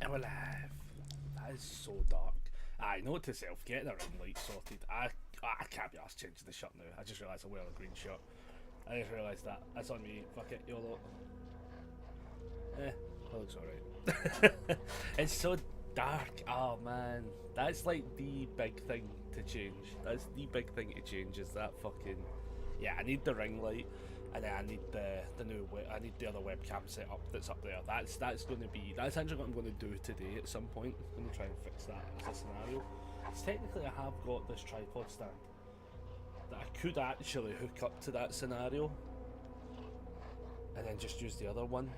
We're live. That is so dark. I know to self, get the ring light sorted. I can't be asked changing the shirt now. I just realised I'm wearing a green shirt. I just realised that. That's on me. Fuck it, YOLO. That looks alright. It's so dark. Oh man. That's like the big thing to change. That's the big thing to change is that fucking... Yeah, I need the ring light. And then I need the new I need the other webcam set up that's up there. That's going to be, that's actually what I'm going to do today at some point. I'm going to try and fix that as a scenario. Because technically I have got this tripod stand that I could actually hook up to that scenario and then just use the other one.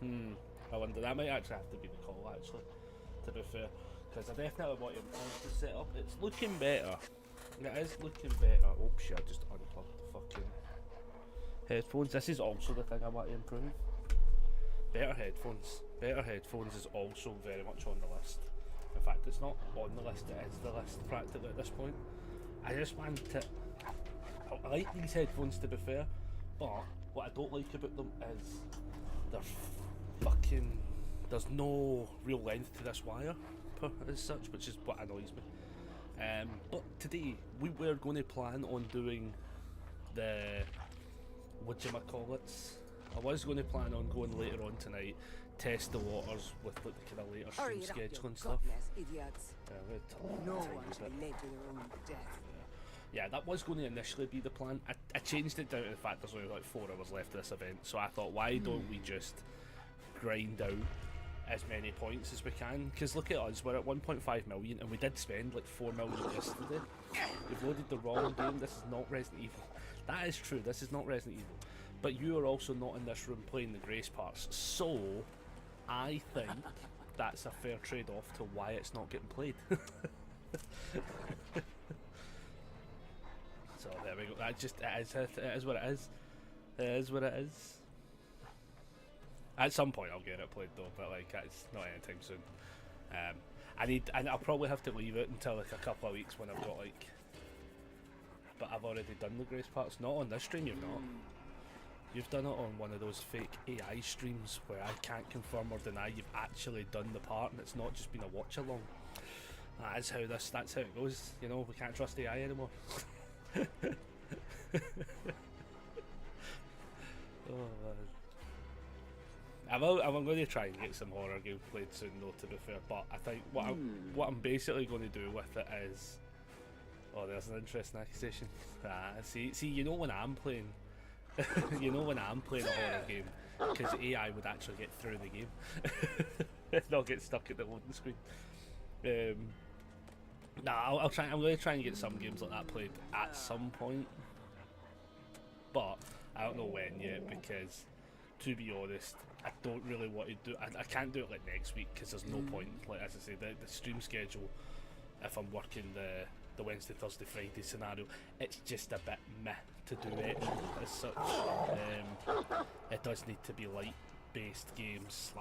I wonder, that might actually have to be the call actually, to be fair. Because I definitely want to improve the setup. It's looking better. It is looking better. Oh shit, I just unplugged the fucking headphones. This is also the thing I want to improve. Better headphones. Better headphones is also very much on the list. In fact, it's not on the list, it is the list practically at this point. I just want to... I like these headphones to be fair, but what I don't like about them is they're fucking... There's no real length to this wire as such, which is what annoys me. But today, we were going to plan on doing the... whatchamacallits. I was going to plan on going later on tonight, test the waters with like the kind of later stream schedule and stuff. Idiots. No one should be led to their own death. Yeah, that was going to initially be the plan. I changed it down to the fact there's only like 4 hours left of this event, so I thought, why don't we just grind out as many points as we can? Because look at us, we're at 1.5 million and we did spend like 4 million yesterday. We've loaded the wrong game. This is not Resident Evil. That is true, this is not Resident Evil. But you are also not in this room playing the Grace parts, so I think that's a fair trade-off to why it's not getting played. So there we go, that just, it is what it is. It is what it is. At some point I'll get it played though, but like it's not anytime soon. And I'll probably have to leave it until like a couple of weeks when I've got like... But I've already done the Grace parts. Not on this stream, you've not. You've done it on one of those fake AI streams where I can't confirm or deny you've actually done the part and it's not just been a watch along. That's how it goes. You know, we can't trust AI anymore. Oh man. I'm going to try and get some horror games played soon though, to be fair, but I think what I'm basically going to do with it is... Oh, there's an interesting accusation. See, you know when I'm playing... you know when I'm playing a horror game, because AI would actually get through the game. Not get stuck at the loading screen. I'll try. I'm going to try and get some games like that played at some point, but I don't know when yet, because to be honest, I don't really want to do... I can't do it like next week, because there's no point. Like, as I say, the stream schedule, if I'm working the Wednesday, Thursday, Friday scenario, it's just a bit meh to do it as such. It does need to be light based games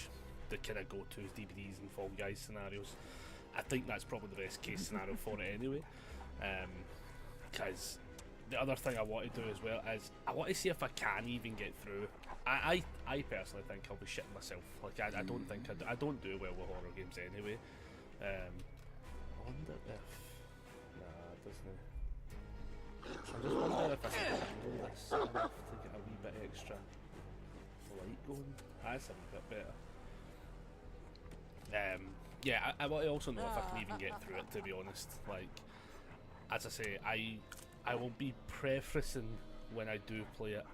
/ the kind of go-to DVDs and Fall Guys scenarios. I think that's probably the best case scenario for it anyway, because the other thing I want to do as well is I want to see if I can even get through. I personally think I'll be shitting myself. Like I don't think I don't do well with horror games anyway. I wonder if... Doesn't. I'm just wondering if I can handle this enough to get a wee bit extra light going. That's a wee bit better. Yeah, I want to also know if I can even get through it, to be honest. Like, as I say, I will be preferencing when I do play it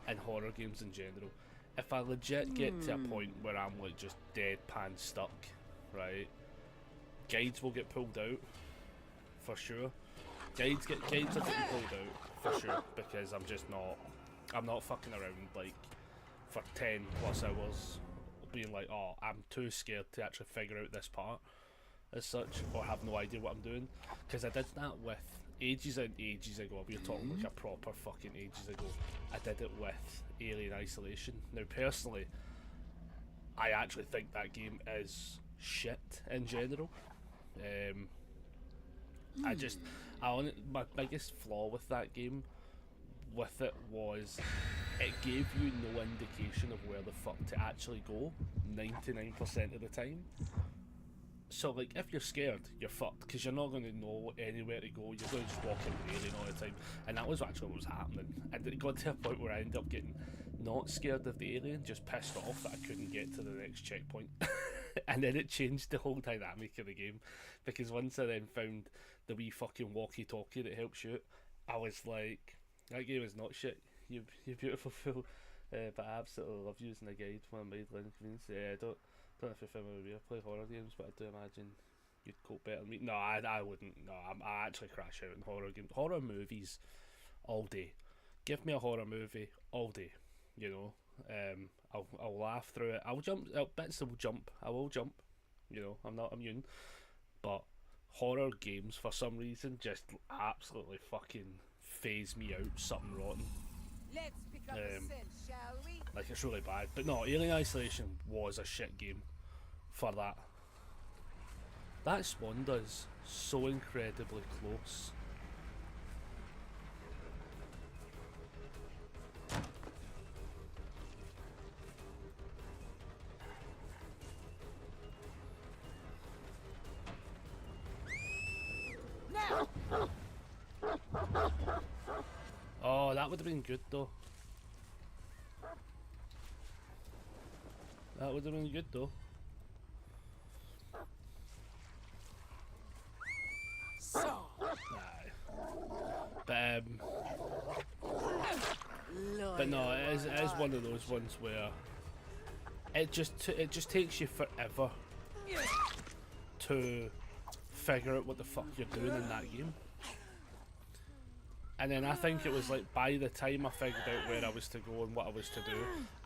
in horror games in general. If I legit get to a point where I'm like just deadpan stuck, right, guides will get pulled out for sure. Guides are getting pulled out for sure, because I'm not fucking around like for 10 plus hours being like, oh, I'm too scared to actually figure out this part as such, or have no idea what I'm doing. Because I did that with ages and ages ago. We were talking like a proper fucking ages ago. I did it with Alien Isolation. Now personally, I actually think that game is shit in general. My biggest flaw with that game with it was it gave you no indication of where the fuck to actually go 99% of the time. So like if you're scared, you're fucked because you're not going to know anywhere to go. You're going to just walk into the alien all the time, and that was actually what was happening. And it got to a point where I ended up getting not scared of the alien, just pissed off that I couldn't get to the next checkpoint. And then it changed the whole dynamic of the game, because once I then found the wee fucking walkie-talkie that helps shoot, I was like, that game is not shit. You beautiful fool. But I absolutely love using a guide when I'm idling inconvenience. I don't know if you're familiar with me. I play horror games, but I do imagine you'd cope better than me. No, I wouldn't. No, I actually crash out in horror games. Horror movies all day. Give me a horror movie all day. You know, I'll laugh through it. I'll jump. Bits will jump. I will jump. You know, I'm not immune. But horror games, for some reason, just absolutely fucking phase me out. Something rotten. Let's pick up the scent, shall we? Like, it's really bad. But no, Alien Isolation was a shit game for that. That spawn does so incredibly close. Oh, that would have been good though. That would have been good though. Aye. But no, it is one of those ones where it just takes you forever to figure out what the fuck you're doing in that game. And then I think it was like by the time I figured out where I was to go and what I was to do,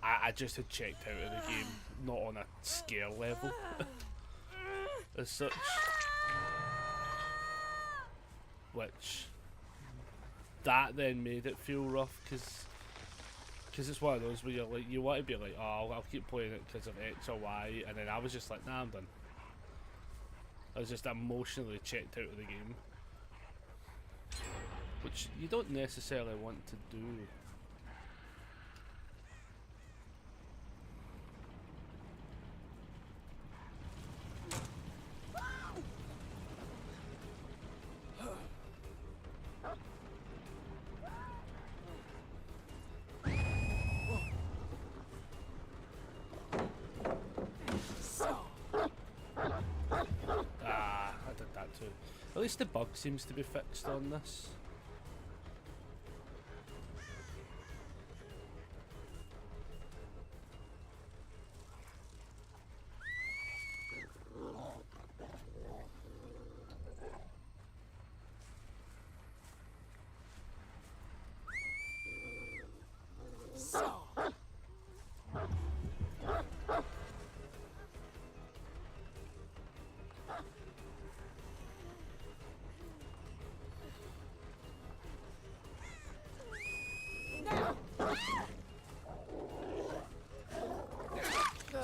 I just had checked out of the game, not on a scare level as such. Which, that then made it feel rough, because it's one of those where you're like, you want to be like, oh, I'll keep playing it because of X or Y, and then I was just like, nah, I'm done. I was just emotionally checked out of the game. Which you don't necessarily want to do. Ah, I did that too. At least the bug seems to be fixed on this.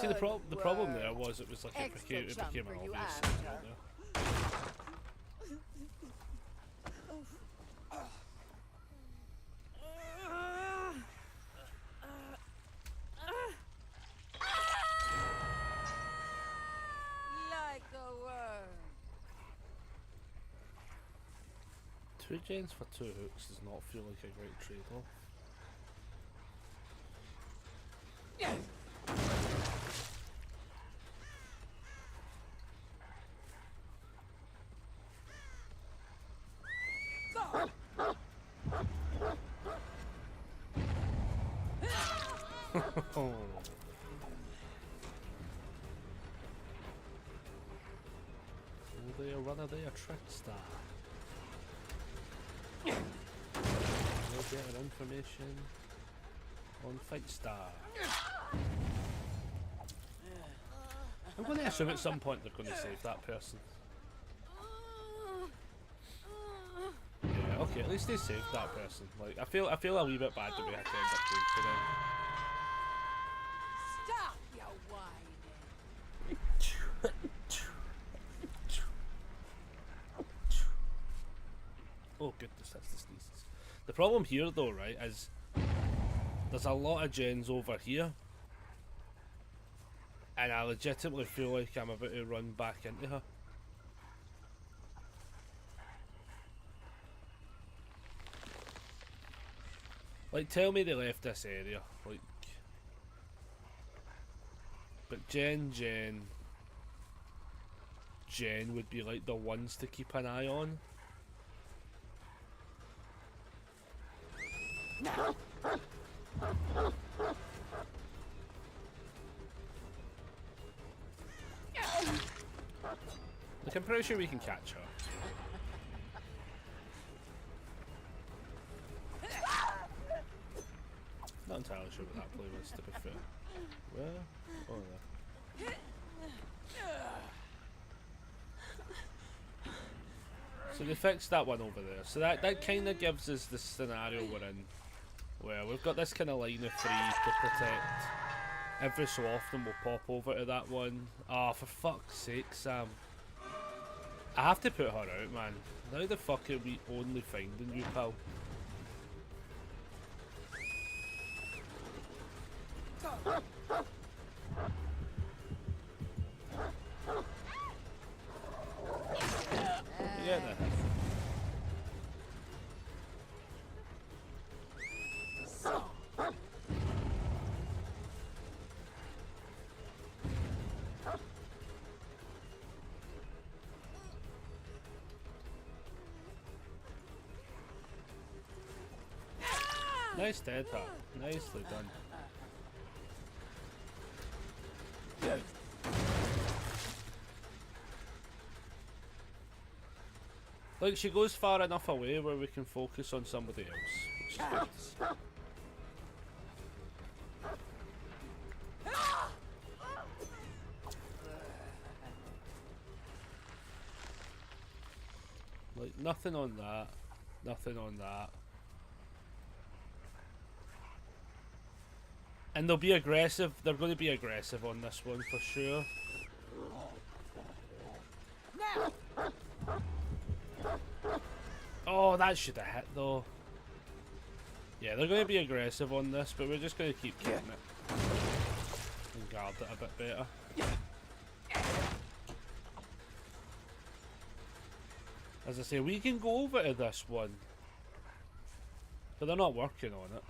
See, the problem there was it was like it became an obvious thing right there. Like a worm. 2 gens for 2 hooks does not feel like a great trade-off. Oh. Are they a runner? Are they a trickster? No better information on Fightstar. I'm going to assume at some point they're going to save that person. Yeah, okay, at least they saved that person. Like, I feel a wee bit bad that we had to end up going for them. Stop your whining. Oh goodness, that's the sneezes. The problem here though, right, is there's a lot of gens over here. And I legitimately feel like I'm about to run back into her. Like, tell me they left this area. Like, but Jen would be like the ones to keep an eye on. Like, I'm pretty sure we can catch her. Not entirely sure what that play was, to be fair. Where? Oh, there. So they fixed that one over there. So that kind of gives us the scenario we're in, where we've got this kind of line of three to protect. Every so often we'll pop over to that one. Ah, oh, for fuck's sake, Sam. I have to put her out, man. How the fuck are we only finding you, pal? Yeah, no. Nice dead hat. Nicely done. Like, she goes far enough away where we can focus on somebody else, which is good. Like, nothing on that. Nothing on that. And they'll be aggressive. They're going to be aggressive on this one for sure. Oh, that should have hit though. Yeah, they're going to be aggressive on this, but we're just going to keep getting it. And guard it a bit better. As I say, we can go over to this one. But they're not working on it.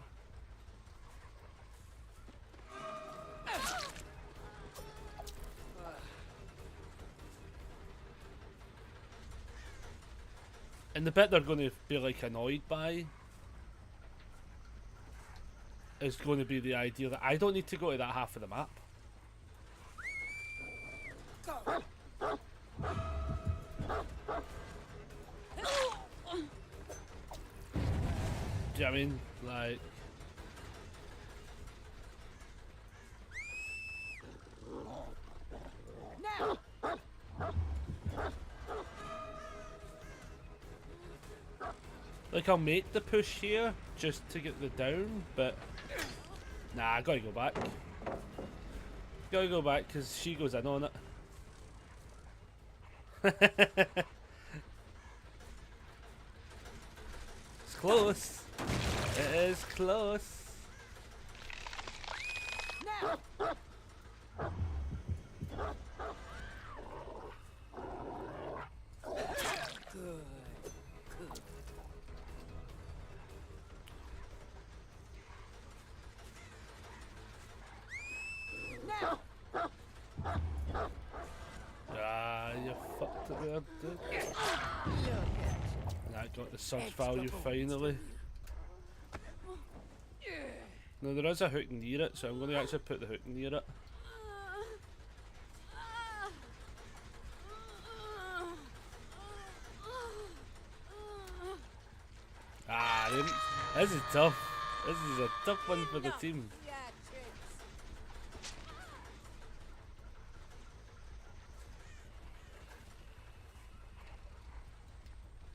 And the bit they're going to be like annoyed by is going to be the idea that I don't need to go to that half of the map. Do you know what I mean? Like... Like, I'll make the push here just to get the down, but nah, I gotta go back. Gotta go back because she goes in on it. It's close. It is close. You fucked it there, dude. I got the surge value finally. No, there is a hook near it, so I'm going to actually put the hook near it. Ah, this is tough. This is a tough one for the team.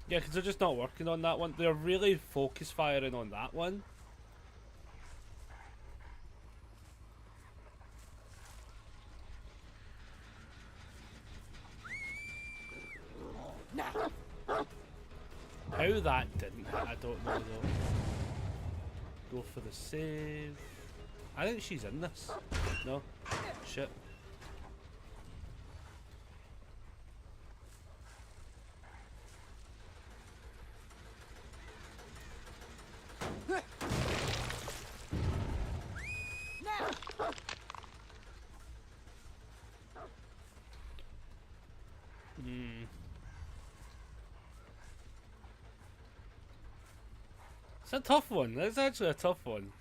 Yeah, because they're just not working on that one. They're really focus firing on that one. How How that didn't hit, I don't know though. Go for the save. I think she's in this. No? Shit. It's a tough one. It's actually a tough one.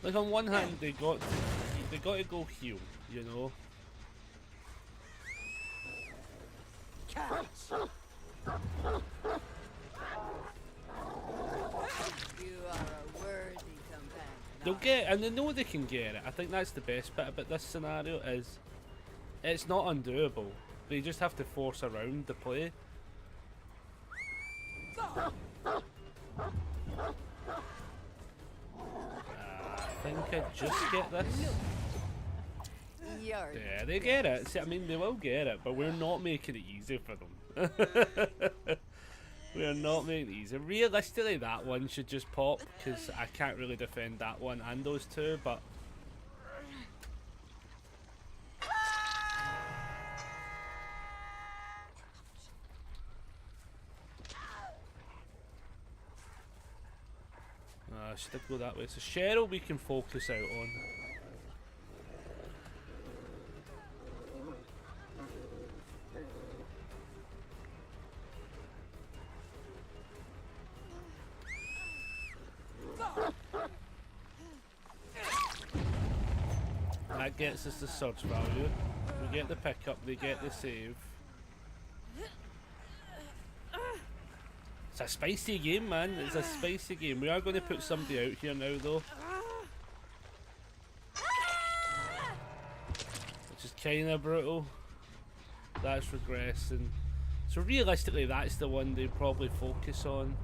Like on one hand, they got to go heal, you know. You are a worthy companion. They'll get, and they know they can get it. I think that's the best bit about this scenario is, it's not undoable. They just have to force around the play. I think I just get this. Yeah, they get it. See, I mean, they will get it, but we're not making it easy for them. We're not making it easy. Realistically, that one should just pop, because I can't really defend that one and those two, but... she did go that way. So Cheryl we can focus out on. That gets us the surge value. We get the pickup, they get the save. It's a spicy game, man. It's a spicy game. We are going to put somebody out here now, though. Which is kind of brutal. That's regressing. So realistically, that's the one they probably focus on.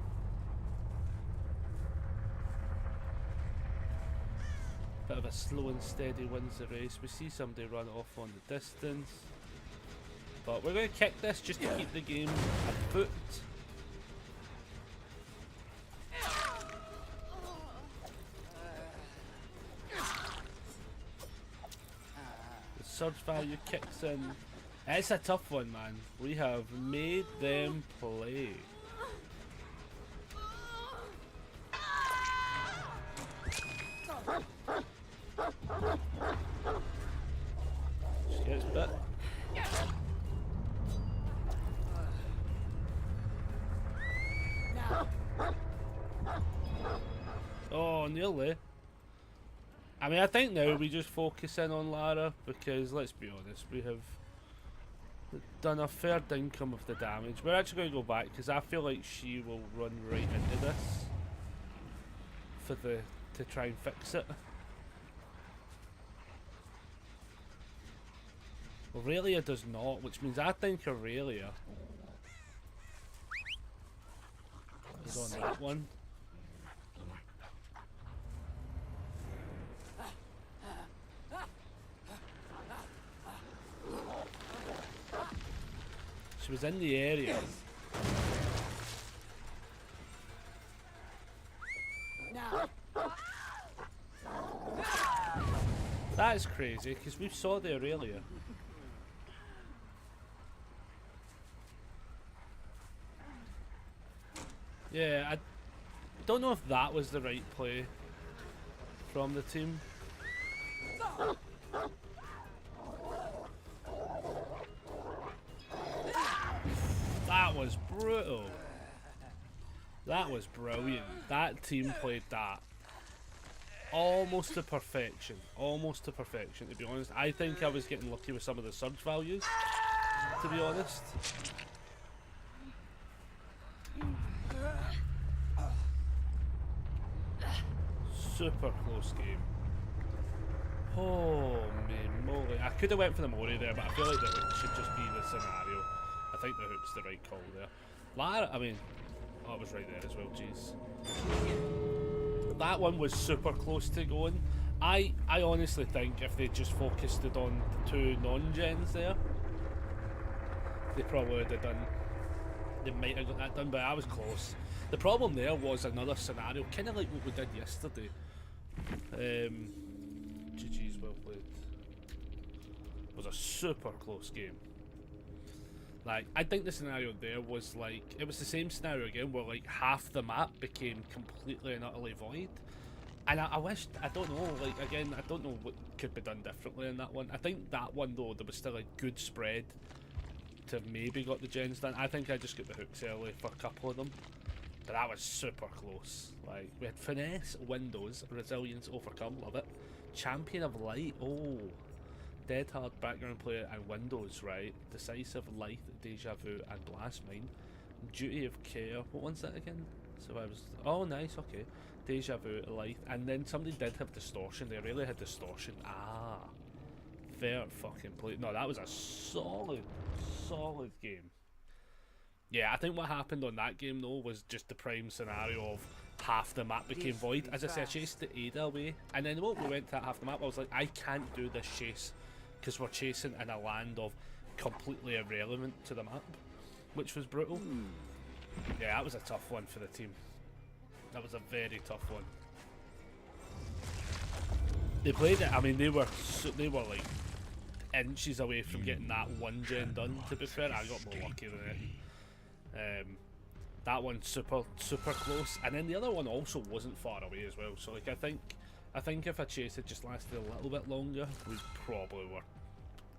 Bit of a slow and steady wins the race. We see somebody run off on the distance. But we're going to kick this just to keep the game afoot. Surge value kicks in. It's a tough one, man. We have made them play. She gets bit. Oh, nearly. I mean, I think now we just focus in on Lara because, let's be honest, we have done a fair income of the damage. We're actually going to go back because I feel like she will run right into this to try and fix it. Aurelia does not, which means I think Aurelia is on that one. She was in the area. That is crazy, because we saw the Aurelia. Yeah, I don't know if that was the right play from the team. That was brutal. That was brilliant. That team played that almost to perfection. Almost to perfection, to be honest. I think I was getting lucky with some of the surge values, to be honest. Super close game. Oh, man, moly. I could have went for the Mori there, but I feel like the hook should just be the scenario. I think the hook's the right call there. Lara, I mean, oh, it was right there as well, jeez. that one was super close to going. I honestly think if they just focused it on the 2 non-gens there, they probably would have done. They might have got that done, but I was close. The problem there was another scenario, kind of like what we did yesterday. GG's, well played. It was a super close game. Like, I think the scenario there was like, it was the same scenario again, where like half the map became completely and utterly void. And I wished, I don't know, like again, I don't know what could be done differently in that one. I think that one though, there was still a good spread to have maybe got the gens done. I think I just got the hooks early for a couple of them. But that was super close. Like, we had finesse, windows, resilience, overcome, love it. Champion of light, oh. Dead hard, background player, and windows, right? Decisive, light, deja vu, and blast mine. Duty of care, what one's that again? Survivors, oh nice, okay. Deja vu, light, and then somebody did have distortion. They really had distortion. Ah. Fair fucking play. No, that was a solid game. Yeah, I think what happened on that game though was just the prime scenario of half the map became void. As I said, I chased the Ada away, and then when we went to that half the map, I was like, I can't do this chase because we're chasing in a land of completely irrelevant to the map, which was brutal. Yeah, that was a tough one for the team. That was a very tough one. They played it. I mean, they were like inches away from getting that one gen done. To be fair, I got more lucky than it. That one super close, and then the other one also wasn't far away as well. So like I think if a chase had just lasted a little bit longer, we probably were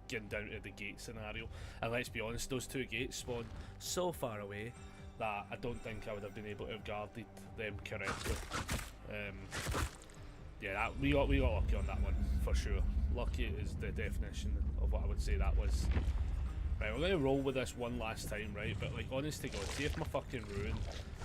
getting down to the gate scenario. And let's be honest, those 2 gates spawned so far away that I don't think I would have been able to have guarded them correctly. Yeah, we got lucky on that one for sure. Lucky is the definition of what I would say that was. Right, we're going to roll with this one last time, right? But like, honest to God, see if my fucking Ruin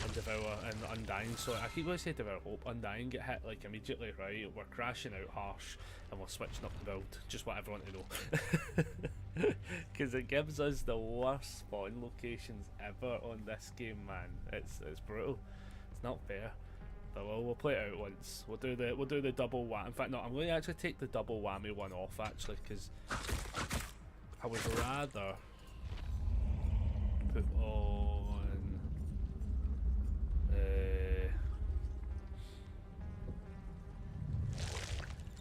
and Devour and Undying, so I keep going to say Devour Hope, Undying get hit like immediately, right? We're crashing out harsh and we're switching up the build. Just what everyone to know. Because it gives us the worst spawn locations ever on this game, man. It's brutal. It's not fair. But we'll play it out once. We'll do the double whammy. In fact, no, I'm going to actually take the double whammy one off actually, because I would rather put on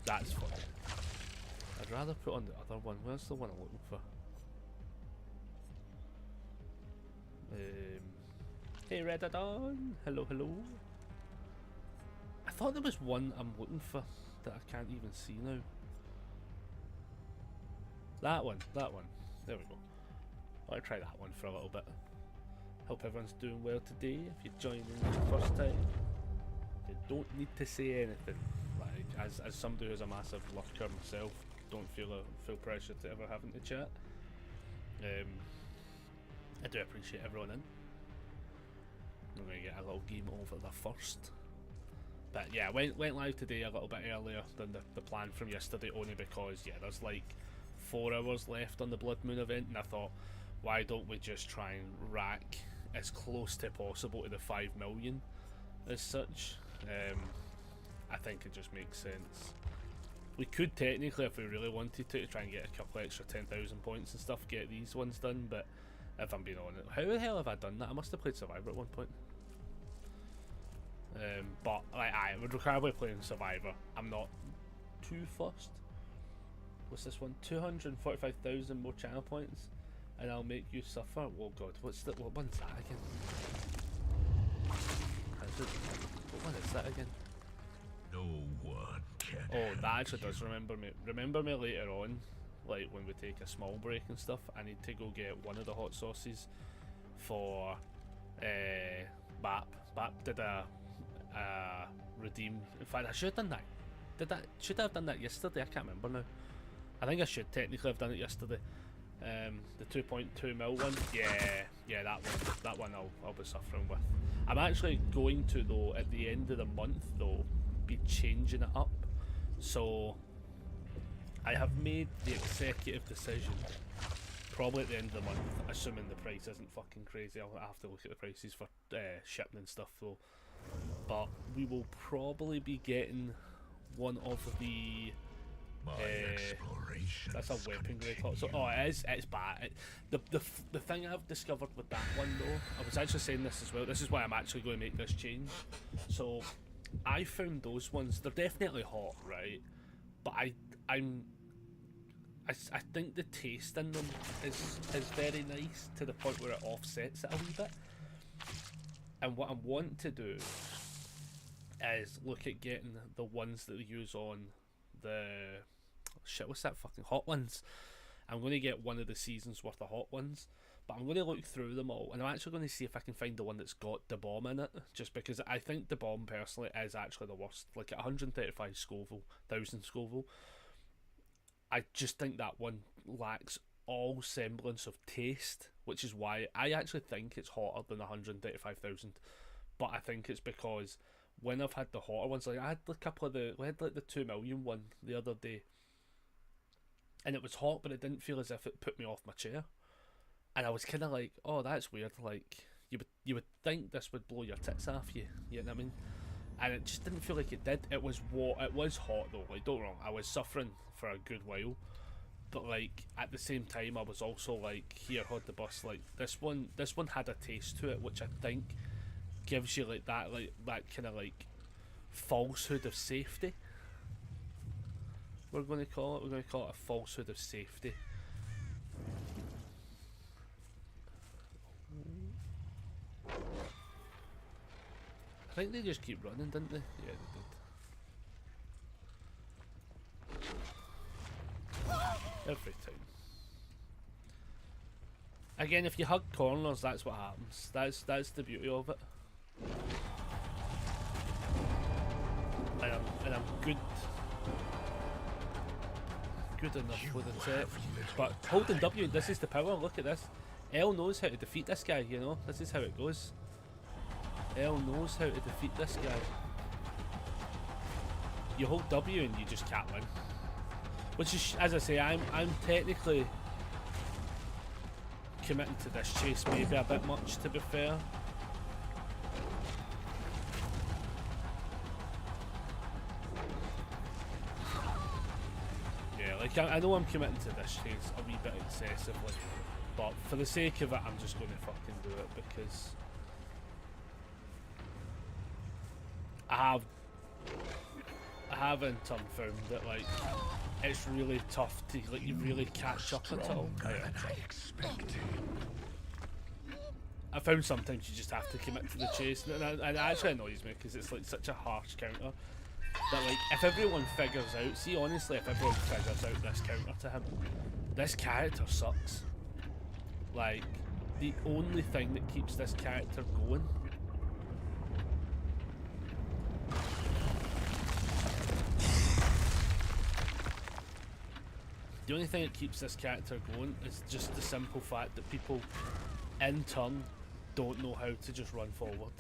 that's fine. I'd rather put on the other one. Where's the one I'm looking for? Hey Redadon, hello. I thought there was one I'm looking for that I can't even see now. That one. There we go. I'll try that one for a little bit. Hope everyone's doing well today. If you're joining for the first time, you don't need to say anything. Like, as somebody who's a massive lurker myself, don't feel pressure to ever having to chat. I do appreciate everyone in. I'm going to get a little game over the first. But yeah, went live today a little bit earlier than the plan from yesterday, only because yeah, there's like 4 hours left on the BloodMoon event, and I thought, why don't we just try and rack as close to possible to the 5 million as such. I think it just makes sense. We could technically, if we really wanted to try and get a couple extra 10,000 points and stuff, get these ones done, but if I'm being honest, how the hell have I done that? I must have played Survivor at one point. But like, I would require playing Survivor. I'm not too fussed. What's this one? 245,000 more channel points, and I'll make you suffer. Oh god, what one's that again? What one is that again? No one can. Oh, that actually does remember me later on, like when we take a small break and stuff. I need to go get one of the hot sauces for BAP. BAP did a redeem. In fact, I should have done that. Should I have done that yesterday? I can't remember now. I think I should technically have done it yesterday. The 2.2 mil one. Yeah, that one I'll be suffering with. I'm actually going to, though, at the end of the month though, be changing it up. So I have made the executive decision, probably at the end of the month, assuming the price isn't fucking crazy. I'll have to look at the prices for shipping and stuff though. but we will probably be getting one of the. My exploration. That's a weapon grade hot sauce. Oh, it's bad. The thing I've discovered with that one though, I was actually saying this as well. This is why I'm actually going to make this change. So, I found those ones. They're definitely hot, right? But I think the taste in them is very nice to the point where it offsets it a wee bit. And what I want to do is look at getting the ones that they use on the shit. What's that fucking hot ones? I'm going to get one of the seasons worth of hot ones, but I'm going to look through them all, and I'm actually going to see if I can find the one that's got the bomb in it. Just because I think the bomb personally is actually the worst. Like at 135 Scoville, 1000 Scoville. I just think that one lacks all semblance of taste, which is why I actually think it's hotter than 135,000. But I think it's because when I've had the hotter ones, like I had a couple of we had like the 2 million one the other day, and it was hot, but it didn't feel as if it put me off my chair. And I was kind of like, oh, that's weird. Like you would think this would blow your tits off you. You know what I mean? And it just didn't feel like it did. It was hot though. Like, don't get me wrong, I was suffering for a good while, but like at the same time, I was also like, here, hold the bus. Like this one had a taste to it, which I think gives you like that kind of like falsehood of safety. We're going to call it a falsehood of safety. I think they just keep running, didn't they? Yeah, they did. Every time. Again, if you hug corners, that's what happens. That's the beauty of it. And I'm good enough with the tech. But holding W, this is the power. Look at this. L knows how to defeat this guy. You know, this is how it goes. L knows how to defeat this guy. You hold W and you just can't win. Which is, as I say, I'm technically committing to this chase maybe a bit much, to be fair. Yeah, like I know I'm committing to this chase a wee bit excessively, but for the sake of it, I'm just going to fucking do it because I have in turn found that like it's really tough to like you really catch up at all. I found sometimes you just have to commit to the chase, and it actually annoys me because it's like such a harsh counter that like if everyone figures out, see honestly, if everyone figures out this counter to him, this character sucks. Like the only thing that keeps this character going The only thing that keeps this character going is just the simple fact that people, in turn, don't know how to just run forward.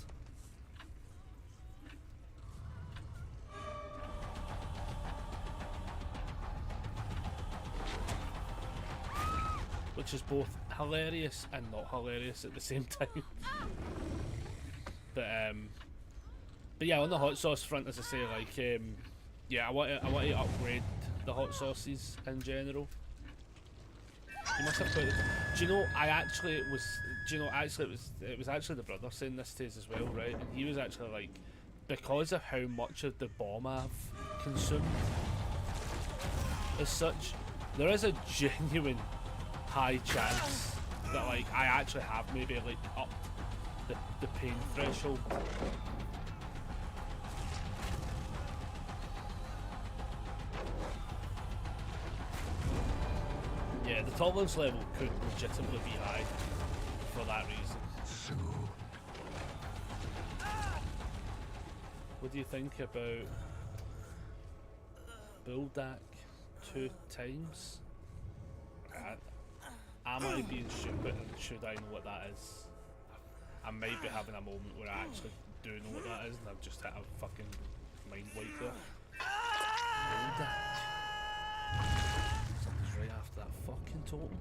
Which is both hilarious and not hilarious at the same time. But yeah, on the hot sauce front, as I say, like yeah, I want to upgrade the hot sauces in general. You must have quite. Do you know? It was actually the brother saying this to us as well, right? And he was actually like, because of how much of the bomb I've consumed, as such, there is a genuine high chance that like I actually have maybe like upped the pain threshold. Yeah, the tolerance level could legitimately be high for that reason. What do you think about Bulldack 2 times? Am I being stupid and should I know what that is? I might be having a moment where I actually do know what that is and I've just hit a fucking mind wipe there. Bulldack. Something's right after that fucking totem.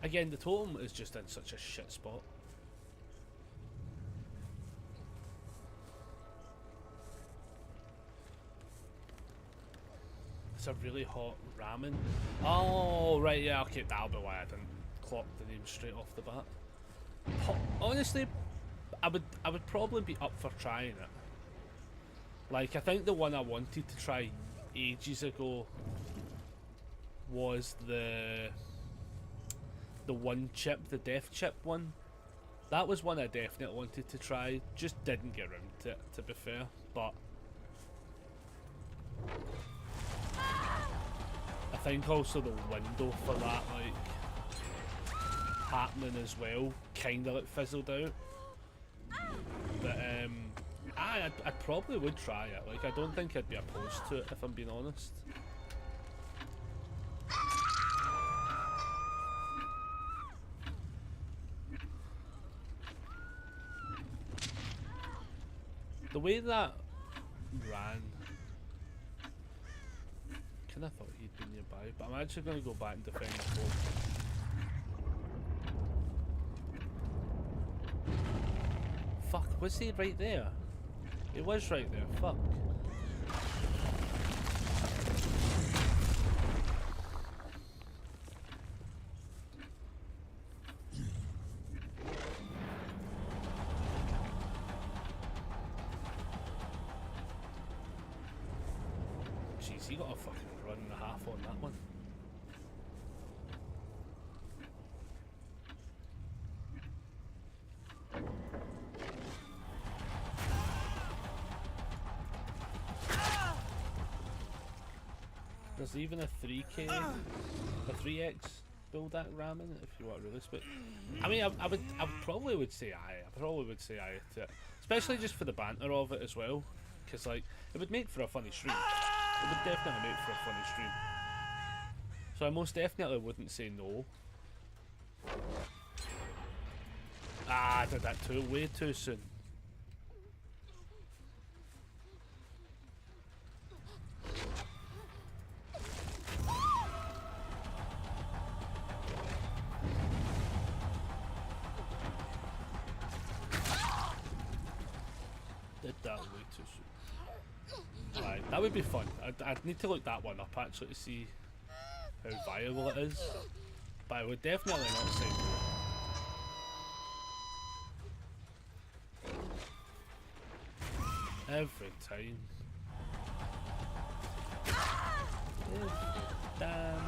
Again, the totem is just in such a shit spot. It's a really hot ramen. Oh, right, yeah, okay, that'll be why I didn't clock the name straight off the bat. Honestly, I would probably be up for trying it. Like, I think the one I wanted to try ages ago was the one chip, the death chip one. That was one I definitely wanted to try, just didn't get around to it, to be fair, but I think also the window for that, like, happening as well, kinda like fizzled out. But I probably would try it. Like, I don't think I'd be opposed to it if I'm being honest. The way that ran, kinda thought he'd be nearby, but I'm actually gonna go back and defend the fort. Fuck, was he right there? He was right there, fuck. Jeez, he got a fucking run and a half on that one. There's even a 3K, a 3X build that ramen if you want to really split. I mean, I would probably would say aye. I probably would say aye to it, especially just for the banter of it as well, because like it would make for a funny stream. It would definitely make for a funny stream. So I most definitely wouldn't say no. Ah, I did that way too soon. Did that way too soon. Right, that would be fun. I'd need to look that one up actually to see how viable it is. But I would definitely not say no. Every time. Every damn.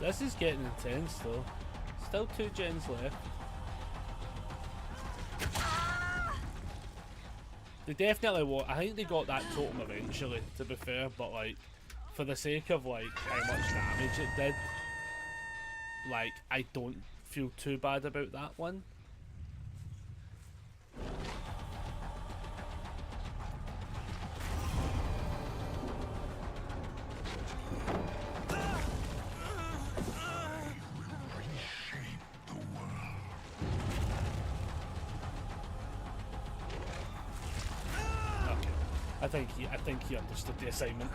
This is getting intense though. Still 2 gens left. They definitely I think they got that totem eventually, to be fair, but like, for the sake of like how much damage it did, like, I don't feel too bad about that one. I think he understood the assignment.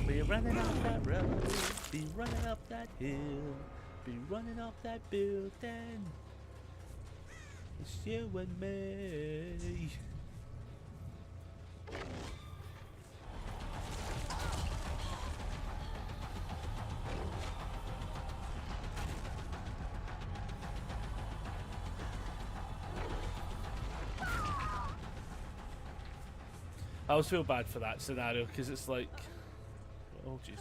We're running up that road, be running up that hill, be running up that building. It's you and me. I always feel bad for that scenario because it's like, oh jeez,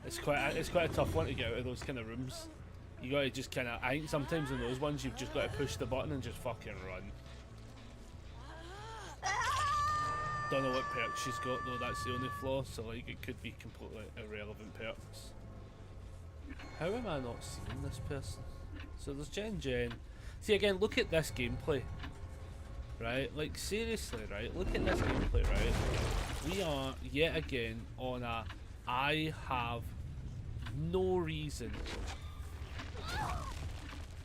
it's quite a tough one to get out of those kind of rooms. You gotta just kind of, I think sometimes in those ones you've just got to push the button and just fucking run. Don't know what perks she's got though, that's the only flaw, so like it could be completely irrelevant perks. How am I not seeing this person? So there's Jen. See, again, look at this gameplay. Right? Like, seriously, right? Look at this gameplay, right? We are, yet again, on a... I have no reason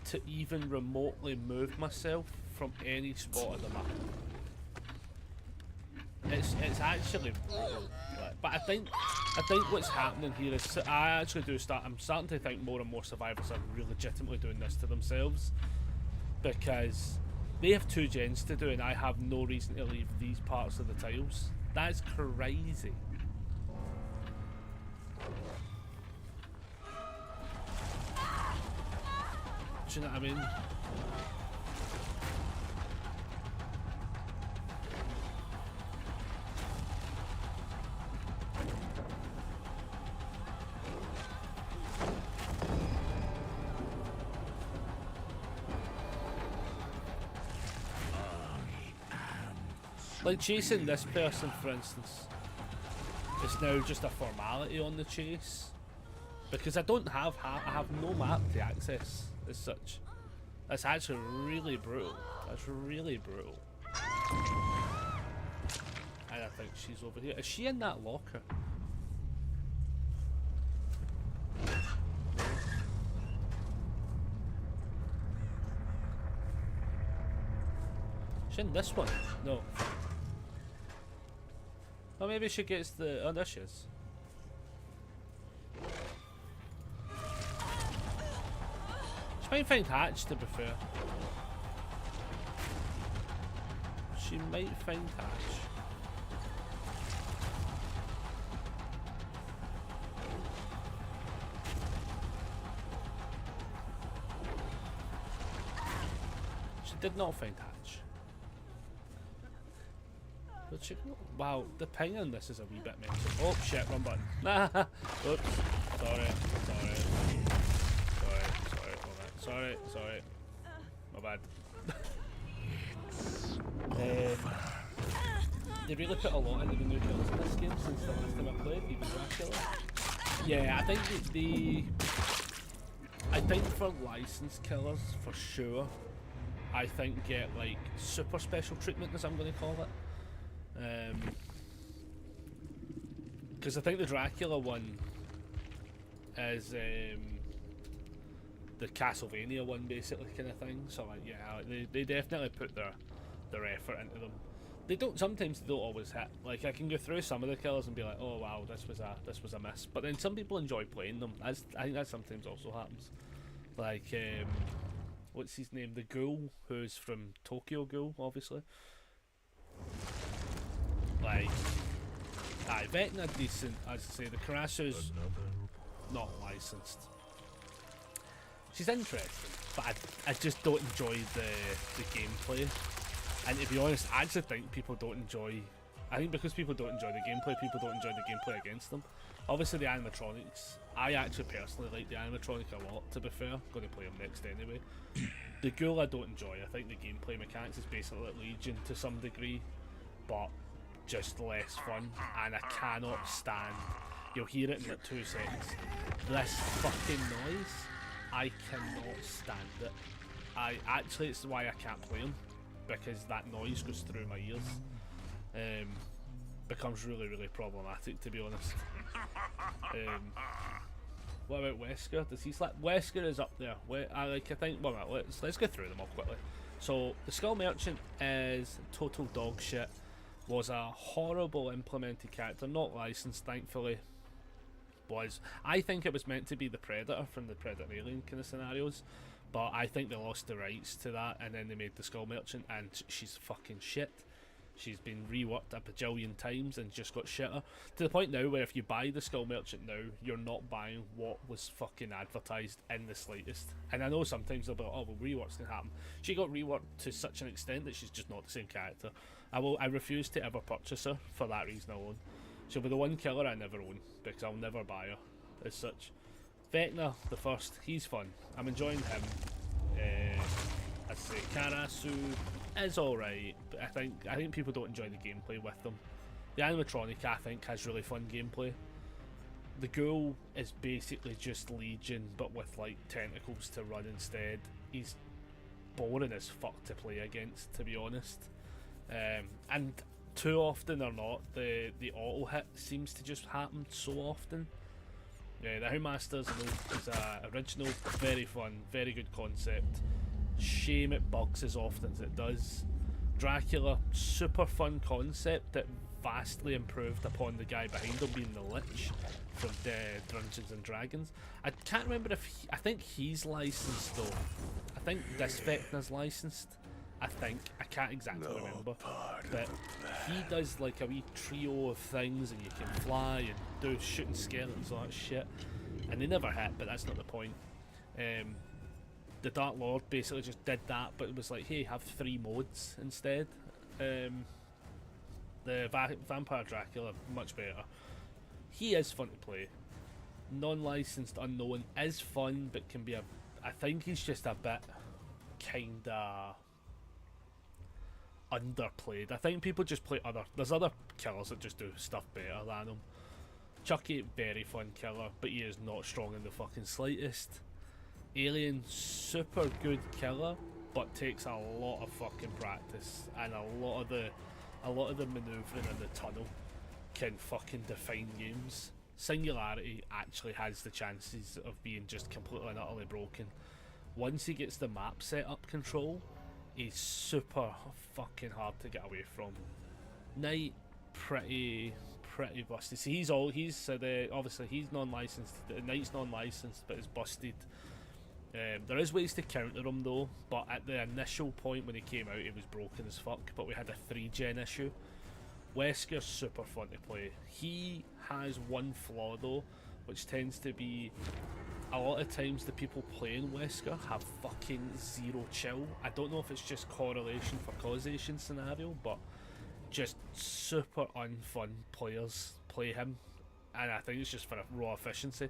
to even remotely move myself from any spot of the map. It's actually brutal. But I think what's happening here is I'm starting to think more and more survivors are really legitimately doing this to themselves, because they have 2 gens to do and I have no reason to leave these parts of the tiles. That's crazy. Do you know what I mean? Like chasing this person, for instance, is now just a formality on the chase, because I don't have I have no map to access as such. That's actually really brutal. That's really brutal. And I think she's over here. Is she in that locker? She's in this one? No. Or maybe she gets the... Oh, there she is. She might find Hatch, to be fair. She might find Hatch. She did not find Hatch. Wow, the ping on this is a wee bit mental. Oh shit, wrong button. Nah. Oops. Sorry. My bad. They really put a lot into the new kills in this game since the last time I played, even Dracula. Yeah, I think for licensed killers, for sure, I think get like super special treatment, as I'm going to call it. Because I think the Dracula one is the Castlevania one, basically, kind of thing. So like, yeah, they definitely put their effort into them. Sometimes they don't always hit. Like, I can go through some of the killers and be like, oh wow, this was a miss. But then some people enjoy playing them. I think that sometimes also happens. Like, what's his name? The Ghoul, who's from Tokyo Ghoul, obviously. Like, Vecna decent, as I say. The Karasu's not licensed. She's interesting, but I just don't enjoy the gameplay. And to be honest, I actually think people don't enjoy... I think because people don't enjoy the gameplay, people don't enjoy the gameplay against them. Obviously the animatronics, I actually personally like the animatronic a lot, to be fair. I'm going to play them next anyway. The Ghoul I don't enjoy. I think the gameplay mechanics is basically like Legion to some degree, but just less fun, and I cannot stand... You'll hear it in like 2 seconds. This fucking noise, I cannot stand it. Actually, it's why I can't play them, because that noise goes through my ears. Becomes really, really problematic, to be honest. What about Wesker? Does he slap? Wesker is up there. I think. Well, let's go through them all quickly. So the Skull Merchant is total dog shit. Was a horrible implemented character, not licensed, thankfully. I think it was meant to be the Predator from the Predator Alien kind of scenarios, but I think they lost the rights to that, and then they made the Skull Merchant, and she's fucking shit. She's been reworked a bajillion times and just got shitter, to the point now where if you buy the Skull Merchant now, you're not buying what was fucking advertised in the slightest. And I know sometimes they'll be like, oh well, reworks can happen. She got reworked to such an extent that she's just not the same character. I refuse to ever purchase her for that reason alone. She'll be the one killer I never own, because I'll never buy her as such. Vecna, the first, he's fun. I'm enjoying him. I'd say Karasu is alright, but I think people don't enjoy the gameplay with them. The animatronic, I think, has really fun gameplay. The Ghoul is basically just Legion, but with like tentacles to run instead. He's boring as fuck to play against, to be honest. And too often or not, the auto hit seems to just happen so often. Yeah, the Houndmasters is a original, very fun, very good concept. Shame it bugs as often as it does. Dracula, super fun concept that vastly improved upon the guy behind him being the Lich from Dungeons and Dragons. I can't remember if I think he's licensed though. I think this Vecna's licensed. I can't exactly remember, but he does like a wee trio of things, and you can fly and do shooting skeletons and all that shit. And they never hit, but that's not the point. The Dark Lord basically just did that, but it was like, hey, have 3 modes instead. The Vampire Dracula, much better. He is fun to play. Non-licensed Unknown is fun, but can be I think he's just a bit kinda underplayed. I think people just play there's other killers that just do stuff better than him. Chucky, very fun killer, but he is not strong in the fucking slightest. Alien, super good killer, but takes a lot of fucking practice, and a lot of the manoeuvring in the tunnel can fucking define games. Singularity actually has the chances of being just completely and utterly broken. Once he gets the map set up control, he's super fucking hard to get away from. Knight, pretty busted. See, obviously he's non-licensed. The Knight's non-licensed, but is busted. There is ways to counter him though, but at the initial point when he came out, he was broken as fuck. But we had a 3-gen issue. Wesker's super fun to play. He has one flaw though, which tends to be a lot of times the people playing Wesker have fucking zero chill. I don't know if it's just correlation for causation scenario, but just super unfun players play him, and I think it's just for a raw efficiency.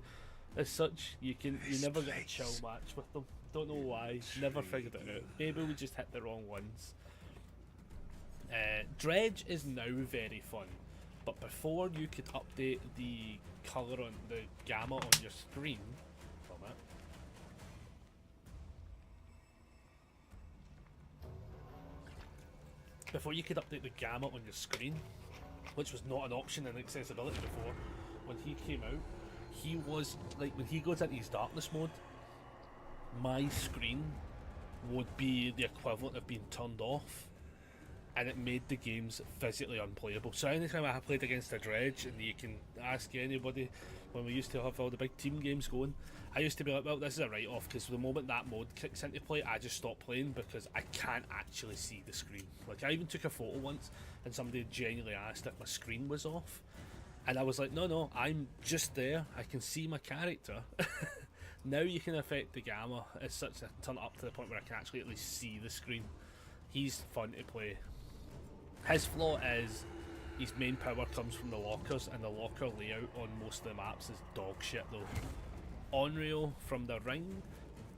As such, you never get a chill match with them. Don't know why. Never figured it out. Maybe we just hit the wrong ones. Dredge is now very fun, but before you could update the colour on the gamma on your screen, which was not an option in accessibility before, when he came out, he was like, when he goes into his darkness mode, my screen would be the equivalent of being turned off, and it made the games physically unplayable. So anytime I played against a Dredge, and you can ask anybody, when we used to have all the big team games going, I used to be like, well, this is a write-off, because the moment that mode kicks into play, I just stop playing, because I can't actually see the screen. Like, I even took a photo once, and somebody genuinely asked if my screen was off, and I was like, no, I'm just there, I can see my character. Now you can affect the gamma as such to turn it up to the point where I can actually at least see the screen. He's fun to play. His flaw is his main power comes from the lockers, and the locker layout on most of the maps is dog shit though. Onryo from the Ring,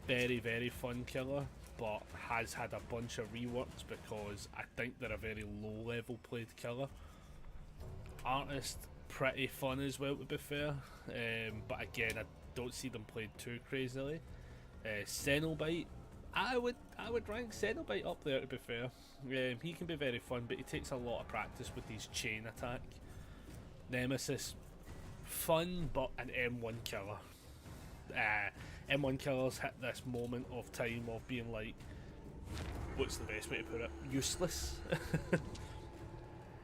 very fun killer, but has had a bunch of reworks because I think they're a very low level played killer. Artist, pretty fun as well to be fair, but again I don't see them played too crazily. Cenobite, I would rank Cenobite up there to be fair. He can be very fun, but he takes a lot of practice with his chain attack. Nemesis, fun but an M1 killer. M1 killers hit this moment of time of being like, what's the best way to put it? Useless.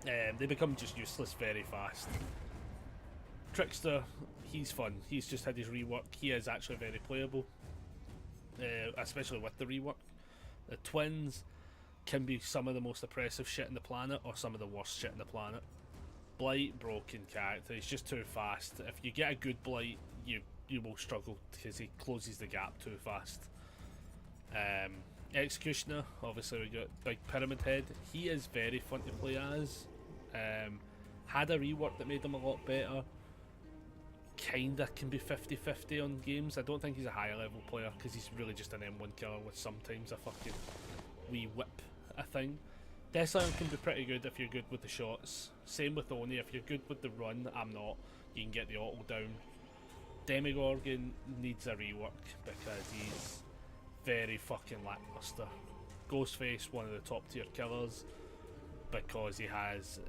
They become just useless very fast. Trickster, he's fun. He's just had his rework. He is actually very playable, especially with the rework. The Twins can be some of the most oppressive shit in the planet, or some of the worst shit in the planet. Blight, broken character. He's just too fast. If you get a good Blight, you will struggle because he closes the gap too fast. Executioner, obviously we got Big Pyramid Head. He is very fun to play as. Had a rework that made him a lot better. Kinda can be 50-50 on games. I don't think he's a higher level player because he's really just an M1 killer with sometimes a fucking wee whip a thing. Deathlion can be pretty good if you're good with the shots. Same with Oni, if you're good with the run, I'm not. You can get the auto down. Demogorgon needs a rework because he's very fucking lackluster. Ghostface, one of the top tier killers, because he has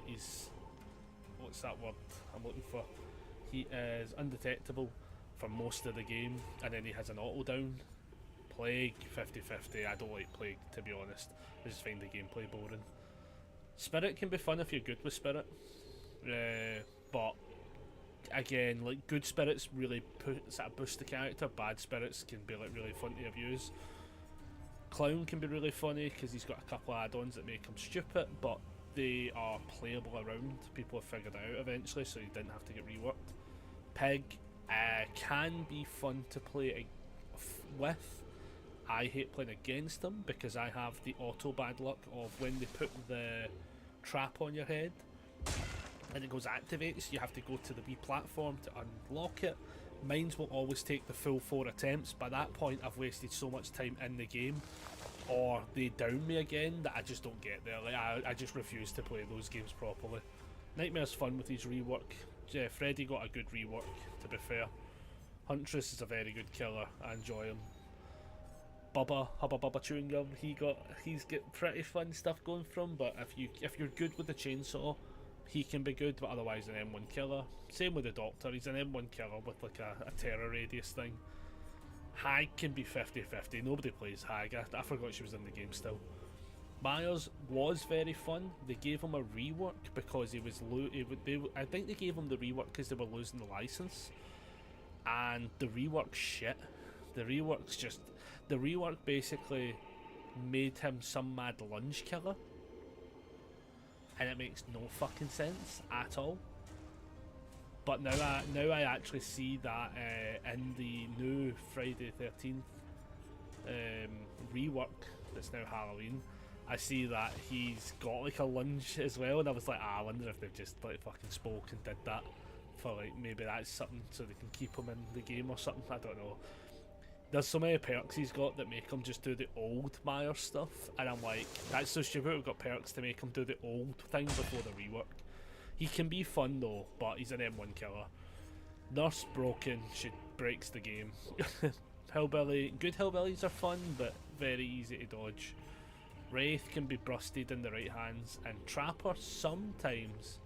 he's, what's that word I'm looking for? He is undetectable for most of the game, and then he has an auto down. Plague 50-50. I don't like Plague, to be honest. I just find the gameplay boring. Spirit can be fun if you're good with Spirit, but again, like, good Spirits really sort of boost the character. Bad Spirits can be like really fun to abuse. Clown can be really funny because he's got a couple of add-ons that make him stupid, but they are playable around. People have figured it out eventually, so you didn't have to get reworked. Pig can be fun to play with. I hate playing against them because I have the auto bad luck of when they put the trap on your head and it goes activates, you have to go to the B platform to unlock it. Mines will always take the full 4 attempts. By that point I've wasted so much time in the game, or they down me again, that I just don't get there. Like, I just refuse to play those games properly. Nightmare's fun with his rework. Freddy got a good rework, to be fair. Huntress is a very good killer, I enjoy him. Hubba Bubba Chewing Gum, he's got pretty fun stuff going from, but if you're good with the chainsaw, he can be good, but otherwise an M1 killer. Same with the Doctor, he's an M1 killer with like a terror radius thing. Hag can be 50-50, nobody plays Hag, I forgot she was in the game still. Myers was very fun. They gave him a rework because he was I think they gave him the rework because they were losing the license, and the rework shit. The rework basically made him some mad lunge killer, and it makes no fucking sense at all. But now I actually see that in the new Friday 13th rework that's now Halloween, I see that he's got like a lunge as well, and I was like, I wonder if they've just like fucking spoke and did that for like, maybe that's something so they can keep him in the game or something, I don't know. There's so many perks he's got that make him just do the old Myers stuff, and I'm like, that's so stupid. We've got perks to make him do the old thing before the rework. He can be fun though, but he's an M1 killer. Nurse broken, she breaks the game. Hillbilly, good hillbillies are fun, but very easy to dodge. Wraith can be busted in the right hands, and Trapper sometimes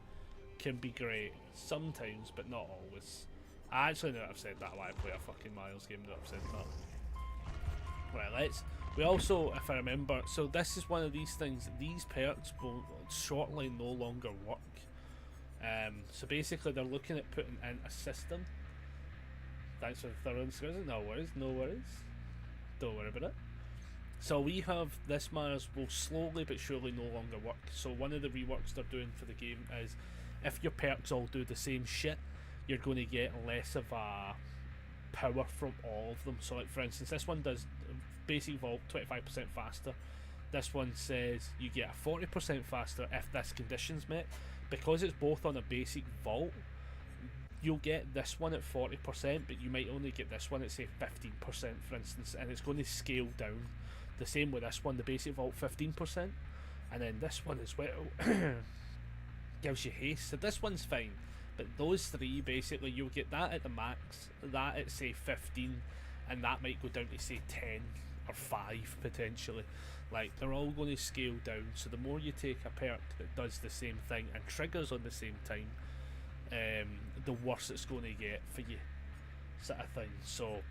can be great, sometimes, but not always. I actually know that I've said that while I play a fucking Miles game, that I've said that. Right, we also, if I remember, so this is one of these things, these perks will shortly no longer work. So basically they're looking at putting in a system. Thanks for the thorough discussion. No worries, no worries. Don't worry about it. So we have this Myers will slowly but surely no longer work. So one of the reworks they're doing for the game is, if your perks all do the same shit, you're going to get less of a power from all of them. So like, for instance, this one does basic vault 25% faster. This one says you get a 40% faster if this condition's met. Because it's both on a basic vault, you'll get this one at 40%, but you might only get this one at say 15%, for instance, and it's going to scale down. The same with this one, the basic vault 15%, and then this one as well gives you haste. So this one's fine, but those three basically, you'll get that at the max, that at say 15, and that might go down to say 10 or 5 potentially. Like, they're all going to scale down, so the more you take a perk that does the same thing and triggers on the same time, the worse it's going to get for you, sort of thing. So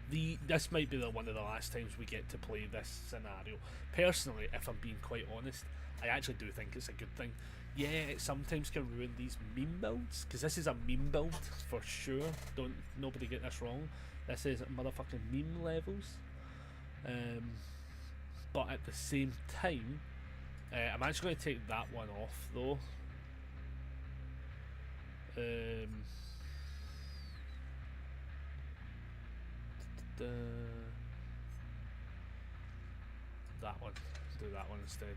this might be one of the last times we get to play this scenario. Personally, if I'm being quite honest, I actually do think it's a good thing. Yeah, it sometimes can ruin these meme builds, because this is a meme build for sure. Nobody get this wrong. This is motherfucking meme levels. But at the same time, I'm actually going to take that one off though. That one, do that one instead.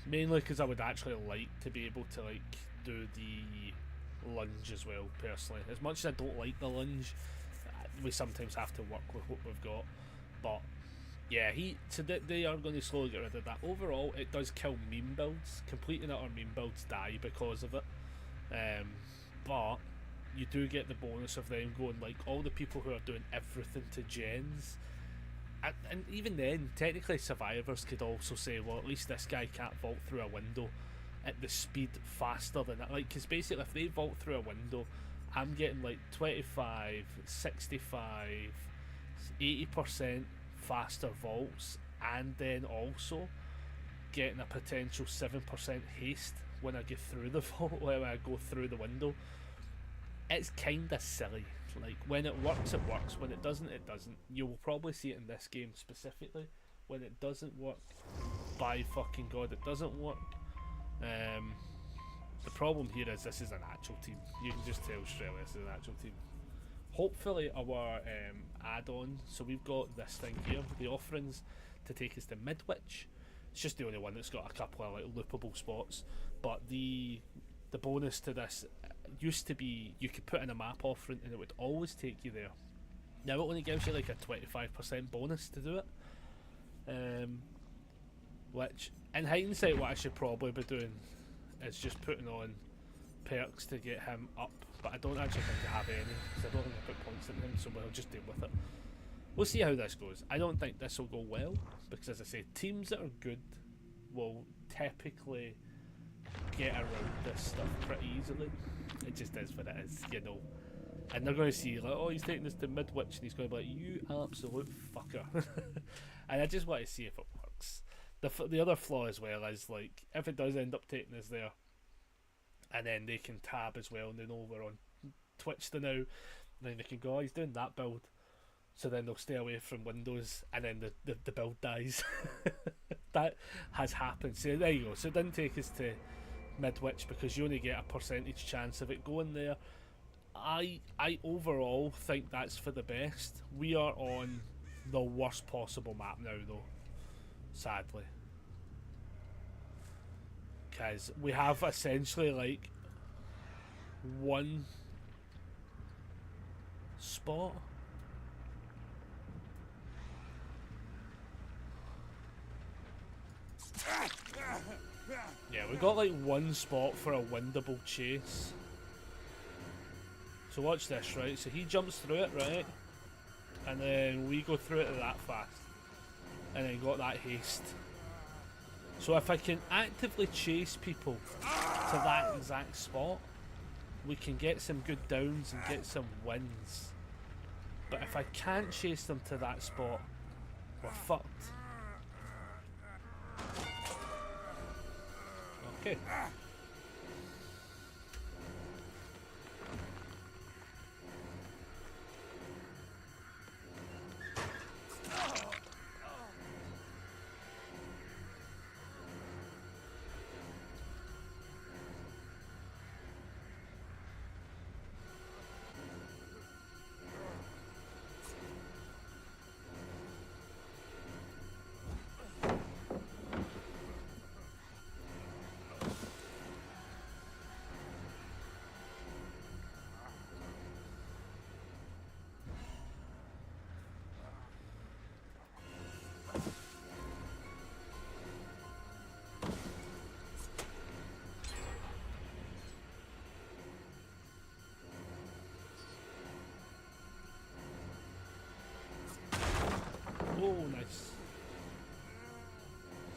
Mainly because I would actually like to be able to like do the lunge as well, personally. As much as I don't like the lunge, we sometimes have to work with what we've got. But yeah, they are going to slowly get rid of that. Overall, it does kill meme builds. Complete and utter meme builds die because of it. But you do get the bonus of them going, like, all the people who are doing everything to gens, And even then, technically, survivors could also say, well, at least this guy can't vault through a window at the speed faster than that. Like, because basically, if they vault through a window, I'm getting like 25, 65, 80% faster vaults, and then also getting a potential 7% haste when I get through the vault, when I go through the window. It's kinda silly. Like, when it works, it works. When it doesn't, it doesn't. You will probably see it in this game specifically. When it doesn't work, by fucking god, it doesn't work. The problem here is this is an actual team. You can just tell straight away this is an actual team. Hopefully our add-on, so we've got this thing here, the offerings to take us to Midwich. It's just the only one that's got a couple of like loopable spots, but the bonus to this used to be you could put in a map offering and it would always take you there. Now it only gives you like a 25% bonus to do it, which in hindsight what I should probably be doing is just putting on perks to get him up, but I don't actually think I have any because I don't think I put points in him, so we'll just deal with it. We'll see how this goes. I don't think this will go well because, as I say, teams that are good will typically get around this stuff pretty easily. It just is what it is, you know. And they're going to see, like, oh, he's taking this to Midwich, and he's going to be like, you absolute fucker. And I just want to see if it works. The other flaw as well is, like, if it does end up taking us there, and then they can tab as well, and they know we're on Twitch now, and then they can go, oh, he's doing that build. So then they'll stay away from Windows, and then the build dies. That has happened. So there you go. So it didn't take us to Midwich because you only get a percentage chance of it going there. I overall think that's for the best. We are on the worst possible map now, though, sadly, because we have essentially like one spot. Yeah, we got like one spot for a windable chase. So watch this, right? So he jumps through it, right? And then we go through it that fast. And then got that haste. So if I can actively chase people to that exact spot, we can get some good downs and get some wins. But if I can't chase them to that spot, we're fucked. Okay. Oh, nice.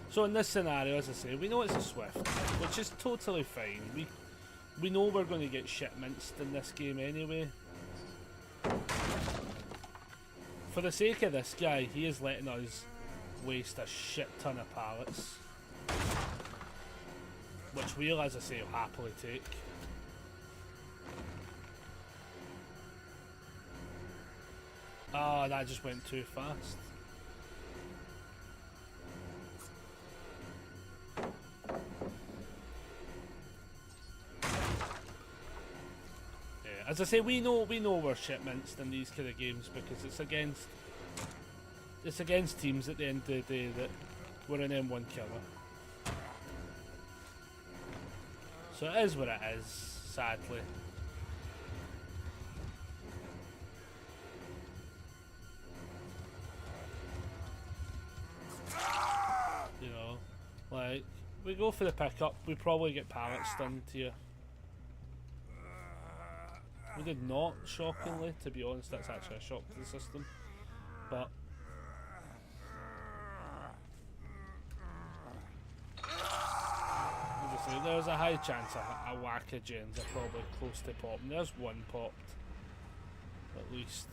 So in this scenario, as I say, we know it's a Swift, which is totally fine. We know we're going to get shit minced in this game anyway. For the sake of this guy, he is letting us waste a shit ton of pallets, which we'll, as I say, will happily take. Ah, that just went too fast. As I say, we know we're shit minced in these kind of games because it's against teams at the end of the day that we're an M1 killer. So it is what it is, sadly. You know, like, we go for the pickup, we probably get pallet stunned here. We did not, shockingly, to be honest. That's actually a shock to the system. But There's a high chance a whack of gens are probably close to popping. There's one popped, at least.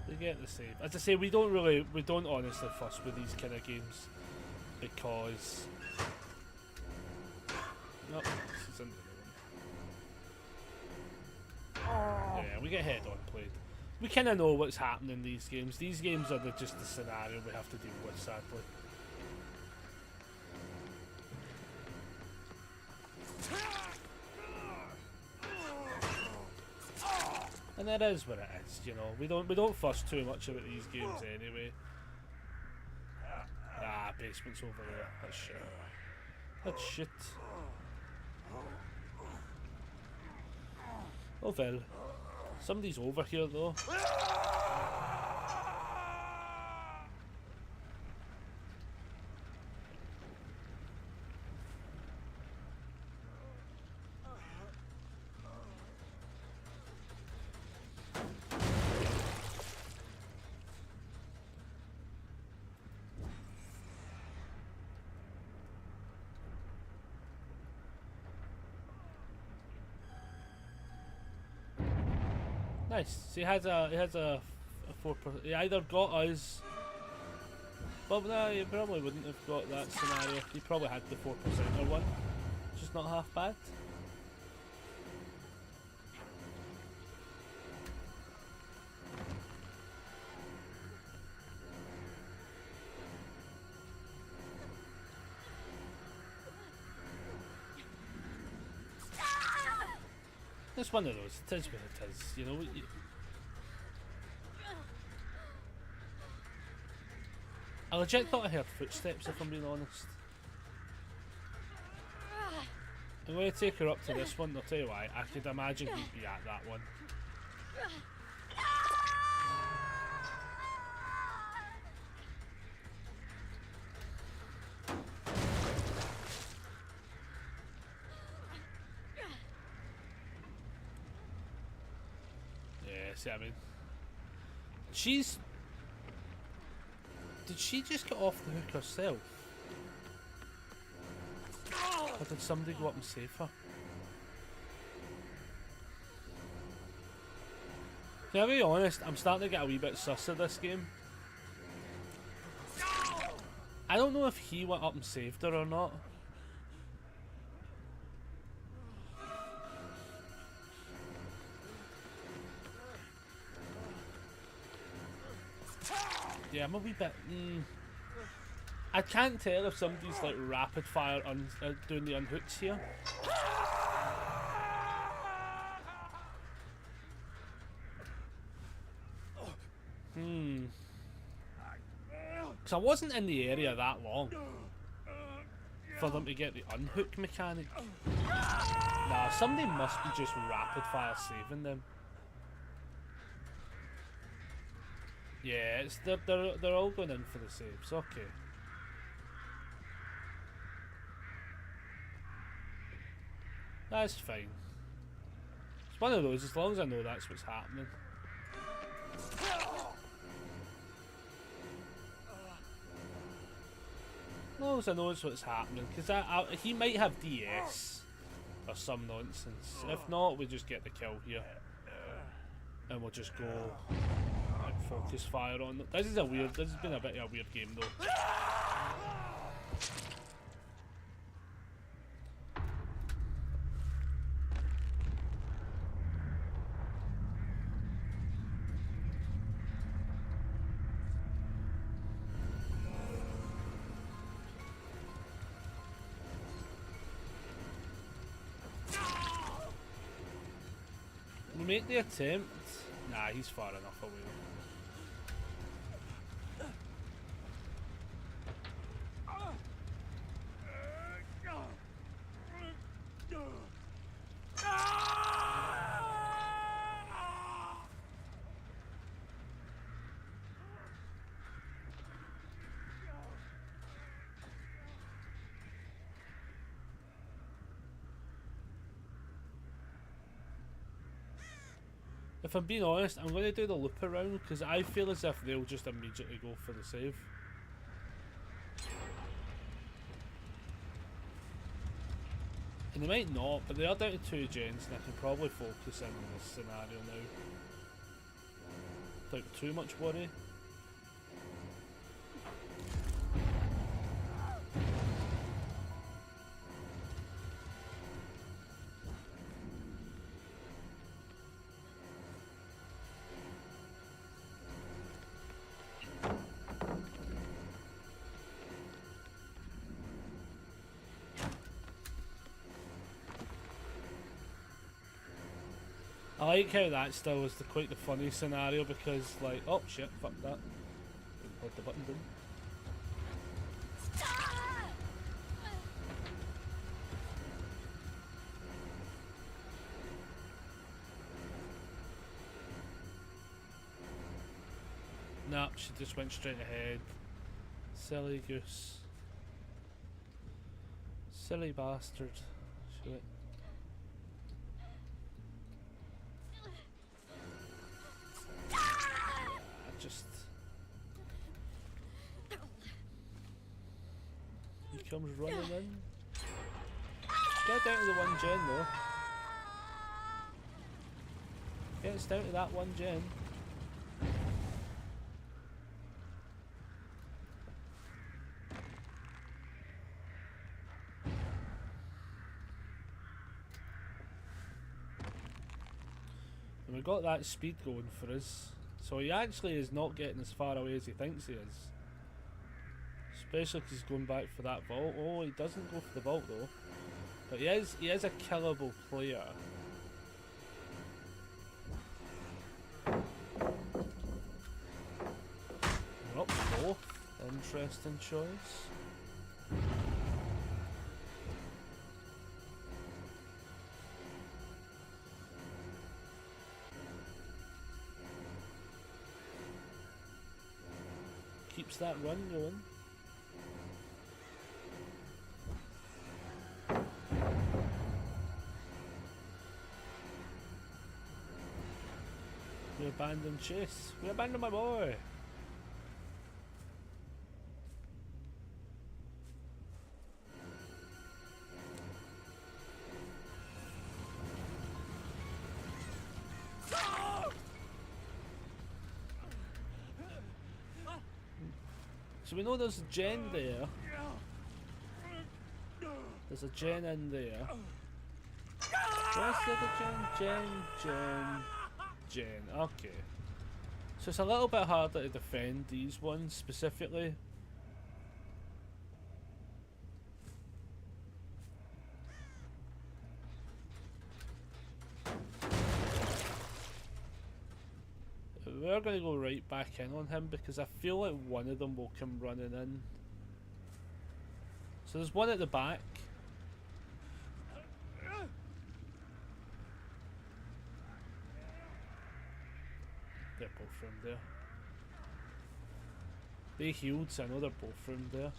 They get the save. As I say, we don't honestly fuss with these kind of games because. Nope, this is another one. Yeah, we get head on played. We kind of know what's happening in these games. These games are just the scenario we have to deal with, sadly. And it is what it is, you know. We don't fuss too much about these games anyway. Ah, basement's over there. That's shit. That's shit. Oh well. Somebody's over here though. Nice. So he has a 4%. He either got us. Well, no, he probably wouldn't have got that scenario. He probably had the 4% or one. Just not half bad. It's one of those. It is what it is. You know. I legit thought I heard footsteps, if I'm being honest. I'm going to take her up to this one. I'll tell you why. I could imagine he'd be at that one. See what I mean? Did she just get off the hook herself? Or did somebody go up and save her? Can I be honest? I'm starting to get a wee bit sus of this game. I don't know if he went up and saved her or not. Yeah, I'm a wee bit. I can't tell if somebody's like rapid fire doing the unhooks here. Because I wasn't in the area that long for them to get the unhook mechanic. Nah, somebody must be just rapid fire saving them. Yeah, it's they're all going in for the saves. Okay. That's fine. It's one of those. As long as I know that's what's happening. As long as I know what's happening, because he might have DS or some nonsense. If not, we just get the kill here, and we'll just go. Focus fire on. This has been a bit of a weird game though. We make the attempt. Nah, he's far enough away. If I'm being honest, I'm going to do the loop around because I feel as if they'll just immediately go for the save. And they might not, but they are down to 2 gens and I can probably focus in on this scenario now. Without too much worry. I like how that still is quite the funny scenario because, like, oh shit, fuck that. Hold the button down. Nah, she just went straight ahead. Silly goose. Silly bastard. Shit. Just he comes running in. Get down to the 1 gen though. Gets down to that 1 gen. And we got that speed going for us. So he actually is not getting as far away as he thinks he is. Especially because he's going back for that vault. Oh, he doesn't go for the vault though. But he is a killable player. We're up both. Interesting choice. Keeps that run going. We abandoned chase. We abandoned my boy. So we know there's a gen there. There's a gen in there. Where's the other gen? Okay. So it's a little bit harder to defend these ones specifically. We're going to go right back in on him because I feel like one of them will come running in. So there's one at the back. They're both round there. They healed, so I know they're both round there.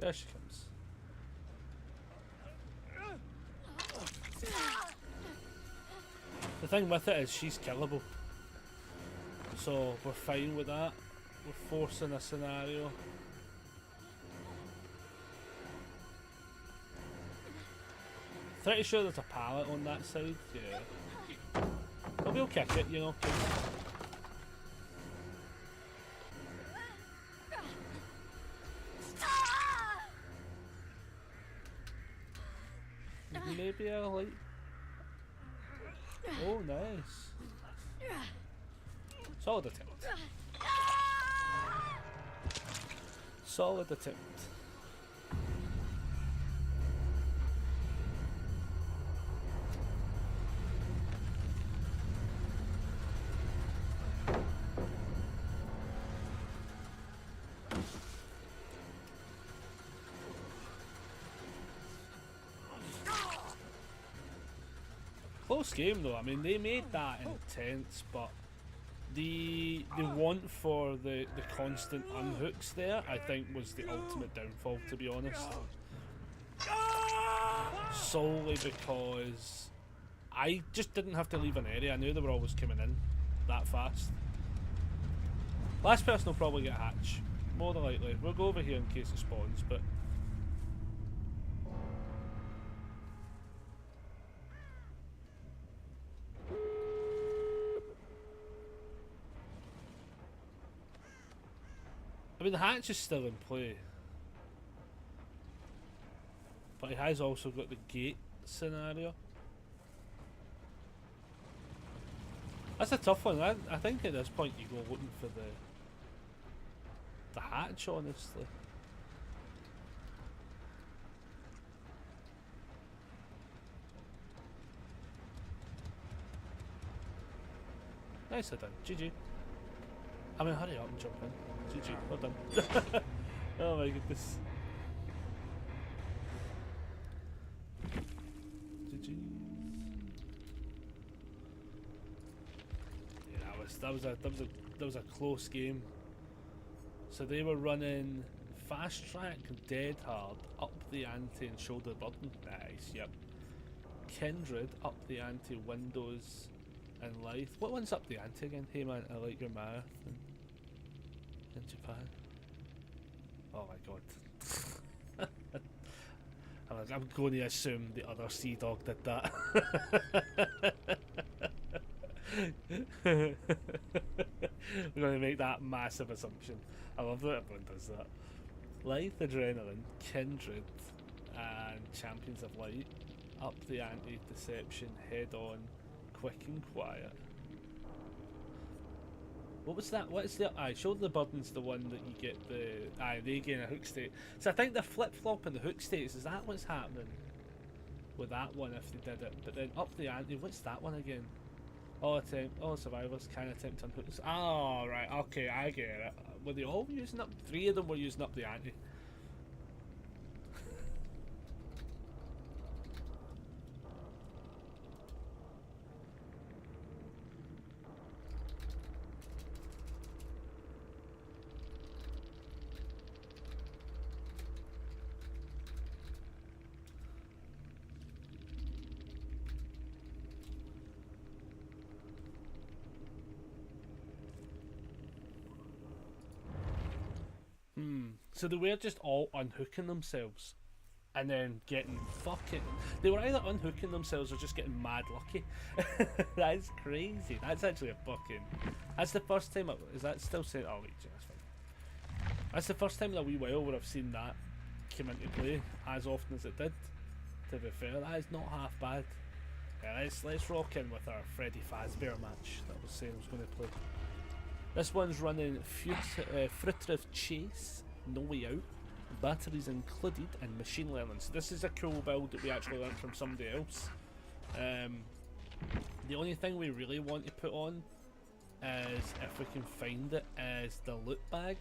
There she comes. The thing with it is she's killable. So we're fine with that. We're forcing a scenario. Pretty sure there's a pallet on that side, yeah. But we'll kick it, you know. Maybe I'll like. Oh, nice. Solid attempt. Solid attempt. close game though. I mean, they made that intense, but the want for the constant unhooks there, I think, was the ultimate downfall, to be honest. Solely because I just didn't have to leave an area. I knew they were always coming in that fast. Last person will probably get a hatch, more than likely. We'll go over here in case it spawns, but I mean, the hatch is still in play, but he has also got the gate scenario. That's a tough one. I think at this point you go looking for the hatch, honestly. Nicely done. GG. I mean, hurry up and jump in. GG. Well done. Oh my goodness. GG. Yeah, that was a close game. So they were running fast track, dead hard, up the ante and shoulder burden. Nice. Yep. Kindred up the ante, Windows and Lithe. What one's up the ante again? Hey man, I like your math in Japan. Oh my god. I'm going to assume the other Sea Dog did that. We're going to make that massive assumption. I love that everyone does that. Lithe, Adrenaline, Kindred, and Champions of Light. Up the ante, Deception, Head On, Quick and Quiet. What was that? What is the shoulder the burden's the one that you get the they gain a hook state. So I think they're flip flopping the hook states. Is that what's happening with that one if they did it? But then up the ante, what's that one again? Oh, survivors can attempt to unhook. Oh right, okay, I get it. Were they all using up? 3 of them were using up the ante. So they were just all unhooking themselves and then getting fucking... They were either unhooking themselves or just getting mad lucky. That's crazy. That's actually a fucking... That's the first time... Is that still saying... Oh wait, that's fine. That's the first time in a wee while where I've seen that come into play as often as it did. To be fair, that is not half bad. Yeah, let's rock in with our Freddy Fazbear match that I was saying I was going to play. This one's running Fruitive Chase, No Way Out, batteries included, and machine learning. So this is a cool build that we actually learned from somebody else. The only thing we really want to put on is, if we can find it, is the loot bag.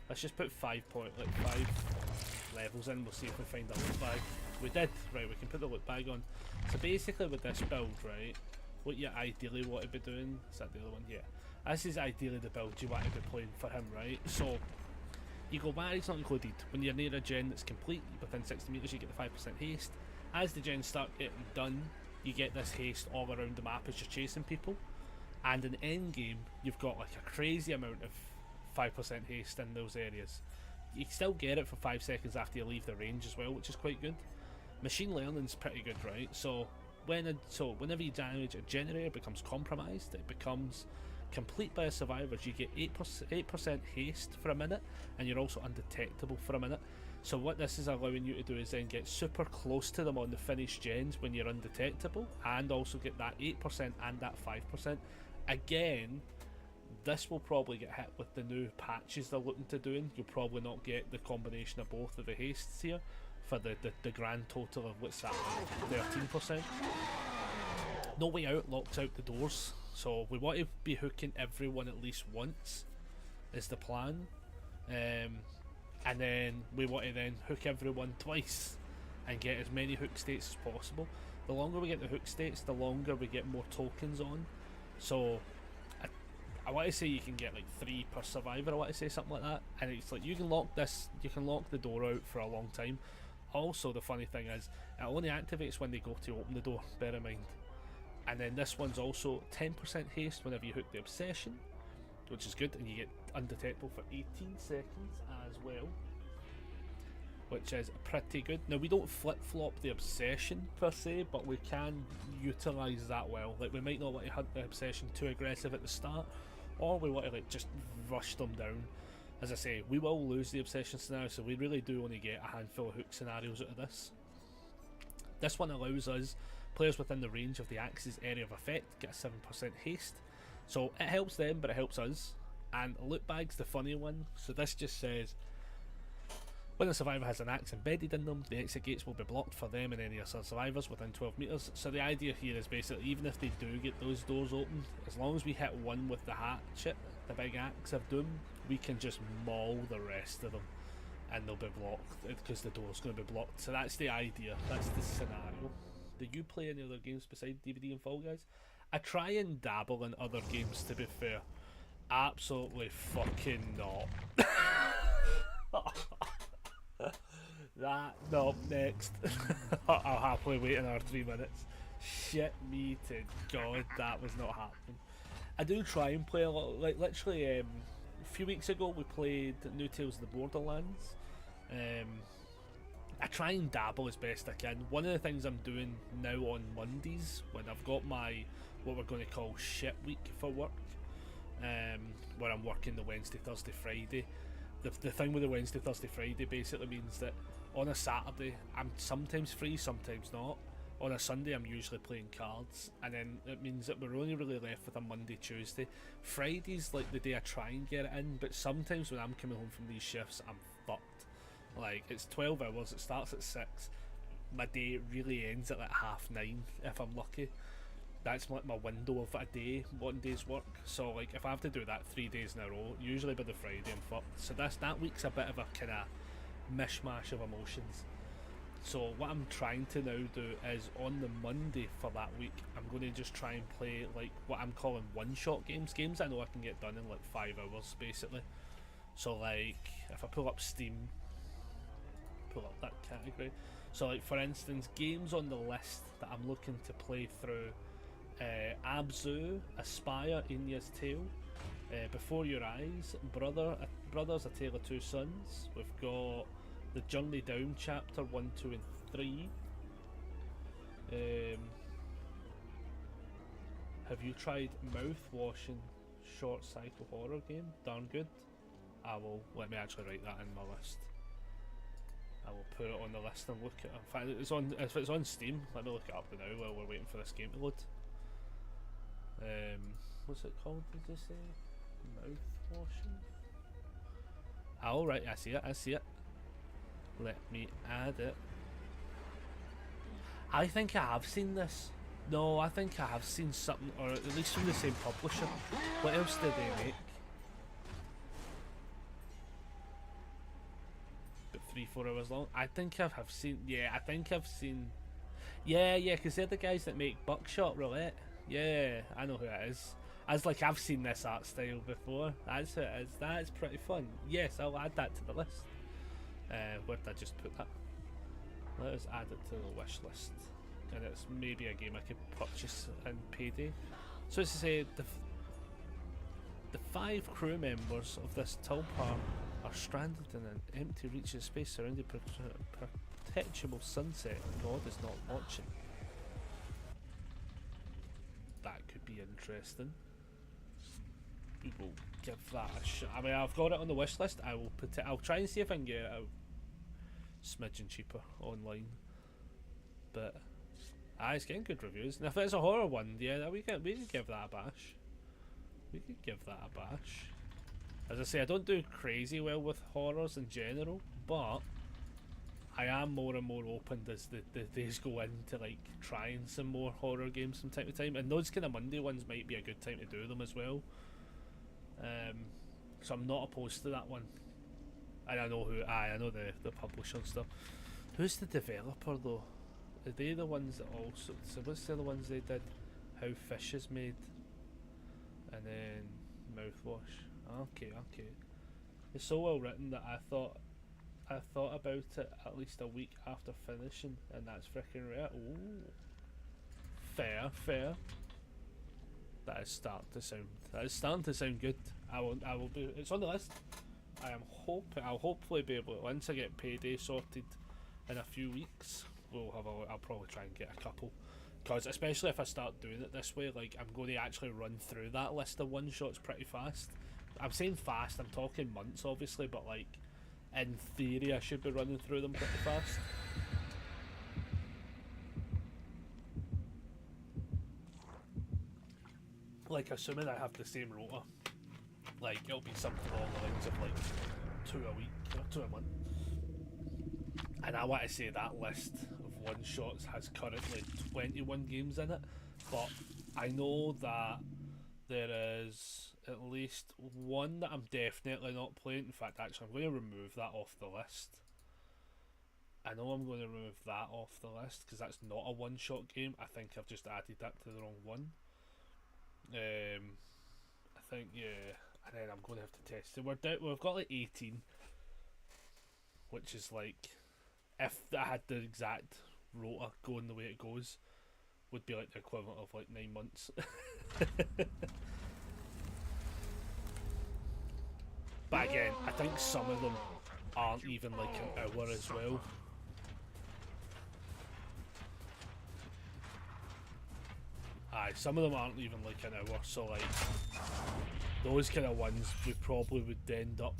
Let's just put 5 levels in, we'll see if we find a loot bag. We did, right, we can put the loot bag on. So basically with this build, right, what you ideally want to be doing, is that the other one? Yeah. This is ideally the build you want to be playing for him, right? So, you go batteries not included. When you're near a gen that's complete, within 60 metres you get the 5% haste. As the gens start getting done, you get this haste all around the map as you're chasing people. And in end game, you've got like a crazy amount of 5% haste in those areas. You still get it for 5 seconds after you leave the range as well, which is quite good. Machine learning's pretty good, right? So, whenever you damage a generator, it becomes compromised. It becomes complete by survivors. You get 8% haste for a minute, and you're also undetectable for a minute. So what this is allowing you to do is then get super close to them on the finished gens when you're undetectable, and also get that 8% and that 5%. Again, this will probably get hit with the new patches they're looking to doing. You'll probably not get the combination of both of the hastes here for the grand total of what's that, 13%. No Way Out locks out the doors. So we want to be hooking everyone at least once, is the plan, and then we want to then hook everyone twice and get as many hook states as possible. The longer we get the hook states, the longer we get more tokens on. So I want to say you can get like 3 per survivor. I want to say something like that, and it's like you can lock the door out for a long time. Also, the funny thing is, it only activates when they go to open the door. Bear in mind. And then this one's also 10% haste whenever you hook the obsession, which is good, and you get undetectable for 18 seconds as well, which is pretty good. Now, we don't flip-flop the obsession per se, but we can utilise that well. Like, we might not want to hunt the obsession too aggressive at the start, or we want to like just rush them down. As I say, we will lose the obsession scenario, so we really do only get a handful of hook scenarios out of this. This one allows us, players within the range of the axe's area of effect, get a 7% haste. So it helps them, but it helps us. And loot bag's the funny one. So this just says, when the survivor has an axe embedded in them, the exit gates will be blocked for them and any other survivors within 12 meters. So the idea here is basically, even if they do get those doors open, as long as we hit one with the hatchet, the big axe of doom, we can just maul the rest of them, and they'll be blocked because the door's going to be blocked. So that's the idea. That's the scenario. Do you play any other games besides DVD and Fall Guys? I try and dabble in other games, to be fair. Absolutely fucking not. No, next. I'll happily wait another 3 minutes. Shit me to God, that was not happening. I do try and play a lot, like literally a few weeks ago we played New Tales of the Borderlands. I try and dabble as best I can. One of the things I'm doing now on Mondays, when I've got my, what we're going to call shit week for work, where I'm working the Wednesday, Thursday, Friday. The thing with the Wednesday, Thursday, Friday basically means that on a Saturday I'm sometimes free, sometimes not. On a Sunday I'm usually playing cards, and then it means that we're only really left with a Monday, Tuesday. Friday's like the day I try and get it in, but sometimes when I'm coming home from these shifts I'm fucked. Like, it's 12 hours, it starts at 6, my day really ends at like 9:30 if I'm lucky. That's like my window of a day, 1 day's work. So like if I have to do that 3 days in a row, usually by the Friday I'm fucked. So that week's a bit of a kind of mishmash of emotions. So what I'm trying to now do is on the Monday for that week, I'm going to just try and play like what I'm calling one-shot games I know I can get done in like 5 hours basically. So like if I pull up Steam, pull up that category, so like for instance, games on the list that I'm looking to play through: Abzu, Aspire, Inya's Tale, Before Your Eyes, Brothers, A Tale of Two Sons. We've got The Journey Down Chapter 1, 2 and 3. Have you tried Mouthwashing? Short cycle horror game, darn good. Let me actually write that in my list. I will put it on the list and look at it. In fact, if it's on Steam, let me look it up now while we're waiting for this game to load. What's it called, did you say? Mouthwashing? Oh right, I see it. Let me add it. I think I have seen this. No, I think I have seen something, or at least from the same publisher. What else did they make? 3-4 hours long. I think I have seen. Yeah, I think I've seen. Yeah, because they're the guys that make Buckshot Roulette. Yeah, I know who it is. I've seen this art style before. That's who it is. That's pretty fun. Yes, I'll add that to the list. Where did I just put that? Let us add it to the wish list. And it's maybe a game I could purchase in payday. So as to say, the 5 crew members of this Tulpar are stranded in an empty reach of space surrounded by perpetual sunset. God is not watching. That could be interesting. We will give that a shot. I mean, I've got it on the wish list. I will put it. I'll try and see if I can get it a smidgen cheaper online. But it's getting good reviews. And if it's a horror one, yeah, we could give that a bash. We could give that a bash. As I say, I don't do crazy well with horrors in general, but I am more and more open as the days go into like trying some more horror games from time to time, and those kind of Monday ones might be a good time to do them as well. So I'm not opposed to that one. And I know who I know the publisher and stuff. Who's the developer though? Are they the ones that also? So what's the other ones they did? How fish is made, and then mouthwash. Okay, okay. It's so well written that I thought about it at least a week after finishing, and that's freaking rare. Ooh, fair, fair. That is starting to sound good. I will be. It's on the list. I'll hopefully be able to, once I get payday sorted in a few weeks. I'll probably try and get a couple, because especially if I start doing it this way, like I'm going to actually run through that list of one shots pretty fast. I'm saying fast. I'm talking months, obviously, but like in theory, I should be running through them pretty fast. Like, assuming I have the same rota, like it'll be something along the lines of like 2 a week or 2 a month. And I want to say that list of one shots has currently 21 games in it, but I know that there is at least one that I'm definitely not playing. In fact, actually, I'm going to remove that off the list. I know I'm going to remove that off the list because that's not a one shot game. I think I've just added that to the wrong one. I think, yeah, and then I'm going to have to test it. We've got like 18, which is like, if I had the exact rota going the way it goes, would be like the equivalent of like 9 months. But again, I think some of them aren't even like an hour as well. Aye, some of them aren't even like an hour, so like those kind of ones we probably would end up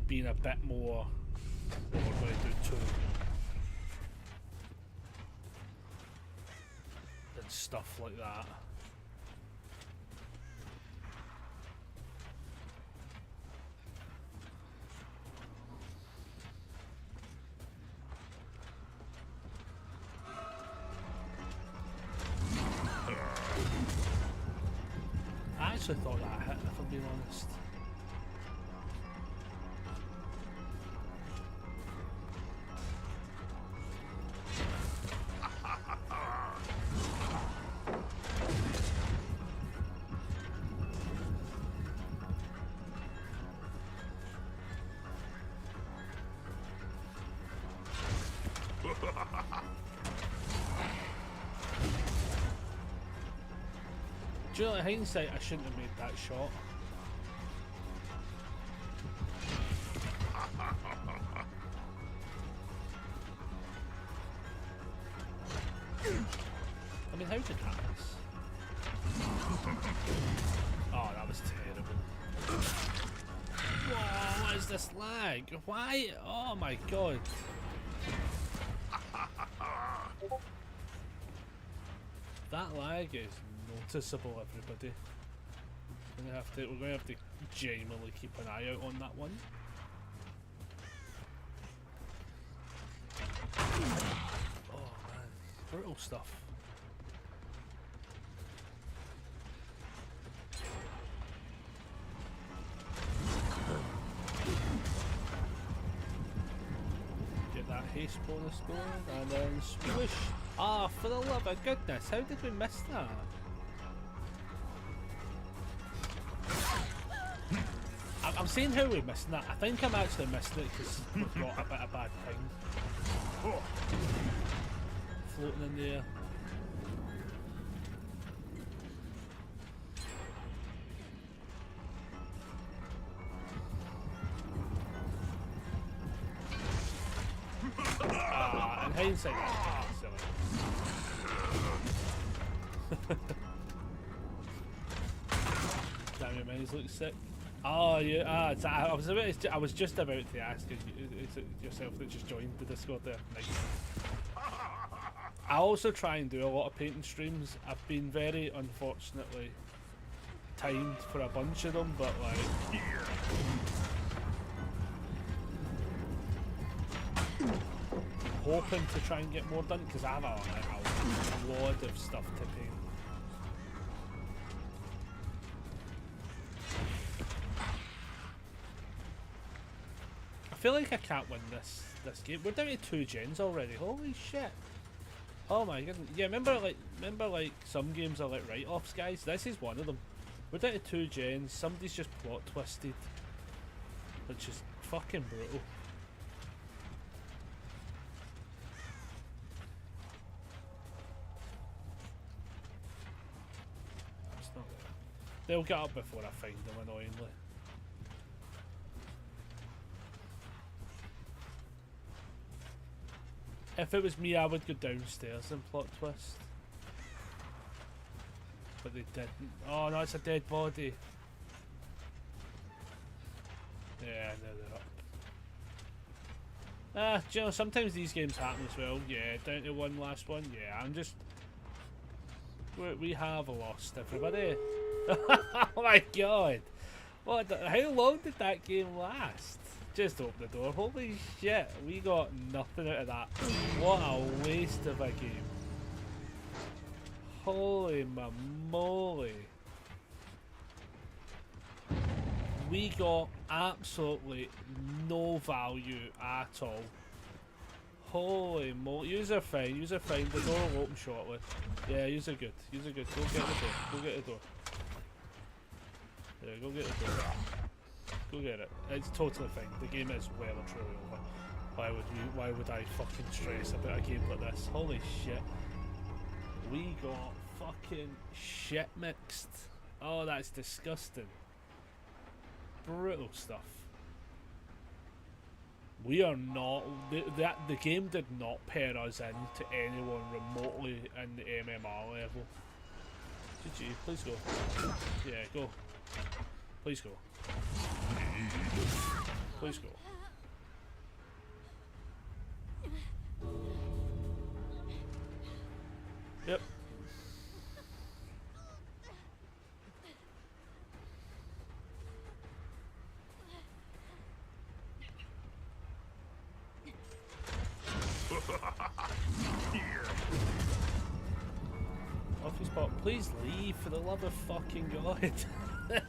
being a bit more. Well, we're going to do 2 and stuff like that. I actually thought that hit, if I'm being honest. Do you know, in hindsight, I shouldn't have made that shot. I mean, how did that miss? Oh, that was terrible. Whoa, what is this lag? Why? Oh my god. That lag is noticeable, everybody. We're gonna have to genuinely keep an eye out on that one. Oh man, brutal stuff. Get that haste bonus going, and then swoosh. Ah, for the love of goodness, how did we miss that? I'm saying how we're missing that. I think I'm actually missing it because we've got a bit of bad ping. Floating in the air. Ah, in hindsight, that's silly. Damn, your mines look sick. Oh yeah, I was just about to ask you, is it yourself that just joined the Discord there? Nice. I also try and do a lot of painting streams. I've been very unfortunately timed for a bunch of them, but like hoping to try and get more done because I have a lot of stuff to paint. feel like I can't win this game. We're down to 2 gens already. Holy shit! Oh my goodness. Yeah, remember like some games are like write-offs, guys. This is one of them. We're down to 2 gens. Somebody's just plot twisted, which is fucking brutal. It's not there. They'll get up before I find them, annoyingly. If it was me, I would go downstairs and plot twist. But they didn't. Oh no, it's a dead body. Yeah, no, they're up. Do you know, sometimes these games happen as well. Yeah, down to one last one. Yeah, I'm just... We have lost everybody. Oh my god! What? How long did that game last? Just open the door. Holy shit, we got nothing out of that. What a waste of a game. Holy moly. We got absolutely no value at all. Holy moly. User fine. The door will open shortly. Yeah, user good. Go get the door. Yeah, go get the door. Go get it. It's totally fine. The game is well and truly over. Why would I fucking stress about a game like this? Holy shit. We got fucking shit mixed. Oh, that's disgusting. Brutal stuff. We are not... The game did not pair us in to anyone remotely in the MMR level. GG, please go. Yeah, go. Please go. Please go. Yep. Office spot, please leave for the love of fucking God.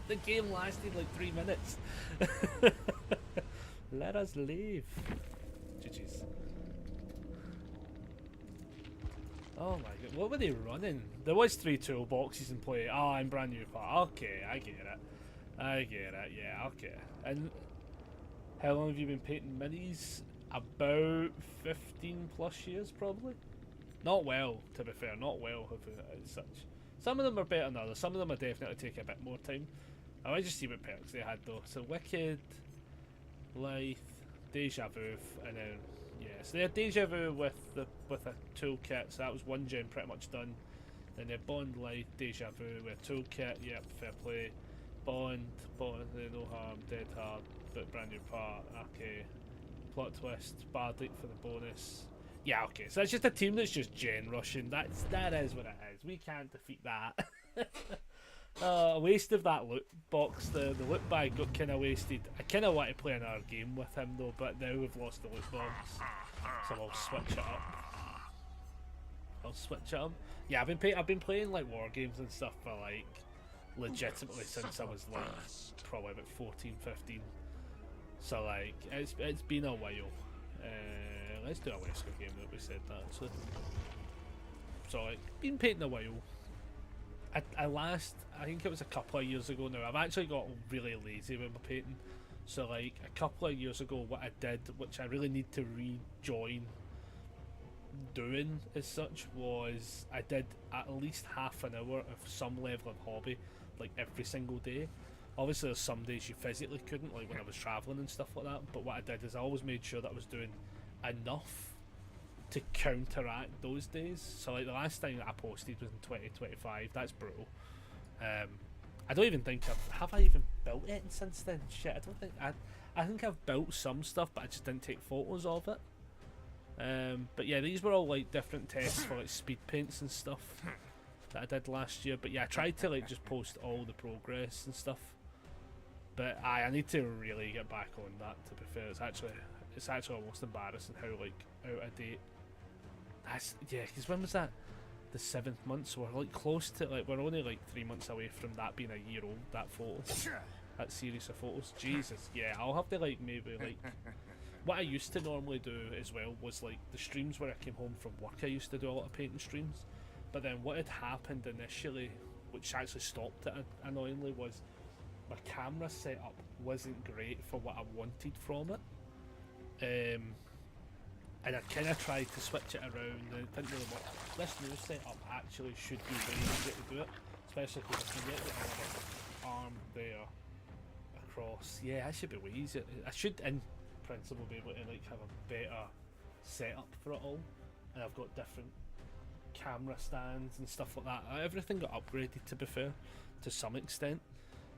The game lasted like 3 minutes. Let us leave. GG's. Oh my god, what were they running? There was 3 toolboxes in play. Oh, I'm brand new part. Okay, I get it. Yeah, okay. And how long have you been painting minis? About 15 plus years, probably. Not well, to be fair. Not well as such. Some of them are better than others. Some of them are definitely take a bit more time. I might just see what perks they had though. So Wicked, Lithe, Deja Vu, and then yeah. So they had Deja Vu with a toolkit. So that was 1 gen pretty much done. Then they had Bond, Lithe, Deja Vu with a toolkit. Yep, fair play. Bond, No Harm, Dead Hard, but brand new part. Okay. Plot twist, Bard Leap for the bonus. Yeah, okay, so it's just a team that's just gen rushing. That is what it is. We can't defeat that. A waste of that loot box. The loot bag got kind of wasted. I kind of want to play another game with him though, but now we've lost the loot box, so I'll switch it up. Yeah, I've been playing like war games and stuff for like legitimately since I was like probably about 14, 15. So like it's been a while. Let's do a Wesker game that we said that actually. So like been painting a while. I think it was a couple of years ago now. I've actually got really lazy with my painting. So like a couple of years ago what I did, which I really need to rejoin doing as such, was I did at least half an hour of some level of hobby like every single day. Obviously there's some days you physically couldn't, like when I was travelling and stuff like that, but what I did is I always made sure that I was doing enough to counteract those days. So like the last thing that I posted was in 2025. That's brutal. I don't even think have I even built it since then? Shit, I don't think I think I've built some stuff, but I just didn't take photos of it. But yeah, these were all like different tests for like speed paints and stuff that I did last year. But yeah, I tried to like just post all the progress and stuff. But I need to really get back on that. To be fair, it's actually almost embarrassing how like out of date. Yeah, because when was that? The 7th month, so we're like close to like we're only like 3 months away from that being a year old. That photo, that series of photos. Jesus, yeah, I'll have to like maybe like what I used to normally do as well was like the streams where I came home from work. I used to do a lot of painting streams, but then what had happened initially, which actually stopped it annoyingly, was my camera setup wasn't great for what I wanted from it. And I kind of tried to switch it around and it didn't really work. This new setup actually should be very easy to do it, especially because I can get the other arm there across. Yeah, that should be way easier. I should in principle be able to like have a better setup for it all, and I've got different camera stands and stuff like that. Everything got upgraded, to be fair, to some extent,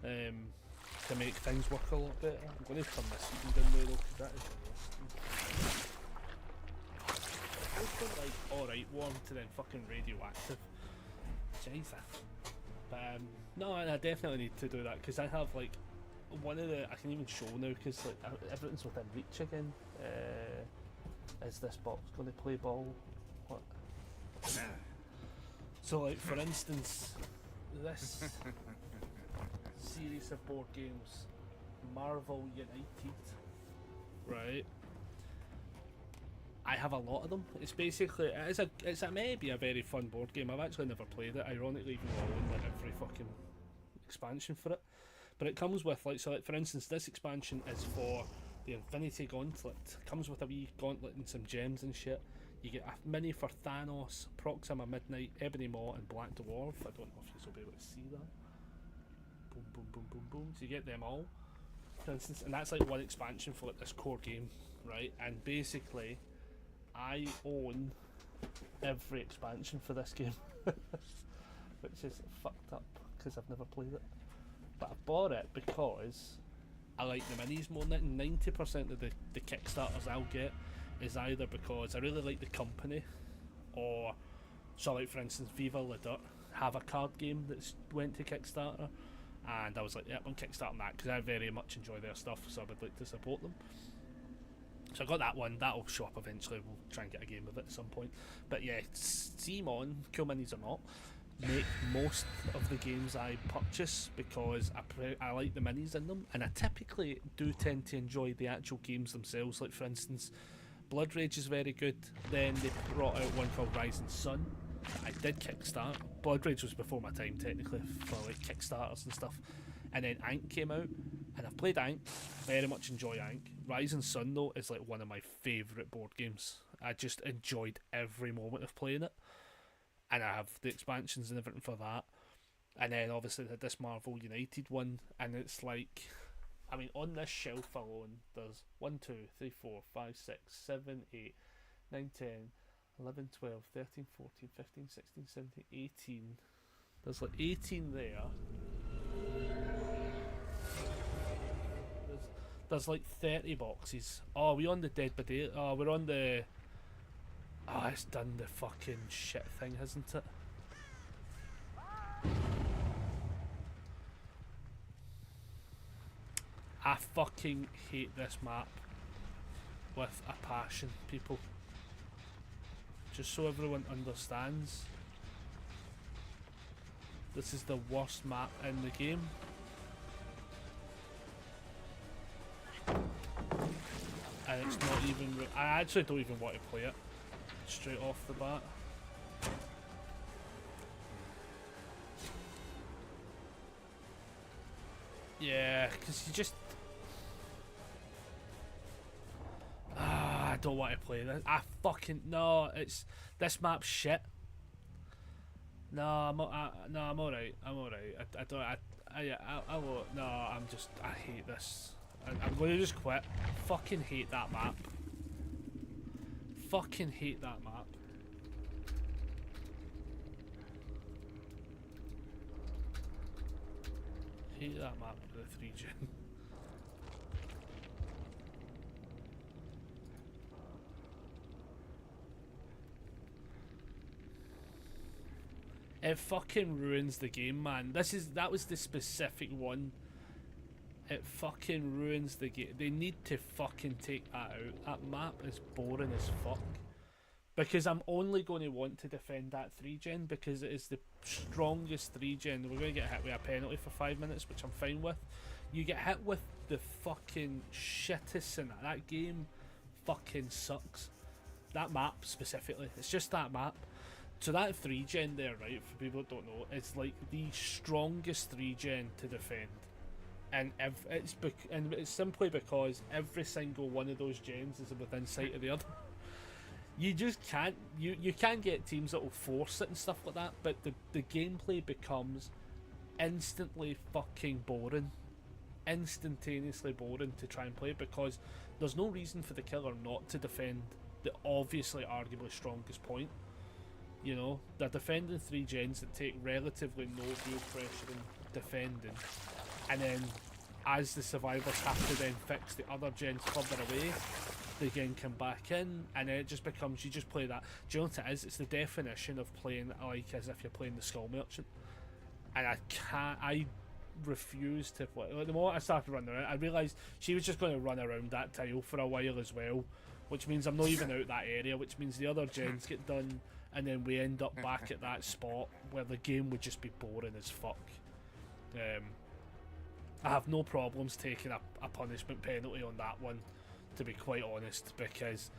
to make things work a lot better. I'm going to turn this heating down there though, because that is roasting. It's been like alright warm to then fucking radioactive. Jesus. But no, I definitely need to do that, because I have like one of the, I can even show now because like everything's within reach again. Is this box going to play ball? What? So like for instance, this series of board games, Marvel United, right? I have a lot of them. It's basically, it's a maybe a very fun board game. I've actually never played it, ironically, even though I own like every fucking expansion for it. But it comes with like, so like for instance, this expansion is for the Infinity Gauntlet. It comes with a wee gauntlet and some gems and shit. You get a mini for Thanos, Proxima Midnight, Ebony Maw, and Black Dwarf. I don't know if you'll be able to see that. Boom, boom, boom, boom, boom. So you get them all, for instance, and that's like one expansion for like this core game, right? And basically, I own every expansion for this game, which is fucked up because I've never played it. But I bought it because I like the minis more than 90% of the Kickstarters I'll get is either because I really like the company, or so like for instance Viva La Dirt have a card game that's went to Kickstarter, and I was like, yeah, I'm kickstarting that because I very much enjoy their stuff, so I would like to support them. So I got that one. That'll show up eventually. We'll try and get a game of it at some point. But yeah, Steam on, cool minis or not, make most of the games I purchase because I like the minis in them, and I typically do tend to enjoy the actual games themselves. Like for instance, Blood Rage is very good. Then they brought out one called Rising Sun. I did kickstart. Blood Rage was before my time technically for like Kickstarters and stuff. And then Ankh came out, and I've played Ankh, very much enjoy Ankh. Rising Sun though is like one of my favourite board games. I just enjoyed every moment of playing it, and I have the expansions and everything for that. And then obviously this Marvel United one, and it's like, I mean, on this shelf alone there's 1, 2, 3, 4, 5, 6, 7, 8, 9, 10, 11, 12, 13, 14, 15, 16, 17, 18. There's like 18 there. There's like 30 boxes. Oh, we on the Dead by Day? Oh, we're on the... Oh, it's done the fucking shit thing, hasn't it? I fucking hate this map with a passion, people. Just so everyone understands, this is the worst map in the game. And it's not even... I actually don't even want to play it straight off the bat. Yeah, because you just... I don't want to play this. I fucking... No, it's... This map's shit. No, I'm alright. I'm alright. I don't... I won't... No, I'm just... I hate this. I'm going to just quit. Fucking hate that map. Fucking hate that map. Hate that map with the 3 gen. It fucking ruins the game, man. That was the specific one. It fucking ruins the game. They need to fucking take that out. That map is boring as fuck. Because I'm only going to want to defend that 3 gen because it is the strongest 3 gen. We're going to get hit with a penalty for 5 minutes, which I'm fine with. You get hit with the fucking shittest in that game fucking sucks. That map specifically, it's just that map. So that 3-gen there, right, for people that don't know, it's like the strongest 3-gen to defend. And it's simply because every single one of those gens is within sight of the other. You just can't, you can get teams that will force it and stuff like that, but the gameplay becomes instantly fucking boring. Instantaneously boring to try and play, because there's no reason for the killer not to defend the obviously arguably strongest point. You know, they're defending 3 gens that take relatively no real pressure in defending, and then as the survivors have to then fix the other gens further away, they can come back in, and then it just becomes, you just play that. Do you know what it is? It's the definition of playing like as if you're playing the Skull Merchant. And I refuse to play. Like, the moment I started running around, I realised she was just going to run around that tile for a while as well, which means I'm not even out that area, which means the other gens get done, and then we end up back at that spot where the game would just be boring as fuck. I have no problems taking a punishment penalty on that one, to be quite honest, because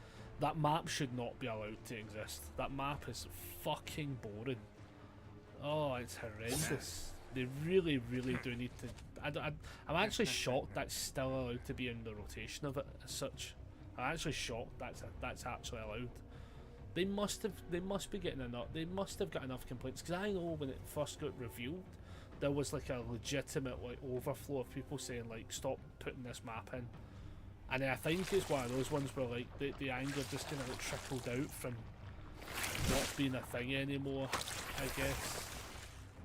that map should not be allowed to exist. That map is fucking boring. Oh, it's horrendous. They really, really do need to. I'm actually shocked that's still allowed to be in the rotation of it as such. I'm actually shocked that's actually allowed. They must be getting enough. They must have got enough complaints, because I know when it first got revealed, there was like a legitimate like overflow of people saying like, stop putting this map in. And I think it's one of those ones where like the anger just kind of like trickled out from not being a thing anymore, I guess.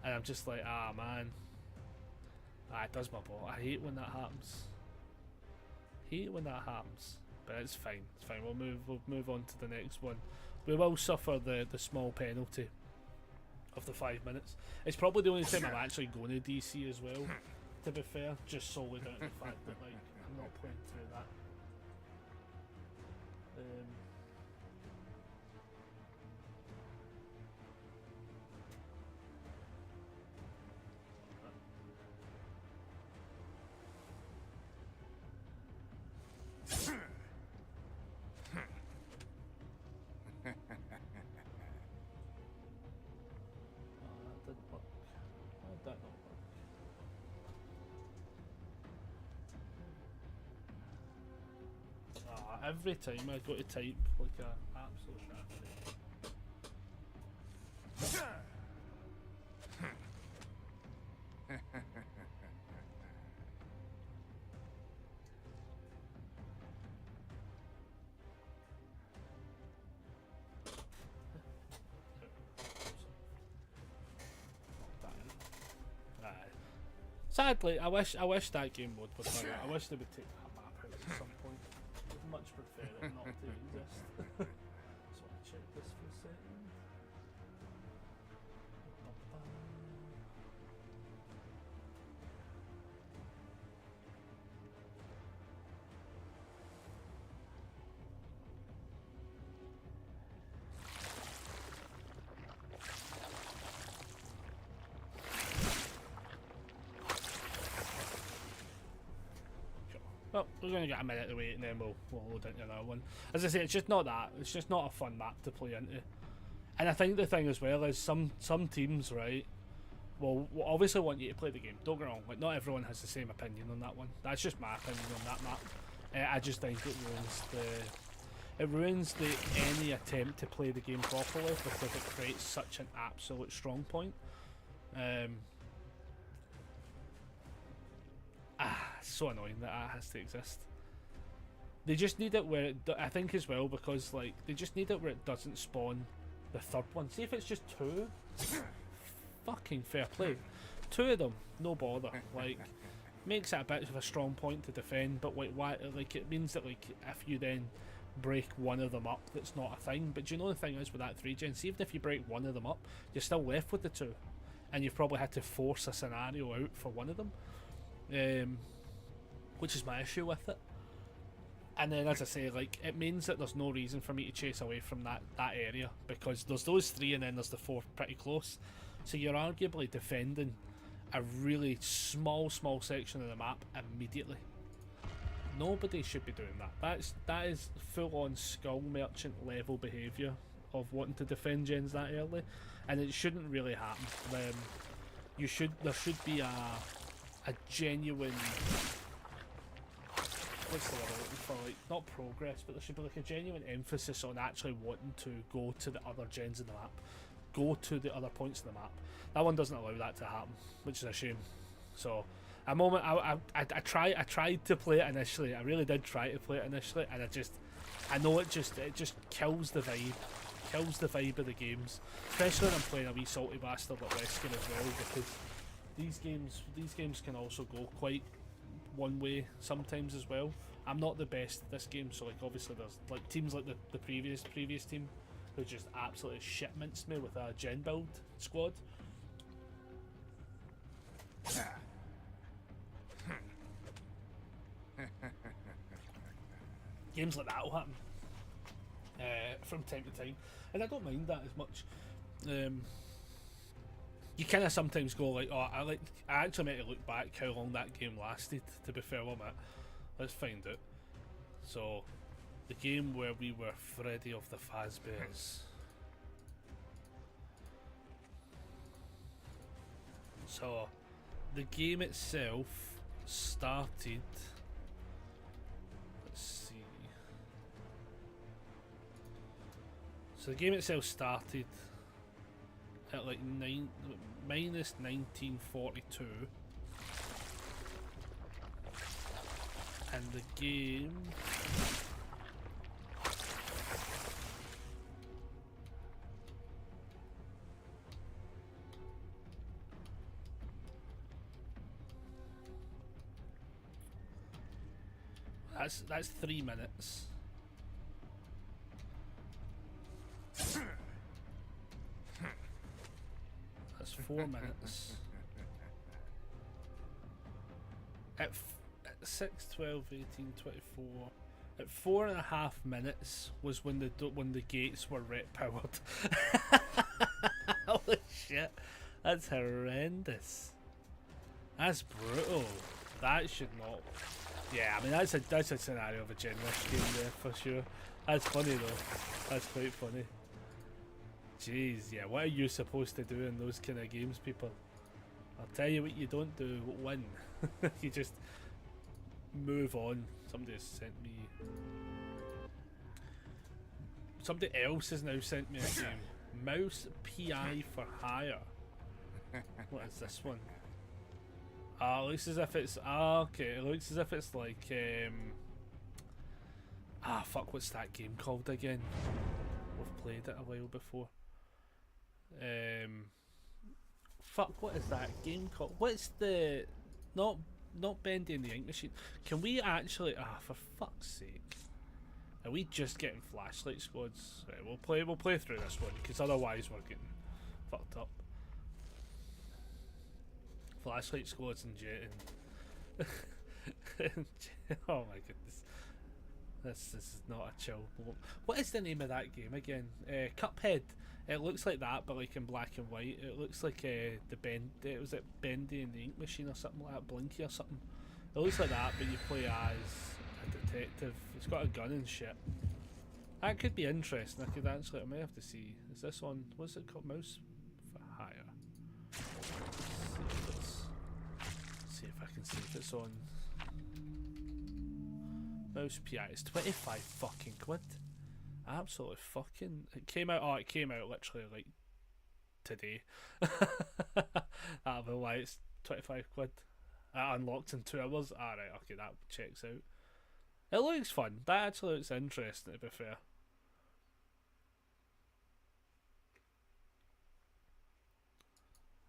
And I'm just like, ah man, it does my ball. I hate when that happens. Hate when that happens. But it's fine. It's fine. We'll move on to the next one. We will suffer the small penalty of the 5 minutes. It's probably the only time I'm actually going to DC as well, to be fair, just solely down to the fact that like I'm not playing through that. Every time I go to type like a absolute shit. Sadly, I wish that game mode was better. I wish they would take that map out at some point. I'd much prefer it not to exist. So I'll check this for a second. Well, we're going to get a minute to wait and then we'll load into another one. As I say, it's just not that. It's just not a fun map to play into. And I think the thing as well is some teams, right, will obviously want you to play the game. Don't get me wrong, like, not everyone has the same opinion on that one. That's just my opinion on that map. I just think it ruins any attempt to play the game properly, because it creates such an absolute strong point. So annoying that has to exist. They just need it where I think as well, because like they just need it where it doesn't spawn the third one. See if it's just 2, fucking fair play. 2 of them, no bother. Like, makes it a bit of a strong point to defend, but like why? Like, it means that like if you then break one of them up, that's not a thing. But do you know the thing is with that 3-gen, see, even if you break one of them up, you're still left with the 2, and you've probably had to force a scenario out for one of them. Which is my issue with it. And then, as I say, like, it means that there's no reason for me to chase away from that area, because there's those 3 and then there's the 4 pretty close. So you're arguably defending a really small section of the map immediately. Nobody should be doing that. That is full on skull merchant level behaviour of wanting to defend gens that early, and it shouldn't really happen. There should be a genuine, what's the word I'm looking for, like, not progress, but there should be like a genuine emphasis on actually wanting to go to the other gens in the map, go to the other points in the map. That one doesn't allow that to happen, which is a shame. So a moment I tried to play it initially. I really did try to play it initially, and I know it just kills the vibe of the games, especially when I'm playing a wee salty bastard like Weskin as well, because these games can also go quite one way sometimes as well. I'm not the best at this game, so like obviously there's like teams like the previous team who just absolutely shit minced me with a gen build squad. Games like that will happen from time to time, and I don't mind that as much. You kind of sometimes go like, oh, I actually meant to look back how long that game lasted, to be fair with it. Let's find out. So, the game where we were Freddy of the Fazbears. So, the game itself started, let's see. So the game itself started at like minus 1942, and the game that's 3 minutes. That's 4 minutes. At 6, 12, 18, 24. At 4.5 minutes was when the gates were ret powered. Holy shit! That's horrendous. That's brutal. That should not. Yeah, I mean that's a scenario of a Gen Rush game there for sure. That's funny though. That's quite funny. Jeez, yeah. What are you supposed to do in those kind of games, people? I'll tell you what you don't do. Win. You just move on. Somebody has sent me. Somebody else has now sent me a game. Mouse PI for hire. What is this one? It looks as if it's okay. It looks as if it's like fuck. What's that game called again? We've played it a while before. Fuck. What is that game called? What's the not Bendy and the Ink Machine? Can we actually? For fuck's sake! Are we just getting flashlight squads? Right, we'll play through this one because otherwise we're getting fucked up. Flashlight squads and oh my goodness, this is not a chill moment. What is the name of that game again? Cuphead. It looks like that, but like in black and white. It looks like was it Bendy and the Ink Machine or something like that, Blinky or something. It looks like that, but you play as a detective. It's got a gun and shit. That could be interesting. I may have to see. Is this on? What's it called? Mouse for hire. See if I can see if it's on. Mouse PI. It's 25 fucking quid. Absolutely fucking. It came out literally like today. That'll be why it's 25 quid. Unlocked in 2 hours. Alright, okay, that checks out. It looks fun. That actually looks interesting, to be fair.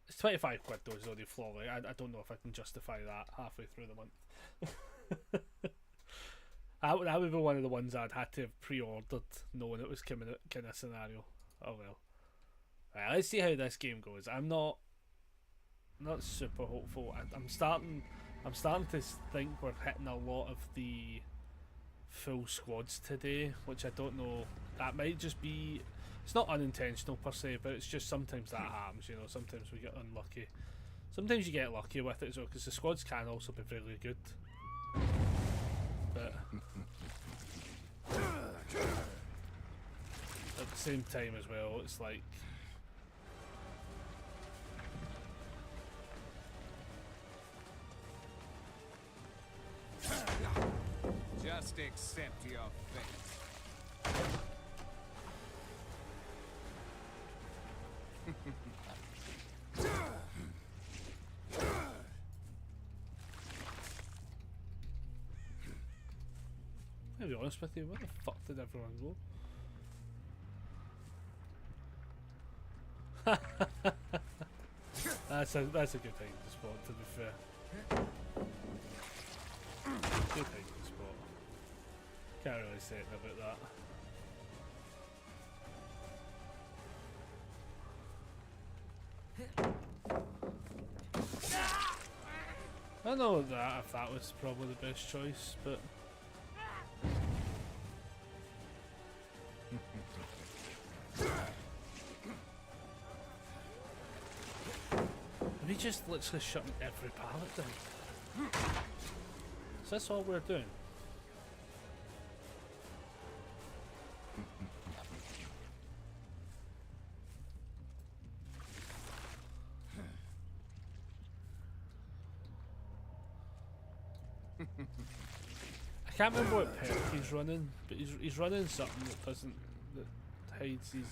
It's 25 quid though, is the only flaw. Like, I don't know if I can justify that halfway through the month. That would be one of the ones I'd had to have pre-ordered, knowing it was coming out kind of scenario. Oh well. Right, let's see how this game goes. I'm not super hopeful. I'm starting to think we're hitting a lot of the full squads today, which I don't know. That might just be. It's not unintentional per se, but it's just sometimes that happens. You know, sometimes we get unlucky. Sometimes you get lucky with it as well, because the squads can also be really good. but at the same time as well, it's like just accept your fate. I'll be honest with you, where the fuck did everyone go? That's a good thing to spot, to be fair. Good thing to spot. Can't really say anything about that. I don't know that if that was probably the best choice, but we just literally shutting every pallet down. So that's all we're doing. I can't remember what perk he's running, but he's running something that hides his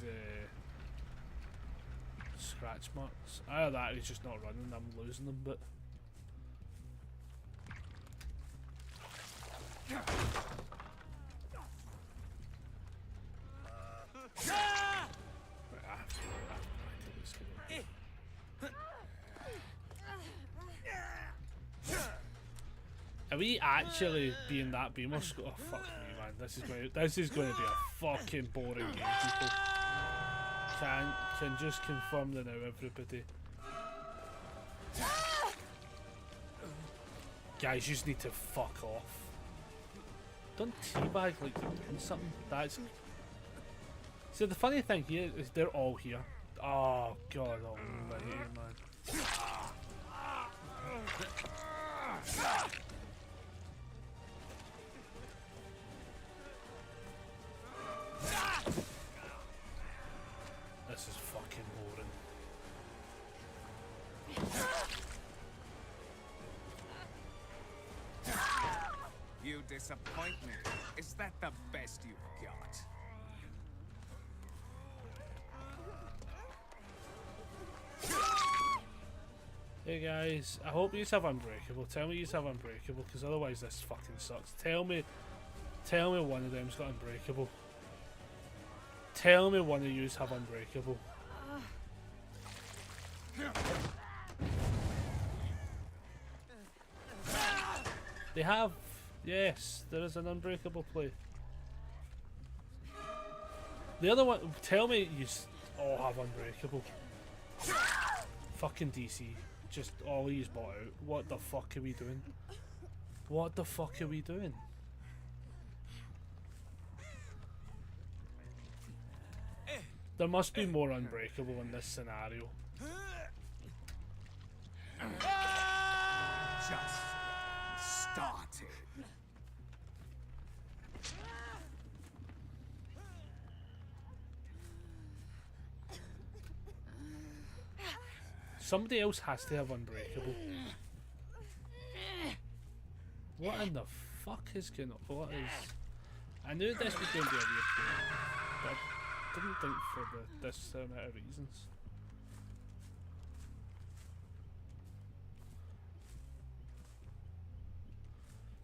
scratch marks. Either that or he's just not running, I'm losing them, but are we actually being that beamer? Oh fuck me, man! This is going to be a fucking boring game, people. Can just confirm that now, everybody. Guys, you just need to fuck off. Don't teabag like you're doing something. That's. See, the funny thing here is they're all here. Oh god almighty, man. This is fucking boring. You disappoint me. Is that the best you've got? Hey guys, I hope you have Unbreakable. Tell me you have Unbreakable, because otherwise this fucking sucks. Tell me one of them's got Unbreakable. Tell me one of yous have Unbreakable. They have. Yes, there is an Unbreakable play. The other one, tell me you all have Unbreakable. Fucking DC. Just all he's bought out. What the fuck are we doing? What the fuck are we doing? There must be more Unbreakable in this scenario. Just started. Somebody else has to have Unbreakable. What in the fuck is going on? What is... I knew this was going to be a weird game, but I didn't think for this amount of reasons.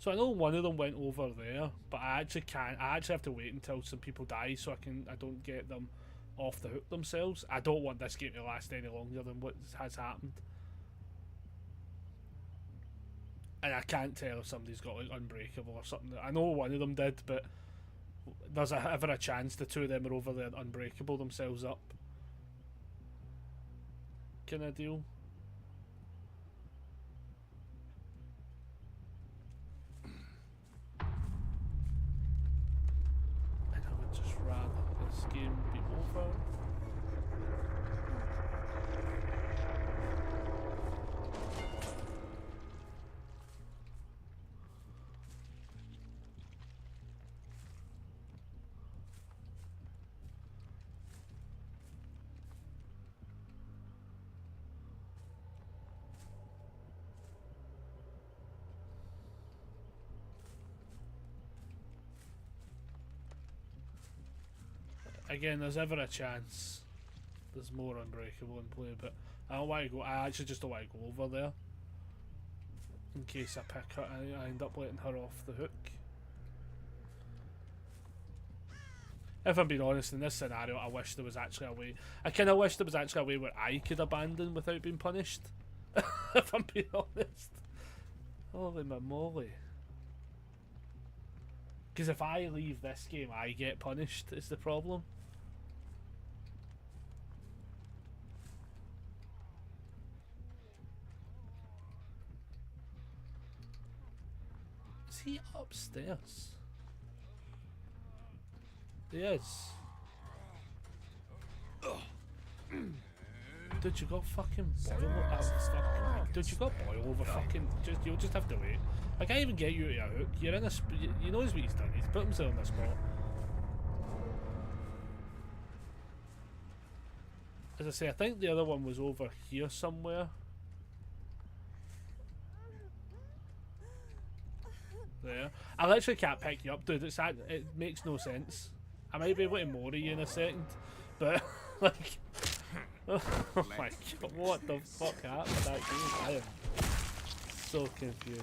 So I know one of them went over there, but I actually can't. I actually have to wait until some people die so I don't get them off the hook themselves. I don't want this game to last any longer than what has happened. And I can't tell if somebody's got like Unbreakable or something. I know one of them did, but there's ever a chance the two of them are over there Unbreakable themselves up. Kind of deal. And I would just rather this game be over. again, there's ever a chance there's more Unbreakable in play, but I don't want to go. I actually just don't want to go over there in case I pick her. I end up letting her off the hook. If I'm being honest, in this scenario, I wish there was actually a way. I kind of wish there was actually a way where I could abandon without being punished. If I'm being honest. Holy moly. Because if I leave this game, I get punished, is the problem. Is he upstairs? He is. Dude, you got fucking boil. Dude, you got boil over fucking. You'll just have to wait. I can't even get you to a hook. You're in a. You knows what he's done. He's put himself in a spot. As I say, I think the other one was over here somewhere. There. I literally can't pick you up, dude. It makes no sense. I might be able to mori you in a second, but like, oh my god, what the fuck happened to that game? I am so confused.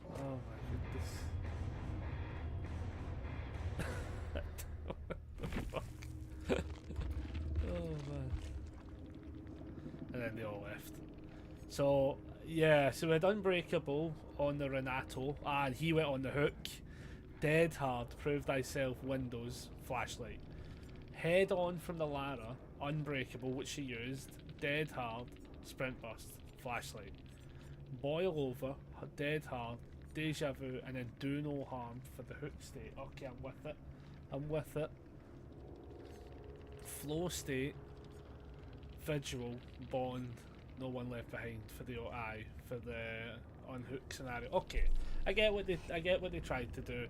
Oh my goodness. What the fuck? Oh man. And then they all left. So yeah, so we had Unbreakable on the Renato, and he went on the hook. Dead hard, prove thyself, Windows, flashlight. Head on from the Lara, Unbreakable, which she used. Dead hard, sprint burst, flashlight. Boil over, dead hard, deja vu, and then do no harm for the hook state. Okay, I'm with it. I'm with it. Flow state, visual, bond, no one left behind for the eye for the unhook scenario. Okay, I get what they tried to do.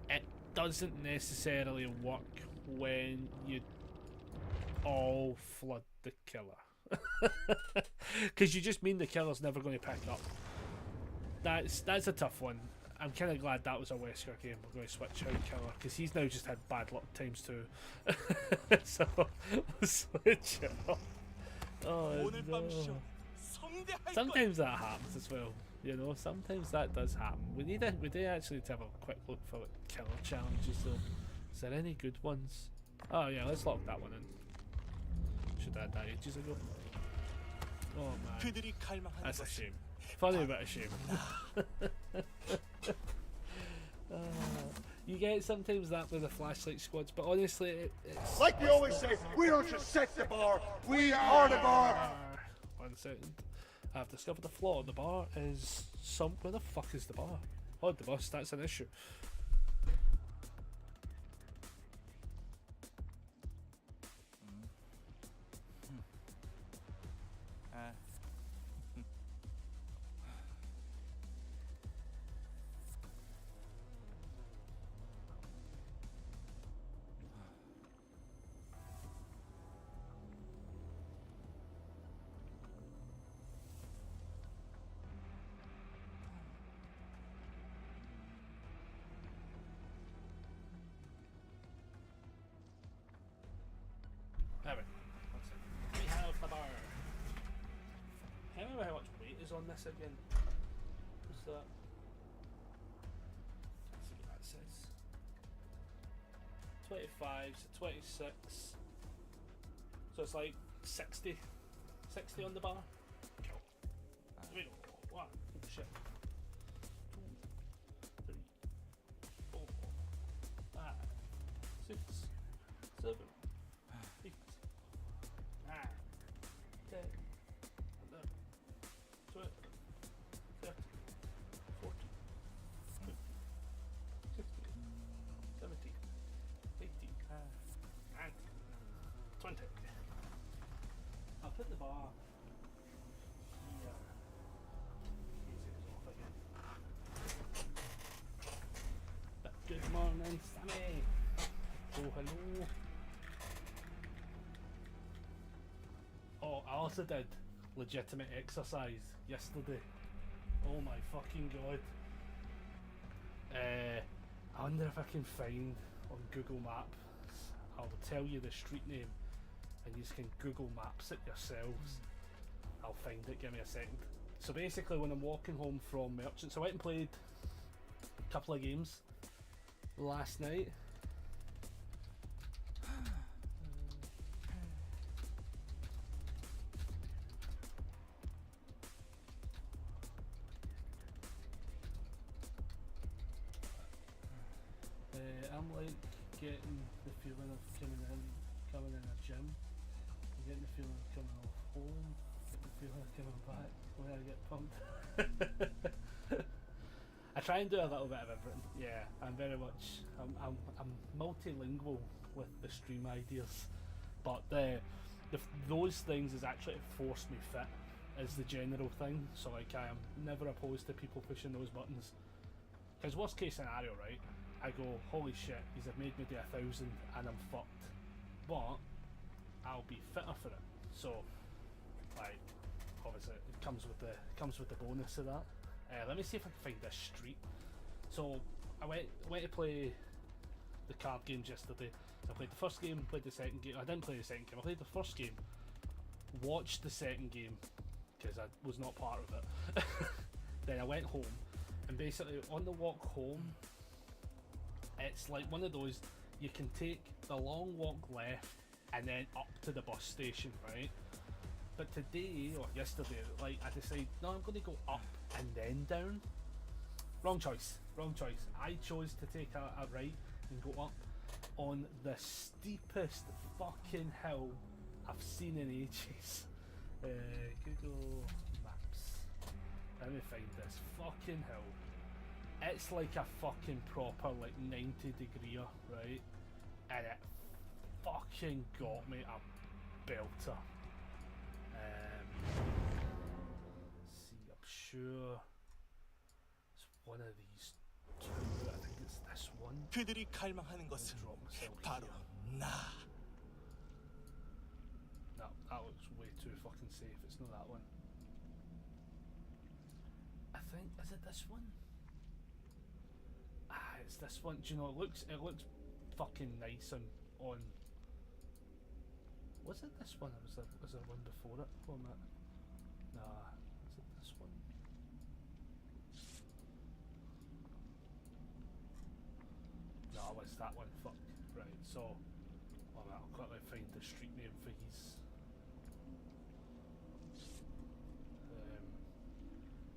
It doesn't necessarily work when you all flood the killer, because you just mean the killer's never going to pick up. That's a tough one. I'm kind of glad that was a Wesker game. We're going to switch out killer because he's now just had bad luck times 2. So we'll switch it up. Oh no. Sometimes that happens as well, you know. Sometimes that does happen. We do actually need to have a quick look for like killer challenges though. Is there any good ones? Oh yeah, let's lock that one in. Should have had that ages ago. Oh man, that's a shame. Funny but a shame. You get sometimes that with the flashlight squads, but honestly, it's like we always say, we don't just set the bar, we are the bar. 1 second. I've discovered the flaw. The bar is where the fuck is the bar? Oh, the bus. That's an issue. We have the bar. I can't remember how much weight is on this again. What's that? Let's see what that says. 25 to 26. So it's like 60 on the bar. Cool. Here we go. 1, oh shit. 2, 3, 4, 5, 6, 7, 8, 9, 10, 11, 12, 13, 14, 15, 16, 17, 18, 19, 20. I'll put the bar here. But good morning, Sammy. Oh, hello. Oh, I also did legitimate exercise yesterday. Oh my fucking god. I wonder if I can find on Google Maps. I'll tell you the street name, and you can Google Maps it yourselves. I'll find it. Give me a second. So basically, when I'm walking home from Merchants, I went and played a couple of games last night. I'm like getting the feeling of coming in a gym. I'm getting the feeling of coming off home. Getting the feeling of coming back when I get pumped. I try and do a little bit of everything. Yeah, I'm very much. I'm multilingual with the stream ideas, but those things is actually forced me fit. Is the general thing. So like I am never opposed to people pushing those buttons. Because worst case scenario, right? I go, holy shit, these have made me do 1,000 and I'm fucked. But I'll be fitter for it. So, like, obviously it comes with the bonus of that. Let me see if I can find this street. So I went to play the card games yesterday. So I played the first game, played the second game. I didn't play the second game. I played the first game, watched the second game because I was not part of it. Then I went home, and basically on the walk home, it's like one of those, you can take the long walk left and then up to the bus station, right? But today, or yesterday, like I decided, no, I'm going to go up and then down. Wrong choice. I chose to take a right and go up on the steepest fucking hill I've seen in ages. Google Maps. Let me find this fucking hill. It's like a fucking proper like 90-degree, right? And it fucking got me a belter. See, I'm sure it's one of these two. I think it's this one. 그들이 갈망하는 것은 Drop myself 바로 here. 나. No, that looks way too fucking safe. It's not that one. I think, is it this one? Ah, it's this one. Do you know, it looks fucking nice on. Was it this one, or was there one before it? Hold on a minute. Nah, is it this one? No, it's that one. Fuck. Right, so I'll quickly find the street name for his.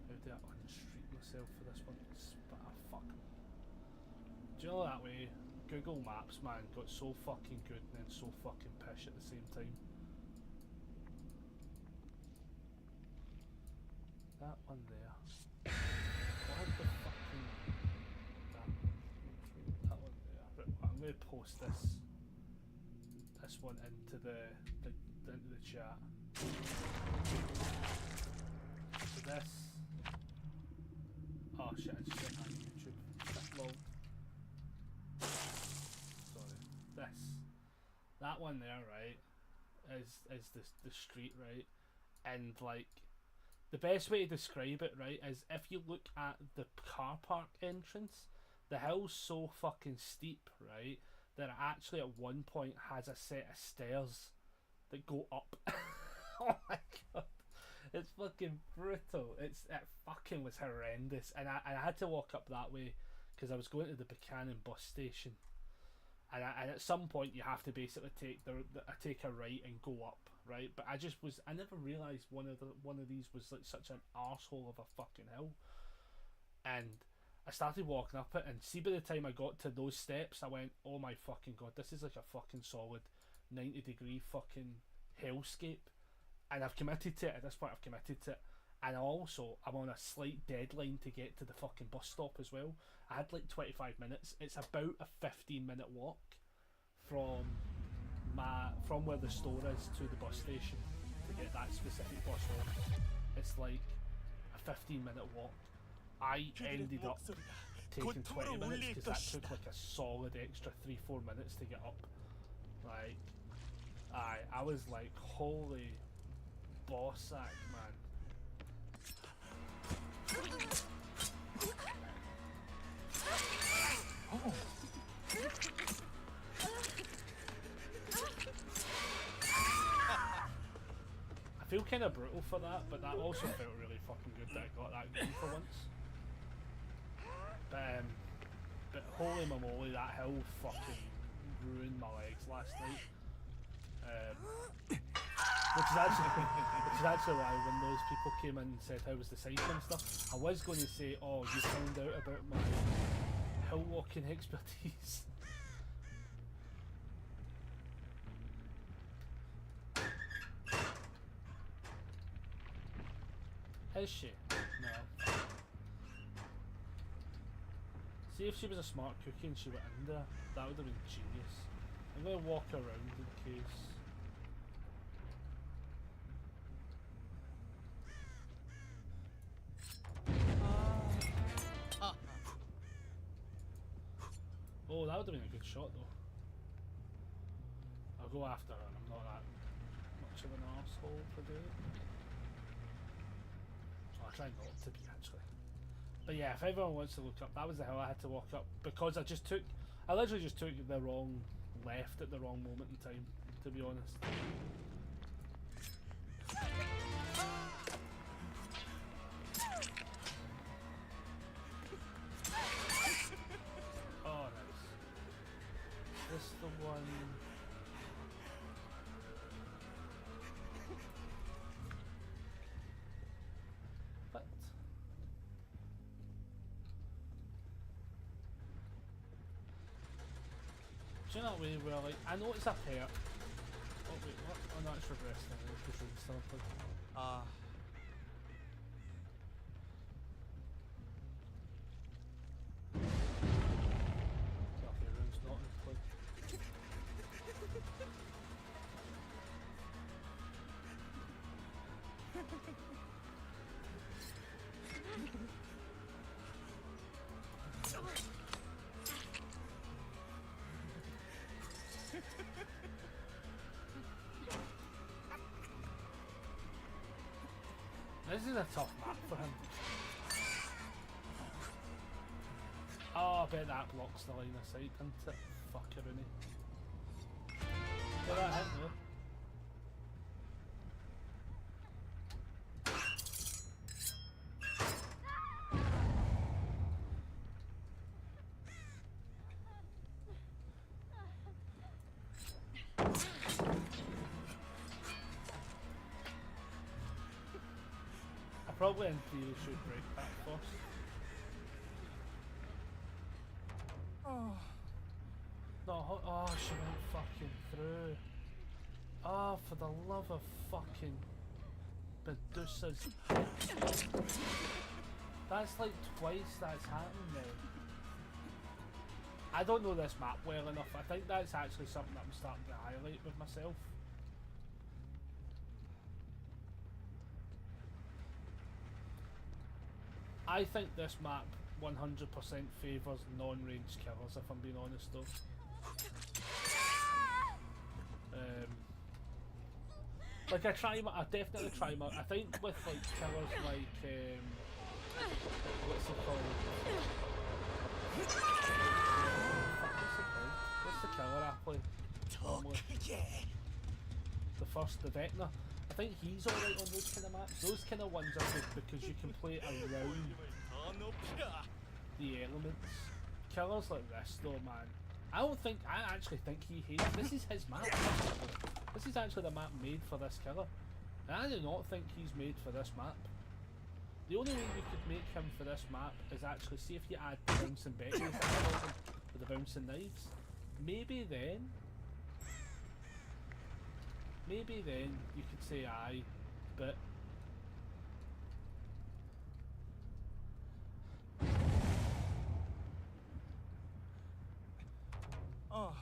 How do I unstreet myself for this one? Fuck. Do you know that way? Google Maps, man, got so fucking good and then so fucking pish at the same time. That one there. What the fucking... That one there. Right, I'm going to post this one into the chat. So this... Oh shit, I just went on YouTube. Lol. That one there, right, is the street, right, and like the best way to describe it, right, is if you look at the car park entrance, the hill's so fucking steep, right, that it actually at one point has a set of stairs that go up. Oh my god, it's fucking brutal. It fucking was horrendous, and I had to walk up that way because I was going to the Buchanan bus station. And at some point you have to basically take a right and go up, right? But I never realised one of these was like such an arsehole of a fucking hill. And I started walking up it, and see, by the time I got to those steps, I went, oh my fucking god, this is like a fucking solid 90-degree fucking hellscape. And I've committed to it. At this point I've committed to it. And I'm on a slight deadline to get to the fucking bus stop as well. I had like 25 minutes. It's about a 15-minute walk from where the store is to the bus station to get that specific bus home. It's like a 15-minute walk. I ended up taking 20 minutes because that took like a solid extra 3-4 minutes to get up. Like, I was like, holy boss sack, man. feel kind of brutal for that, but that also felt really fucking good that I got that going for once. But holy moly, that hill fucking ruined my legs last night. Which is actually why when those people came in and said how was the cycling stuff, I was going to say, oh, you found out about my hill walking expertise. Is she? No. See if she was a smart cookie and she went in there, that would have been genius. I'm going to walk around in case. Oh, that would have been a good shot though. I'll go after her and I'm not that much of an arsehole today. I'll try not to be actually. But yeah, if everyone wants to look up, that was the hill I had to walk up because I literally just took the wrong left at the wrong moment in time, to be honest. Oh, nice. This the one. What? Do you know that way where like I know it's a pair. Oh wait, what? Oh no, it's reversing. It's still unplugged. Okay, room's not unplugged. This is a tough map for him. Oh, I bet that blocks the line of sight, doesn't it? Fucker, innit? Get that hit though. Probably in theory should break that first. Oh. No, oh, she went fucking through. Oh, for the love of fucking Medusa's. That's like twice that's happened now. I don't know this map well enough. I think that's actually something that I'm starting to highlight with myself. I think this map 100% favours non-range killers, if I'm being honest though. Like I definitely try my, I think with like killers like, what's it called? What's the killer I play? The Vecna. I think he's alright on those kind of maps. Those kind of ones are good because you can play around the elements. Killers like this though, man. I actually think he hates. This is his map. This is actually the map made for this killer. And I do not think he's made for this map. The only way you could make him for this map is actually see if you add bouncing Bettys with the bouncing knives. Maybe then you could say aye, but oh.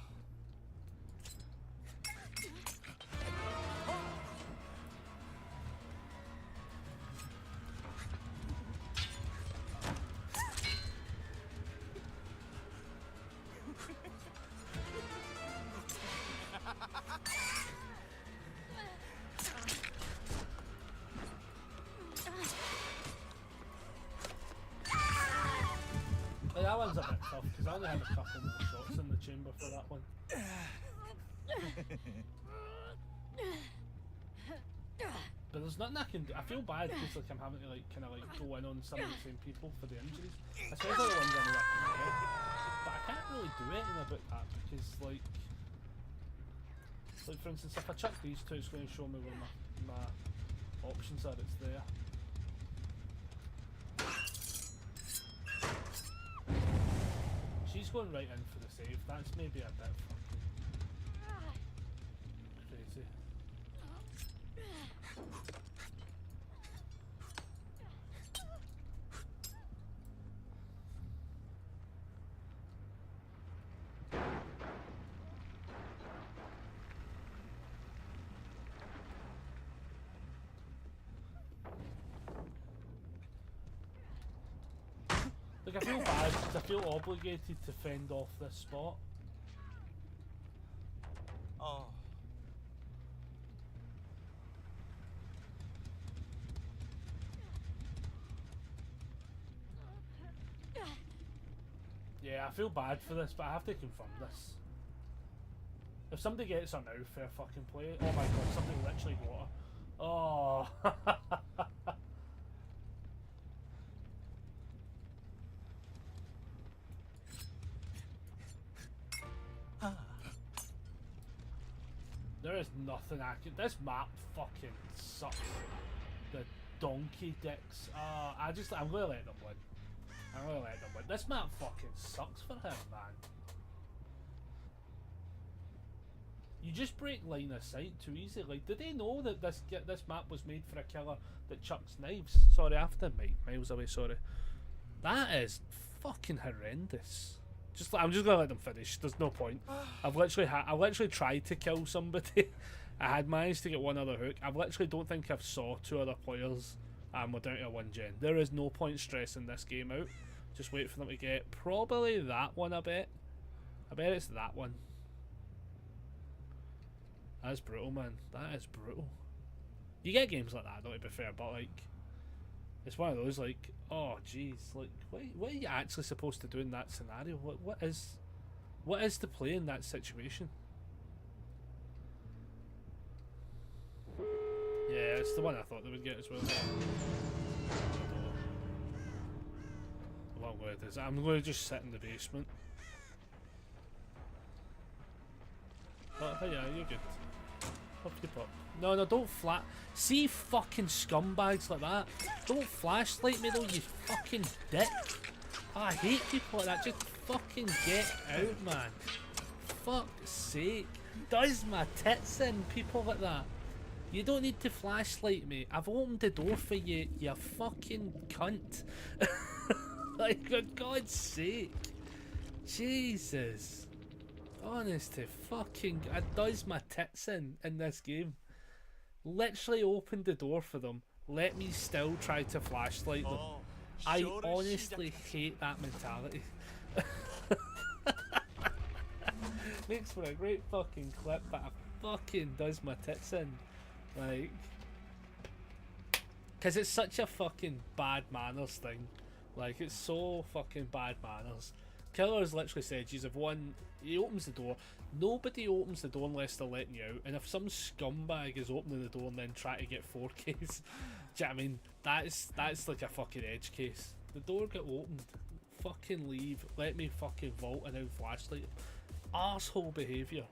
That one's a bit tough because I only have a couple more shots in the chamber for that one. But there's nothing I can do. I feel bad because like I'm having to like kind of like go in on some of the same people for the injuries, especially the ones I know I can get. But I can't really do anything about that because like for instance, if I chuck these two, it's going to show me where my options are. It's there. She's going right in for the save. That's maybe a bit fucking crazy. Like, I feel bad because I feel obligated to fend off this spot. Oh. Yeah, I feel bad for this, but I have to confirm this. If somebody gets her now, fair fucking play. Oh my god, somebody literally got her. Oh. There is nothing I can. This map fucking sucks. The donkey dicks. I'm gonna let them win. I'm gonna let them win. This map fucking sucks for him, man. You just break line of sight too easy. Like, did they know that this map was made for a killer that chucks knives? Sorry, I have to miles away. Sorry. That is fucking horrendous. I'm just gonna let them finish. There's no point. I've literally tried to kill somebody. I had managed to get one other hook. I literally don't think I've saw two other players, and we're down to 1 gen. There is no point stressing this game out. Just wait for them to get probably that one. I bet it's that one. That's brutal, man. That is brutal. You get games like that, though, to be fair, but like, it's one of those like, oh jeez, like what are you actually supposed to do in that scenario? What is the play in that situation? Yeah, it's the one I thought they would get as well. What I'm going to do is I'm going to just sit in the basement. Oh yeah, you're good. Up you pop. No, don't see fucking scumbags like that. Don't flashlight me though, you fucking dick. Oh, I hate people like that. Just fucking get out, man. Fuck's sake. Does my tits in, people like that. You don't need to flashlight me. I've opened the door for you, you fucking cunt. Like, for God's sake. Jesus. Honest to fucking... It does my tits in this game. Literally opened the door for them. Let me still try to flashlight them. I honestly hate that mentality. Makes for a great fucking clip, but it fucking does my tits in. Like... Because it's such a fucking bad manners thing. Like, it's so fucking bad manners. Killer's literally said, "You've won." He opens the door. Nobody opens the door unless they're letting you out. And if some scumbag is opening the door and then trying to get 4Ks, do you know what I mean? That's like a fucking edge case. The door got opened. Fucking leave. Let me fucking vault and then flashlight. Arsehole behaviour.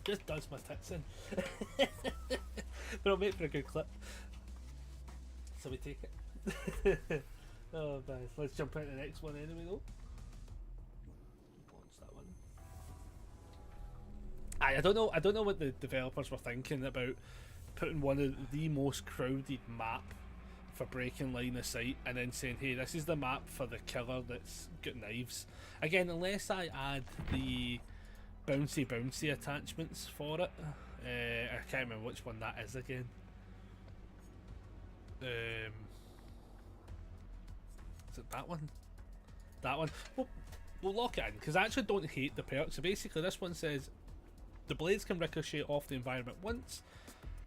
Just does my tits in. But I'll make for a good clip. So we take it. Oh man, let's jump into the next one anyway though. Launch that one. I don't know what the developers were thinking about putting one of the most crowded map for breaking line of sight and then saying, hey, this is the map for the killer that's got knives. Again, unless I add the bouncy attachments for it. I can't remember which one that is again. Is it that one? That one? We'll lock it in because I actually don't hate the perk. So basically this one says the blades can ricochet off the environment once.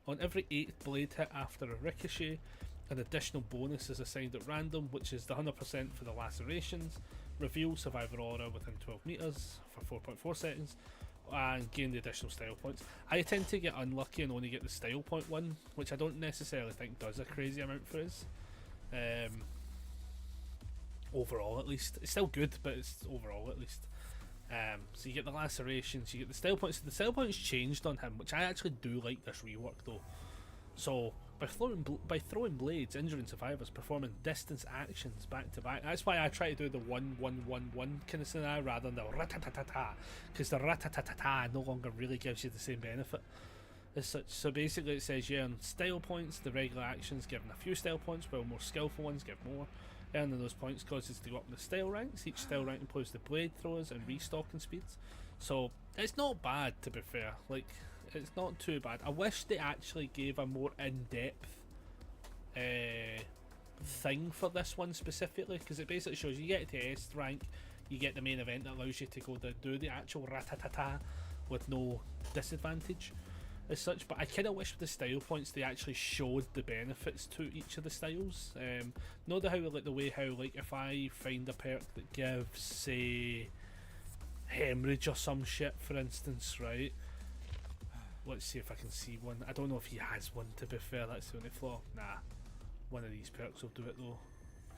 On every 8th blade hit after a ricochet, an additional bonus is assigned at random, which is the 100% for the lacerations. reveal Survivor Aura within 12 meters for 4.4 seconds, and gain the additional style points. I tend to get unlucky and only get the style point one, which I don't necessarily think does a crazy amount for us. Overall, at least. It's still good, but it's overall, at least. So you get the lacerations, you get the style points. The style points changed on him, which I actually do like this rework though. So by throwing blades, injuring survivors, performing distance actions back to back. That's why I try to do the 1-1-1-1 kind of scenario rather than the ratatatata, because the ratatatata no longer really gives you the same benefit as such. So basically it says you earn style points, the regular actions giving a few style points, while more skillful ones give more. Earning those points causes to go up in the style ranks. Each style rank improves the blade throws and restocking speeds. So it's not bad, to be fair. Like, it's not too bad. I wish they actually gave a more in-depth thing for this one specifically, because it basically shows you get to S rank, you get the main event that allows you to go to do the actual ratatata with no disadvantage as such. But I kind of wish with the style points they actually showed the benefits to each of the styles. Know how like the way how like if I find a perk that gives say hemorrhage or some shit, for instance, right? Let's see if I can see one. I don't know if he has one, to be fair. That's the only flaw. Nah, one of these perks will do it though.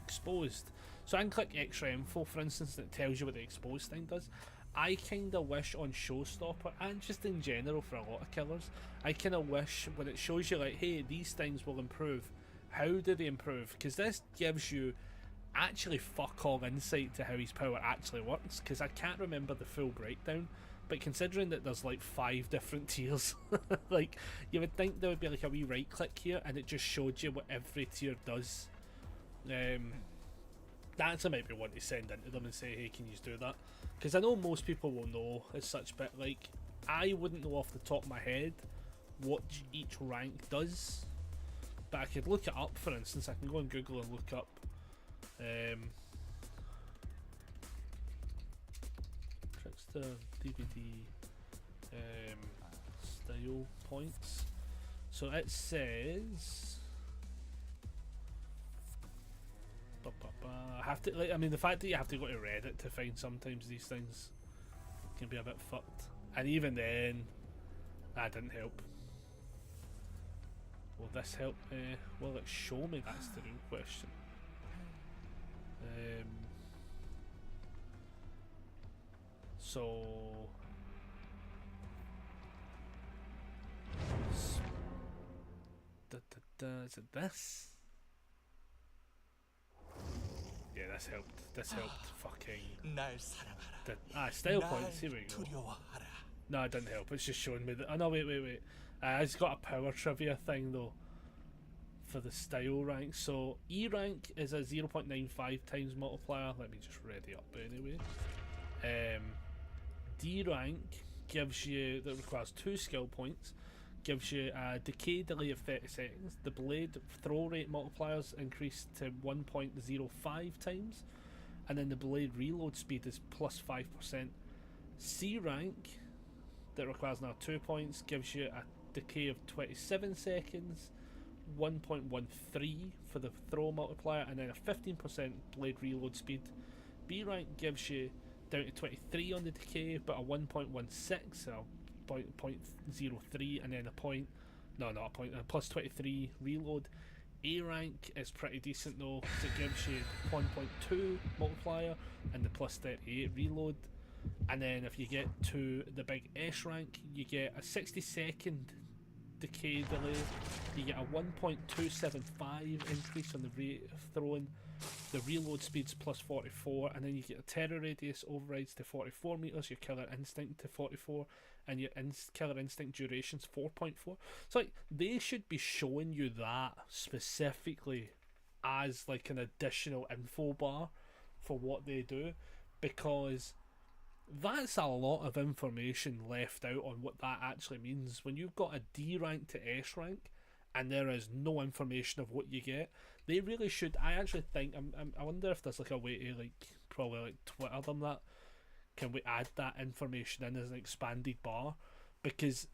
Exposed. So I can click extra info, for instance, and it tells you what the exposed thing does. I kinda wish on Showstopper, and just in general for a lot of killers, I kinda wish when it shows you like, hey, these things will improve, how do they improve? Because this gives you actually fuck all insight to how his power actually works, because I can't remember the full breakdown, but considering that there's like 5 different tiers, like you would think there would be like a wee right click here and it just showed you what every tier does. That's a maybe one to send into them and say, hey, can you do that? Because I know most people will know as such, but like I wouldn't know off the top of my head what each rank does, but I could look it up. For instance, I can go on Google and look up Trickster DVD style points. So it says I have to, like, I mean, the fact that you have to go to Reddit to find sometimes these things can be a bit fucked, and even then that didn't help. Will this help? Will it show me? That's the real question. So is it this? Yeah, this helped. This helped fucking. Style points. Here we go. No, it didn't help. It's just showing me that. Oh no, wait. It's got a power trivia thing though for the style rank. So E rank is a 0.95 times multiplier. Let me just ready up anyway. D rank gives you, that requires 2 skill points, gives you a decay delay of 30 seconds. The blade throw rate multipliers increased to 1.05 times, and then the blade reload speed is plus 5%. C rank, that requires now 2 points, gives you a decay of 27 seconds, 1.13 for the throw multiplier, and then a 15% blade reload speed. B rank gives you down to 23 on the decay, but a 1.16, so 0.03, and then a plus 23 reload. A rank is pretty decent though, because it gives you 1.2 multiplier and the plus 38 reload. And then if you get to the big S rank, you get a 60-second decay delay, you get a 1.275 increase on the rate of throwing, the reload speed's plus 44, and then you get a terror radius overrides to 44 meters, your killer instinct to 44, and your killer instinct duration's 4.4. So like, they should be showing you that specifically as like an additional info bar for what they do, because that's a lot of information left out on what that actually means. When you've got a D rank to S rank and there is no information of what you get, they really should. I actually think I wonder if there's like a way to like probably like Twitter them that. Can we add that information in as an expanded bar? Because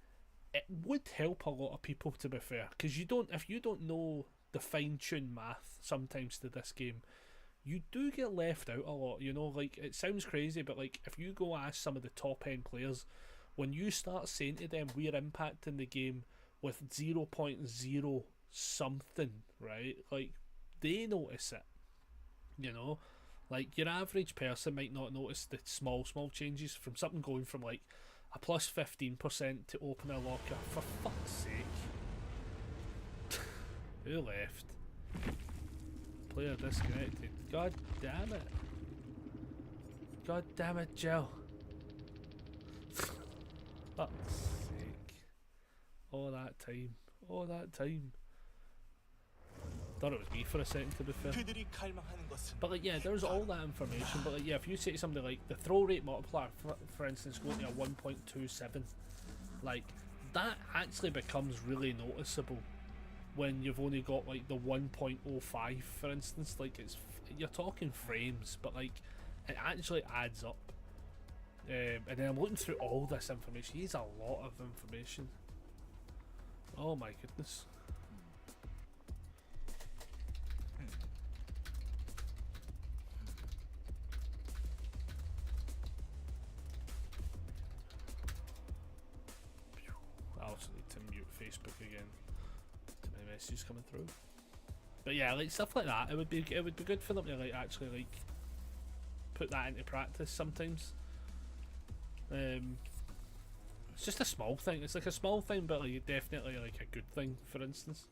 it would help a lot of people, to be fair. Because if you don't know the fine-tuned math sometimes to this game, you do get left out a lot. You know, like, it sounds crazy, but like, if you go ask some of the top end players, when you start saying to them, we're impacting the game with 0.0 something, right? Like, they notice it. You know, like, your average person might not notice the small changes from something going from like a plus 15% to open a locker. For fuck's sake. Who left? Player disconnected. God damn it. God damn it, Jill. Fuck's sake. All that time. All that time. Thought it was me for a second, to be fair. But like, yeah, there's all that information. But like, yeah, if you say to somebody like the throw rate multiplier, for instance, going to a 1.27, like, that actually becomes really noticeable when you've only got like the 1.05, for instance. Like, you're talking frames, but like, it actually adds up. And then I'm looking through all this information. He's a lot of information. Oh my goodness. I also need to mute Facebook again. Too many messages coming through. But yeah, like, stuff like that, it would be good for them to like actually like put that into practice sometimes. It's just a small thing. It's like a small thing, but like definitely like a good thing. For instance,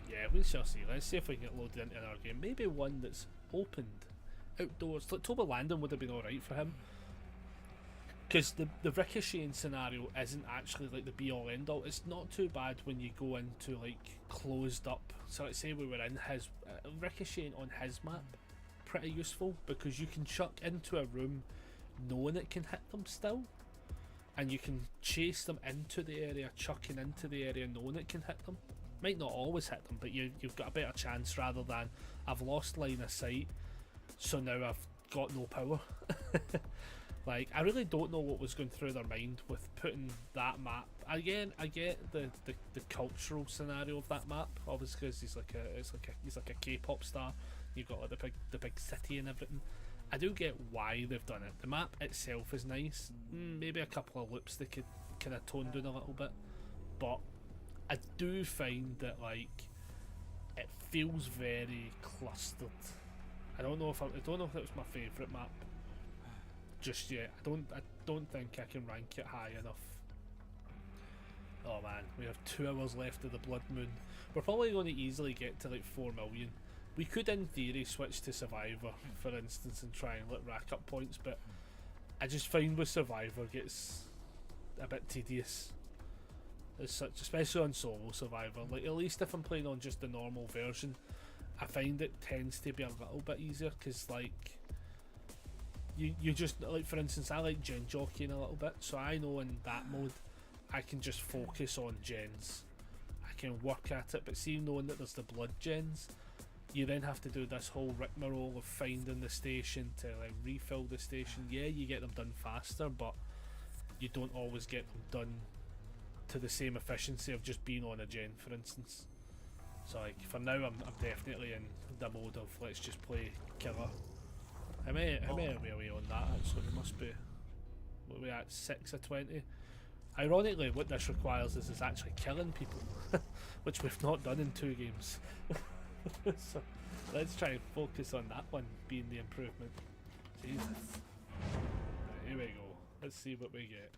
yeah, we shall see. Let's see if we can get loaded into another game. Maybe one that's opened outdoors. Like, Toby Landon would have been alright for him. Because the ricocheting scenario isn't actually like the be all end all. It's not too bad when you go into like closed up. So let's say we were in his ricocheting on his map, pretty useful because you can chuck into a room knowing it can hit them still, and you can chase them into the area, chucking into the area knowing it can hit them. Might not always hit them, but you've got a better chance rather than I've lost line of sight, so now I've got no power. Like, I really don't know what was going through their mind with putting that map. Again, I get the cultural scenario of that map, obviously, because he's like a K-pop star. You've got like the big city and everything. I do get why they've done it. The map itself is nice. Maybe a couple of loops they could kind of tone down a little bit, but I do find that like it feels very clustered. I don't know if it was my favourite map just yet. I don't think I can rank it high enough. Oh man, we have 2 hours left of the BloodMoon. We're probably going to easily get to like 4 million. We could in theory switch to Survivor, for instance, and try and rack up points, but I just find with Survivor gets a bit tedious as such, especially on solo Survivor. Like, at least if I'm playing on just the normal version, I find it tends to be a little bit easier, because like you just, like, for instance, I like gen jockeying a little bit, so I know in that mode I can just focus on gens. I can work at it, but see, knowing that there's the blood gens, you then have to do this whole rigmarole of finding the station to like refill the station. Yeah, you get them done faster, but you don't always get them done to the same efficiency of just being on a gen, for instance. So like for now, I'm definitely in the mode of let's just play killer. How many are we on that actually? We must be, what are we at, 6 of 20? Ironically, what this requires is actually killing people, which we've not done in 2 games. So let's try and focus on that one being the improvement. Jesus. Right, here we go. Let's see what we get.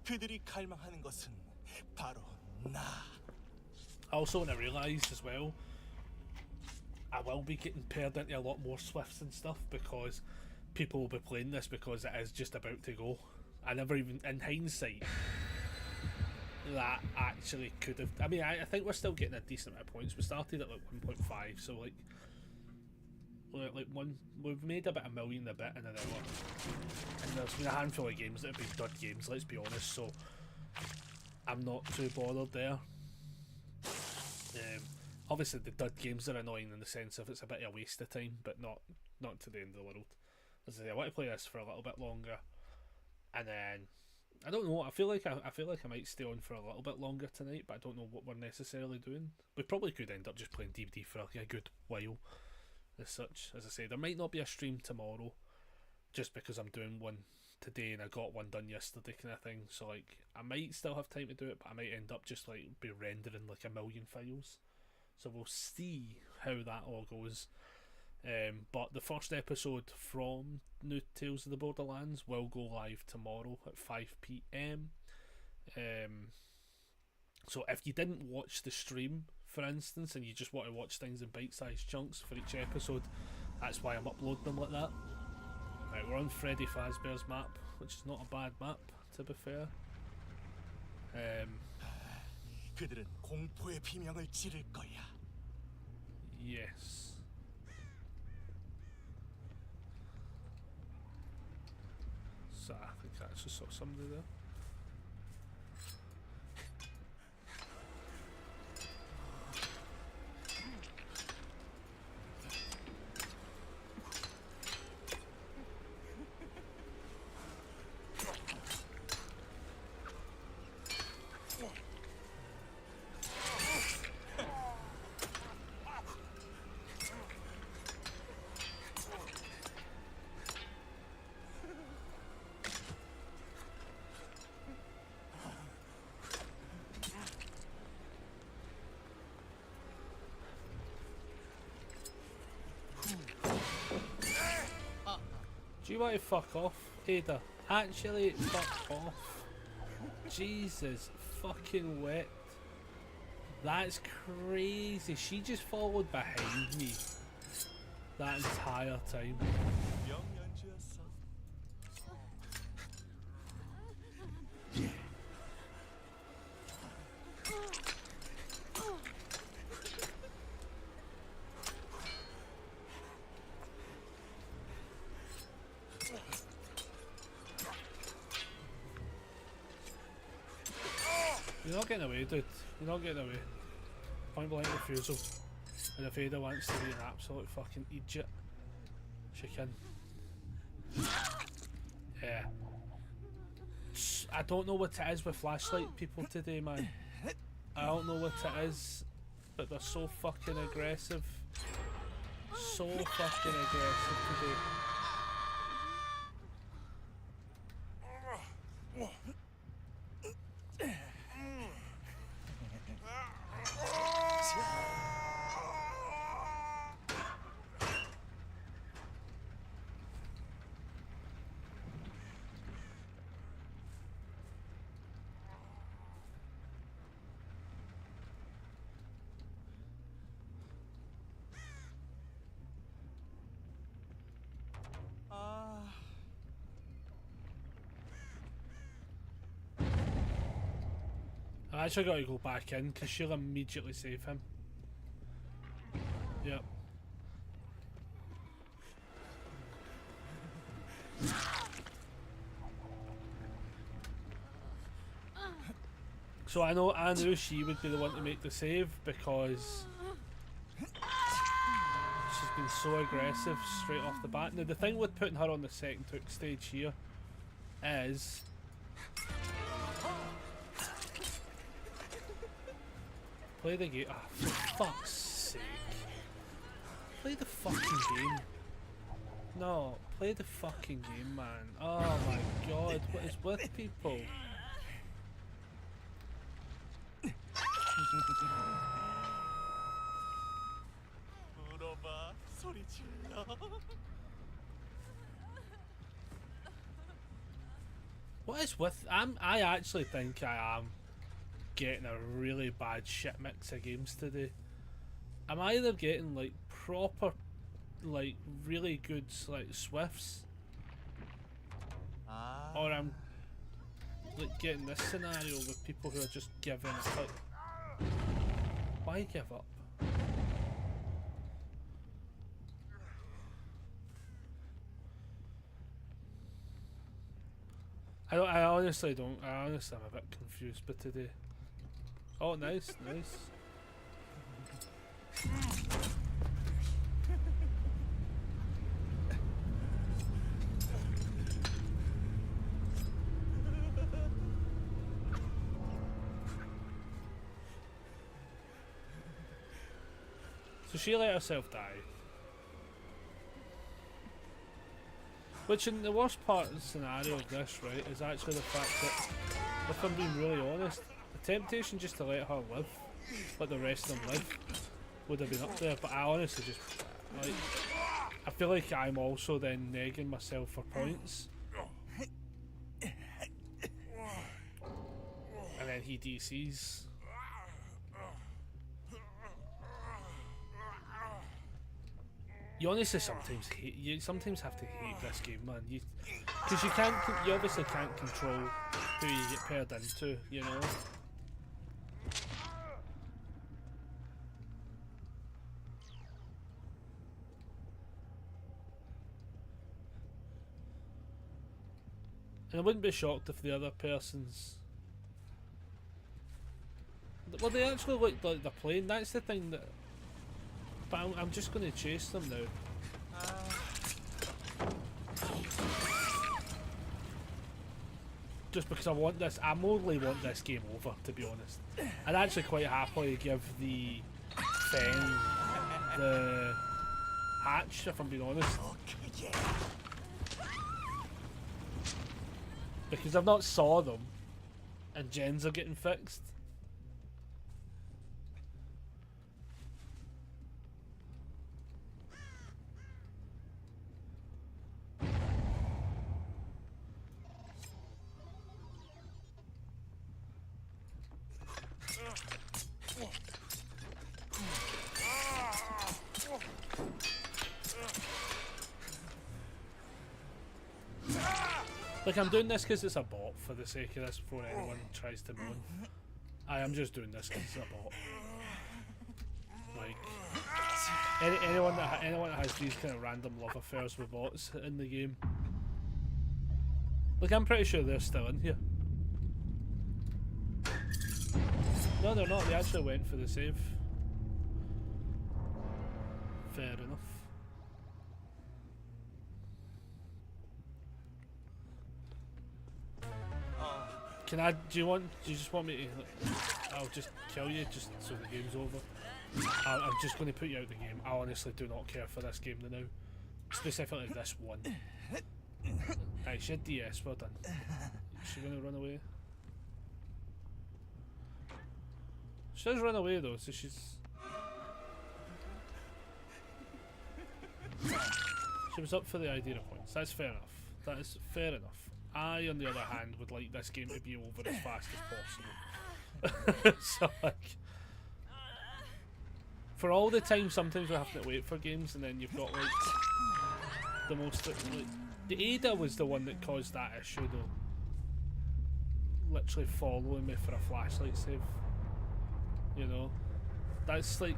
그들이 갈망하는 것은 바로 나. Also, when I realised as well, I will be getting paired into a lot more Swifts and stuff, because people will be playing this because it is just about to go. I never even, in hindsight, that actually could have. I mean, I think we're still getting a decent amount of points. We started at like 1.5, so like we've made about 1 million a bit in an hour, and there's been a handful of games that have been dud games, let's be honest, so I'm not too bothered there. Obviously the dud games are annoying in the sense of it's a bit of a waste of time, but not to the end of the world. As I say, I want to play this for a little bit longer, and then I don't know. I feel like I might stay on for a little bit longer tonight, but I don't know what we're necessarily doing. We probably could end up just playing DBD for like a good while, as such. As I say, there might not be a stream tomorrow, just because I'm doing one today and I got one done yesterday, kind of thing. So like, I might still have time to do it, but I might end up just like be rendering like a million files. So we'll see how that all goes. But the first episode from New Tales of the Borderlands will go live tomorrow at 5 PM. So if you didn't watch the stream, for instance, and you just want to watch things in bite-sized chunks for each episode, that's why I'm uploading them like that. Right, we're on Freddy Fazbear's map, which is not a bad map, to be fair. 그들은 공포의 비명을 지를 거야. Yes. So I think I actually saw somebody there. Do you want to fuck off, Ada? Actually, fuck off. Jesus fucking wet. That's crazy. She just followed behind me that entire time. 명연주였어. You're not getting away, dude. You're not getting away. Point blank refusal. And if Ada wants to be an absolute fucking idiot, she can. Yeah. I don't know what it is with flashlight people today, man. I don't know what it is, but they're so fucking aggressive. So fucking aggressive today. I actually got to go back in because she'll immediately save him. Yep. So I knew she would be the one to make the save because she's been so aggressive straight off the bat. Now the thing with putting her on the second hook stage here is play the game. Ah, for fuck's sake. Play the fucking game. No, play the fucking game, man. Oh my god, what is with people? 물어봐, 소리 질러. What is with? I actually think I am getting a really bad shit mix of games today. I'm either getting like proper, like really good like Swifts, or I'm like getting this scenario with people who are just giving up. Like, why give up? I honestly don't. I honestly am a bit confused by today. Oh, nice, nice. So she let herself die. Which, in the worst part of the scenario of this, right, is actually the fact that, if I'm being really honest, the temptation just to let her live, let the rest of them live, would have been up there. But I honestly just, like, I feel like I'm also then negging myself for points. And then he DCs. You honestly sometimes hate. You sometimes have to hate this game, man. Because you can't. You obviously can't control who you get paired into. You know. And I wouldn't be shocked if the other person's. Well, they actually look like they're playing. That's the thing that. But I'm just going to chase them now. Just because I want this, I mostly want this game over, to be honest. I'd actually quite happily give the Feng the hatch, if I'm being honest. Because I've not saw them, and gens are getting fixed. Like, I'm doing this because it's a bot, for the sake of this, before anyone tries to moan. I am just doing this because it's a bot. Like, anyone that has these kind of random love affairs with bots in the game. Like, I'm pretty sure they're still in here. No, they're not. They actually went for the save. Fair enough. Can I? Do you just want me to? I'll just kill you just so the game's over. I'm just going to put you out of the game. I honestly do not care for this game now. Specifically this one. Right, she had DS, well done. Is she going to run away? She does run away though, so she's... She was up for the idea of points. That's fair enough. That is fair enough. I, on the other hand, would like this game to be over as fast as possible. So, like... For all the time, sometimes we have to wait for games, and then you've got, like... The most... Like, the Ada was the one that caused that issue, though. Literally following me for a flashlight save. You know? That's, like...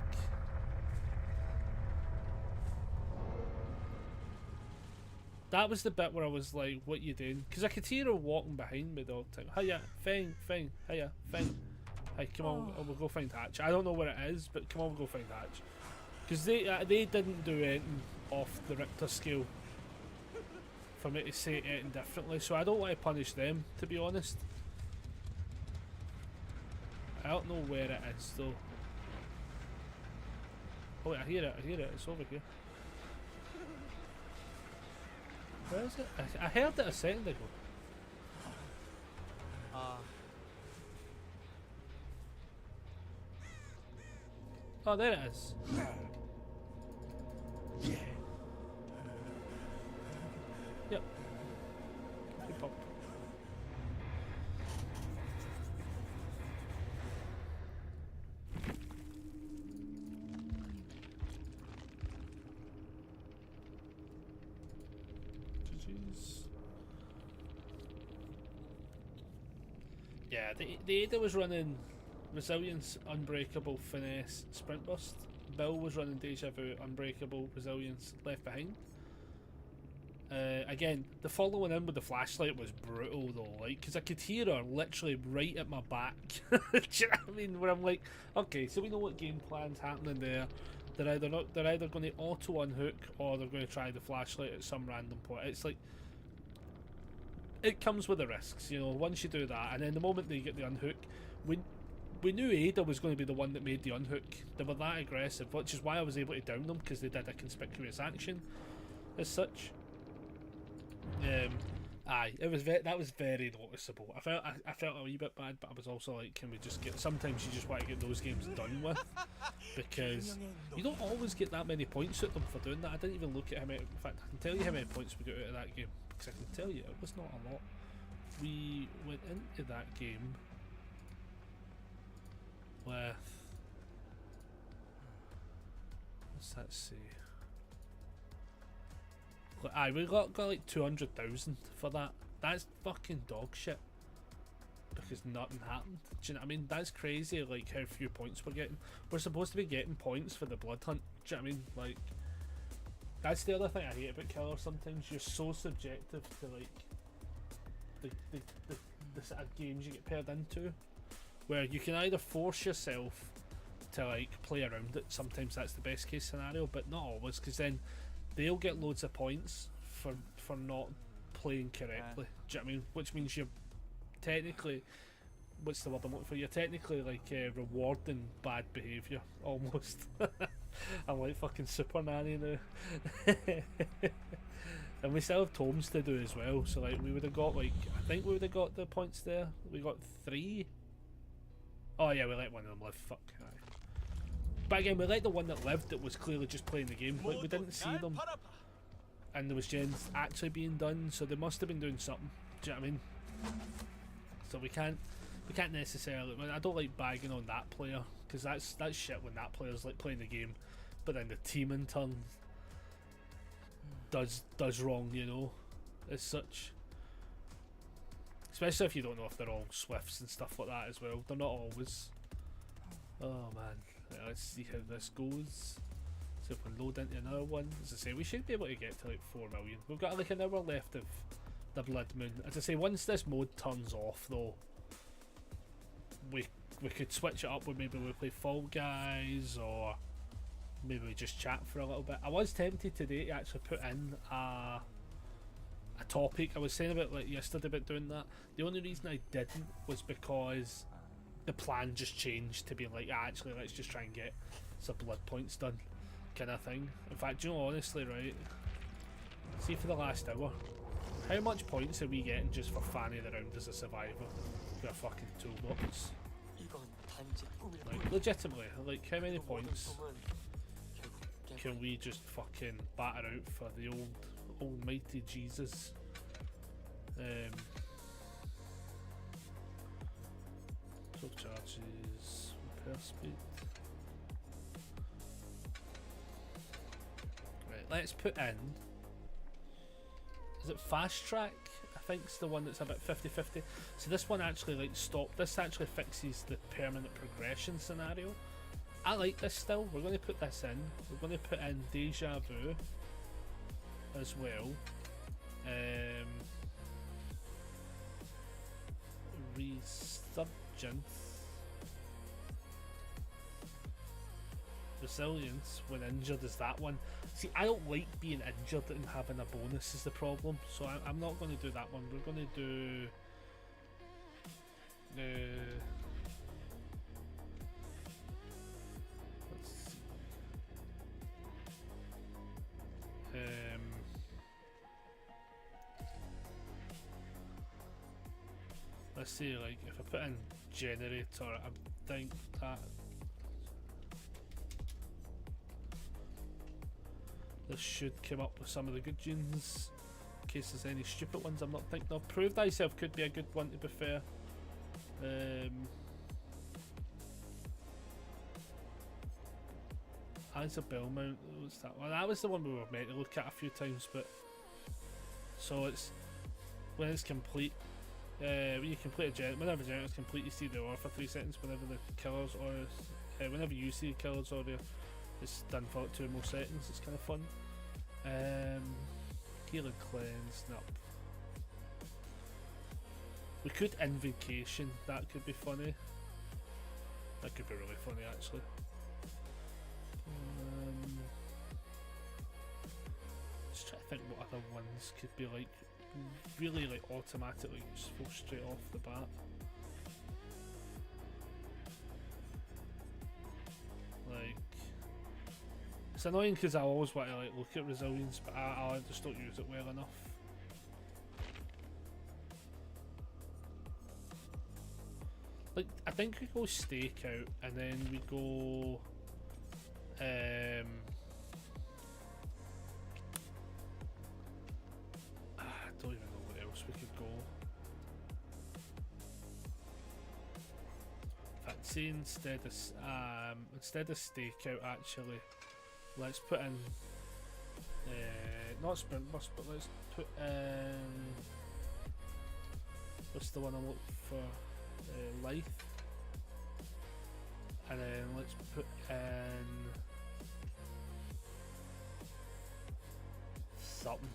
That was the bit where I was like, what you doing? Because I could hear her walking behind me the whole time. Hiya, Feng, hiya, Feng. Hey, come on, we'll go find Hatch. I don't know where it is, but come on, we'll go find Hatch. Because they didn't do anything off the Richter scale for me to say anything differently, so I don't want to punish them, to be honest. I don't know where it is, though. Oh wait, I hear it, it's over here. Where is it? I heard it a second ago. Oh, there it is. Yep. Keep up. Yeah, the Ada was running Resilience, Unbreakable, Finesse, Sprint Burst. Bill was running Deja Vu, Unbreakable, Resilience, Left Behind. Again, the following in with the flashlight was brutal though, like, because I could hear her literally right at my back. Do you know what I mean? Where I'm like, okay, so we know what game plan's happening there. They're either going to auto unhook or they're going to try the flashlight at some random point. It's like, it comes with the risks, you know. Once you do that, and then the moment they get the unhook, we knew Ada was going to be the one that made the unhook. They were that aggressive, which is why I was able to down them, because they did a conspicuous action as such. Aye, it was that was very noticeable. I felt a wee bit bad, but I was also like, can we just get? Sometimes you just want to get those games done with, because you don't always get that many points at them for doing that. I didn't even look at how many. In fact, I can tell you how many points we got out of that game, because I can tell you it was not a lot. We went into that game with, what's that say? Aye, we got like 200,000 for that. That's fucking dog shit, because nothing happened. Do you know what I mean? That's crazy, like how few points we're getting. We're supposed to be getting points for the blood hunt. Do you know what I mean? Like, that's the other thing I hate about Killer. Sometimes you're so subjective to like the sort of games you get paired into, where you can either force yourself to like play around it. Sometimes that's the best case scenario, but not always, because then they'll get loads of points for not playing correctly. Do you know what I mean? Which means you're technically, what's the word I'm looking for? You're technically like rewarding bad behaviour almost. I'm like fucking super nanny now. And we still have tomes to do as well. So like we would have got like, I think we would have got the points there. We got 3. Oh yeah, we let one of them live. Fuck. Aye. But again, we let the one that lived that was clearly just playing the game. Like, we didn't see them, and there was gens actually being done, so they must have been doing something. Do you know what I mean? So we can't necessarily. I don't like bagging on that player, because that's shit when that player's like playing the game, but then the team in turn does wrong, you know, as such. Especially if you don't know if they're all Swifts and stuff like that as well. They're not always. Oh man. Right, let's see how this goes. So if we load into another one, as I say, we should be able to get to like 4 million. We've got like an hour left of the BloodMoon. As I say, once this mode turns off though, we could switch it up with maybe we play Fall Guys, or maybe we just chat for a little bit. I was tempted today to actually put in a topic. I was saying about like yesterday about doing that. The only reason I didn't was because the plan just changed to be like, actually let's just try and get some blood points done kind of thing. In fact, you know, honestly, right, see for the last hour, how much points are we getting just for fanning around as a survivor with a fucking toolbox? Like, legitimately, like, how many points can we just fucking batter out for the almighty Jesus? Charges, repair speed. Right, let's put in. Is it fast track? I think it's the one that's about 50-50. So this one actually like this actually fixes the permanent progression scenario. I like this still. We're going to put this in. We're going to put in Deja Vu as well. Resurgence. Resilience when injured is that one. See, I don't like being injured and having a bonus is the problem, so I'm not going to do that one. We're going to do let's see. Let's see, like if I put in generator, I think that this should come up with some of the good tunes, in case there's any stupid ones I'm not thinking of. Prove Thyself could be a good one, to be fair. Eyes of Belmont, what's that one? That was the one we were meant to look at a few times, but so it's when it's complete. When you complete whenever the generator is complete, you see the aura for 3 seconds. Whenever the killer's aura, whenever you see the killer's aura, it's done for like 2 more seconds. It's kind of fun. Healing cleanse. Nope. We could invocation. That could be funny. That could be really funny, actually. Just try to think what other ones could be like really like automatically useful straight off the bat. It's annoying because I always want to like look at resilience, but I just don't use it well enough. Like, I think we go stakeout and then we go I don't even know what else we could go. I'd say instead of stakeout, actually, let's put in not sprint burst, but let's put in, what's the one I'm looking for? Lithe, and then let's put in something.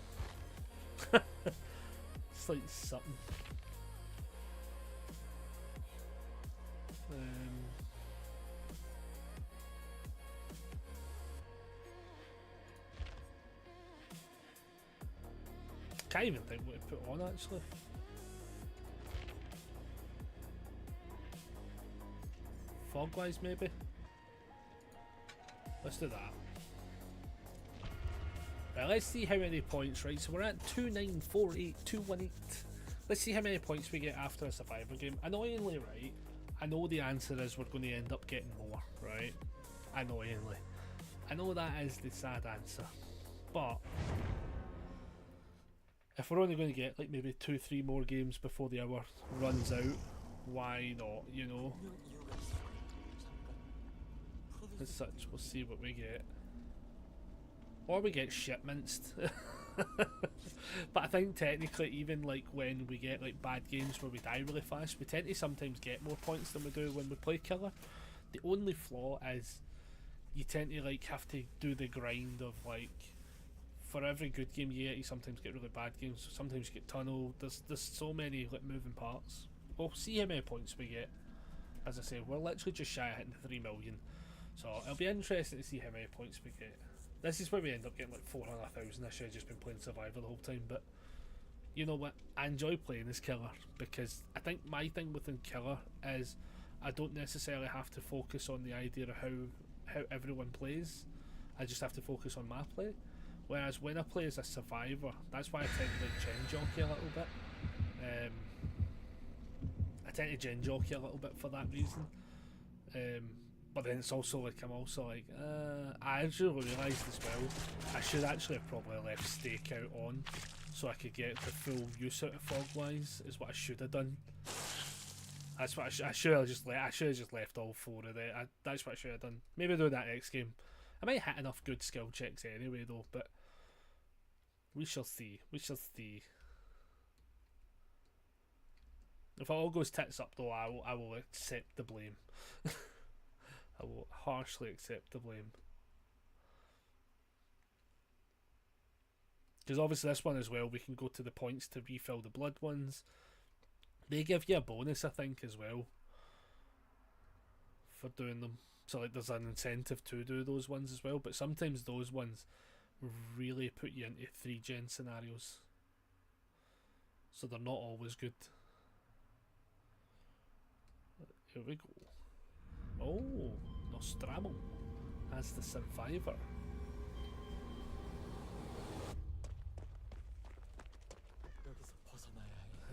It's like something. Can't even think what to put on actually. Fogwise maybe? Let's do that. Right, let's see how many points, right? So we're at 2948218. Let's see how many points we get after a survivor game. Annoyingly, right? I know the answer is we're going to end up getting more, right? Annoyingly. I know that is the sad answer. But if we're only going to get like maybe 2-3 more games before the hour runs out, why not, you know? As such, we'll see what we get. Or we get shipminced. But I think technically, even like when we get like bad games where we die really fast, we tend to sometimes get more points than we do when we play killer. The only flaw is you tend to like have to do the grind of like, for every good game you get, you sometimes get really bad games. Sometimes you get tunneled. There's so many like moving parts. We'll see how many points we get. As I say, we're literally just shy of hitting 3 million. So it'll be interesting to see how many points we get. This is where we end up getting like 400,000. I should have just been playing Survivor the whole time, but you know what? I enjoy playing as Killer because I think my thing within Killer is I don't necessarily have to focus on the idea of how everyone plays. I just have to focus on my play. Whereas when I play as a Survivor, that's why I tend to like gen jockey a little bit. I tend to gen jockey a little bit for that reason. But then it's also like I'm also like I actually realised as well I should actually have probably left stakeout on so I could get the full use out of Fogwise is what I should have done. That's what I should have just left all 4 of it. That's what I should have done. Maybe do that next game. I might hit enough good skill checks anyway though, but we shall see. We shall see. If it all goes tits up though, I will accept the blame. I will harshly accept the blame. Because obviously this one as well, we can go to the points to refill the blood ones. They give you a bonus, I think, as well, for doing them. So like there's an incentive to do those ones as well, but sometimes those ones really put you into 3-gen scenarios. So they're not always good. Here we go. Oh, Nostramo as the survivor. 여기서 벗어나야 해.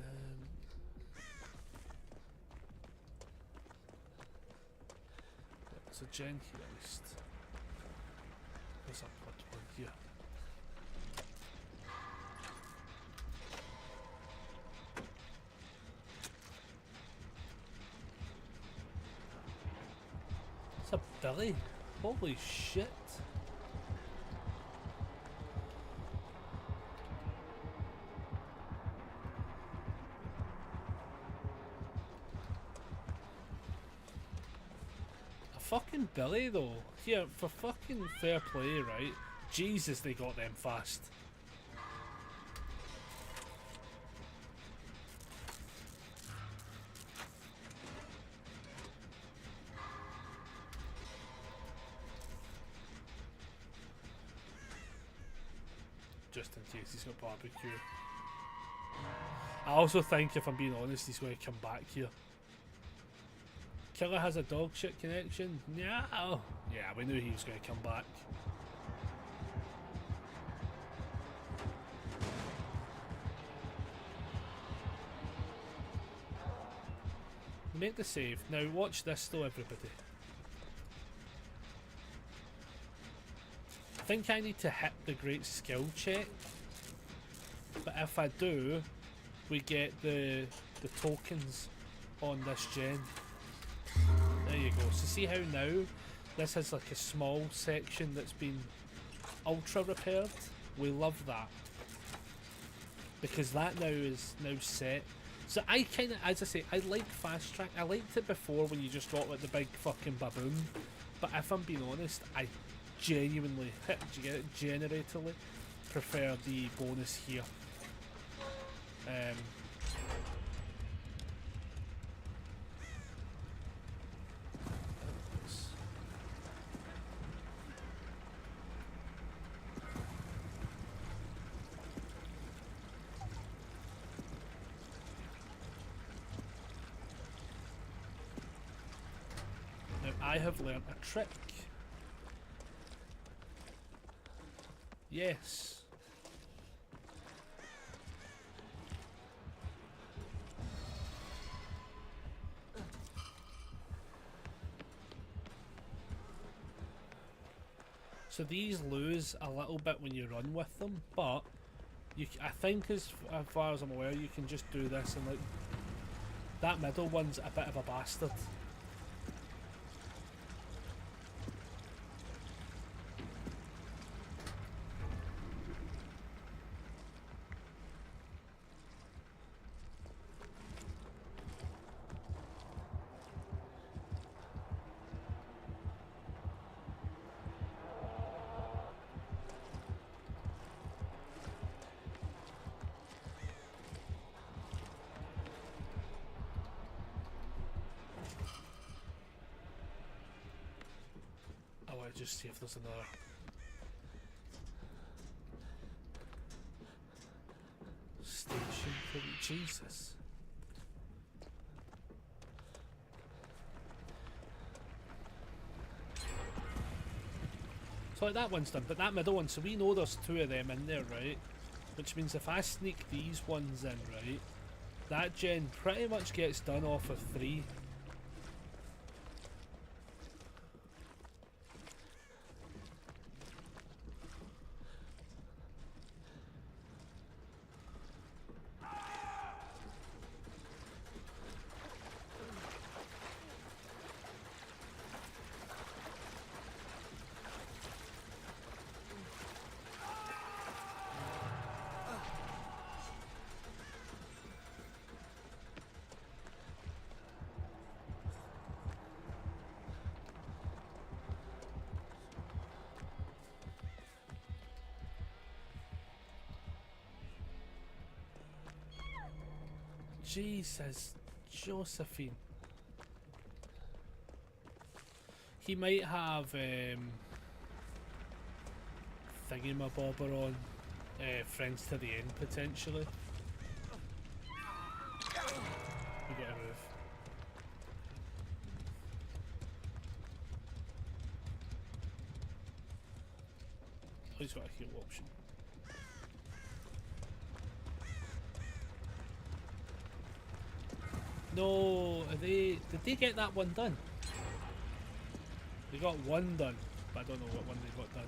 There's a gen here at least. There's a blood one here. It's a Billy. Holy shit. A fucking Billy though. Here, for fucking fair play, right? Jesus, they got them fast. Just in case he's got barbecue. I also think, if I'm being honest, he's going to come back here. Killer has a dog shit connection? No. Yeah, we knew he was going to come back. Make the save. Now watch this though, everybody. I think I need to hit the great skill check, but if I do, we get the tokens on this gen. There you go. So see how now this has like a small section that's been ultra repaired? We love that, because that now is now set. So I kind of, as I say, I like fast track. I liked it before when you just got like the big fucking baboon, but if I'm being honest, I genuinely, generally prefer the bonus here. Now I have learnt a trick. Yes. So these lose a little bit when you run with them, but I think as far as I'm aware, you can just do this, and like that middle one's a bit of a bastard. I want to just see if there's another. Station for Jesus. So like that one's done, but that middle one, so we know there's two of them in there, right? Which means if I sneak these ones in, right, that gen pretty much gets done off of 3. Jesus, Josephine. He might have thingy-mabobber on Friends to the End, potentially. We gotta move. Oh, he's got a heal option. No, did they get that one done? They got one done, but I don't know what one they got done.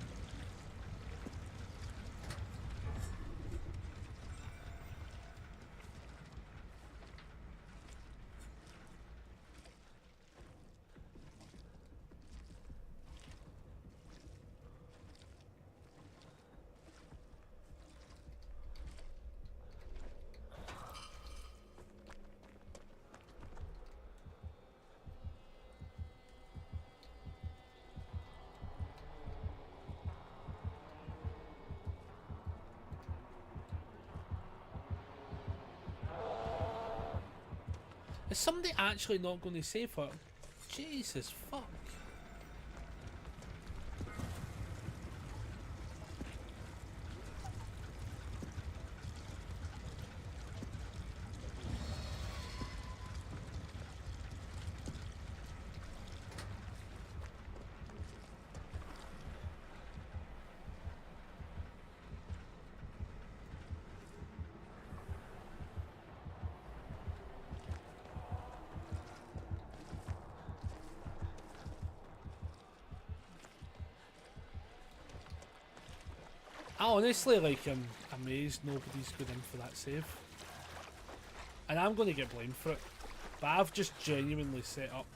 Is somebody actually not going to save her? Jesus fuck. I honestly, like, I'm amazed nobody's going in for that save. And I'm going to get blamed for it. But I've just genuinely set up.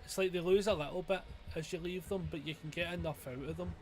It's like they lose a little bit as you leave them, but you can get enough out of them.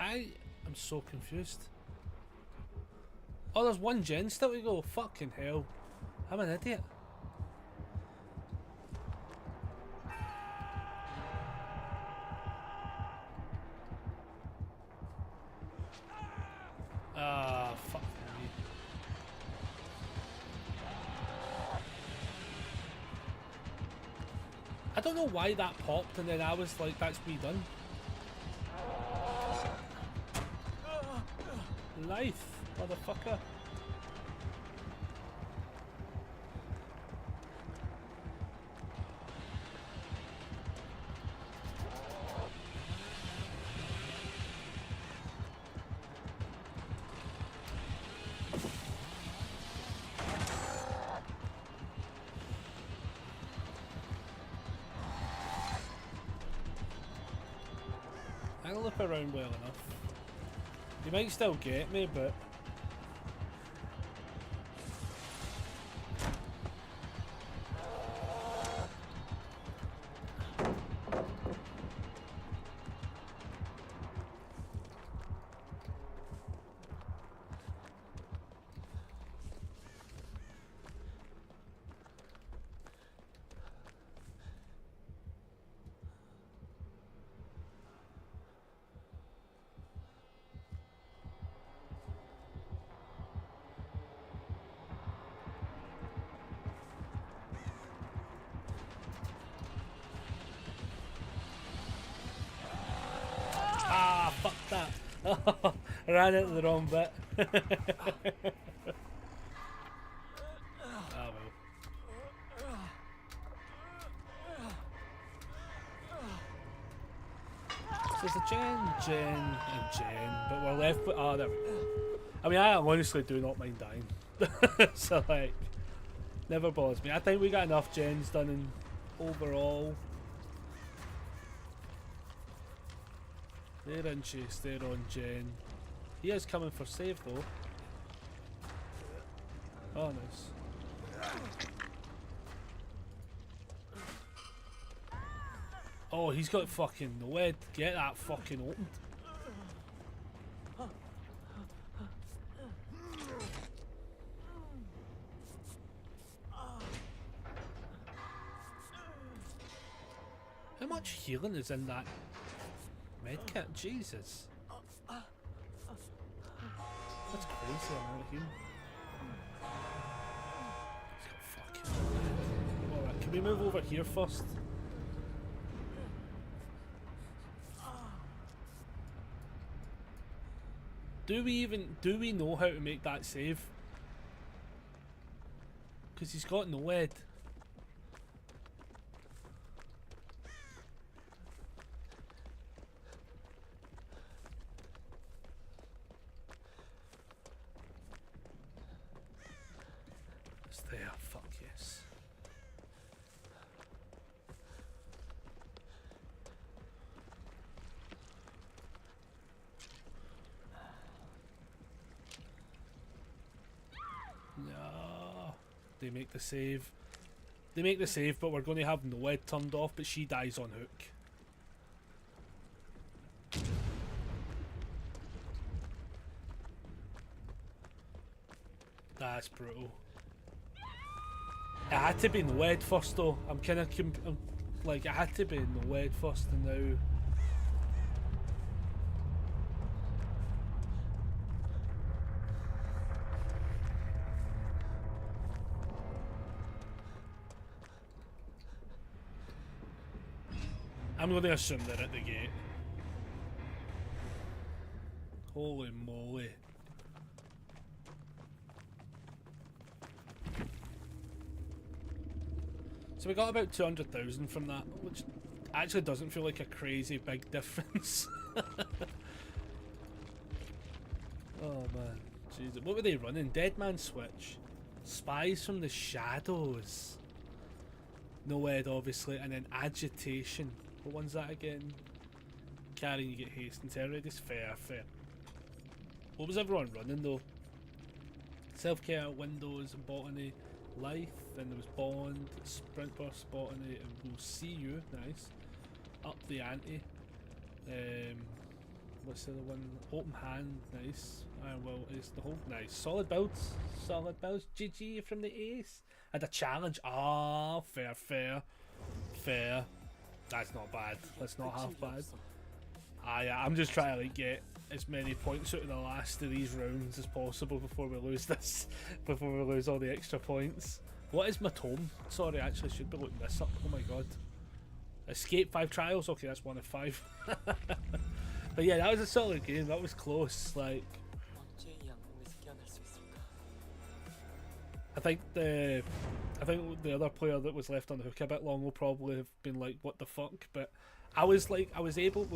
I am so confused. Oh, there's one gen still to go. Fucking hell. I'm an idiot. Ah, fuck me. I don't know why that popped and then I was like, that's me done. Life, motherfucker. I'll look around well enough. You might still get me, but fuck that. I ran into the wrong bit. Oh well. So there's a Jen, and Jen, but we're left with. Oh, there we go. I mean, I honestly do not mind dying. So, like, never bothers me. I think we got enough gens done in overall. They're in chase, they're on Jen. He is coming for save though. Oh, nice. Oh, he's got fucking no head. Get that fucking opened. How much healing is in that medkit? Jesus. That's crazy amount of healing. He's got fucking... Alright, can we move over here first? Do we know how to make that save? Because he's got no head. It's there, fuck They make the save. They make the save, but we're going to have Noed turned off, but she dies on hook. That's brutal. It had to be Noed first though. I'm kind of like, it had to be Noed first, and now I'm going to assume they're at the gate. Holy moly. So we got about 200,000 from that, which actually doesn't feel like a crazy big difference. Oh man, Jesus. What were they running? Dead Man Switch, Spies from the Shadows, Noed obviously, and then Agitation. What one's that again? Carrying, you get haste and terrorities. Fair. What was everyone running though? Self-care, Windows, Botany, Life, then there was Bond, Sprint Burst, Botany, and We'll See You. Nice. Up the ante. What's the other one? Open Hand. Nice. Well, it's the whole nice. Solid builds. GG from the ace. And a challenge. Ah, fair. That's not bad. That's not half bad. I'm just trying to like get as many points out of the last of these rounds as possible before we lose this. Before we lose all the extra points. What is my tome? Sorry, I actually should be looking this up. Oh my god. Escape 5 trials? Okay, that's 1 of 5. But yeah, that was a solid game. That was close. Like, I think the other player that was left on the hook a bit long will probably have been like, what the fuck? But we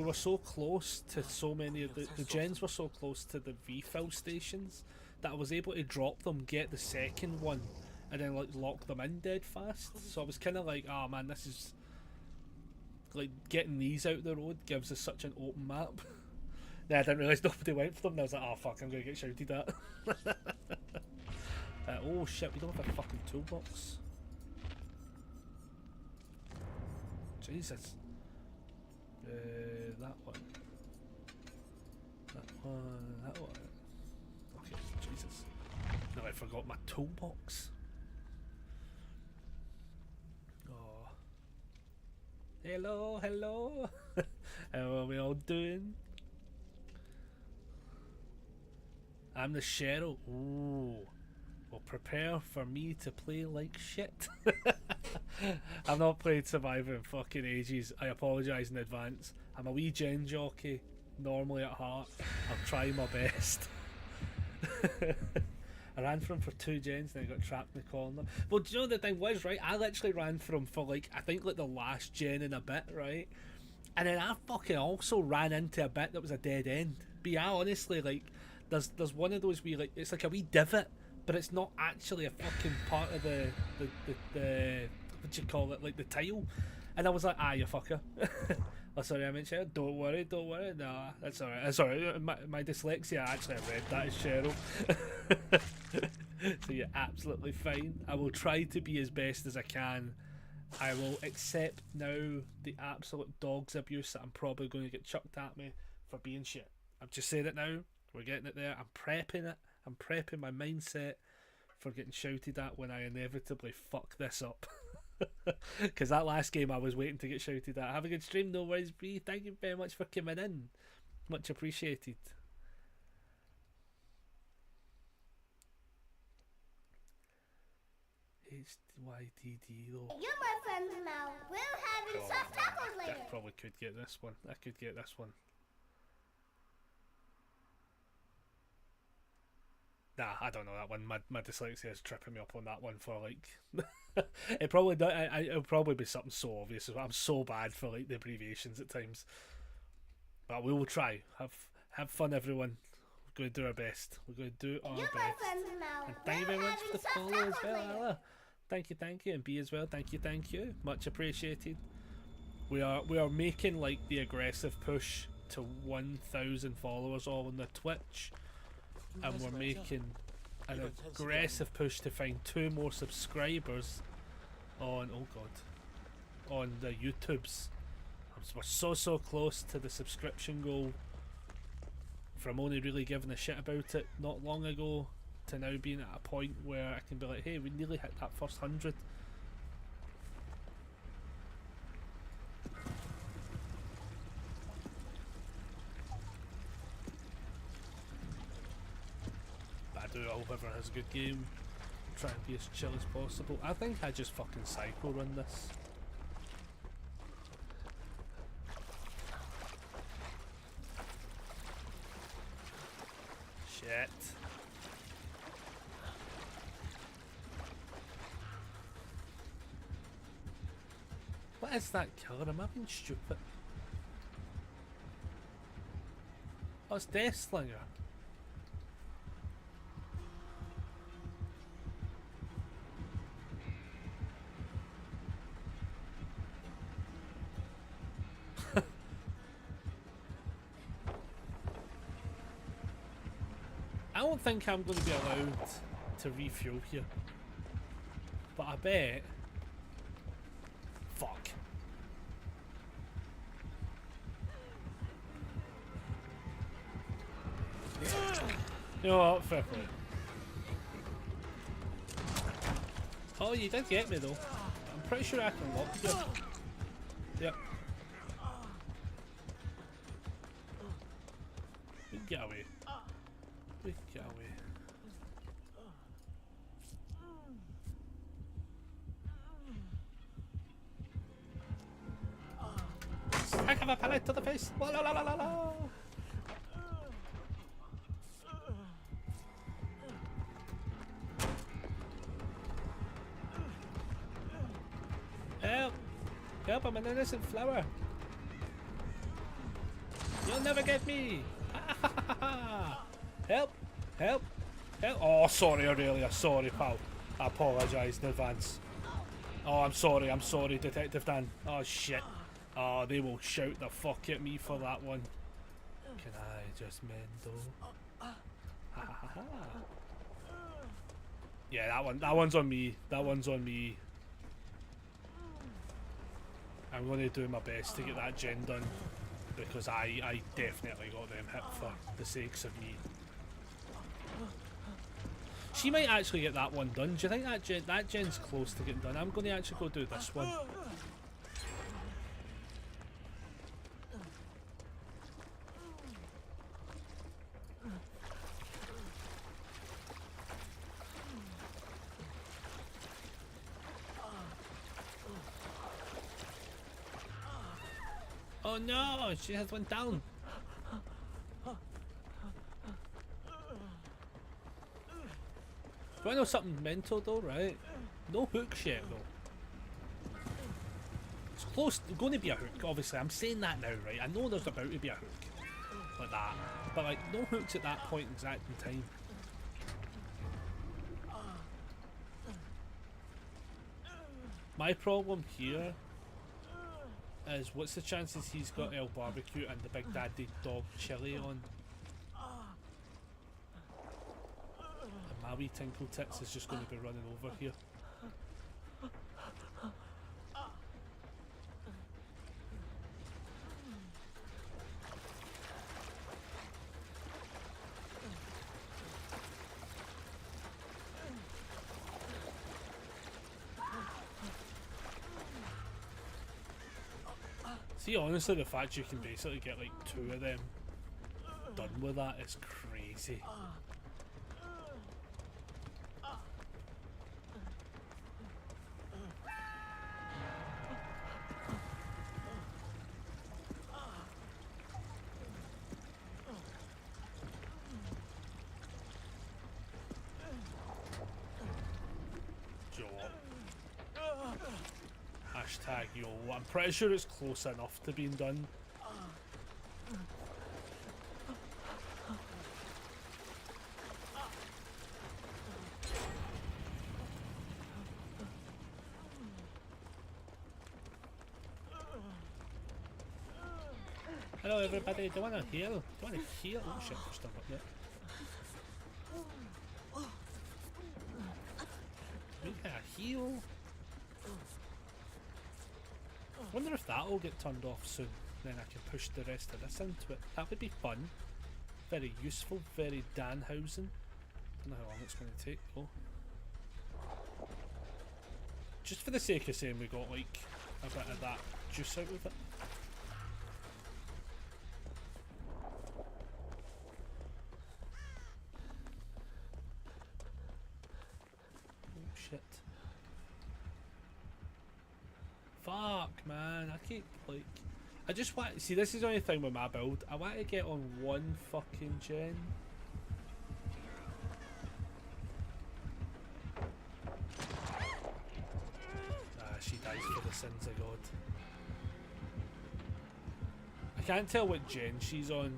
were so close to so many of the gens were so close to the refill stations that I was able to drop them, get the second one, and then like lock them in dead fast. So I was kind of like, oh man, this is like, getting these out the road gives us such an open map. Then I didn't realise nobody went for them, and I was like, oh fuck, I'm gonna get shouted at. Oh shit, we don't have a fucking toolbox. Jesus. That one. Okay, Jesus. Now I forgot my toolbox. Oh. Hello. How are we all doing? I'm the Cheryl. Ooh. Well, prepare for me to play like shit. I've not played Survivor in fucking ages. I apologise in advance. I'm a wee gen jockey, normally at heart. I'll try my best. I ran from for 2 gens, then I got trapped in the corner. Well, do you know the thing was, right? I literally ran from for like, I think like the last gen and a bit, right? And then I fucking also ran into a bit that was a dead end. But yeah, honestly, like, there's one of those wee, like, it's like a wee divot, but it's not actually a fucking part of the what do you call it, like the tile. And I was like, you fucker. Oh sorry, I mentioned, don't worry, nah, that's alright, my dyslexia, actually I read that as Cheryl. So you're absolutely fine. I will try to be as best as I can. I will accept now the absolute dog's abuse that I'm probably going to get chucked at me for being shit. I'm just saying it now, we're getting it there, I'm prepping it. I'm prepping my mindset for getting shouted at when I inevitably fuck this up. Because that last game I was waiting to get shouted at. Have a good stream, no worries, Bree. Thank you very much for coming in. Much appreciated. HYDD though. You're my friends now. We're having soft tacos later. I probably could get this one. I could get this one. Nah, I don't know that one. My dyslexia is tripping me up on that one for like. It probably do, it'll probably be something so obvious. I'm so bad for like the abbreviations at times, but we will try. Have fun, everyone. We're going to do our best. We're going to do our You're best. my friends now. And thank you very much for the follow as well, Ella. Thank you, and B as well. Thank you. Much appreciated. We are making like the aggressive push to 1,000 followers all on the Twitch. And we're making an 이건 현실이 aggressive push to find 2 more subscribers on, oh god, on the YouTubes. We're so close to the subscription goal from only really giving a shit about it not long ago to now being at a point where I can be like, hey, we nearly hit that first 100. But I do hope everyone has a good game. Try and be as chill as possible. I think I just fucking psycho run this. Shit. What is that killer? Am I being stupid? Oh, it's Deathslinger. I don't think I'm going to be allowed to refuel here, but I bet. Fuck. You know what? Fair play. Oh, you did get me though. I'm pretty sure I can lock you. Yep. We can get away. We can get away. I have a pallet to the face. La la la la la la. Help! Help! I'm an innocent flower. You'll never get me. Help! Help! Help! Oh, sorry, Aurelia. Sorry, pal. I apologise in advance. Oh, I'm sorry, Detective Dan. Oh, shit. Oh, they will shout the fuck at me for that one. Can I just mendo? Yeah, that one's on me. That one's on me. I'm going to do my best to get that gen done because I definitely got them hit for the sakes of me. She might actually get that one done. Do you think that gen's close to getting done? I'm going to actually go do this one. Oh no, she has one down. Do I know something mental though, right? No hooks yet though. It's close, going to be a hook, obviously. I'm saying that now, right? I know there's about to be a hook. Like that. But like, no hooks at that point exact in time. My problem here is what's the chances he's got El Barbecue and the Big Daddy Dog Chili on? And my wee Tinkle Tits is just going to be running over here. See, honestly, the fact you can basically get like 2 of them done with that is crazy. Hashtag yo, I'm pretty sure it's close enough to being done. Hello everybody, do you wanna heal? Do you wanna heal? Oh shit, we're still up there. We got a heal. I wonder if that'll get turned off soon. Then I can push the rest of this into it. That would be fun. Very useful, very Danhausen. Don't know how long it's going to take though. Just for the sake of saying we got like a bit of that juice out of it. Oh shit. Fuck man, I keep like... I just want... See, this is the only thing with my build. I want to get on one fucking gen. She dies for the sins of God. I can't tell what gen she's on.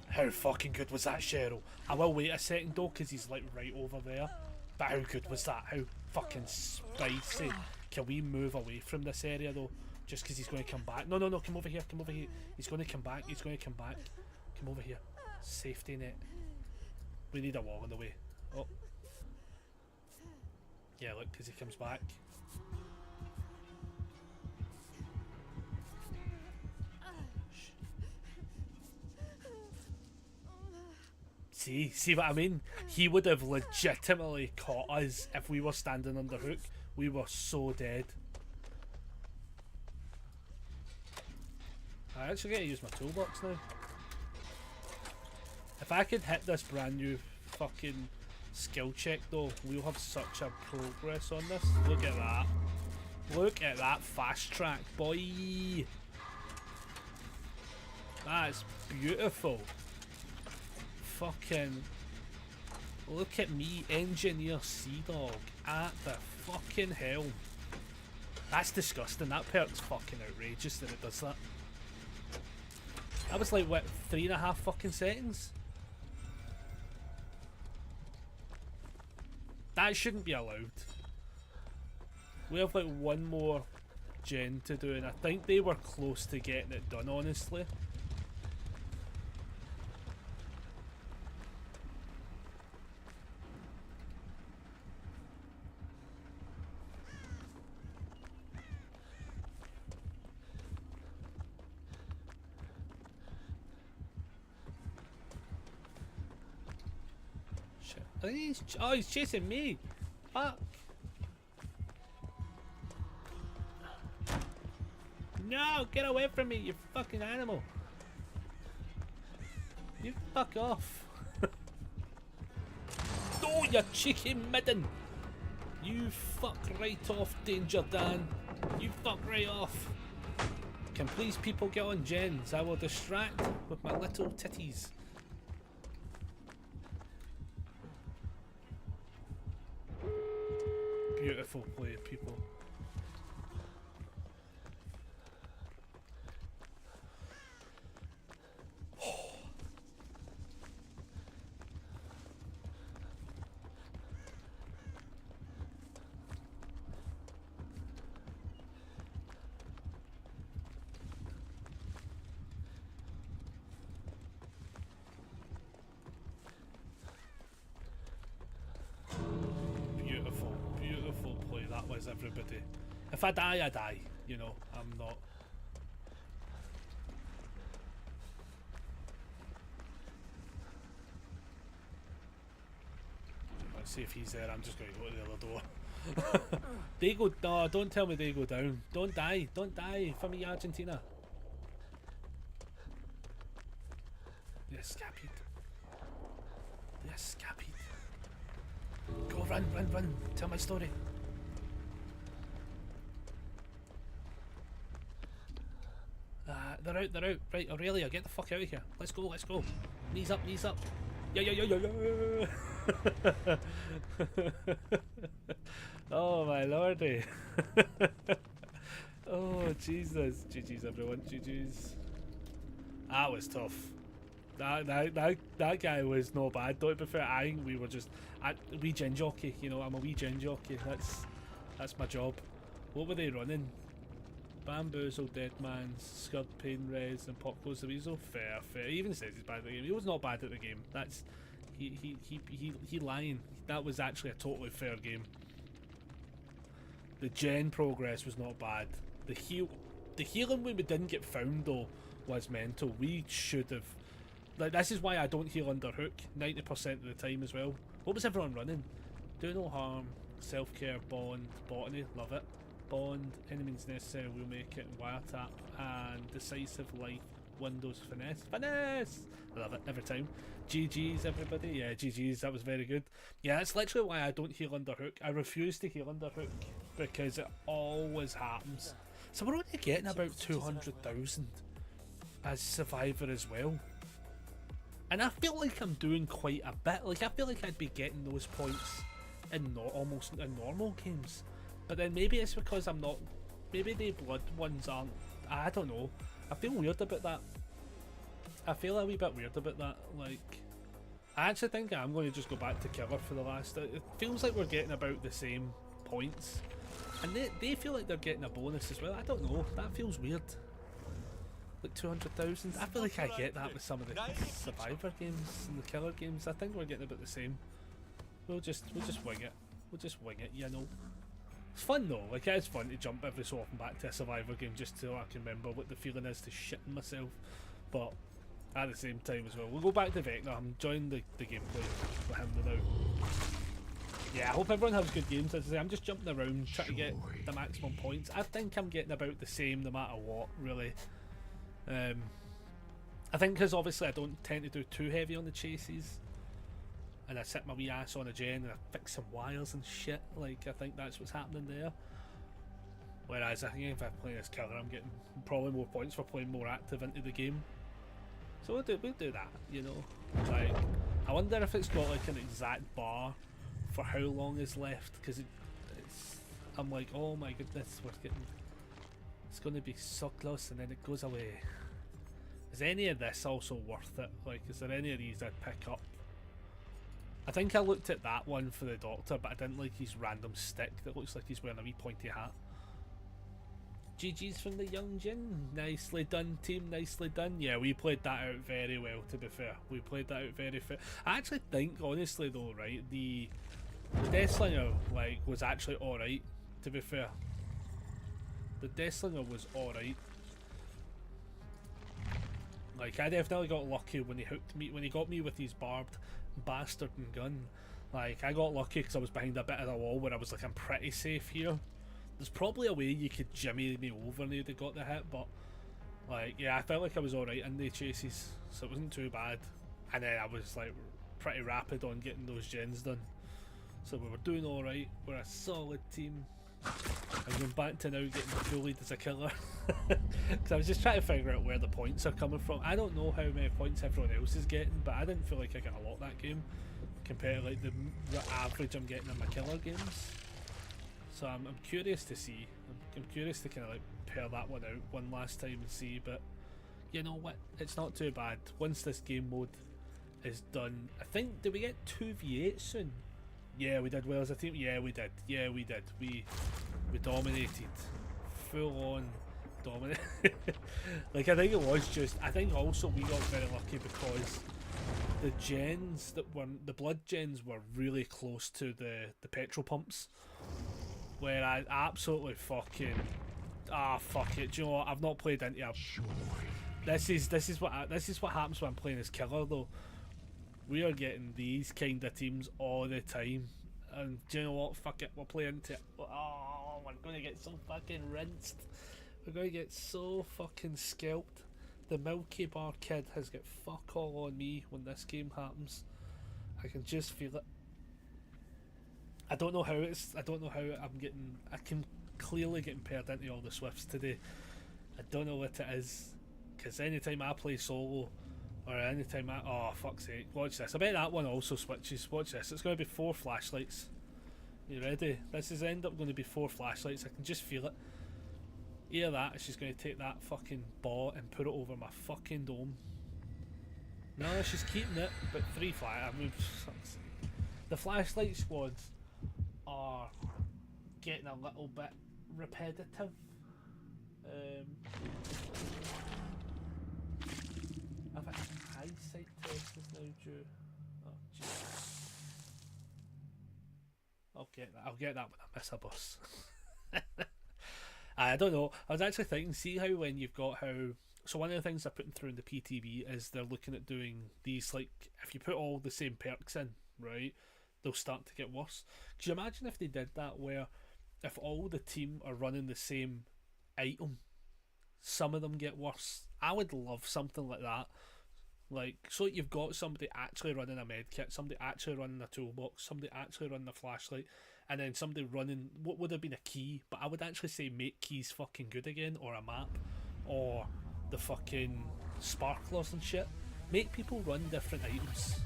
How fucking good was that, Cheryl? I will wait a second though, because he's like right over there. But how good was that? How fucking spicy. Can we move away from this area though? Just because he's going to come back. No, no, no, come over here, come over here. He's going to come back, he's going to come back. Come over here. Safety net. We need a wall in the way. Oh. Yeah, look, because he comes back. See what I mean? He would have legitimately caught us if we were standing under hook. We were so dead. I actually get to use my toolbox now. If I could hit this brand new fucking skill check though, we'll have such a progress on this. Look at that. Look at that fast track, boy. That's beautiful. Fucking look at me, engineer Sea Dog at the fucking helm. That's disgusting. That perk's fucking outrageous that it does that. That was like what, 3.5 fucking seconds? That shouldn't be allowed. We have like one more gen to do and I think they were close to getting it done, honestly. I think he's chasing me. Fuck. No, get away from me, you fucking animal. You fuck off. Oh, you cheeky midden. You fuck right off, Danger Dan. You fuck right off. Can please people get on gens? I will distract with my little titties. Beautiful play, people. Beautiful play that was, everybody. If I die, I die. You know, I'm not. Let's see if he's there. I'm just going to go to the other door. They go. No, don't tell me they go down. Don't die. Don't die for me, Argentina. Yes, Capit. Yes, Capit. Go, run, run, run. Tell my story. They're out. Right, Aurelia, get the fuck out of here. Let's go, let's go. Knees up, knees up. Yeah. Oh, my lordy. Oh, Jesus. GG's, everyone. GG's. That was tough. That guy was no bad. Don't be fair. I think we were just a wee gen jockey. You know, I'm a wee gen jockey. That's my job. What were they running? Bamboozle, Deadman, Scud, Pain, Res, and Pop Goes the Weasel. Fair. He even says he's bad at the game. He was not bad at the game. That's he lying. That was actually a totally fair game. The gen progress was not bad. The healing when we didn't get found though was mental. We should have. Like, this is why I don't heal under hook 90% of the time as well. What was everyone running? Do no harm, self-care, bond, botany, love it. Bond, any means necessary, we'll make it, wiretap, and decisive life, windows, finesse. Finesse! I love it every time. GG's everybody, yeah, GG's, that was very good. Yeah, that's literally why I don't heal under hook. I refuse to heal under hook because it always happens. So we're only getting about 200,000 as Survivor as well. And I feel like I'm doing quite a bit. Like, I feel like I'd be getting those points in almost in normal games. But then maybe it's because I'm not. Maybe the blood ones aren't. I don't know. I feel weird about that. I feel a wee bit weird about that. Like, I actually think I'm going to just go back to killer for the last. It feels like we're getting about the same points. And they feel like they're getting a bonus as well. I don't know. That feels weird. Like 200,000. I feel like I get that with some of the Survivor games and the killer games. I think we're getting about the same. We'll just wing it. We'll just wing it, you know. It's fun though. Like, it is fun to jump every so often back to a Survivor game just so I can remember what the feeling is to shitting myself. But at the same time as well, we'll go back to Vecna. I'm enjoying the gameplay with him now. Yeah, I hope everyone has good games. As I say, I'm just jumping around trying to get the maximum points. I think I'm getting about the same no matter what, really. I think because obviously I don't tend to do too heavy on the chases, and I sit my wee ass on a gen and I fix some wires and shit. Like, I think that's what's happening there. Whereas I think if I play this killer, I'm getting probably more points for playing more active into the game. So we'll do that, you know. Like, I wonder if it's got like an exact bar for how long is left, because it's. I'm like, oh my goodness, we're getting. It's going to be so close and then it goes away. Is any of this also worth it? Like, is there any of these I'd pick up? I think I looked at that one for the doctor, but I didn't like his random stick that looks like he's wearing a wee pointy hat. GG's from the young Jin. Nicely done, team, nicely done. Yeah, we played that out very well, to be fair. We played that out very fair. I actually think, honestly though, right, the Deathslinger, like, was actually alright, to be fair. The Deathslinger was alright. Like, I definitely got lucky when he hooked me, when he got me with his barbed bastard and gun. Like, I got lucky because I was behind a bit of the wall where I was like, I'm pretty safe here. There's probably a way you could jimmy me over and they'd have got the hit, but like, yeah, I felt like I was alright in the chases, so it wasn't too bad. And then I was like pretty rapid on getting those gens done. So we were doing alright, we're a solid team. I'm going back to now getting bullied as a killer. Because I was just trying to figure out where the points are coming from. I don't know how many points everyone else is getting, but I didn't feel like I got a lot that game compared to like the average I'm getting in my killer games. So I'm curious to see. I'm curious to kind of like pair that one out one last time and see, but you know what? It's not too bad. Once this game mode is done, I think, did we get 2v8 soon? Yeah, we did well as a team. Yeah, we did. Yeah, we did. We dominated. Full on dominated. Like, I think it was just. I think also we got very lucky because the gens that were the blood gens were really close to the petrol pumps, where I absolutely fucking fuck it. Do you know what? I've not played into a. This is what happens when I'm playing as killer though. We are getting these kind of teams all the time, and do you know what? Fuck it, we'll play into it. Oh, we're gonna get so fucking rinsed. We're gonna get so fucking scalped. The Milky Bar kid has got fuck all on me when this game happens. I can just feel it. I don't know how I'm getting. I can clearly getting paired into all the Swifts today. I don't know what it is, because anytime I play solo. Or anytime I... Oh, fuck's sake. Watch this. I bet that one also switches. Watch this. It's going to be 4 flashlights. You ready? This is end up going to be 4 flashlights. I can just feel it. Hear that? She's going to take that fucking ball and put it over my fucking dome. No, she's keeping it. But 3 flash... I mean, fuck's sake. The flashlight squads are getting a little bit repetitive. I've had eyesight test is now due. Oh Jesus. I'll get that when I miss a bus. I don't know. I was actually thinking, see how when you've got how. So one of the things they're putting through in the PTB is they're looking at doing these, like, if you put all the same perks in, right, they'll start to get worse. Could you imagine if they did that, where if all the team are running the same item, some of them get worse? I would love something like that. Like, so you've got somebody actually running a med kit, somebody actually running a toolbox, somebody actually running a flashlight, and then somebody running what would have been a key, but I would actually say make keys fucking good again, or a map, or the fucking sparklers and shit. Make people run different items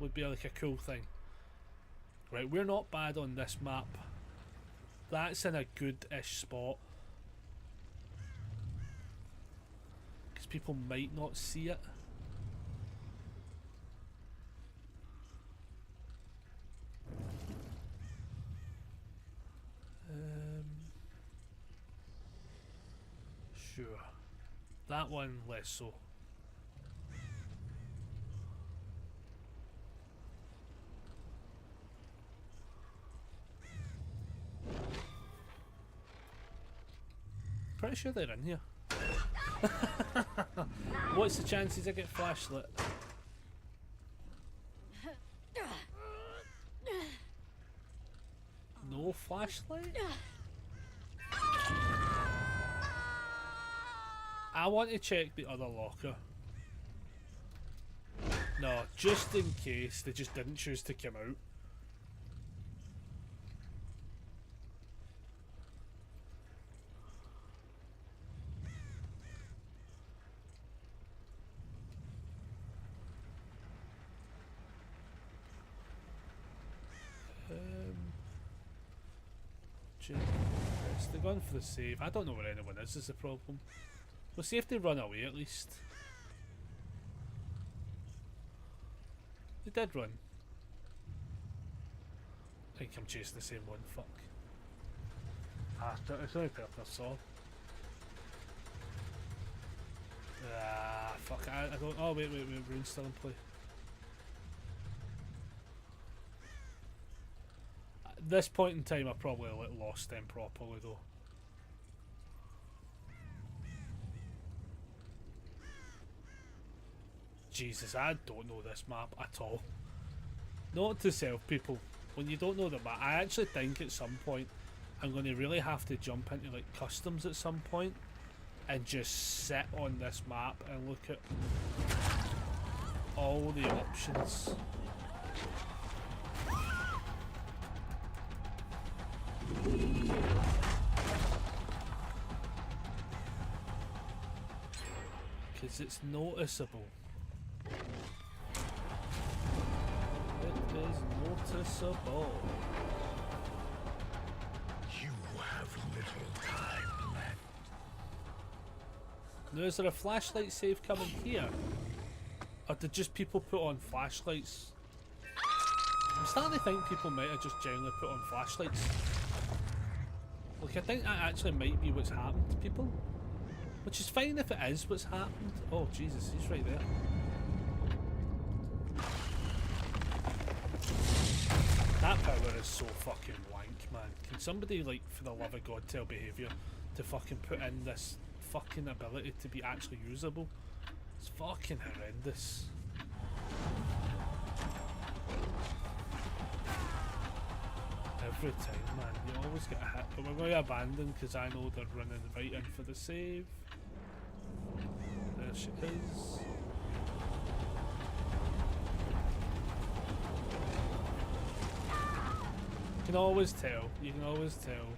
would be like a cool thing. Right, we're not bad on this map. That's in a good-ish spot, because people might not see it. Sure. That one less so. Pretty sure they're in here. What's the chances I get flashlit? No flashlight? I want to check the other locker. No, just in case they just didn't choose to come out. They're going for the save. I don't know where anyone is the problem. We'll see if they run away at least. They did run. I think I'm chasing the same one, fuck. It's only person I saw. Fuck, I don't. Oh, wait, Rune's still in play. At this point in time, I probably lost them properly though. Jesus, I don't know this map at all. Note to self, people, when you don't know the map, I actually think at some point I'm going to really have to jump into like customs at some point and just sit on this map and look at all the options. Because it's noticeable. It is noticeable. You have little time left. Now, is there a flashlight save coming here? Or did just people put on flashlights? I'm starting to think people might have just generally put on flashlights. Like, I think that actually might be what's happened to people. Which is fine if it is what's happened. Oh, Jesus, he's right there. That power is so fucking wank, man. Can somebody, like, for the love of God, tell behaviour to fucking put in this fucking ability to be actually usable? It's fucking horrendous. Every time, man. You always get a hit. But we're going to abandon because I know they're running right in for the save. There she is. You can always tell. You can always tell.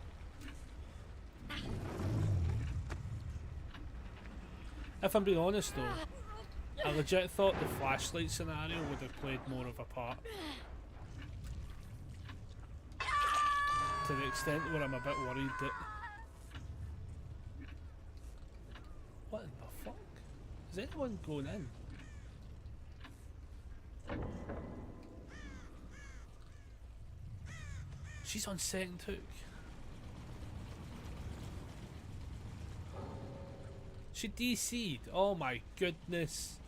If I'm being honest though, I legit thought the flashlight scenario would have played more of a part. To the extent where I'm a bit worried that... What in the fuck? Is anyone going in? She's on second hook. She DC'd. Oh my goodness.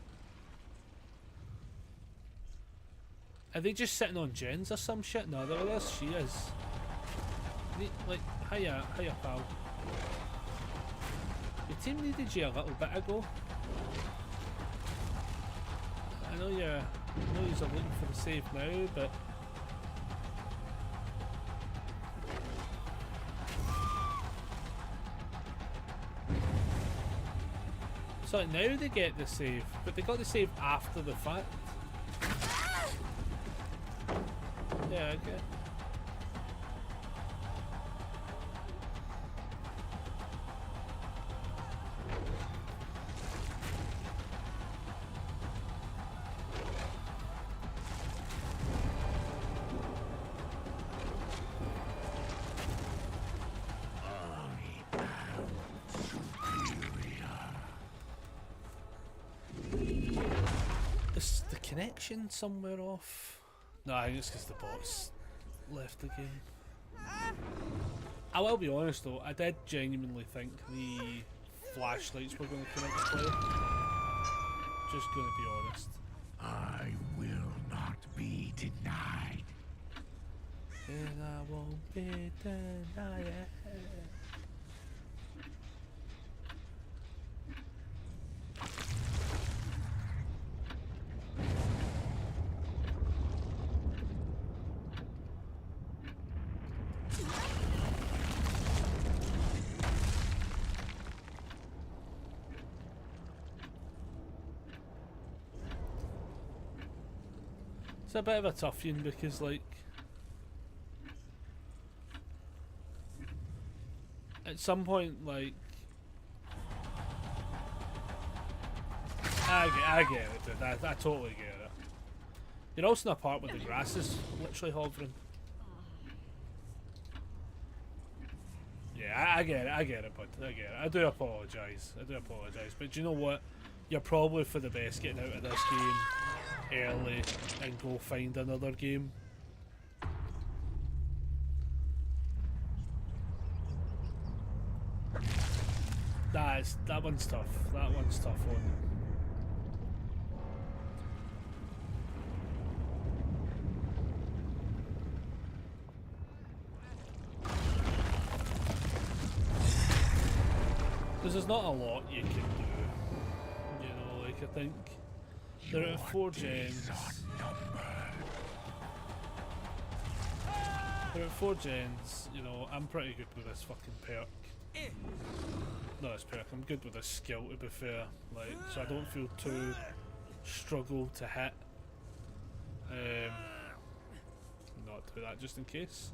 Are they just sitting on gens or some shit? No, there she is. Like, hiya, pal. Your team needed you a little bit ago. I know you're looking for the save now, but so now they get the save, but they got the save after the fact. Yeah, okay. Is the connection somewhere off? No, I think it's because the bots left the game. I will be honest though, I did genuinely think the flashlights were going to connect to play. Just going to be honest. I will not be denied. And I won't be denied. It's a bit of a tough one because, like, at some point, like, I get it, dude. I totally get it. You're also in a part where the grass is literally hovering. Yeah, I get it, bud. I get it. I do apologise. But do you know what? You're probably for the best getting out of this game early and go find another game. That one's tough. That one's tough on them. Because there's not a lot you can do. You know, like, I think they're at 4 gens. They're at 4 gens, you know, I'm pretty good with this fucking perk. Not this perk, I'm good with this skill to be fair. Like, so I don't feel too struggle to hit. Not do that just in case.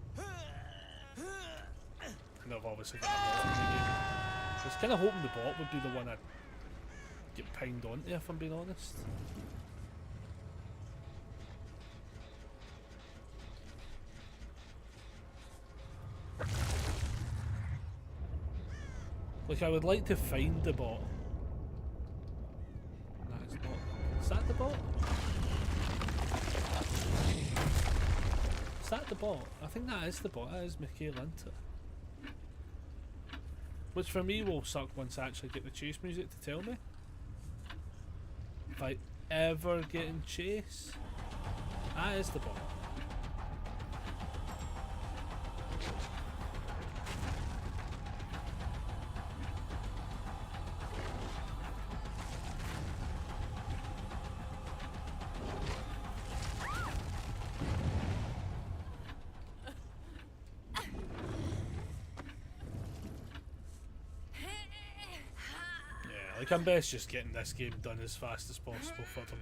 And I've obviously got a bot in the game. I was kind of hoping the bot would be the one I'd get pinged onto, if I'm being honest. Like, I would like to find the bot. That is not. Is that the bot? Is that the bot? I think that is the bot. That is Michaela, isn't it? Which for me will suck once I actually get the chase music to tell me. If I ever get in chase. That is the bot. Like, I'm best just getting this game done as fast as possible for them.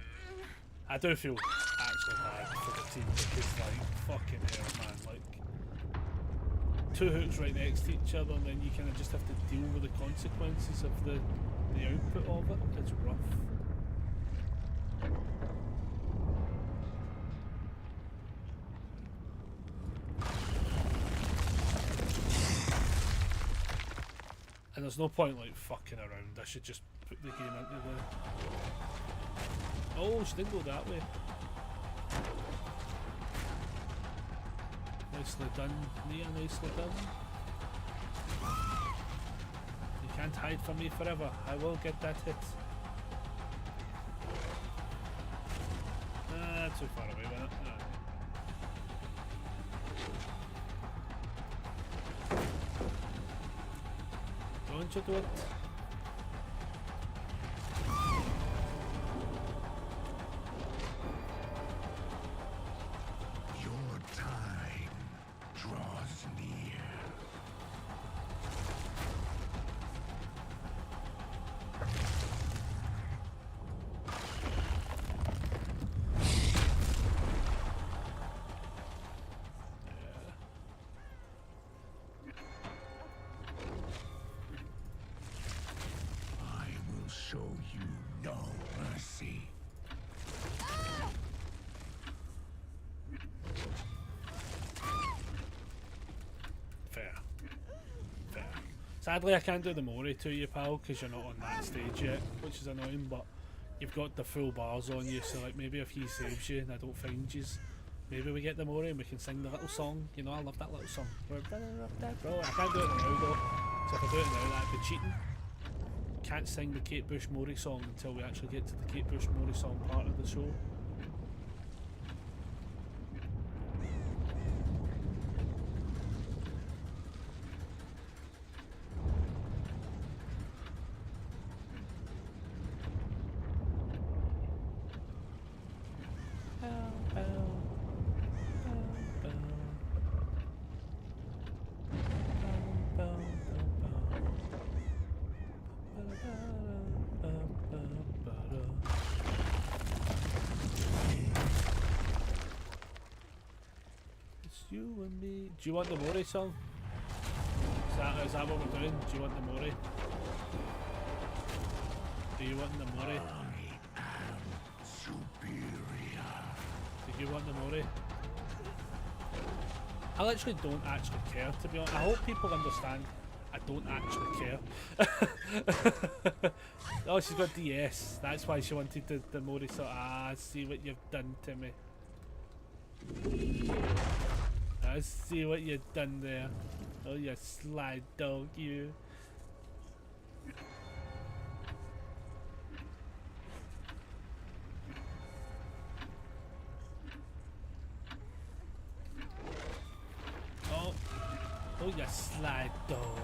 I do feel actually bad for the team because, like, fucking hell, man, like, 2 hooks right next to each other and then you kind of just have to deal with the consequences of the output of it. It's rough. And there's no point, like, fucking around. I should just put the game into the... Oh, she didn't go that way. Nicely done, Nia, nicely done. You can't hide from me forever. I will get that hit. Too far away with it. Don't you do it. Your time draws near. I will show you no mercy. Fair. Fair. Sadly, I can't do the Mori to you, pal, because you're not on that stage yet, which is annoying, but you've got the full bars on you, so like maybe if he saves you and I don't find you, maybe we get the Mori and we can sing the little song. You know, I love that little song. Bro, I can't do it now though, so if I do it now, that'd be cheating. Can't sing the Kate Bush Mori song until we actually get to the Kate Bush Mori song part of the show. It's you and me. Do you want the Mori song? Is that what we're doing? Do you want the Mori? Do you want the Mori? I am superior. Do you want the Mori? I literally don't actually care, to be honest. I hope people understand I don't actually care. Oh, she's got DS. That's why she wanted the Mori song. Ah, I see what you've done to me. I see what you've done there. Oh, you sly dog, you. Oh, you sly dog.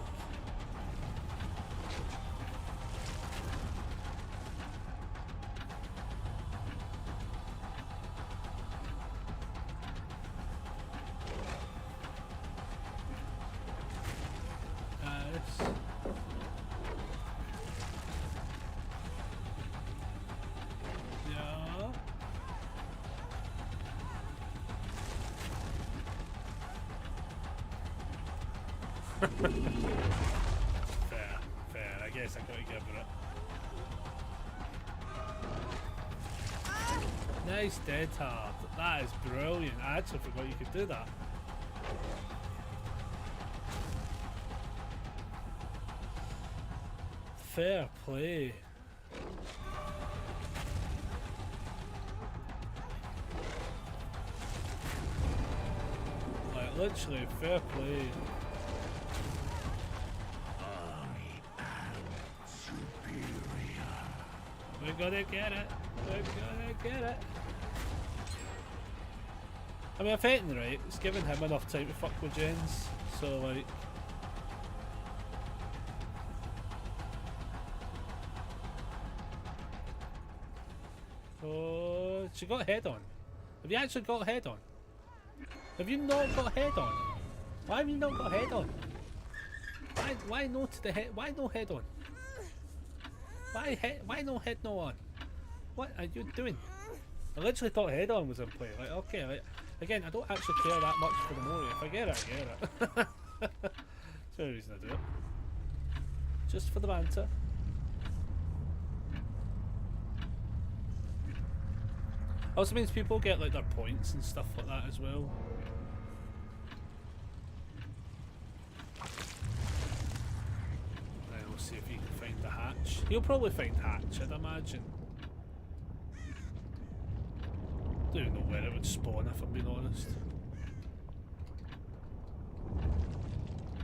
Yeah. Fair. I guess I gotta give it. Nice dead hard. That is brilliant. I actually forgot you could do that. Fair play. Like literally fair play. We're gonna get it. We're gonna get it. I mean, effectively, right, it's giving him enough time to fuck with gens, so like... Oh, she got head on. Have you actually got head on? Have you not got head on? Why have you not got head on? Why no to the head? Why no head on? Why no head no on? What are you doing? I literally thought head on was in play. Like, okay, like, again, I don't actually care that much for the Mori. If I get it, I get it. That's the only reason I do it. Just for the banter. Also means people get like their points and stuff like that as well. Right, we'll see if he can find the hatch. He'll probably find hatch, I'd imagine. Don't even know where it would spawn if I'm being honest.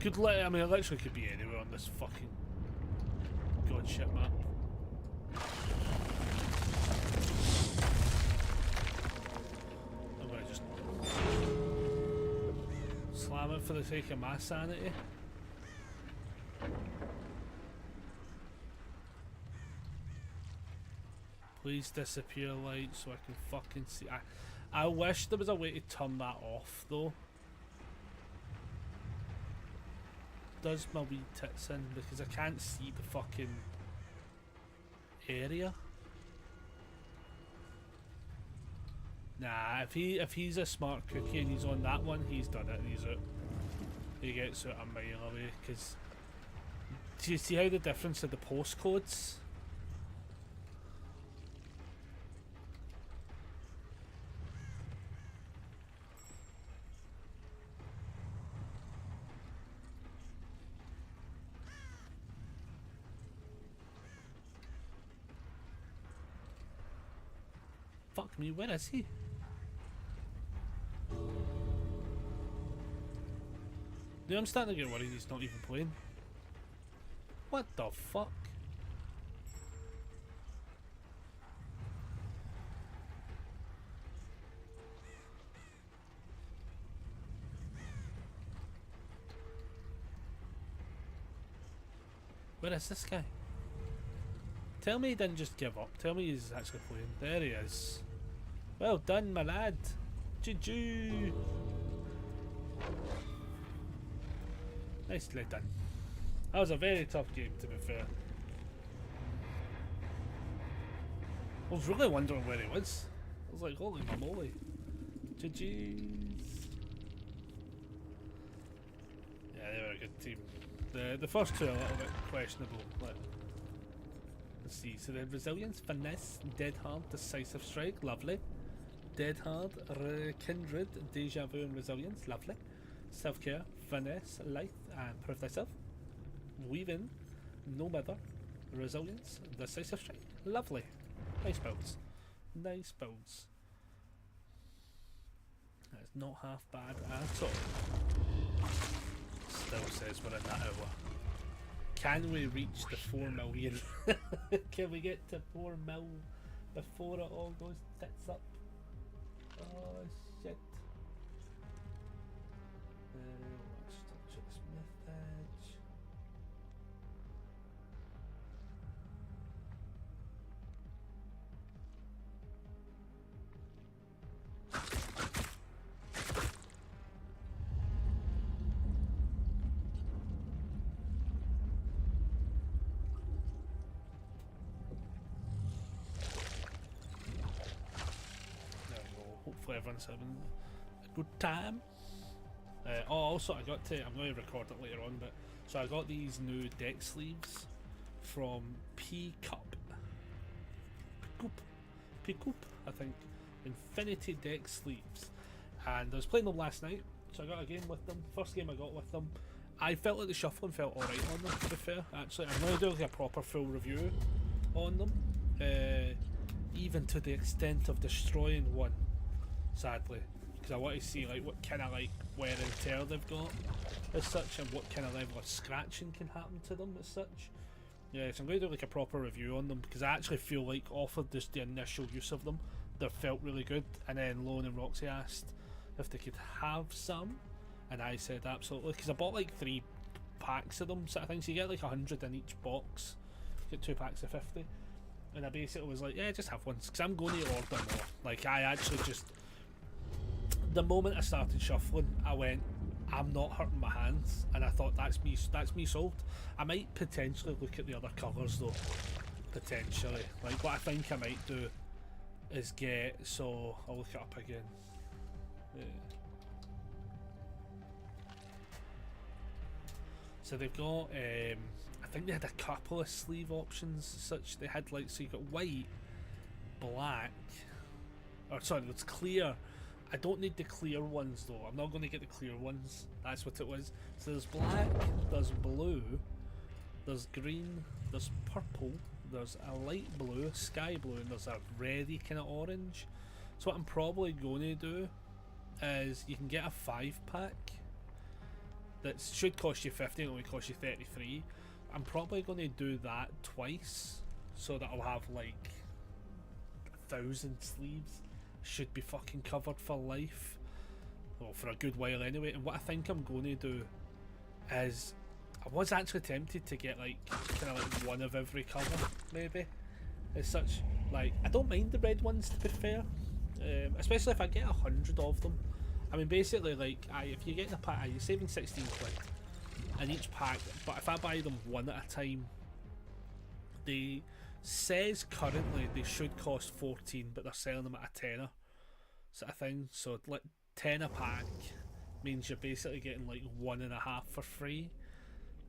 I mean, it literally could be anywhere on this fucking god shit map. I'm gonna just slam it for the sake of my sanity. Please disappear light so I can fucking see. I wish there was a way to turn that off though. Does my wee tits in because I can't see the fucking area. Nah, if he's a smart cookie and he's on that one, he's done it and he's out. He gets out a mile away because do you see how the difference of the postcodes? Fuck me, where is he? Dude, I'm starting to get worried he's not even playing. What the fuck? Where is this guy? Tell me he didn't just give up. Tell me he's actually playing. There he is. Well done, my lad. GG. Nicely done. That was a very tough game, to be fair. I was really wondering where he was. I was like, holy moly. GG's. Yeah, they were a good team. The first two are a little bit questionable, but let's see. So they had resilience, finesse, dead hard, decisive strike, lovely. Dead hard, kindred, deja vu, and resilience, lovely. Self care, finesse, lithe, and prove thyself. Weave in, no mither, resilience, decisive strike, lovely. Nice builds. Nice builds. That's not half bad at all. Still says we're in that hour. Can we reach the 4 million? Can we get to 4 mil before it all goes tits up? Oh shit. Let's touch its myth edge. Hopefully everyone's having a good time. Oh, also I'm going to record it later on, but so I got these new deck sleeves from P-Cup, I think, Infinity deck sleeves, and I was playing them last night, so I got a game with them. First game I got with them, I felt like the shuffling felt alright on them, to be fair. Actually, I'm going to do like a proper full review on them, even to the extent of destroying one, sadly, because I want to see like what kind of like wear and tear they've got as such, and what kind of level of scratching can happen to them as such. Yeah, so I'm going to do like a proper review on them, because I actually feel like off of just the initial use of them, they felt really good. And then Lone and Roxy asked if they could have some, and I said absolutely, because I bought like 3 packs of them sort of thing, so you get like 100 in each box, you get 2 packs of 50, and I basically was like, yeah, just have one, because I'm going to order more. Like, I actually just, the moment I started shuffling, I went, I'm not hurting my hands, and I thought that's me sold. I might potentially look at the other colours though, potentially. Like, what I think I might do is get, so I'll look it up again. So they've got, I think they had a couple of sleeve options such. They had like, so you got white, black, or sorry, it's clear. I don't need the clear ones though. I'm not going to get the clear ones. That's what it was. So there's black, there's blue, there's green, there's purple, there's a light blue, sky blue, and there's a reddy kind of orange. So what I'm probably going to do is you can get a 5-pack that should cost you 50, it only costs you 33. I'm probably going to do that twice, so that I'll have like 1,000 sleeves. Should be fucking covered for life. Well, for a good while anyway. And what I think I'm going to do is, I was actually tempted to get like kind of like one of every colour, maybe, as such. Like, I don't mind the red ones, to be fair, especially if I get 100 of them. I mean, basically, like, if you're getting a pack, you're saving 16 quid in each pack, but if I buy them one at a time, they says currently they should cost 14, but they're selling them at a tenner sort of thing. So like 10 a pack means you're basically getting like 1.5 for free,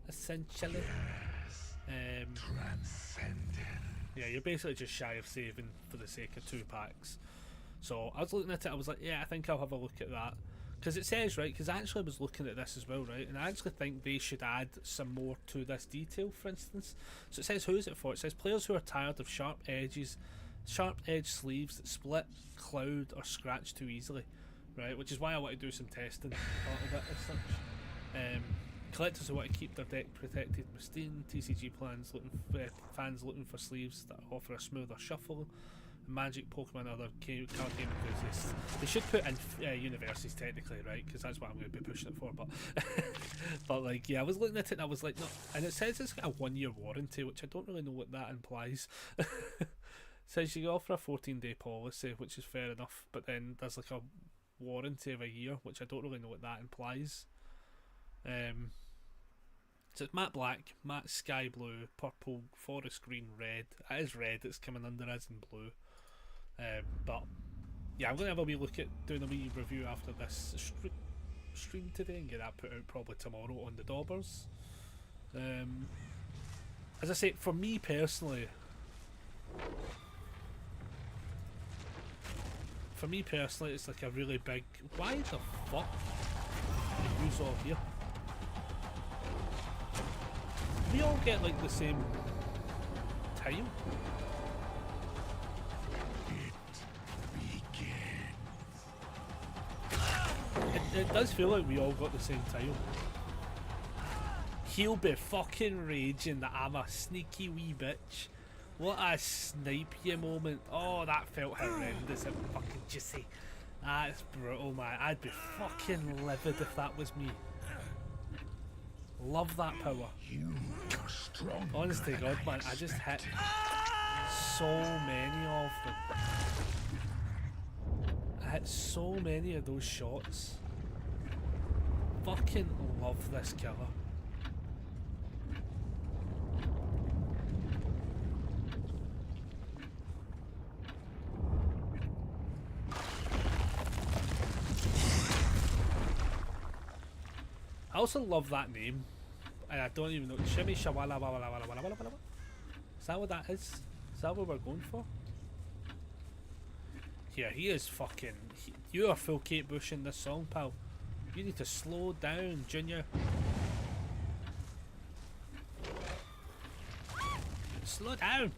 essentially. Yeah, you're basically just shy of saving for the sake of 2 packs. So I was looking at it, I was like, yeah, I think I'll have a look at that. Because it says, right, because I actually was looking at this as well, right, and I actually think they should add some more to this detail, for instance. So it says, who is it for? It says, players who are tired of sharp edge sleeves that split, cloud, or scratch too easily, right, which is why I want to do some testing a little bit as such. Collectors who want to keep their deck protected pristine, TCG fans looking for sleeves that offer a smoother shuffle, Magic, Pokemon, other card game enthusiasts. They should put in universities technically, right? Because that's what I'm going to be pushing it for. But, but like, yeah, I was looking at it and I was like, no. And it says it's got a 1-year warranty, which I don't really know what that implies. It says you offer a 14-day policy, which is fair enough. But then there's like a warranty of a year, which I don't really know what that implies. So it's matte black, matte sky blue, purple, forest green, red. It is red, it's coming under as in blue. But yeah, I'm going to have a wee look at doing a wee review after this stream today and get that put out probably tomorrow on the Daubers. As I say, for me personally, it's like a really big. Why the fuck are you all here? We all get like the same tile. It does feel like we all got the same tile. He'll be fucking raging that I'm a sneaky wee bitch. What a snipe you moment. Oh, that felt horrendous and fucking juicy. That's brutal, man. I'd be fucking livid if that was me. Love that power. Honest to God, man, I just hit so many of them. I hit so many of those shots. Fucking love this killer. I also love that name, and I don't even know. Shimmy Shawala Wala Wala Wala Wala Wala. Is that what that is? Is that what we're going for? Yeah, he is fucking. You are full Kate Bush in this song, pal. You need to slow down, Junior. Slow down.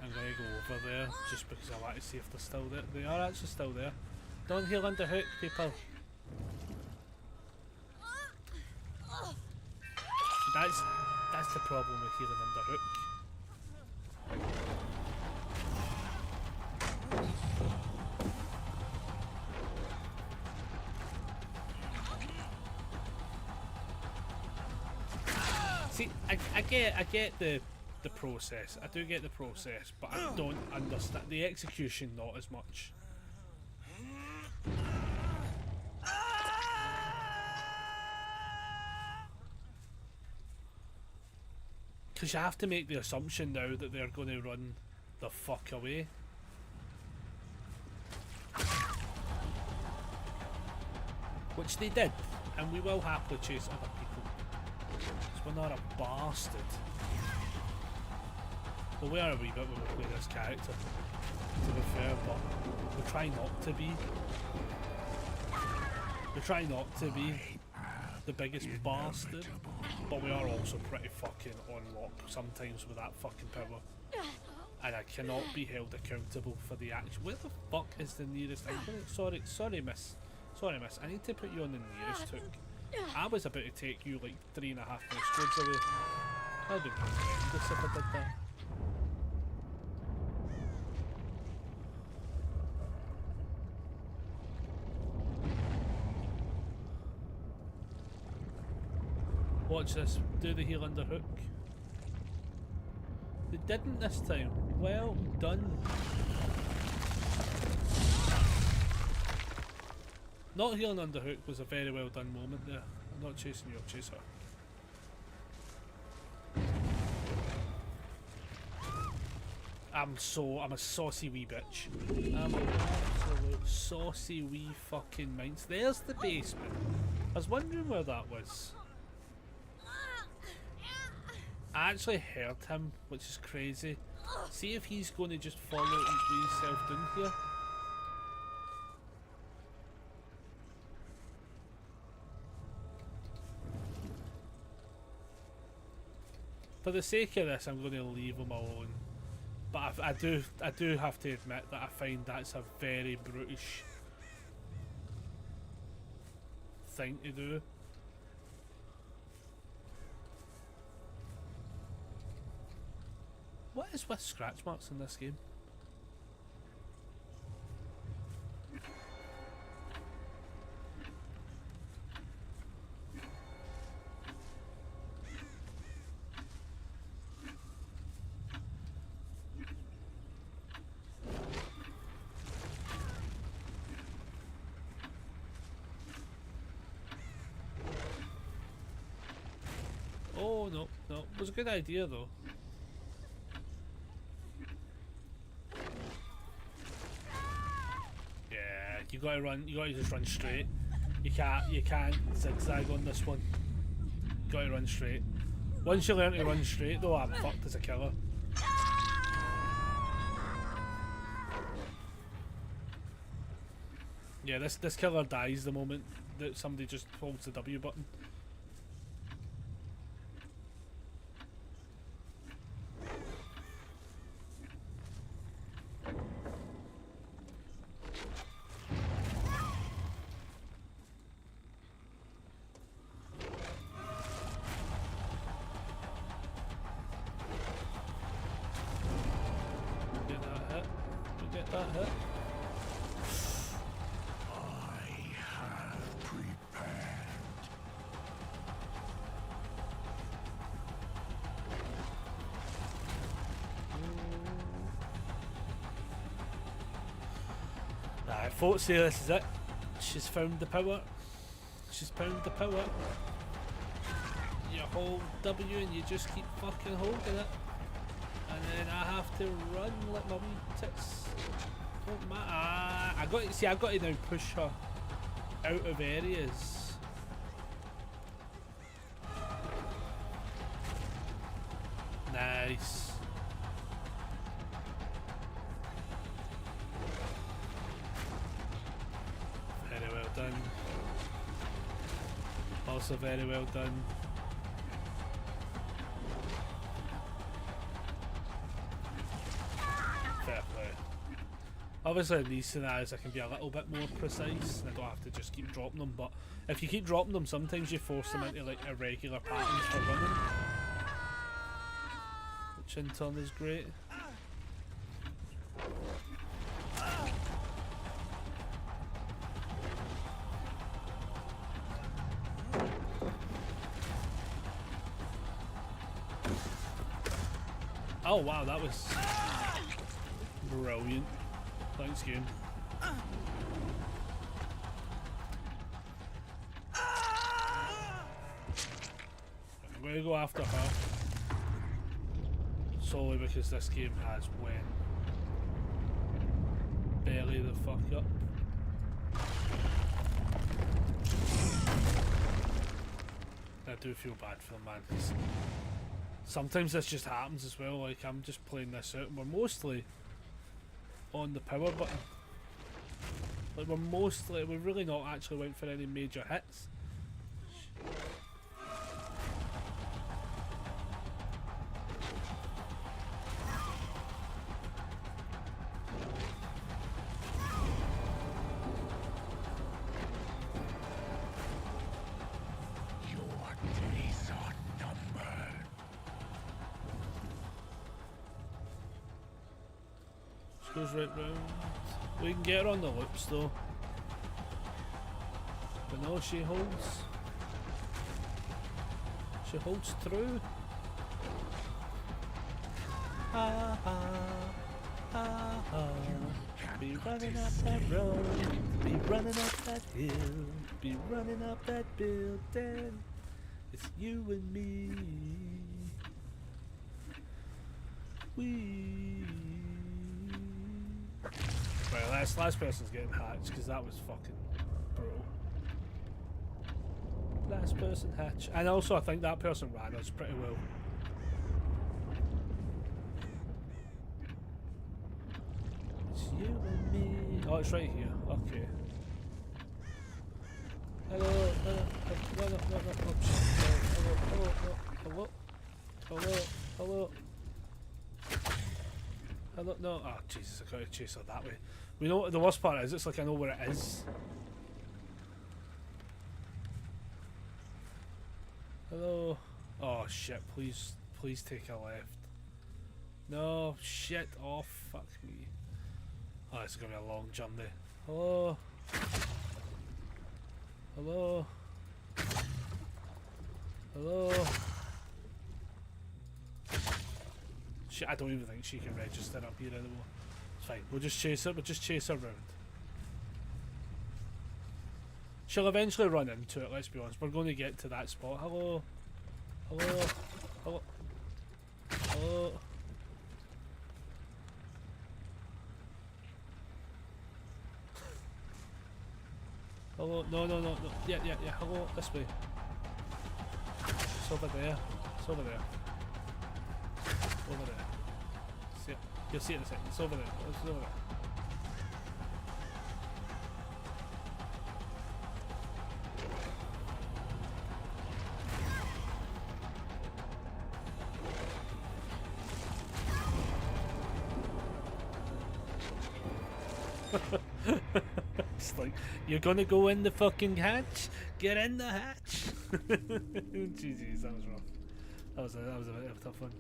I'm gonna go over there just because I want to see if they're still there. They are actually still there. Don't heal under hook, people. That's the problem with healing under hook. See, I get the process. I do get the process, but I don't understand the execution not as much. Because you have to make the assumption now that they're going to run the fuck away. Which they did, and we will happily chase other people. Because we're not a bastard. Well, we are a wee bit when we play this character, to be fair, but we try not to be. We try not to be the biggest bastard, but we are also pretty fucking on lock sometimes with that fucking power. And I cannot be held accountable for the action. Where the fuck is the nearest? Sorry, miss. Sorry, miss, I need to put you on the nearest hook. I was about to take you like 3.5 postcodes away. That'd be horrendous if I did that. Watch this, do the heel underhook. They didn't this time. Well done. Not healing underhook was a very well done moment there. I'm not chasing you, I'll chase her. I'm a saucy wee bitch. I'm an absolute saucy wee fucking minx. There's the basement. I was wondering where that was. I actually heard him, which is crazy. See if he's going to just follow and do himself down here. For the sake of this, I'm going to leave him alone. But I do have to admit that I find that's a very brutish thing to do. What is with scratch marks in this game? Oh no, no, it was a good idea though. You gotta run. You gotta just run straight. You can't zigzag on this one. You gotta run straight. Once you learn to run straight, though, I'm fucked as a killer. Yeah, this killer dies the moment that somebody just holds the W button. That hit. I have prepared. Right, folks, here, this is it. She's found the power. She's found the power. You hold W and you just keep fucking holding it. And then I have to run like my wee tits. Don't matter. I got to now push her out of areas. Nice. Very well done. Also very well done. Fair play. Obviously in these scenarios I can be a little bit more precise and I don't have to just keep dropping them, but if you keep dropping them sometimes you force them into like irregular patterns for running, which in turn is great. Oh wow, that was brilliant. Thanks, game. I'm going to go after her. Solely because this game has went barely the fuck up. I do feel bad for them, man. 'Cause sometimes this just happens as well. Like, I'm just playing this out and we're mostly on the power button. Like we've really not actually went for any major hits. Goes right round. We can get her on the loops though. But no, she holds. She holds through. Ha ha. Ha ha. Be running up that road. Be running up that hill. Be running up that building. It's you and me. We. Right, last person's getting hatched because that was fucking brutal. Last person hatch, and also I think that person ran us pretty well. It's you and me. Oh, it's right here. Okay. Hello. No. Oh, shit. No. Hello. Hello. No. Oh, Jesus! I got to chase her that way. We know what the worst part is. It's like I know where it is. Hello. Oh shit! Please take a left. No shit! Oh fuck me! Oh, it's gonna be a long journey. Hello. Shit! I don't even think she can register up here anymore. It's fine. We'll just chase her. Around. She'll eventually run into it. Let's be honest. We're going to get to that spot. Hello. Hello. No. Yeah. Hello. This way. It's over there. Over there. See it. You'll see it in a second. It's over there. It's like, you're gonna go in the fucking hatch? Get in the hatch! Jesus, that was wrong. That was a bit of a tough one.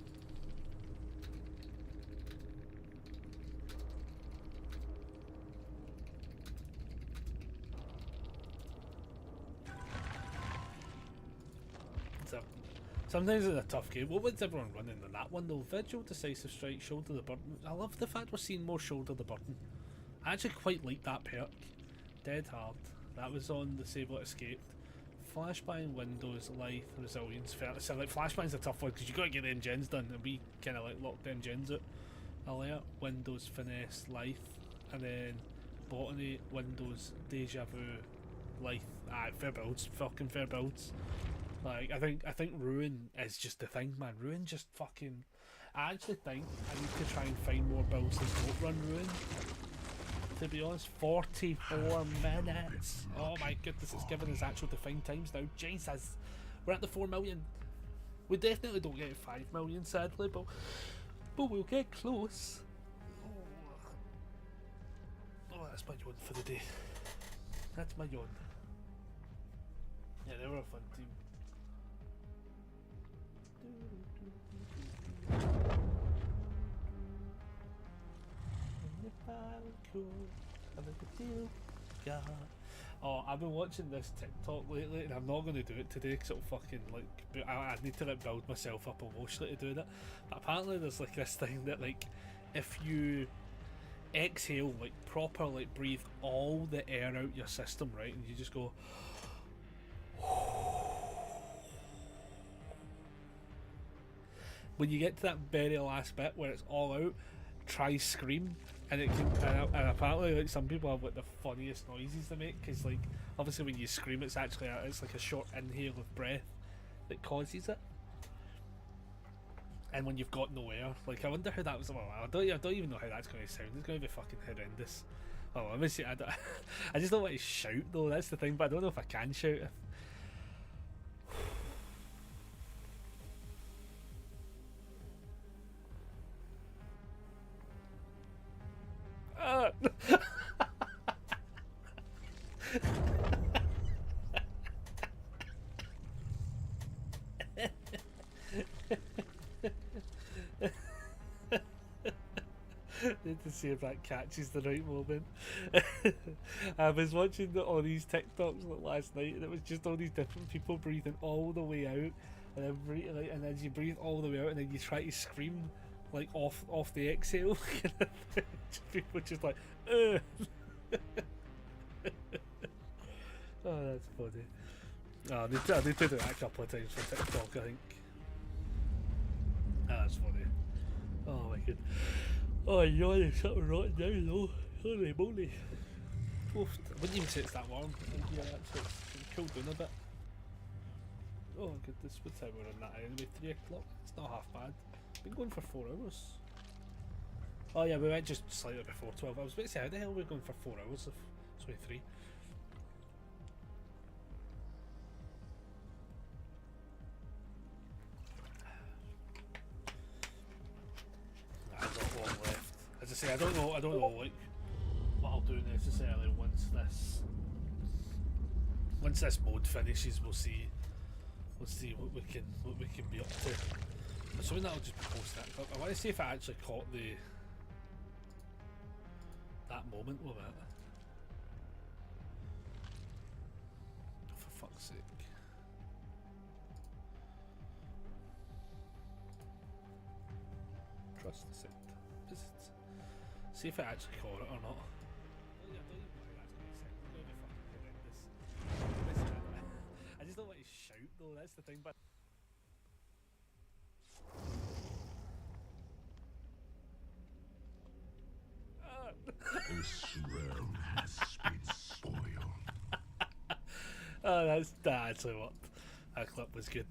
Sometimes it's a tough game. What was everyone running in that one though? Vigil, Decisive Strike, Shoulder the Burden. I love the fact we're seeing more Shoulder the Burden. I actually quite like that perk. Dead Hard. That was on Disable Escaped. Flashbang, Windows, Life, Resilience. So like Flashbang's a tough one because you got to get them gens done, and we kind of like locked them gens out. Alert, Windows, Finesse, Life, and then Botany, Windows, Deja Vu, Life. Fair builds. Fucking fair builds. Like I think Ruin is just the thing, man. Ruin just fucking. I actually think I need to try and find more builds that don't run Ruin. To be honest, 44 minutes. Oh my goodness, it's giving us actual defined times now. Jesus, we're at the 4 million. We definitely don't get 5 million, sadly, but we'll get close. Oh, that's my yawn for the day. That's my yawn. Yeah, they were a fun team. Oh, I've been watching this TikTok lately, and I'm not going to do it today because it'll fucking like. I need to like build myself up emotionally to do that. But apparently, there's like this thing that like, if you exhale, like proper, like breathe all the air out your system, right, and you just go. When you get to that very last bit where it's all out, try scream, and it can. And apparently, like some people have like the funniest noises they make because, like, obviously when you scream, it's actually it's like a short inhale of breath that causes it. And when you've got no air, like I wonder how that was. Well, I don't even know how that's going to sound. It's going to be fucking horrendous. Well, let me see. I just don't want to shout though. That's the thing. But I don't know if I can shout. Need to see if that catches the right moment. I was watching all these TikToks like last night, and it was just all these different people breathing all the way out, and then and then you breathe all the way out, and then you try to scream like off the exhale. People just like, ugh. Oh, that's funny. Oh, I need to do that a couple of times for TikTok, I think. That's funny. Oh my god. Oh, you're yawning something right now though. Holy moly. Oof, I wouldn't even say it's that warm in here actually. It's cooled down a bit. Oh goodness, what time we're on that anyway? 3 o'clock? It's not half bad. Been going for 4 hours. Oh yeah, we went just slightly before 12. I was about to say, how the hell are we going for 4 hours if it's only 3? I've got long left. As I say, I don't know like what I'll do necessarily once this mode finishes. We'll see what we can be up to. I'm assuming that'll just be posted. I want to see if I actually caught that moment with it. For fuck's sake. Trust the set. Visits. See if I actually caught it or not. I just don't want to shout though, that's the thing, but This realm has been spoiled. oh, that actually worked. That clip was good.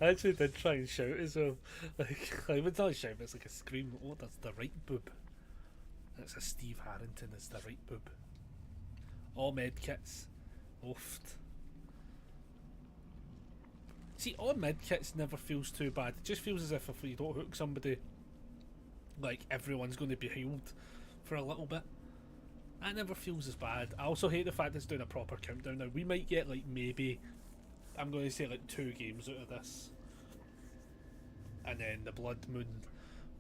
I actually did try and shout as well. Like, I would not shout, but it's like a scream. Oh, that's the right boob. That's a Steve Harrington, it's the right boob. All medkits. Oofed. See, all medkits never feels too bad. It just feels as if you don't hook somebody, like everyone's going to be healed for a little bit. That never feels as bad. I also hate the fact it's doing a proper countdown now. We might get like maybe, I'm going to say like 2 games out of this. And then the BloodMoon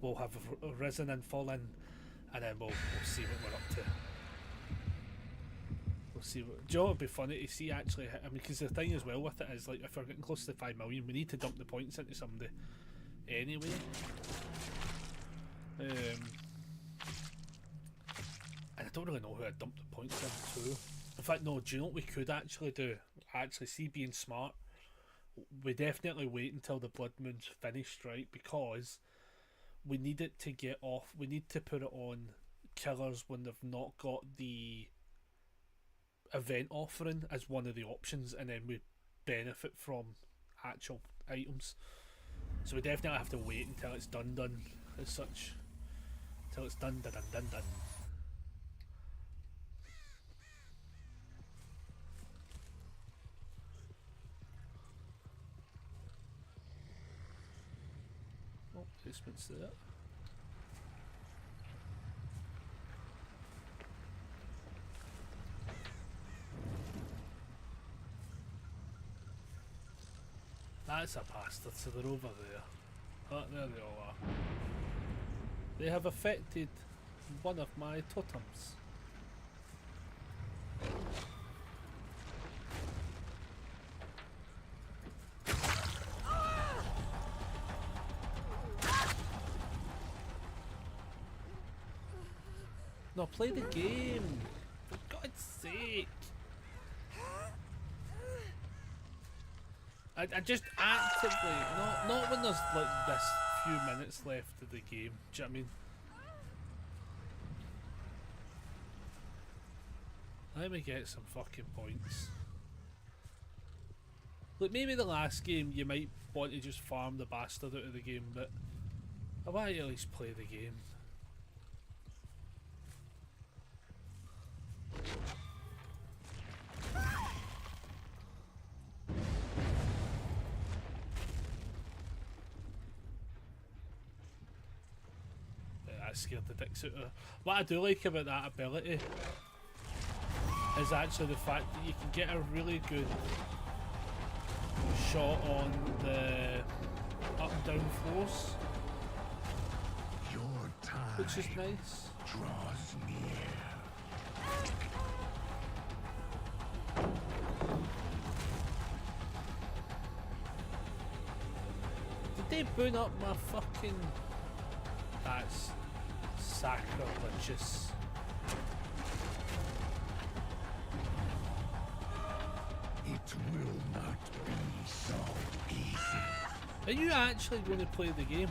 will have risen and fallen, and then we'll see what we're up to. We'll see what. Do you know what would be funny to see actually? I mean, because the thing as well with it is, like, if we're getting close to 5 million, we need to dump the points into somebody anyway. And I don't really know who I'd dump the points into. In fact, no, do you know what we could actually do? Actually, see, being smart, we definitely wait until the BloodMoon's finished, right? Because we need it to get off. We need to put it on killers when they've not got the event offering as one of the options, and then we benefit from actual items. So we definitely have to wait until it's done as such. Until it's done. Oh, basement's there. That's a bastard, so they're over there. Oh, there they all are. They have affected one of my totems. No, play the game! For God's sake! I just actively, not when there's like this few minutes left of the game, do you know what I mean? Let me get some fucking points. Look, maybe the last game you might want to just farm the bastard out of the game, but I want to at least play the game. I scared the dicks out of her. What I do like about that ability is actually the fact that you can get a really good shot on the up and down floors, Your time which is nice. draws near. Did they boon up my fucking... That's sacrilegious. It will not be so easy. Are you actually going to play the game?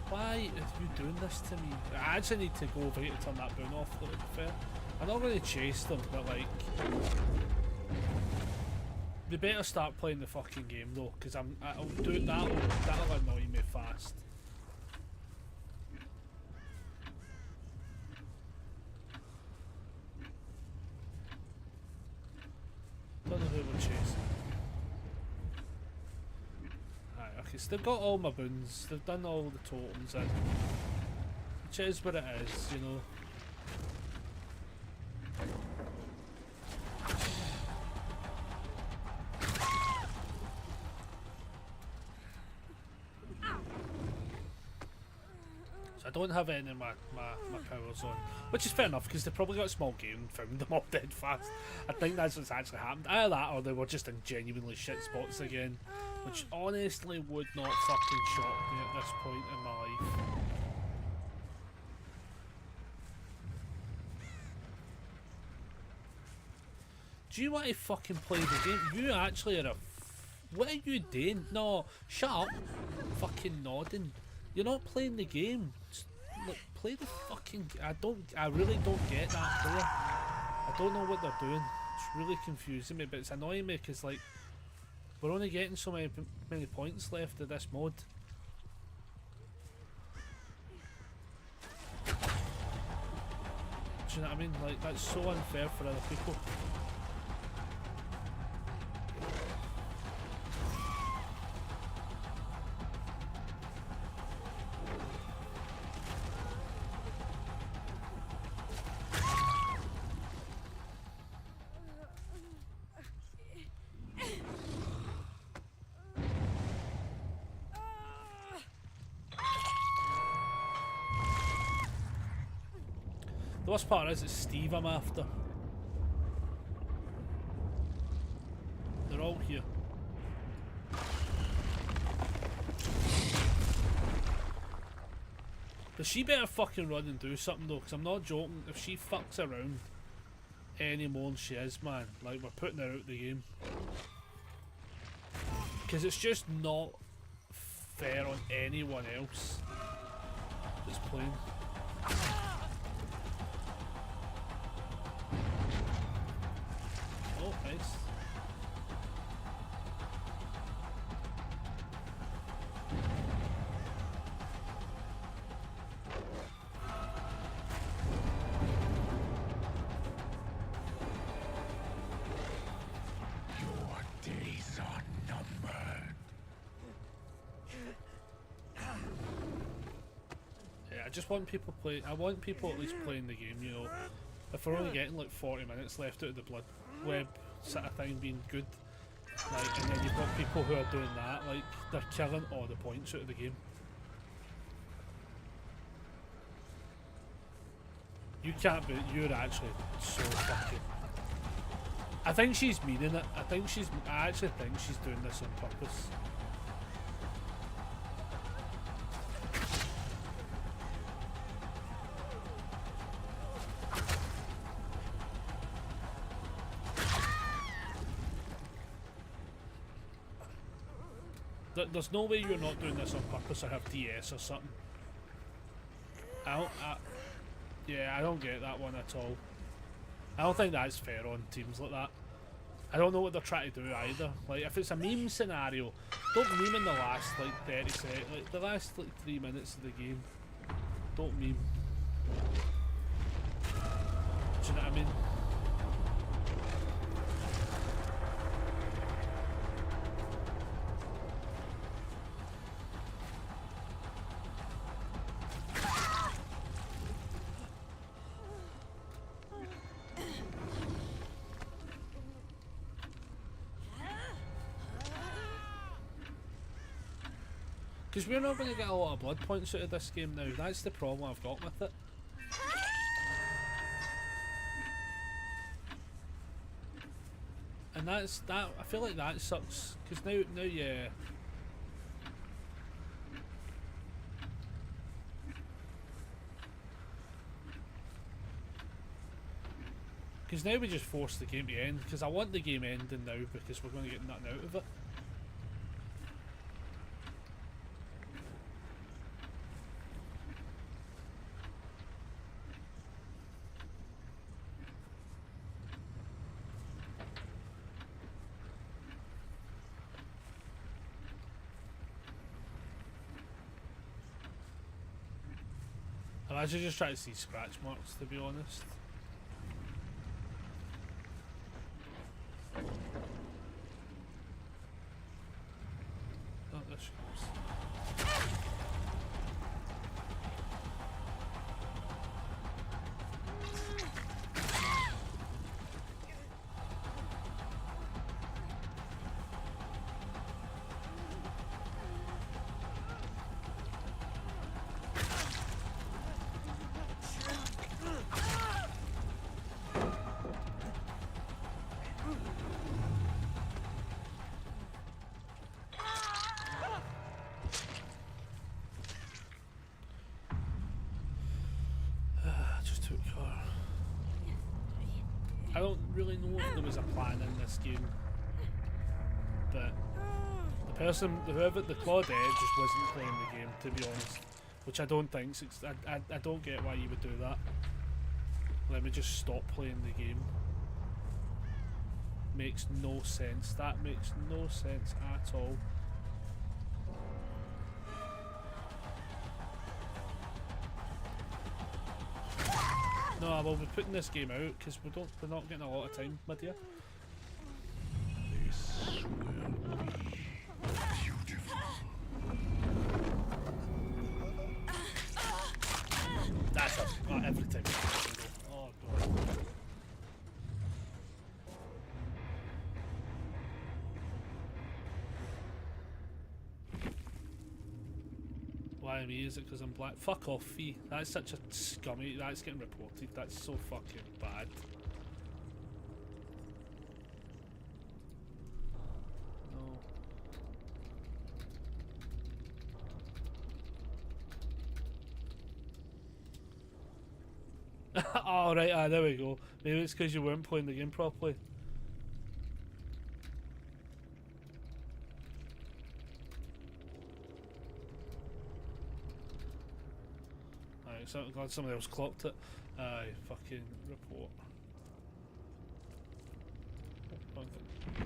Why are you doing this to me? I actually need to go over here to turn that boon off, though, to be fair. I'm not going to chase them, but like... They better start playing the fucking game though, because I'll do it, that'll annoy me fast. Don't know who we're chasing. Right, okay, so they've got all my boons, they've done all the totems in. Which is what it is, you know. I don't have any of my powers on, which is fair enough because they probably got a small game and found them all dead fast. I think that's what's actually happened. Either that or they were just in genuinely shit spots again, which honestly would not fucking shock me at this point in my life. Do you want to fucking play the game? You actually are a... What are you doing? No, shut up. Fucking nodding. You're not playing the game. Just, look, play the fucking... I really don't get that player. I don't know what they're doing. It's really confusing me, but it's annoying me because, like, we're only getting so many points left of this mode. Do you know what I mean? Like, that's so unfair for other people. The worst part is it's Steve I'm after. They're all here. But she better fucking run and do something though, because I'm not joking. If she fucks around any more than she is, man, like, we're putting her out the game. Because it's just not fair on anyone else that's playing. Oh, nice. Your days are numbered. Yeah, I just want people play. I want people at least playing the game, you know. If we're only getting like 40 minutes left out of the blood web sort of thing being good, like, and then you've got people who are doing that, like, they're killing all the points out of the game. You can't be. You're actually so fucking. I think she's meaning it. I actually think she's doing this on purpose. There's no way you're not doing this on purpose or have DS or something. Yeah, I don't get that one at all. I don't think that's fair on teams like that. I don't know what they're trying to do either. Like, if it's a meme scenario, don't meme in the last, like, 30 seconds. Like, the last, like, 3 minutes of the game. Don't meme. Do you know what I mean? Because we're not going to get a lot of blood points out of this game now. That's the problem I've got with it. And I feel like that sucks. Because now, yeah. Because now we just force the game to end. Because I want the game ending now because we're going to get nothing out of it. I'm actually just trying to see scratch marks, to be honest. Oh, there she goes. Just took her. I don't really know if there was a plan in this game, but the person, whoever, the Claude Edge just wasn't playing the game, to be honest. Which I don't think. I don't get why you would do that. Let me just stop playing the game. Makes no sense. That makes no sense at all. No, I will be putting this game out because we're not getting a lot of time, my dear. This will be beautiful. That's every time. Oh god. Why me? Is it because I'm black? Fuck off, Fee. That's such a scummy. That's getting reported. That's so fucking bad. No. Oh right, there we go. Maybe it's because you weren't playing the game properly. So I'm glad somebody else clocked it. Aye, fucking report. Oh, okay.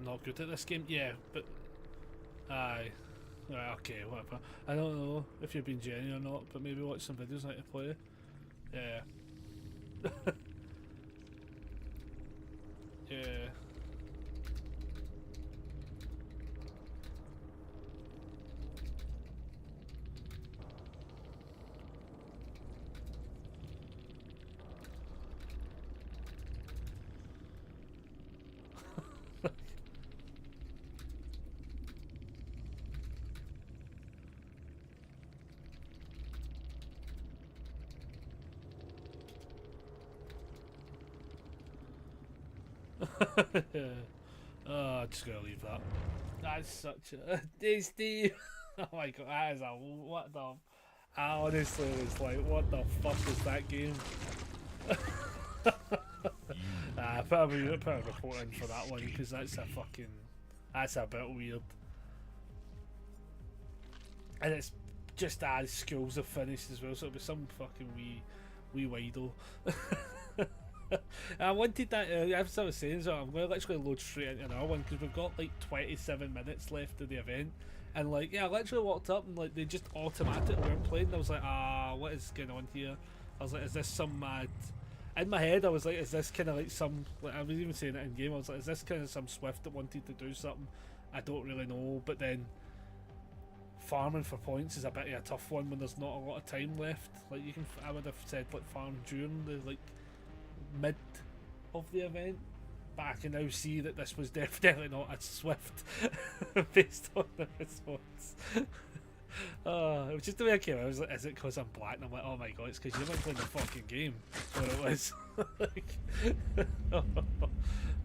Not good at this game, yeah, but aye, right, okay, whatever. I don't know if you're being genuine or not, but maybe watch some videos on how to play. Yeah. Yeah. Oh, just gonna leave that. That's such a Steve. Oh my god, that is a what the. I honestly was like, what the fuck is that game? Put a report in for that one because that's a bit weird. And it's just as schools have finished as well, so it'll be some fucking wee Wido. I wanted that, as I was saying, so I'm going to literally load straight into another one because we've got like 27 minutes left of the event. And like, yeah, I literally walked up and like they just automatically weren't playing. I was like, what is going on here? I was like, is this some mad... In my head, I was like, is this kind of like some... Like, I was even saying it in game, I was like, is this kind of some Swift that wanted to do something? I don't really know, but then... Farming for points is a bit of a tough one when there's not a lot of time left. Like, you can... I would have said, like, farm during the, like, mid of the event. But I can now see that this was definitely not a Swift based on the response. It was just the way I came. I was like, is it because I'm black? And I'm like, oh my god, it's because you've been playing the fucking game. What it was.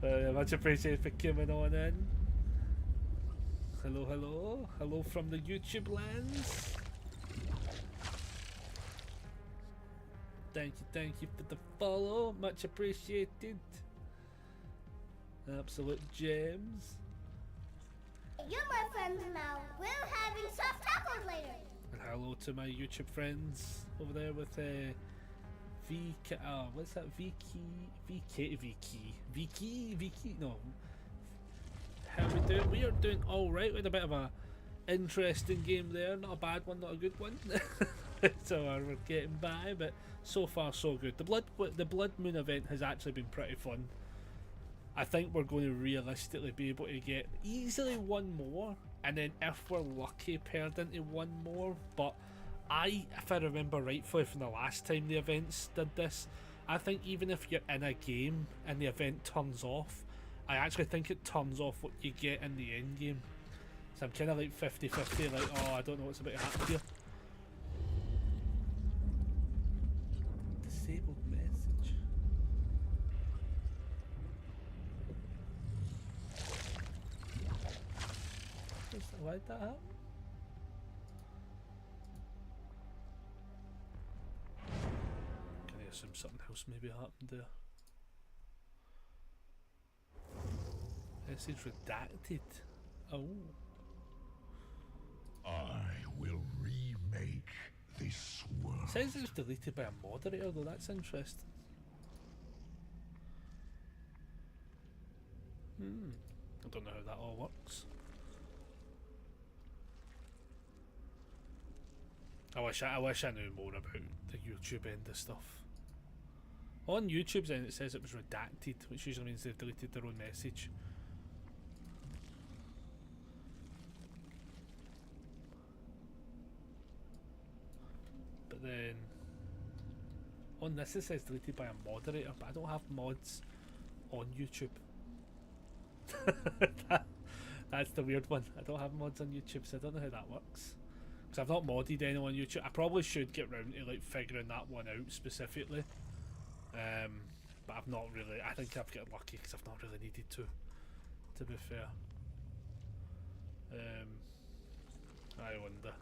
Like, much appreciated for coming on in. Hello, hello. Hello from the YouTube lands. Thank you for the follow. Much appreciated. Absolute gems. You're my friends now. We're having soft tacos later. And hello to my YouTube friends over there with VK. What's that? VK. No. How we doing? We are doing all right. We had a bit of a interesting game there. Not a bad one, not a good one. So we're getting by, but so far so good. The BloodMoon event has actually been pretty fun. I think we're going to realistically be able to get easily one more, and then if we're lucky, paired into one more. But if I remember rightfully from the last time the events did this, I think even if you're in a game and the event turns off, I actually think it turns off what you get in the end game. So I'm kind of like 50-50, like, oh, I don't know what's about to happen here. Disabled message. Why did that happen? Can I assume something else maybe happened there? Message redacted. Oh. I will remake this world. Says it was deleted by a moderator though, that's interesting. I don't know how that all works. I wish I knew more about the YouTube end of stuff. On YouTube's end it says it was redacted, which usually means they've deleted their own message. But then on this it says deleted by a moderator, but I don't have mods on YouTube. That's the weird one. I don't have mods on YouTube, so I don't know how that works. Because I've not modded anyone on YouTube. I probably should get round to like figuring that one out specifically. But I've not really. I think I've got lucky because I've not really needed to be fair. I wonder.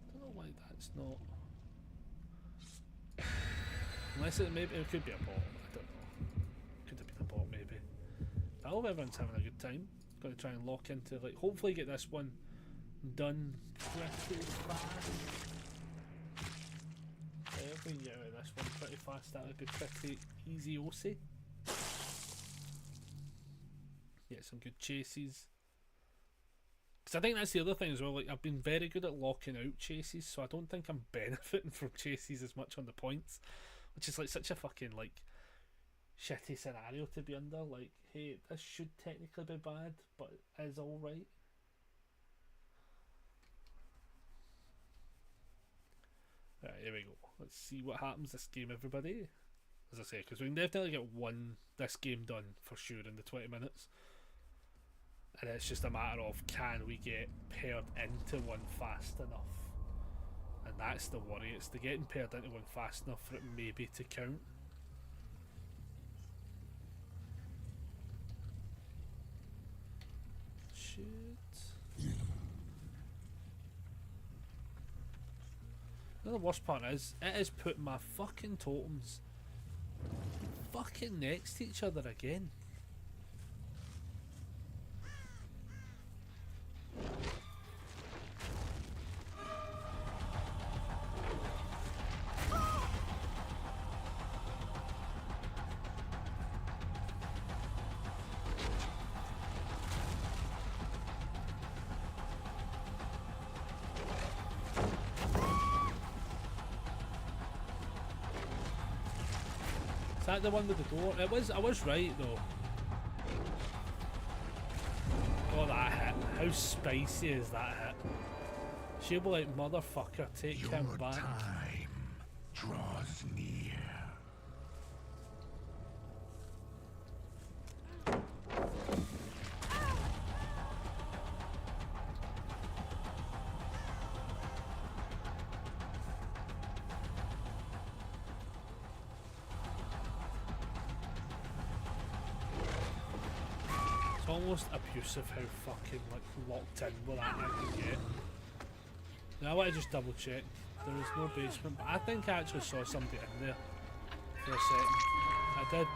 I don't know why that's not. Unless maybe it could be a bot. I don't know. Could have been a bot maybe. I hope everyone's having a good time. Going to try and lock into, like, hopefully get this one done pretty fast. Every year this one pretty fast. That would be pretty easy, OC. Get some good chases. Because I think that's the other thing as well. Like, I've been very good at locking out chases, so I don't think I'm benefiting from chases as much on the points, which is like such a fucking like shitty scenario to be under. Like, hey, this should technically be bad, but it is alright. Right, here we go. Let's see what happens this game, everybody. As I say, because we can definitely get this game done for sure in the 20 minutes. And it's just a matter of, can we get paired into one fast enough? And that's the worry. It's the getting paired into one fast enough for it maybe to count. Shit. The worst part is, it is putting my fucking totems fucking next to each other again. that the one with the door? I was right though. Oh, that hit. How spicy is that hit? She'll be like, motherfucker, take him Your back. time draws near. It's almost abusive how fucking like locked in with that I can get. Now I want to just double check. There is no basement, but I think I actually saw somebody in there for a second. I did.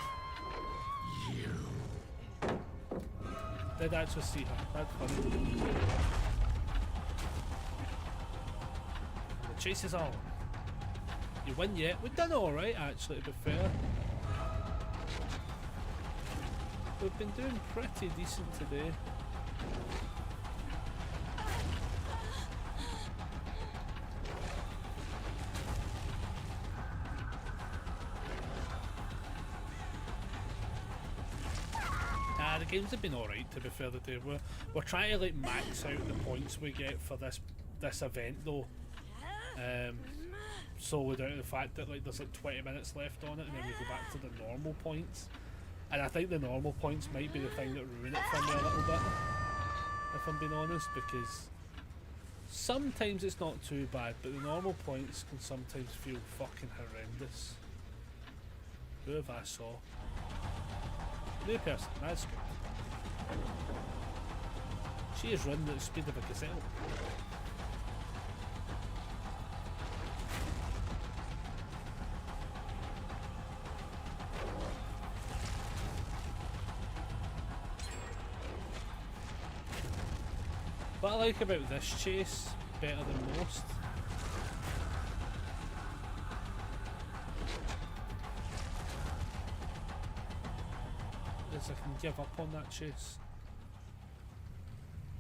Did actually see her. That's funny. The chase is on. You win yet? We've done alright actually, to be fair. We've been doing pretty decent today. The games have been alright to be fair today. We're trying to like max out the points we get for this event though. Solely down to the fact that like there's like 20 minutes left on it and then we go back to the normal points. And I think the normal points might be the thing that ruin it for me a little bit, if I'm being honest, because sometimes it's not too bad, but the normal points can sometimes feel fucking horrendous. Who have I saw? New person, that's good. She is running at the speed of a gazelle. What I like about this chase better than most is I can give up on that chase.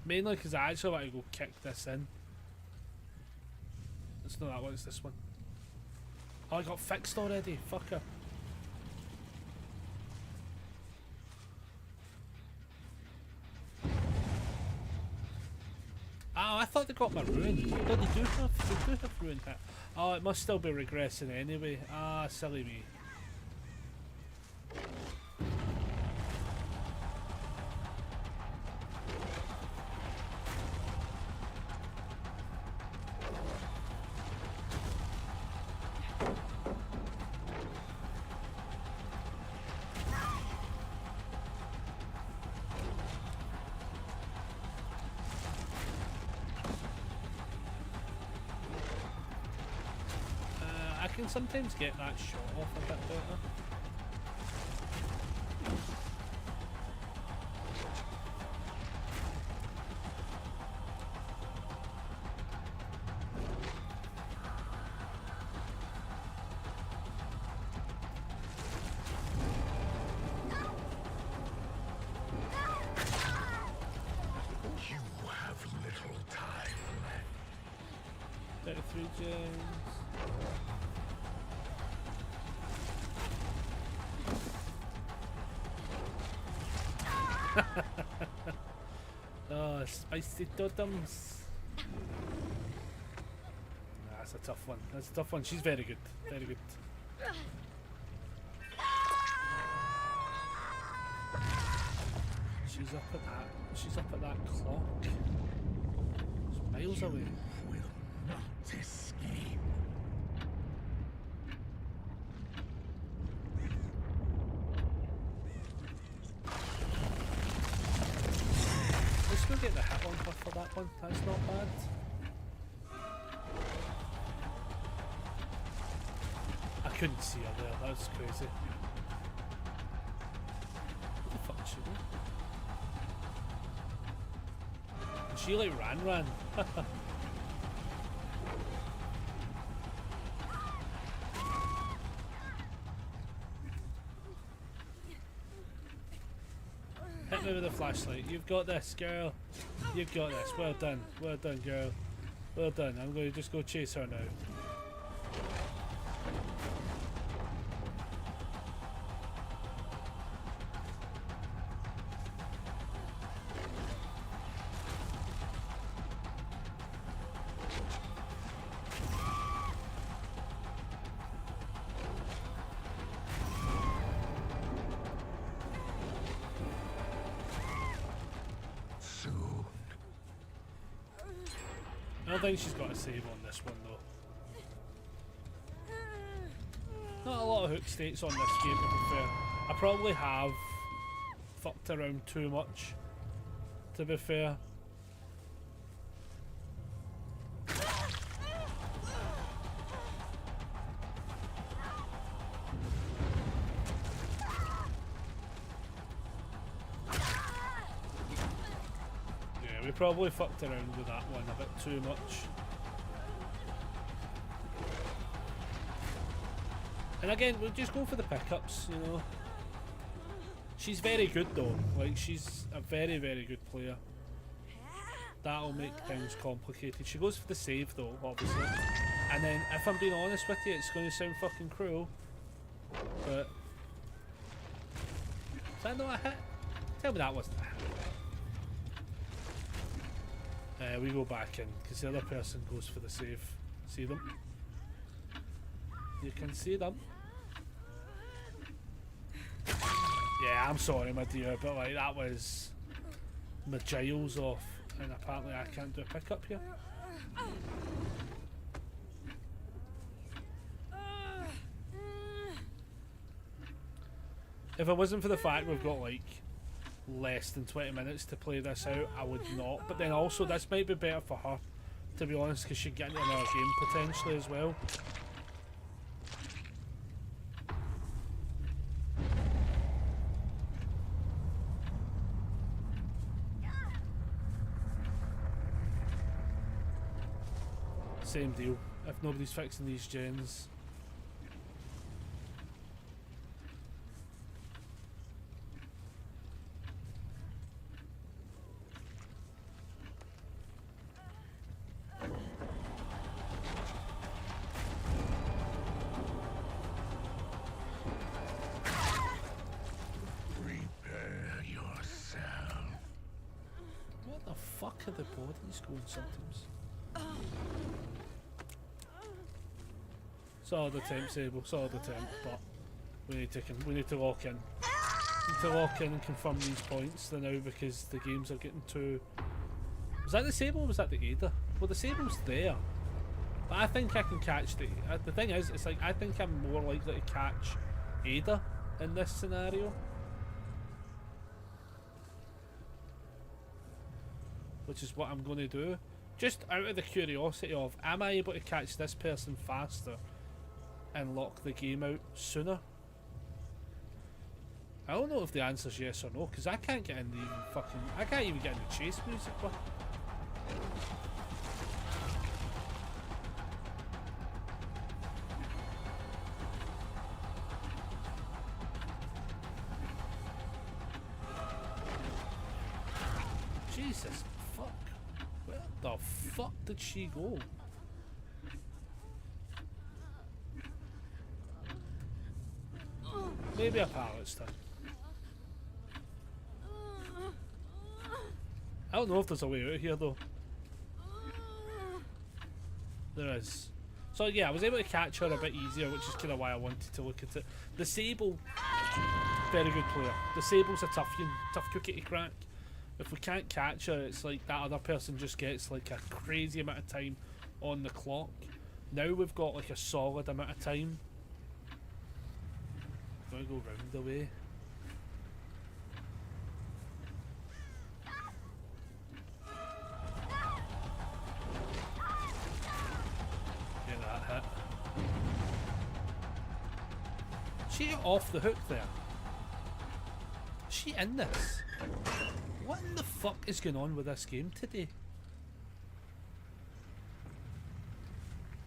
Mainly because I actually want to go kick this in. It's not that one, it's this one. Oh, I got fixed already, fucker. Oh, I thought they got my ruin. No, they do have ruin hit. Oh, it must still be regressing anyway. Ah, silly me. I can sometimes get that shot off a bit better. You have little time left. 33 gems. Oh, spicy totems. Nah, that's a tough one. That's a tough one. She's very good. Very good. She's up at that. She's up at that clock. It's miles away. Will not escape. Let's go get the hit on her for that one. That's not bad. I couldn't see her there. That was crazy. What the fuck is she doing? She like ran. Hit me with a flashlight. You've got this, girl. You've got this. Well done. Well done, girl. Well done. I'm going to just go chase her now. I don't think she's got a save on this one though. Not a lot of hook states on this game, to be fair. I probably have fucked around too much, to be fair. Yeah, we probably fucked around with that one a bit too much. And again, we'll just go for the pickups, you know. She's very good though, like she's a very, very good player. That'll make things complicated. She goes for the save though, obviously. And then, if I'm being honest with you, it's going to sound fucking cruel, but... Is that not a hit? Tell me that wasn't a hit. We go back in, because the other person goes for the save. See them? You can see them. Yeah, I'm sorry, my dear, but like that was my Giles off, and apparently I can't do a pickup here. If it wasn't for the fact we've got like less than 20 minutes to play this out, I would not. But then also, this might be better for her, to be honest, because she'd get into another game potentially as well. Same deal, if nobody's fixing these gens. Prepare yourself. What the fuck are the bodies going sometimes? Solid attempt, Sable, solid attempt, but we need to lock in. We need to lock in and confirm these points now, because the games are getting too... Was that the Sable or was that the Ada? Well, the Sable's there, but I think I can catch the... the thing is, it's like, I think I'm more likely to catch Ada in this scenario. Which is what I'm going to do. Just out of the curiosity of, am I able to catch this person faster and lock the game out sooner? I don't know if the answer's yes or no, because I can't get in the fucking... I can't even get in the chase music. But Jesus fuck. Where the fuck did she go? Maybe a pallet's time. I don't know if there's a way out of here though. There is. So yeah, I was able to catch her a bit easier, which is kind of why I wanted to look at it. The Sable, very good player. The Sable's a tough cookie to crack. If we can't catch her, it's like that other person just gets like a crazy amount of time on the clock. Now we've got like a solid amount of time. I'm gonna go round the way. Get that hit. She off the hook there. Is she in this? What in the fuck is going on with this game today?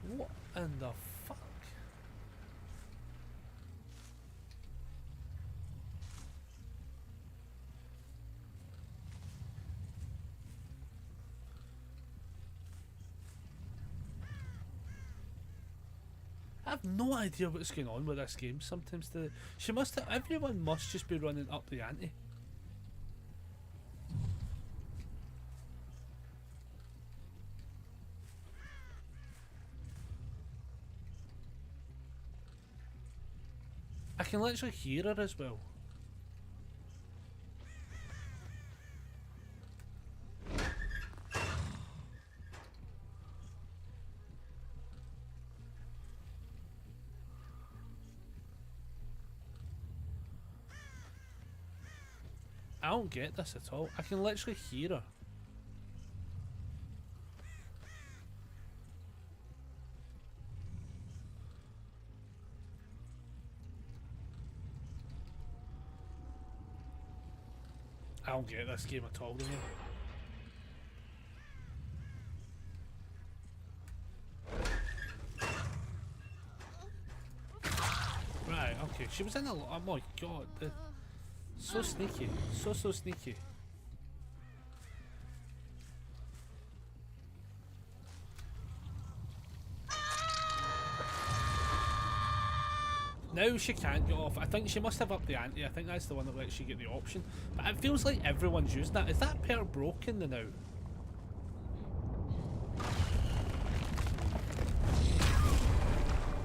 What in the fuck? I have no idea what's going on with this game. Sometimes everyone must just be running up the ante. I can literally hear her as well. I don't get this at all. I can literally hear her. I don't get this game at all, do you? Right, okay. She was in a lot. Oh my god. So sneaky. So sneaky. Now she can't get off. I think she must have upped the ante. I think that's the one that lets you get the option. But it feels like everyone's using that. Is that perk broken now?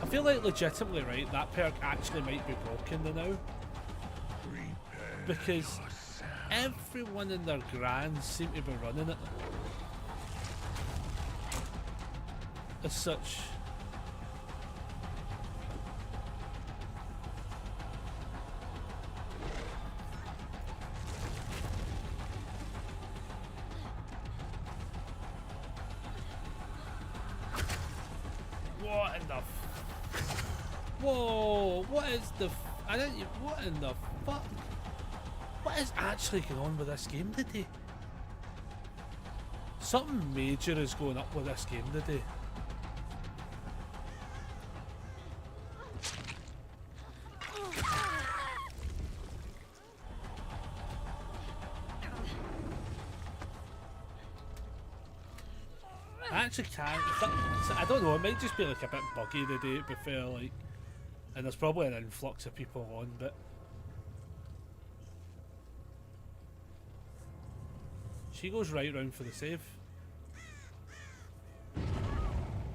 I feel like legitimately, right, that perk actually might be broken now. Because everyone in their grands seem to be running it. As such. What in the whoa, what is the I don't what in the fuck? What is actually going on with this game today? Something major is going up with this game today. I actually can't. I don't know. It might just be like a bit buggy today. To be fair, like, and there's probably an influx of people on, but she goes right round for the save.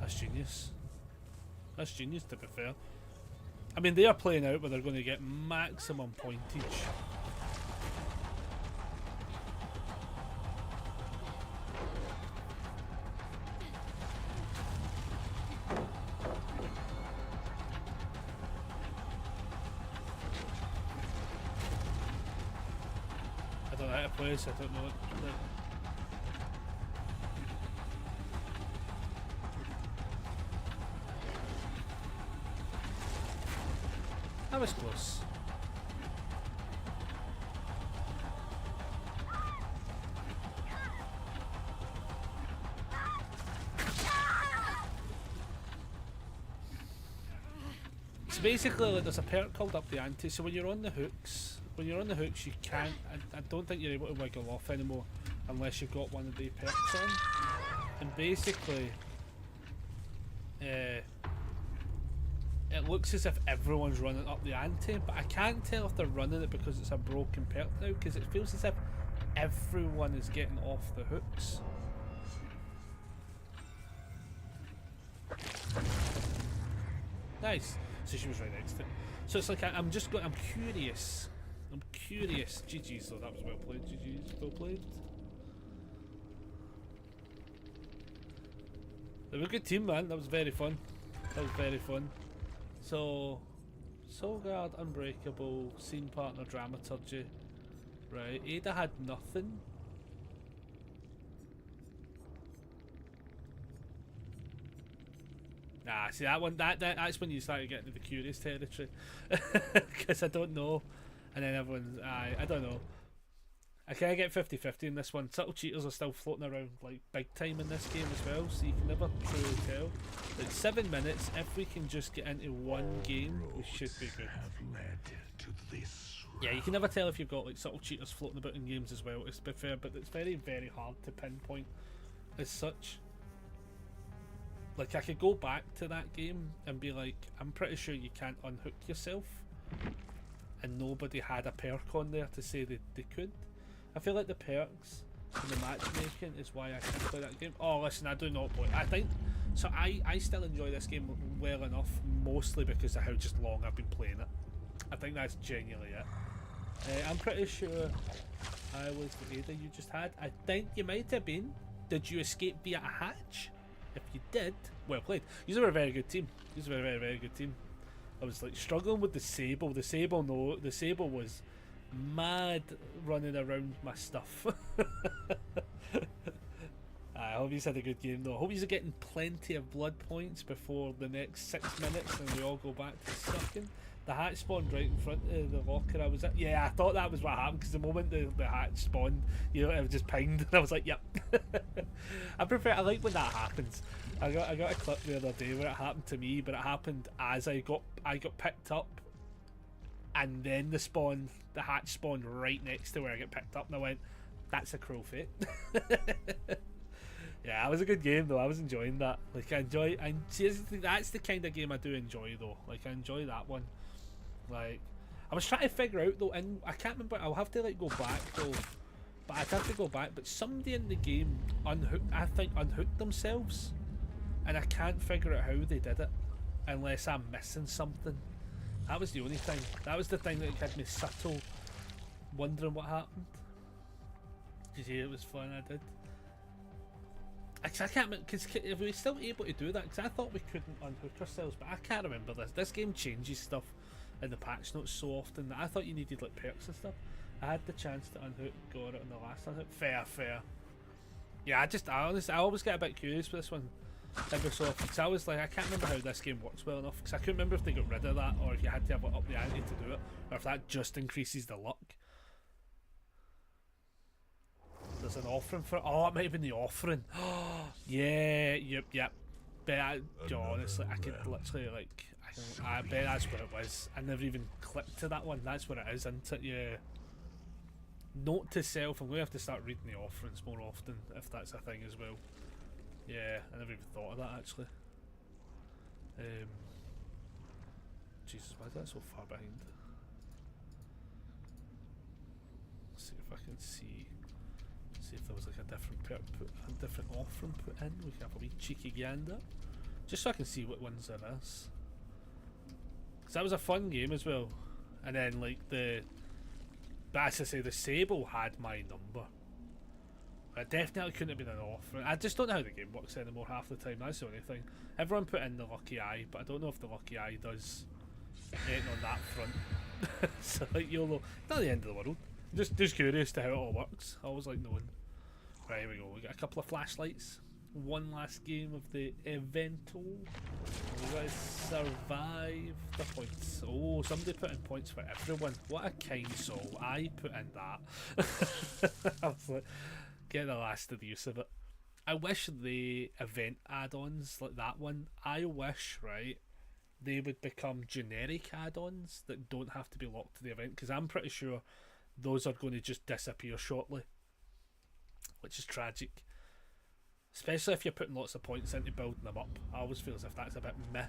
That's genius. That's genius. To be fair, I mean they are playing out where they're going to get maximum pointage. Place, I don't know what that was close. So basically, like, there's a perk called up the ante. So when you're on the hooks, you can't. I don't think you're able to wiggle off anymore unless you've got one of the perks on. And basically, it looks as if everyone's running up the ante, but I can't tell if they're running it because it's a broken perk now, because it feels as if everyone is getting off the hooks. Nice. So she was right next to it. So it's like I'm curious. I'm curious. GG's though, that was well played. GG's, well played. They were a good team, man. That was very fun. That was very fun. So, Soulguard, Unbreakable, Scene Partner, Dramaturgy. Right, Ada had nothing. Nah, see that one. That's when you start to get into the curious territory, because I don't know. And then everyone's, I don't know. I kind of get 50-50 in this one. Subtle cheaters are still floating around like big time in this game as well, so you can never truly tell. Like 7 minutes, if we can just get into one game, we should be good. Yeah, you can never tell if you've got like subtle cheaters floating about in games as well, to be fair, but it's very, very hard to pinpoint as such. Like, I could go back to that game and be like, I'm pretty sure you can't unhook yourself. And nobody had a perk on there to say they could. I feel like the perks and the matchmaking is why I can't play that game. Oh, listen, I do not play. I think so. I still enjoy this game well enough, mostly because of how just long I've been playing it. I think that's genuinely it. I'm pretty sure I was the Ada you just had. I think you might have been. Did you escape via a hatch? If you did, well played. You were a very good team. You were a very, very good team. I was like struggling with the Sable. The Sable was mad running around my stuff. I hope he's had a good game though. I hope he's getting plenty of blood points before the next 6 minutes and we all go back to sucking. The hatch spawned right in front of the locker I was at. Yeah, I thought that was what happened because the moment the hatch spawned, you know, it was just pinged and I was like, yep. I like when that happens. I got a clip the other day where it happened to me, but it happened as I got picked up, and then the hatch spawned right next to where I get picked up, and I went, that's a crow fate. Yeah, it was a good game though. I was enjoying that. Like that's the kind of game I do enjoy though. Like I enjoy that one. Like I was trying to figure out though, and I can't remember. I'll have to like go back though. But I'd have to go back. But somebody in the game unhooked themselves, and I can't figure out how they did it, unless I'm missing something. That was the only thing. That was the thing that had me subtle, wondering what happened. Did you hear it was fun? I did. I can't remember, because if we were still able to do that, because I thought we couldn't unhook ourselves, but I can't remember this. This game changes stuff in the patch notes so often that I thought you needed like perks and stuff. I had the chance to unhook, got it on the last unhook. Fair. Yeah, I always get a bit curious with this one every so often, because I was like, I can't remember how this game works well enough, because I couldn't remember if they got rid of that, or if you had to have it up the ante to do it, or if that just increases the luck. There's an offering for it. Oh, it might have been the offering. Yeah, yep. Bet honestly, I could literally like. I bet that's what it was. I never even clicked to that one. That's what it is, isn't it? Yeah. Note to self: I'm going to have to start reading the offerings more often if that's a thing as well. Yeah, I never even thought of that actually. Jesus, why is that so far behind? Let's see if I can see if there was like a different offering put in. We can have a wee cheeky gander, just so I can see what ones there is. Cause that was a fun game as well. And then like but as I say, the Sable had my number. It definitely couldn't have been an offering. I just don't know how the game works anymore half the time. That's the only thing. Everyone put in the lucky eye, but I don't know if the lucky eye does anything on that front. So like YOLO, not the end of the world. Just curious to how it all works. I always like knowing. Right, here we go. We got a couple of flashlights. One last game of the evento. We gotta survive the points. Oh, somebody put in points for everyone. What a kind soul. I put in that. I was like, get the last of the use of it. I wish the event add-ons like that one, I wish, right, they would become generic add-ons that don't have to be locked to the event, because I'm pretty sure those are going to just disappear shortly, which is tragic, especially if you're putting lots of points into building them up. I always feel as if that's a bit meh.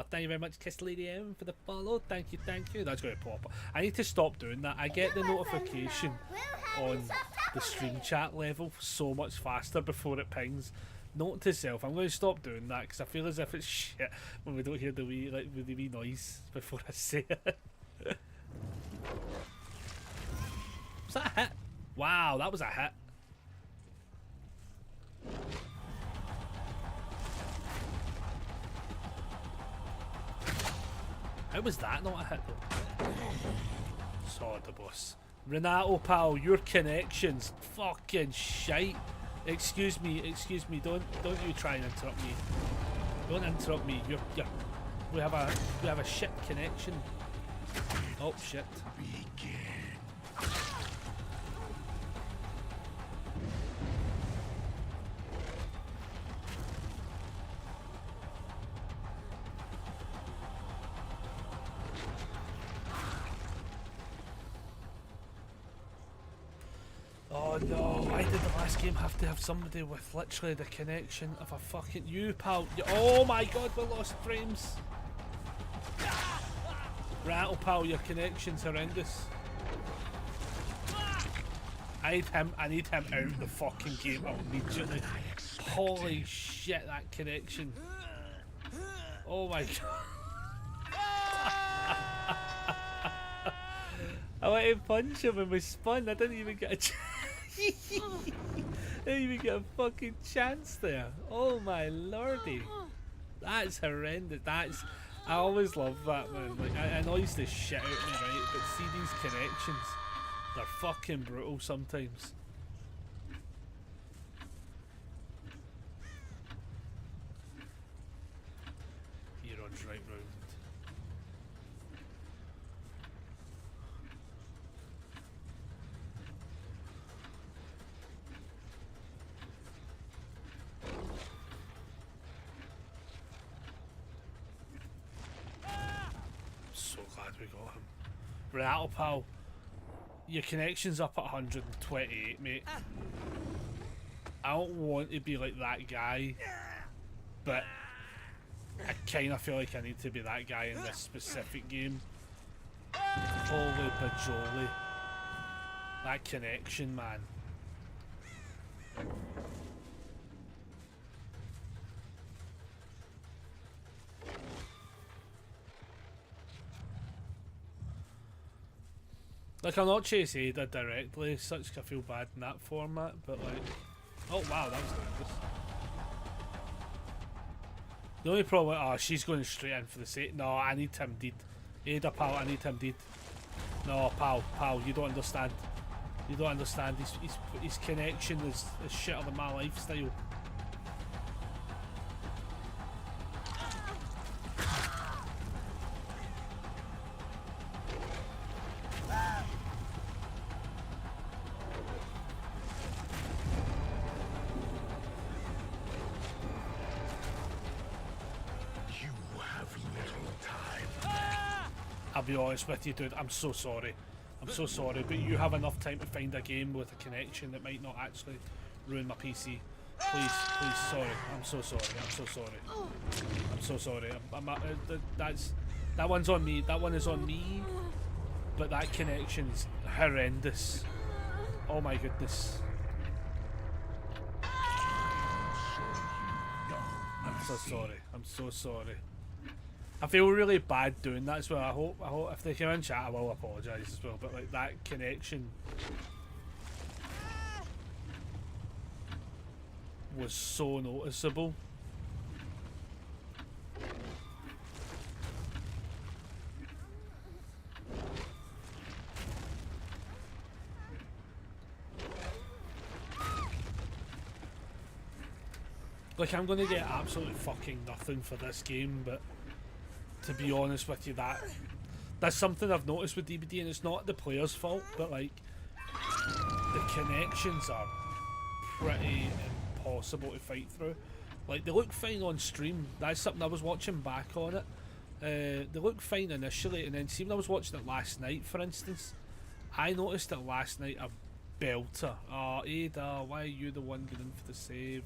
Thank you very much, Kiss Lady M, for the follow. Thank you. That's going to pop up. I need to stop doing that. I get the notification on the stream chat level so much faster before it pings. Note to self, I'm going to stop doing that, because I feel as if it's shit when we don't hear the wee noise before I say it. Was that a hit? Wow, that was a hit. How was that not a hit though? Sod the boss. Renato pal, your connections fucking shite. Excuse me, don't you try and interrupt me. Don't interrupt me. We have a shit connection. Oh shit. Oh no, why did the last game have to have somebody with literally the connection of a fucking you pal? Oh my god, we lost frames. Rattle pal, your connection's horrendous. I need him out of the fucking game immediately. Holy shit, that connection. Oh my god. I went to punch him and we spun. I didn't even get a chance. Didn't even get a fucking chance there. Oh my lordy. That's horrendous. I always love that, man. Like, I know he's the shit out of me, right? But see these connections, they're fucking brutal sometimes. Euron's right round. So glad we got him. Right, pal. Your connection's up at 128, mate. I don't want to be like that guy, but I kind of feel like I need to be that guy in this specific game. Holy bajoli. That connection, man. Like, I'm not chase Ada directly, such I feel bad in that format, but like... Oh wow, that was dangerous. The only problem... Oh, she's going straight in for the sake... No, I need him dead. Ada, pal, I need him dead. No, pal, you don't understand. You don't understand. His connection is shitter than my lifestyle. I'll be honest with you, dude, I'm so sorry. I'm so sorry, but you have enough time to find a game with a connection that might not actually ruin my PC. Please, sorry. I'm so sorry. I'm so sorry. I'm so sorry. That one's on me. That one is on me. But that connection's horrendous. Oh my goodness. I'm so sorry. I'm so sorry. I feel really bad doing that as well. I hope if they come in chat I will apologise as well, but like that connection was so noticeable. Like, I'm gonna get absolutely fucking nothing for this game, but to be honest with you, that's something I've noticed with DBD, and it's not the player's fault, but like the connections are pretty impossible to fight through. Like, they look fine on stream. That's something I was watching back on it. They look fine initially, and then see when I was watching it last night, for instance, I noticed it last night a belter. Oh, Ada, why are you the one getting for the save?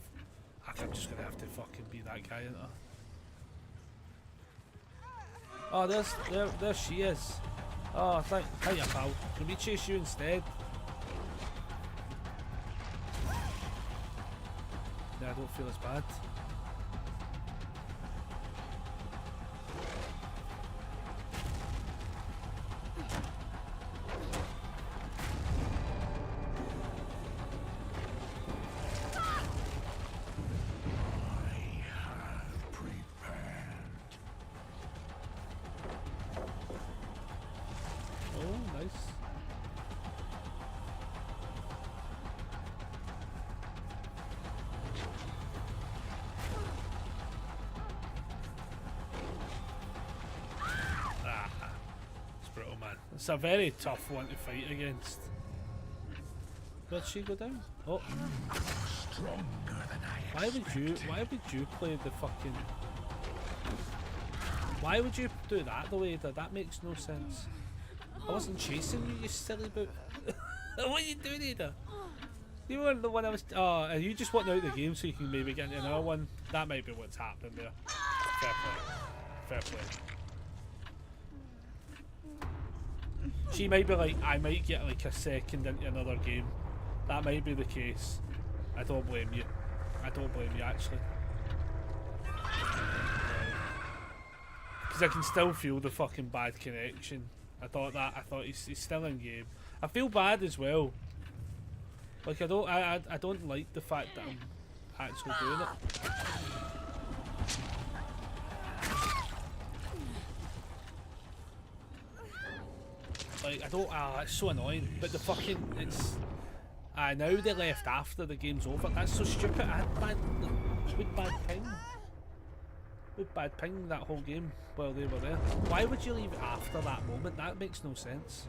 I'm just gonna have to fucking be that guy, ain't I? Oh, there she is. Oh, hiya, pal. Can we chase you instead? Yeah, I don't feel as bad. It's a very tough one to fight against. Where'd she go down? Oh. Why would you play the fucking... Why would you do that the way you did? That makes no sense. I wasn't chasing you, you silly boot. What are you doing, Ada? You weren't the one I was... Oh, are you just wanting out of the game so you can maybe get into another one? That might be what's happening there. Fair play. Fair play. She might be like, I might get like a second into another game. That might be the case. I don't blame you. I don't blame you, actually. Because I can still feel the fucking bad connection. I thought he's still in game. I feel bad as well. Like, I don't like the fact that I'm actually doing it. Like, I don't. It's so annoying. But the fucking. It's. Now they left after the game's over. That's so stupid. I had bad. With bad ping. With bad ping that whole game while they were there. Why would you leave it after that moment? That makes no sense.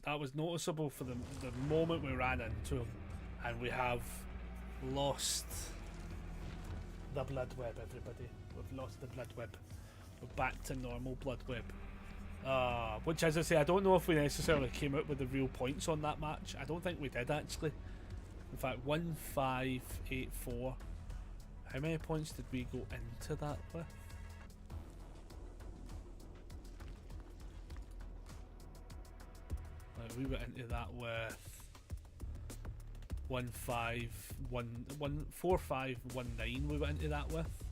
That was noticeable for the moment we ran into him, and we have lost the blood web. Everybody, we've lost the blood web. We're back to normal blood web. Which, as I say, I don't know if we necessarily came out with the real points on that match. I don't think we did actually. In fact, 1584. How many points did we go into that with? We went into that with 4519. We went into that with,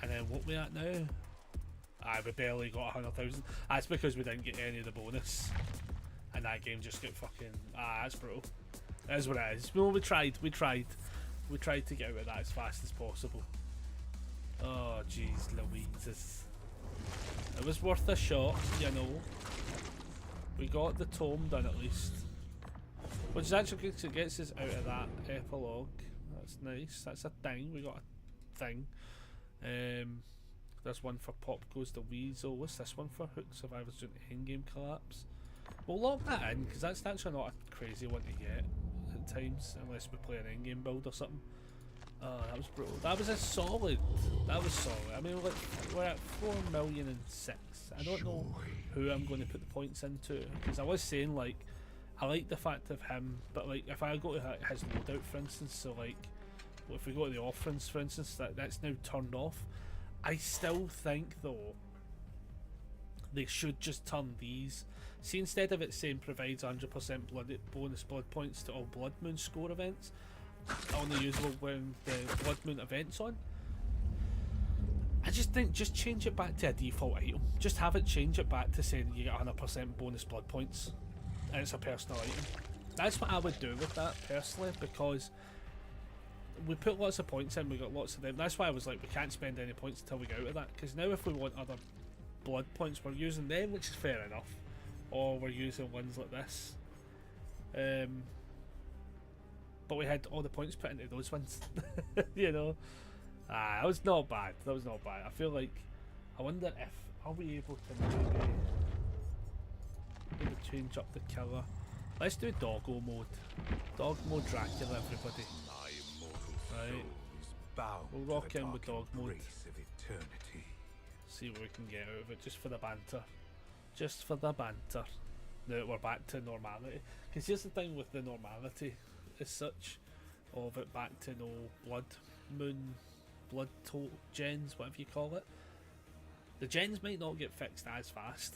and then what we at now? We barely got 100,000. That's because we didn't get any of the bonus, and that game just got fucking. That's brutal. That is what it is. Well, we tried to get out of that as fast as possible. Oh jeez, Louise, it was worth a shot, you know. We got the tome done at least, which is actually good because it gets us out of that epilogue. That's nice. That's a thing. We got a thing. There's one for Pop Goes the Weasel. What's this one for? Hook Survivors during the endgame collapse. We'll lock that in because that's actually not a crazy one to get at times, unless we play an endgame build or something. That was brutal. That was a solid. That was solid. I mean, we're at 4,000,006. I don't know who I'm going to put the points into, because I was saying, like, I like the fact of him, but like if I go to his loadout, for instance, so like if we go to the offerings, for instance, that's now turned off. I still think though they should just turn these. See, instead of it saying provides 100% bonus blood points to all BloodMoon score events, only usable when the BloodMoon event's on. I just think just change it back to a default item. Just have it change it back to saying you get 100% bonus blood points and it's a personal item. That's what I would do with that personally, because we put lots of points in, we got lots of them. That's why I was like, we can't spend any points until we get out of that, because now if we want other blood points, we're using them, which is fair enough, or we're using ones like this. But we had all the points put into those ones. You know, that was not bad. That was not bad. I feel like, I wonder if, are we able to maybe change up the killer? Let's do doggo mode. Dog mode Dracula, everybody. Right, we'll rock in with dog mode. See what we can get out of it, just for the banter. Just for the banter. Now we're back to normality. Because here's the thing with the normality as such of it, back to no BloodMoon, blood gens, whatever you call it. The gens might not get fixed as fast.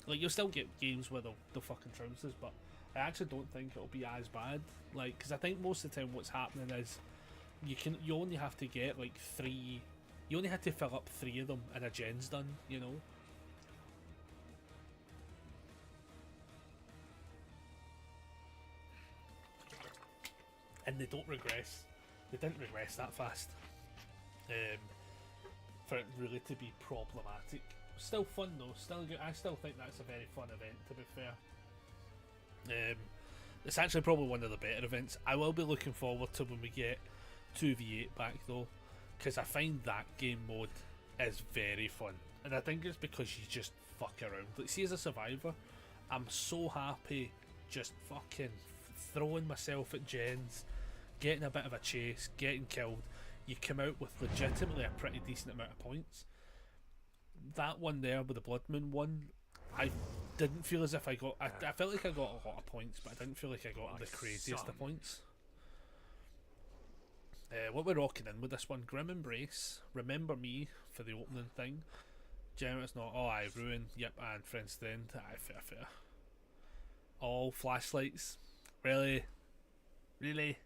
Like, you'll still get games where they'll fucking trounce us, but I actually don't think it'll be as bad. Like, because I think most of the time what's happening is you only have to get like 3. You only had to fill up 3 of them and a gen's done, you know. And they don't regress. They didn't regress that fast. For it really to be problematic. Still fun though. Still good. I still think that's a very fun event, to be fair. It's actually probably one of the better events. I will be looking forward to when we get 2v8 back though, because I find that game mode is very fun, and I think it's because you just fuck around. Like, see, as a survivor, I'm so happy just fucking throwing myself at gens, getting a bit of a chase, getting killed. You come out with legitimately a pretty decent amount of points. That one there with the BloodMoon one, I didn't feel as if I got. I felt like I got a lot of points, but I didn't feel like I got the craziest of points. What we're rocking in with this one, Grim Embrace, Remember Me for the opening thing. Generous not. Oh, I ruin. Yep, and Friends to the End. Aye, fair. All flashlights. Really? Really?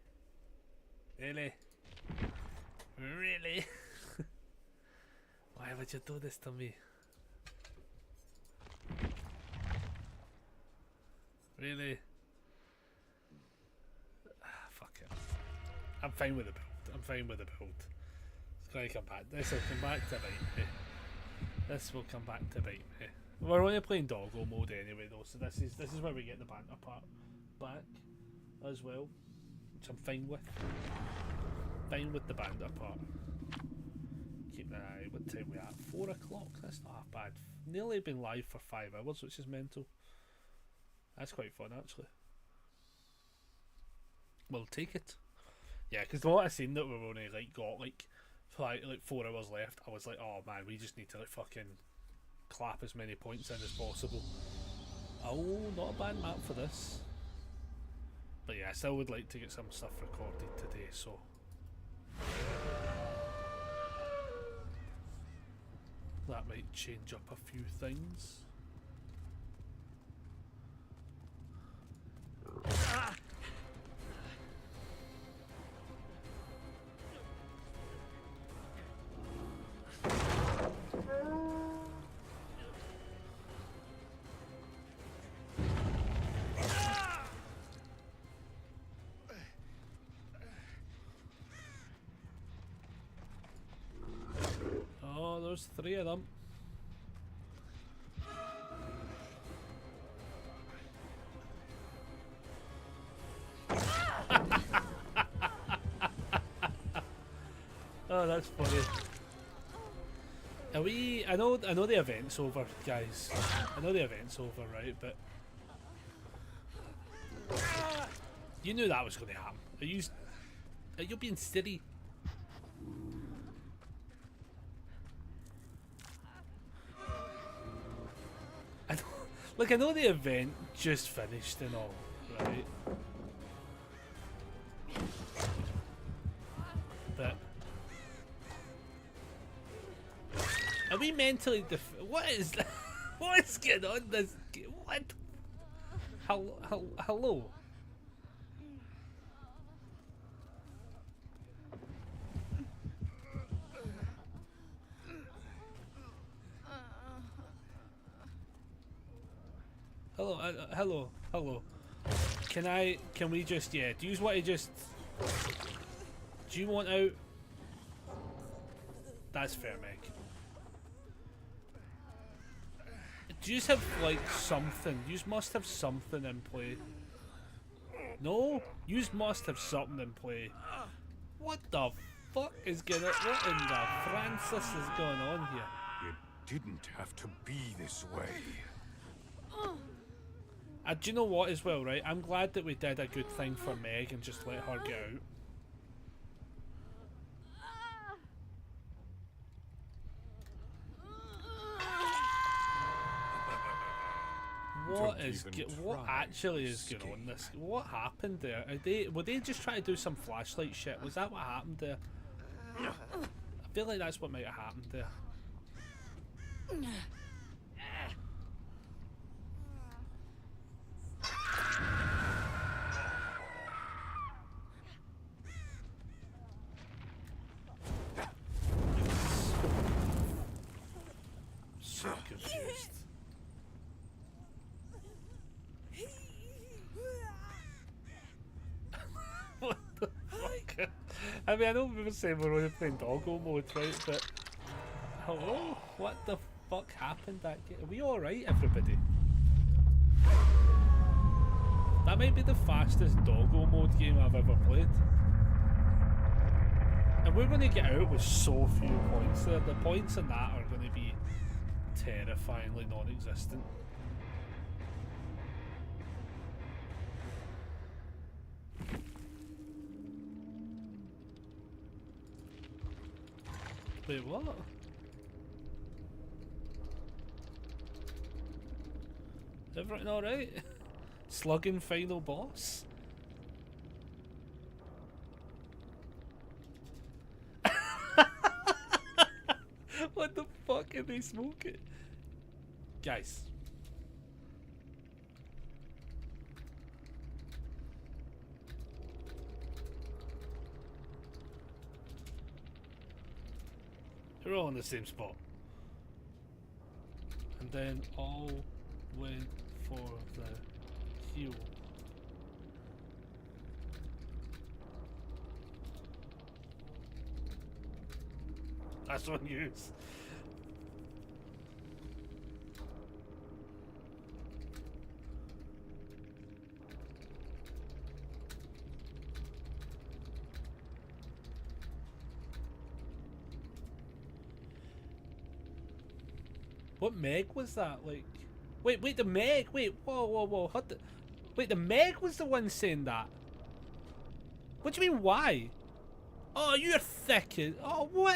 Really? Really? Why would you do this to me? Really? Fuck it. I'm fine with the build. I'm fine with the build. It's gonna come back. This will come back to bite me. This will come back to bite me. We're only playing doggo mode anyway though, so this is where we get the banter part back as well, which I'm fine with. Fine with the banter part. Keep an eye. What time we at? 4 o'clock. That's not half bad. Nearly been live for 5 hours, which is mental. That's quite fun actually. We'll take it. Yeah, because what I seen that we've only like got like 4 hours left, I was like, oh man, we just need to like fucking clap as many points in as possible. Oh, not a bad map for this. But yeah, I still would like to get some stuff recorded today, so. That might change up a few things. Oh, there's 3 of them. Oh, that's funny. Are we? I know the event's over, guys. I know the event's over, right? But you knew that was going to happen. Are you being silly? I know the event just finished and all, right? But are we mentally what is that? What is going on this game? What? Hello? Hello. Can we just, do you want to just, do you want out? That's fair, Meg. Do you have like something? You must have something in play. No? You must have something in play. What the fuck is going on? What in the Francis is going on here? It didn't have to be this way. Do you know what as well, right? I'm glad that we did a good thing for Meg and just let her get out. What actually is going on this? What happened there? Were they just trying to do some flashlight shit? Was that what happened there? I feel like that's what might have happened there. So confused. What the fuck? I mean, I know we were saying we're only playing doggo mode, right? But hello? What the fuck happened that game? Are we alright, everybody? That might be the fastest doggo mode game I've ever played. And we're going to get out with so few points there. The points in that are going to be terrifyingly non-existent. Wait, what? Is everything alright? Slugging final boss? What the fuck are they smoking? Guys. They're all in the same spot. And then all went for the heel. That's on use. What Meg was that? Like, wait, the Meg. Wait, whoa. Wait, the Meg was the one saying that. What do you mean? Why? Oh, you're thick. Oh, what?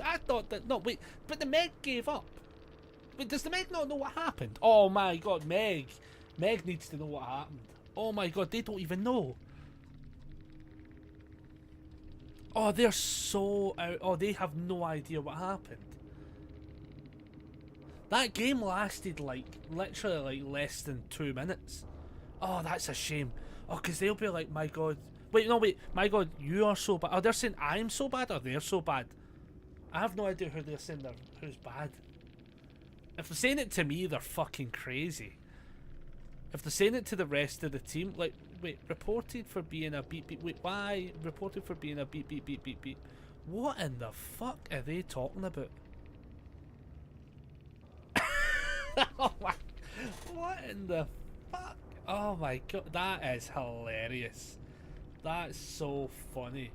I thought that. No, wait. But the Meg gave up. Wait, does the Meg not know what happened? Oh my God, Meg. Meg needs to know what happened. Oh my God, they don't even know. Oh, they're so out. Oh, they have no idea what happened. That game lasted like literally like less than 2 minutes. Oh, that's a shame. Oh, because they'll be like, my God. Wait, my God, you are so bad. Oh, they're saying I'm so bad or they're so bad. I have no idea who they're saying who's bad. If they're saying it to me, they're fucking crazy. If they're saying it to the rest of the team, like, wait, reported for being a beep beep. Wait, why? Reported for being a beep beep beep beep beep. What in the fuck are they talking about? Oh my, what in the fuck? Oh my God, that is hilarious. That's so funny.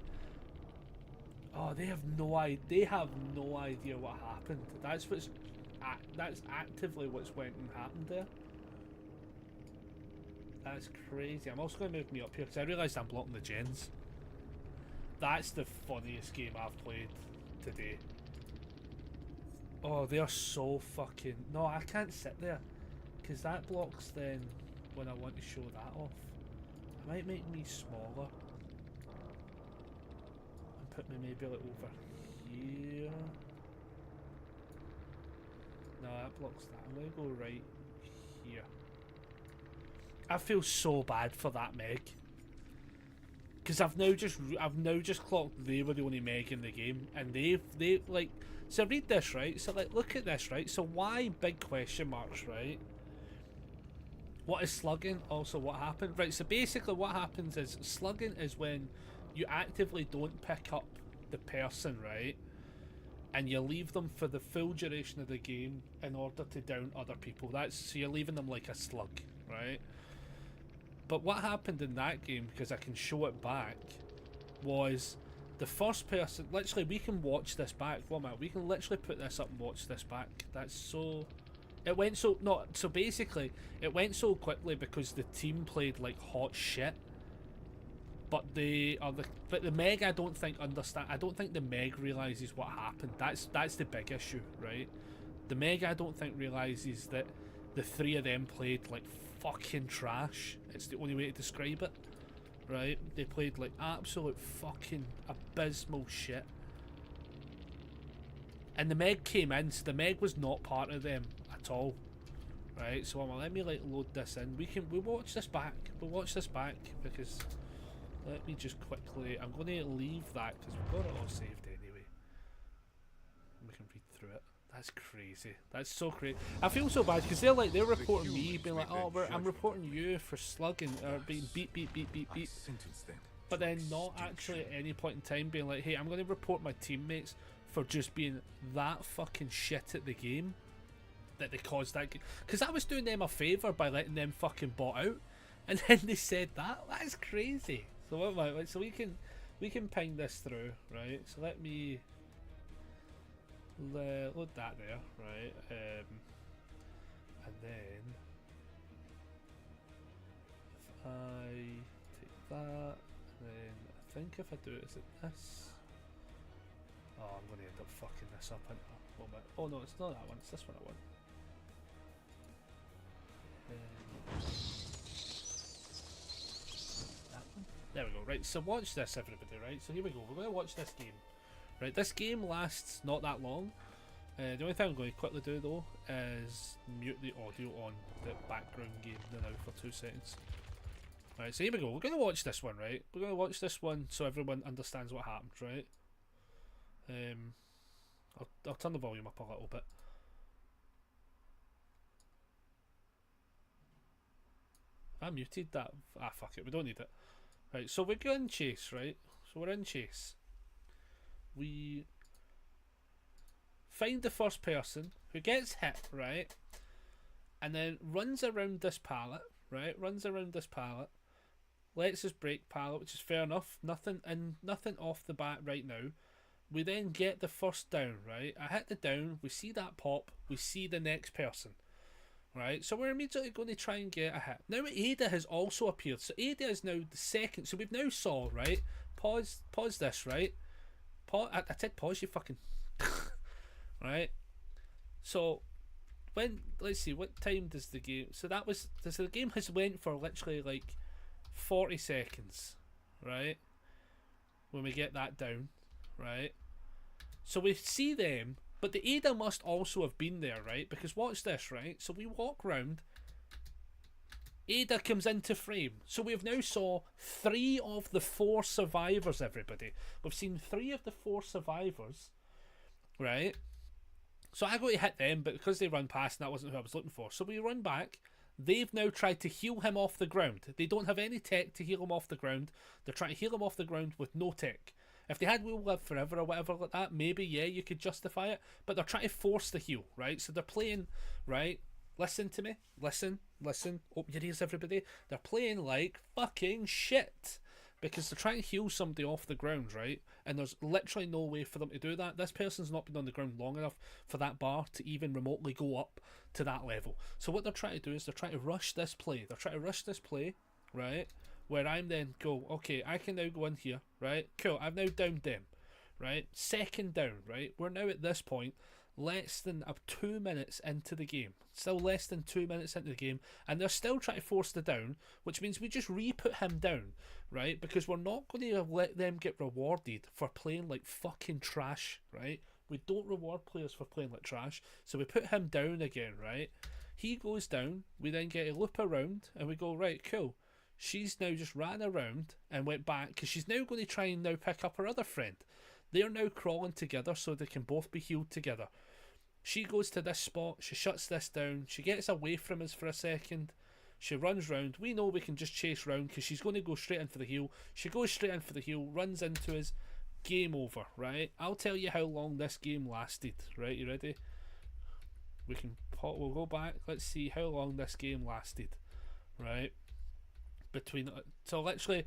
Oh, they have no idea. They have no idea what happened. That's actively what's went and happened there. That's crazy. I'm also going to move me up here because I realised I'm blocking the gens. That's the funniest game I've played today. Oh, they are so fucking... No, I can't sit there. Because that blocks then when I want to show that off. I might make me smaller. And put me maybe like over here. No, that blocks that. I'm going to go right here. I feel so bad for that Meg. Because I've now just clocked they were the only Meg in the game. And they like... So read this, right? So like, look at this, right? So why big question marks, right? What is slugging? Also, what happened? Right, so basically what happens is slugging is when you actively don't pick up the person, right? And you leave them for the full duration of the game in order to down other people. So you're leaving them like a slug, right? But what happened in that game, because I can show it back, was the first person, literally we can watch this back. One minute, we can literally put this up and watch this back. That's so... It went so... No, so basically, it went so quickly because the team played like hot shit. But the Meg, I don't think the Meg realises what happened. That's the big issue, right? The Meg, I don't think realises that the three of them played like fucking trash. It's the only way to describe it, right? They played like absolute fucking abysmal shit. And the Meg came in, so the Meg was not part of them at all, right? So let me like load this in. We'll watch this back. We'll watch this back because let me just quickly. I'm going to leave that because we've got it all saved anyway. We can read through it. That's crazy. That's so crazy. I feel so bad because they're reporting me, being like, oh, I'm reporting you for slugging or being beep. But then not actually at any point in time being like, hey, I'm going to report my teammates for just being that fucking shit at the game that they caused that game. Because I was doing them a favour by letting them fucking bot out, and then they said that. That's crazy. So we can ping this through, right? So let me load that there, right? And then if I take that, then I think if I do it, is it this? Oh, I'm going to end up fucking this up, aren't I? Oh no, it's not that one, it's this one I want. That one? There we go, right, so watch this everybody, right? So here we go, we're going to watch this game. Right, this game lasts not that long. The only thing I'm going to quickly do though is mute the audio on the background game now for 2 seconds. Right, so here we go, we're going to watch this one, right? We're going to watch this one so everyone understands what happened, right? I'll turn the volume up a little bit. I muted that. Ah, fuck it. We don't need it. Right, so we're going chase, right? So we're in chase. We find the first person who gets hit, right? And then runs around this pallet, right? Runs around this pallet. Lets us break pallet, which is fair enough. Nothing off the bat right now. We then get the first down, right? I hit the down. We see that pop. We see the next person. Right, so we're immediately going to try and get a hit. Now Ada has also appeared. So Ada is now the second. So we've now saw, right? Pause this, right? I said pause, you fucking... right? So, let's see, what time does the game... So that was... So the game has went for literally like 40 seconds, right? When we get that down, right? So we see them... But the Ada must also have been there, right? Because watch this, right? So we walk round. Ada comes into frame. So we've now saw 3 of the 4 survivors, everybody. We've seen 3 of the 4 survivors, right? So I go to hit them, but because they run past, and that wasn't who I was looking for. So we run back. They've now tried to heal him off the ground. They don't have any tech to heal him off the ground. They're trying to heal him off the ground with no tech. If they had We'll Live Forever or whatever like that, maybe, yeah, you could justify it. But they're trying to force the heal, right? So they're playing, right? Listen to me. Listen. Open your ears, everybody. They're playing like fucking shit. Because they're trying to heal somebody off the ground, right? And there's literally no way for them to do that. This person's not been on the ground long enough for that bar to even remotely go up to that level. So what they're trying to do is they're trying to rush this play. Right? Where I'm then go, okay, I can now go in here, right? Cool, I've now downed them, right? Second down, right? We're now at this point less than 2 minutes into the game. Still less than 2 minutes into the game, and they're still trying to force the down, which means we just re-put him down, right? Because we're not going to let them get rewarded for playing like fucking trash, right? We don't reward players for playing like trash, so we put him down again, right? He goes down, we then get a loop around, and we go, right, cool. She's now just ran around and went back because she's now going to try and now pick up her other friend. They're now crawling together so they can both be healed together. She goes to this spot, she shuts this down, she gets away from us for a second, she runs round. We know we can just chase round because she's going to go straight in for the heal. She goes straight in for the heal, runs into us, game over, right? I'll tell you how long this game lasted, right? You ready? We'll go back, let's see how long this game lasted, right? So literally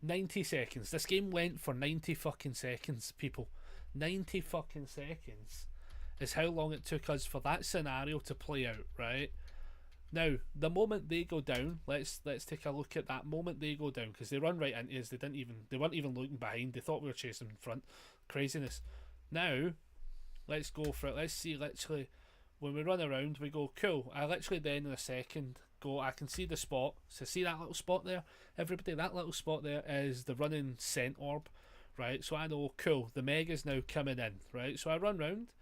90 seconds. This game went for 90 fucking seconds, people. 90 fucking seconds is how long it took us for that scenario to play out, right? Now, the moment they go down, let's take a look at that moment they go down, because they run right into us. They weren't even looking behind. They thought we were chasing in front. Craziness. Now, let's go for it. Let's see, literally, when we run around, we go, cool. I literally then in a second go, I can see the spot. So see that little spot there? Everybody, that little spot there is the running scent orb, right? So I know, cool, the Meg is now coming in, right? So I run round.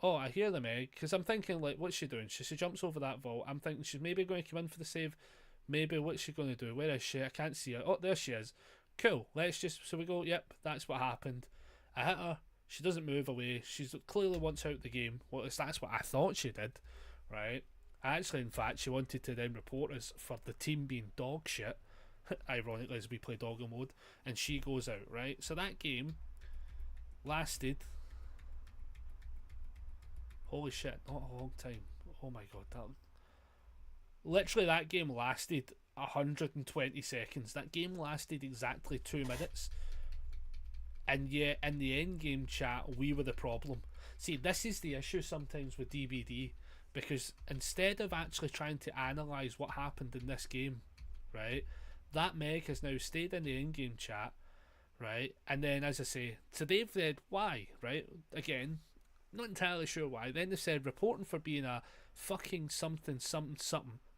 Oh, I hear the Meg, because I'm thinking, like, what's she doing? She jumps over that vault. I'm thinking she's maybe going to come in for the save. Maybe, what's she going to do? Where is she? I can't see her. Oh, there she is. Cool, so we go, yep, that's what happened. I hit her. She doesn't move away. She's clearly wants out the game. Well, at least that's what I thought she did, right? Actually, in fact, she wanted to then report us for the team being dog shit, ironically, as we play doggo mode, and she goes out, right? So that game lasted, holy shit, not a long time. Oh my god, literally that game lasted 120 seconds. That game lasted exactly 2 minutes, and yet in the end game chat, we were the problem. See, this is the issue sometimes with DBD. Because instead of actually trying to analyse what happened in this game, right, that Meg has now stayed in the in-game chat, right, and then, as I say, so they've said why, right, again, not entirely sure why, then they said reporting for being a fucking something,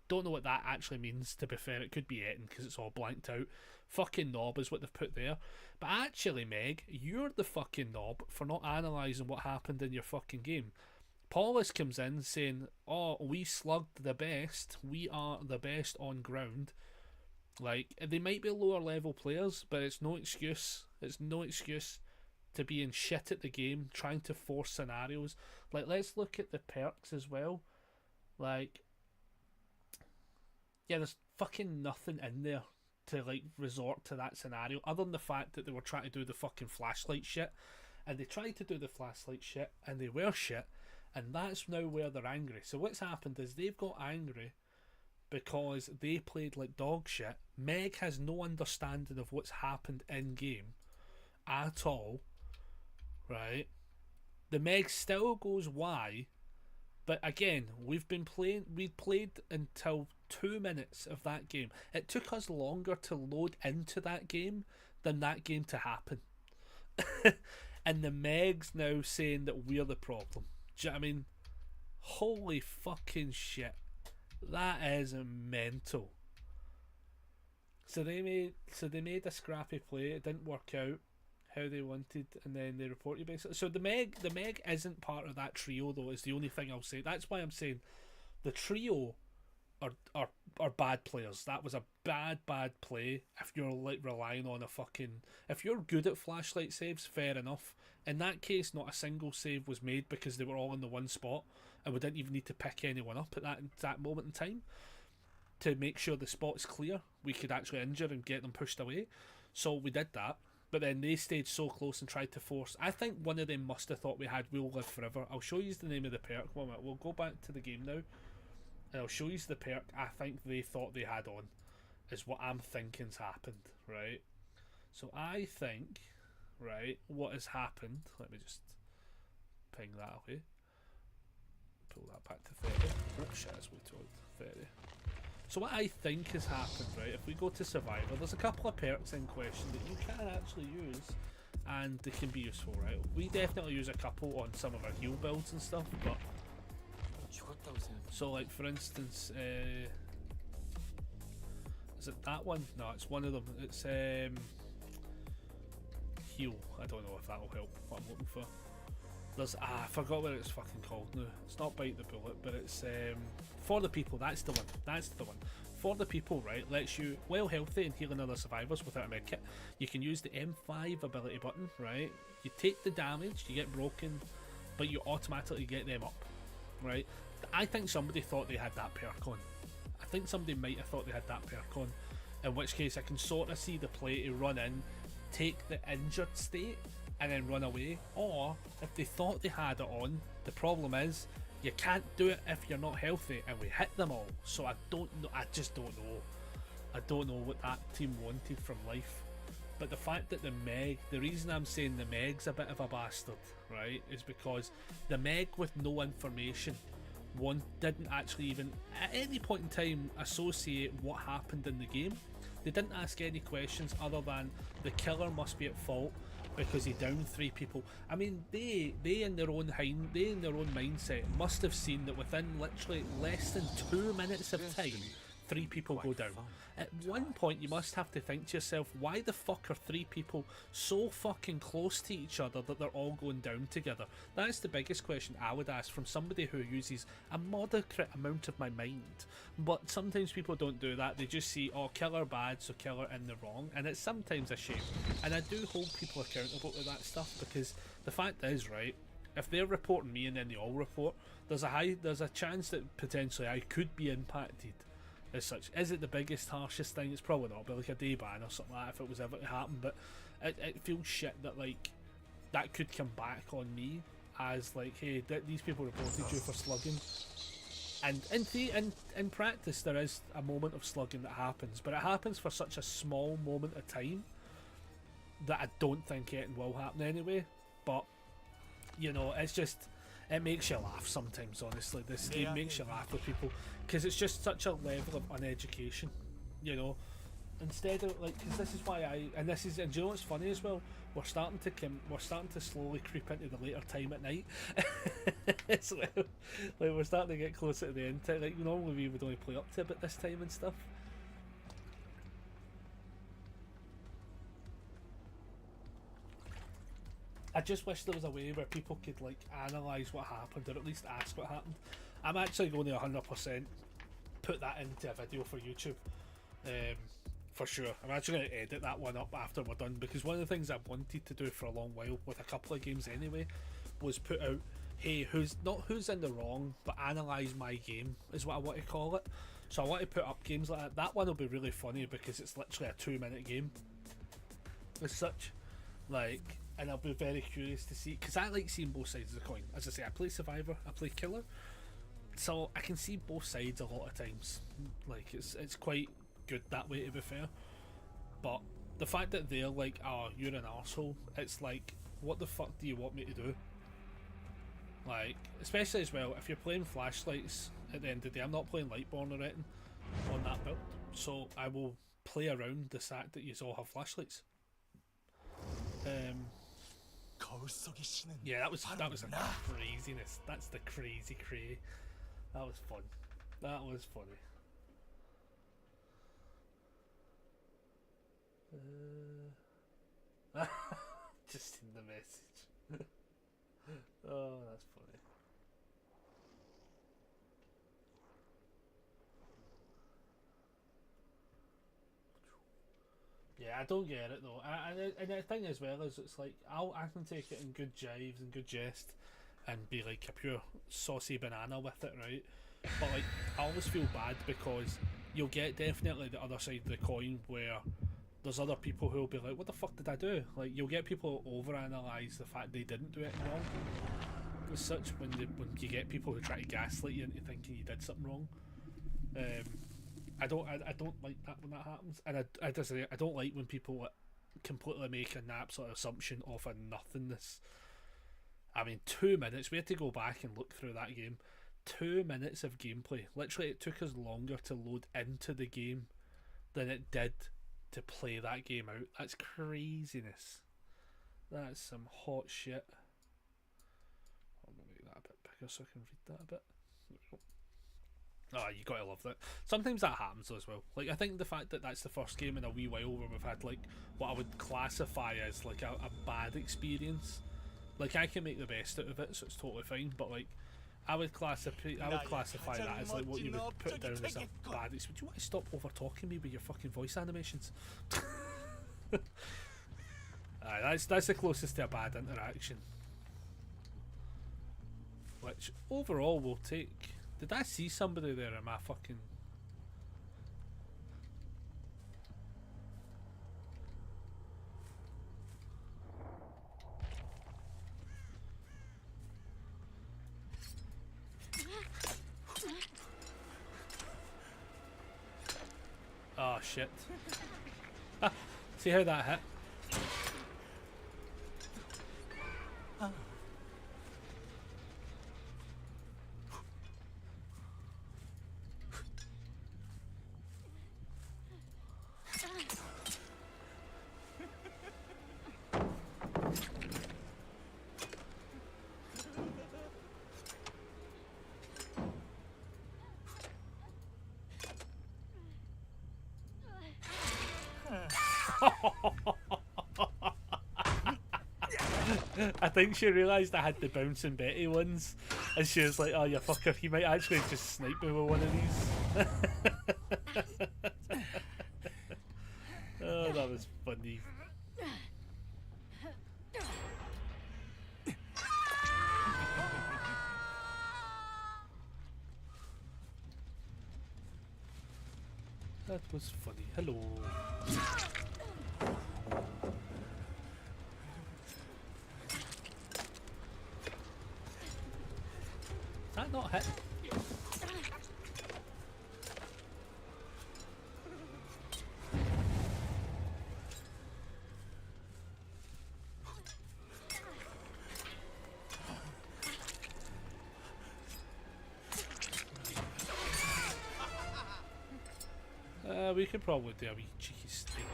don't know what that actually means, to be fair, it could be Eton, because it's all blanked out, fucking knob is what they've put there, but actually, Meg, you're the fucking knob for not analysing what happened in your fucking game. Paulus comes in saying, oh, we slugged the best, we are the best on ground. Like, they might be lower level players, but it's no excuse to being shit at the game, trying to force scenarios. Like, let's look at the perks as well. Like, yeah, there's fucking nothing in there to like resort to that scenario other than the fact that they were trying to do the fucking flashlight shit, and they tried to do the flashlight shit and they were shit, and that's now where they're angry. So what's happened is they've got angry because they played like dog shit. Meg has no understanding of what's happened in game at all, right? The Meg still goes why, but again, we played until 2 minutes of that game. It took us longer to load into that game than that game to happen. And the Meg's now saying that we're the problem. Do you know what I mean? Holy fucking shit. That is mental. So they made a scrappy play. It didn't work out how they wanted, and then they report you basically. So the Meg isn't part of that trio though, is the only thing I'll say. That's why I'm saying the trio are bad players. That was a bad play. If you're like relying on a fucking, if you're good at flashlight saves, fair enough. In that case, not a single save was made because they were all in the one spot, and we didn't even need to pick anyone up at that moment in time to make sure the spot's clear. We could actually injure and get them pushed away. So we did that. But then they stayed so close and tried to force. I think one of them must have thought we had We'll Live Forever. I'll show you the name of the perk. One minute. We'll go back to the game now, and I'll show you the perk I think they thought they had on, is what I'm thinking's happened, right? So I think, right, what has happened, let me just ping that away. Pull that back to 30. Oh shit, as we told, 30. So what I think has happened, right, if we go to Survivor, there's a couple of perks in question that you can actually use, and they can be useful, right? We definitely use a couple on some of our heal builds and stuff, but... So, like, for instance, is it that one? No, it's one of them. It's, heal. I don't know if that'll help what I'm looking for. There's, I forgot what it's fucking called now. It's not Bite the Bullet, but it's For the People. That's the one. That's the one. For the People, right, lets you well healthy and healing other survivors without a medkit. You can use the M5 ability button, right? You take the damage, you get broken, but you automatically get them up, right? I think somebody thought they had that perk on. I think somebody might have thought they had that perk on, in which case I can sort of see the play to run in, take the injured state, and then run away. Or if they thought they had it on, the problem is you can't do it if you're not healthy, and we hit them all. So I don't know. I just don't know. I don't know what that team wanted from life. But the fact that the Meg, the reason I'm saying the Meg's a bit of a bastard, right, is because the Meg with no information, one didn't actually even at any point in time associate what happened in the game. They didn't ask any questions other than the killer must be at fault because he downed 3 people. I mean, they in their own mindset must have seen that within literally less than 2 minutes of time, 3 people go down. At one point you must have to think to yourself, why the fuck are 3 people so fucking close to each other that they're all going down together? That's the biggest question I would ask from somebody who uses a moderate amount of my mind. But sometimes people don't do that. They just see, oh, killer bad, so killer in the wrong, and it's sometimes a shame. And I do hold people accountable to that stuff, because the fact is, right, if they're reporting me and then they all report, there's a chance that potentially I could be impacted as such. Is it the biggest, harshest thing? It's probably not, but like a day ban or something like that if it was ever to happen. But it feels shit that like that could come back on me as like, hey, these people reported you for slugging. And in practice there is a moment of slugging that happens, but it happens for such a small moment of time that I don't think it will happen anyway. But you know, it's just, it makes you laugh sometimes, honestly. This game makes you laugh with people, because it's just such a level of uneducation, you know. Instead of like, because this is why and do you know what's funny as well? We're starting to slowly creep into the later time at night. It's like we're starting to get closer to the end time. Like normally we would only play up to about this time and stuff. I just wish there was a way where people could like analyse what happened, or at least ask what happened. I'm actually going to 100% put that into a video for YouTube, for sure. I'm actually going to edit that one up after we're done, because one of the things I've wanted to do for a long while with a couple of games anyway was put out, hey, who's in the wrong, but analyse my game is what I want to call it. So I want to put up games like that. That one will be really funny because it's literally a 2-minute game as such, like, and I'll be very curious to see, because I like seeing both sides of the coin. As I say, I play Survivor, I play Killer, so I can see both sides a lot of times. Like, it's quite good that way, to be fair. But the fact that they're like, oh, you're an arsehole, it's like, what the fuck do you want me to do? Like, especially as well, if you're playing flashlights at the end of the day, I'm not playing Lightborn or anything on that build, so I will play around the fact that you all have flashlights. Yeah, that was a craziness. That's the crazy cray. That was fun. That was funny. Just in the message. Oh, that's funny. Yeah, I don't get it though. And the thing as well is, it's like I can take it in good jives and good jest, and be like a pure saucy banana with it, right? But like, I always feel bad because you'll get definitely the other side of the coin where there's other people who will be like, what the fuck did I do? Like, you'll get people who overanalyze the fact they didn't do it wrong. As such, when you get people who try to gaslight you into thinking you did something wrong. I don't like that when that happens, and I don't like when people completely make an absolute assumption of a nothingness. I mean, 2 minutes. We had to go back and look through that game. 2 minutes of gameplay. Literally, it took us longer to load into the game than it did to play that game out. That's craziness. That's some hot shit. I'm gonna make that a bit bigger so I can read that a bit. There we go. Oh, you gotta love that. Sometimes that happens as well. Like, I think the fact that that's the first game in a wee while where we've had, like, what I would classify as, like, a bad experience. Like, I can make the best out of it, so it's totally fine, but, like, I would classify that as, like, what you would put down as a bad experience. Do you want to stop over-talking me with your fucking voice animations? That's the closest to a bad interaction. Which, overall, will take... Did I see somebody there? Am I fucking... Oh shit. See how that hit? I think she realised I had the bouncing Betty ones, and she was like, oh, you fucker, he might actually just snipe me with one of these. Oh, that was funny. That was funny. Hello. That not hit? We could probably do a wee cheeky steak.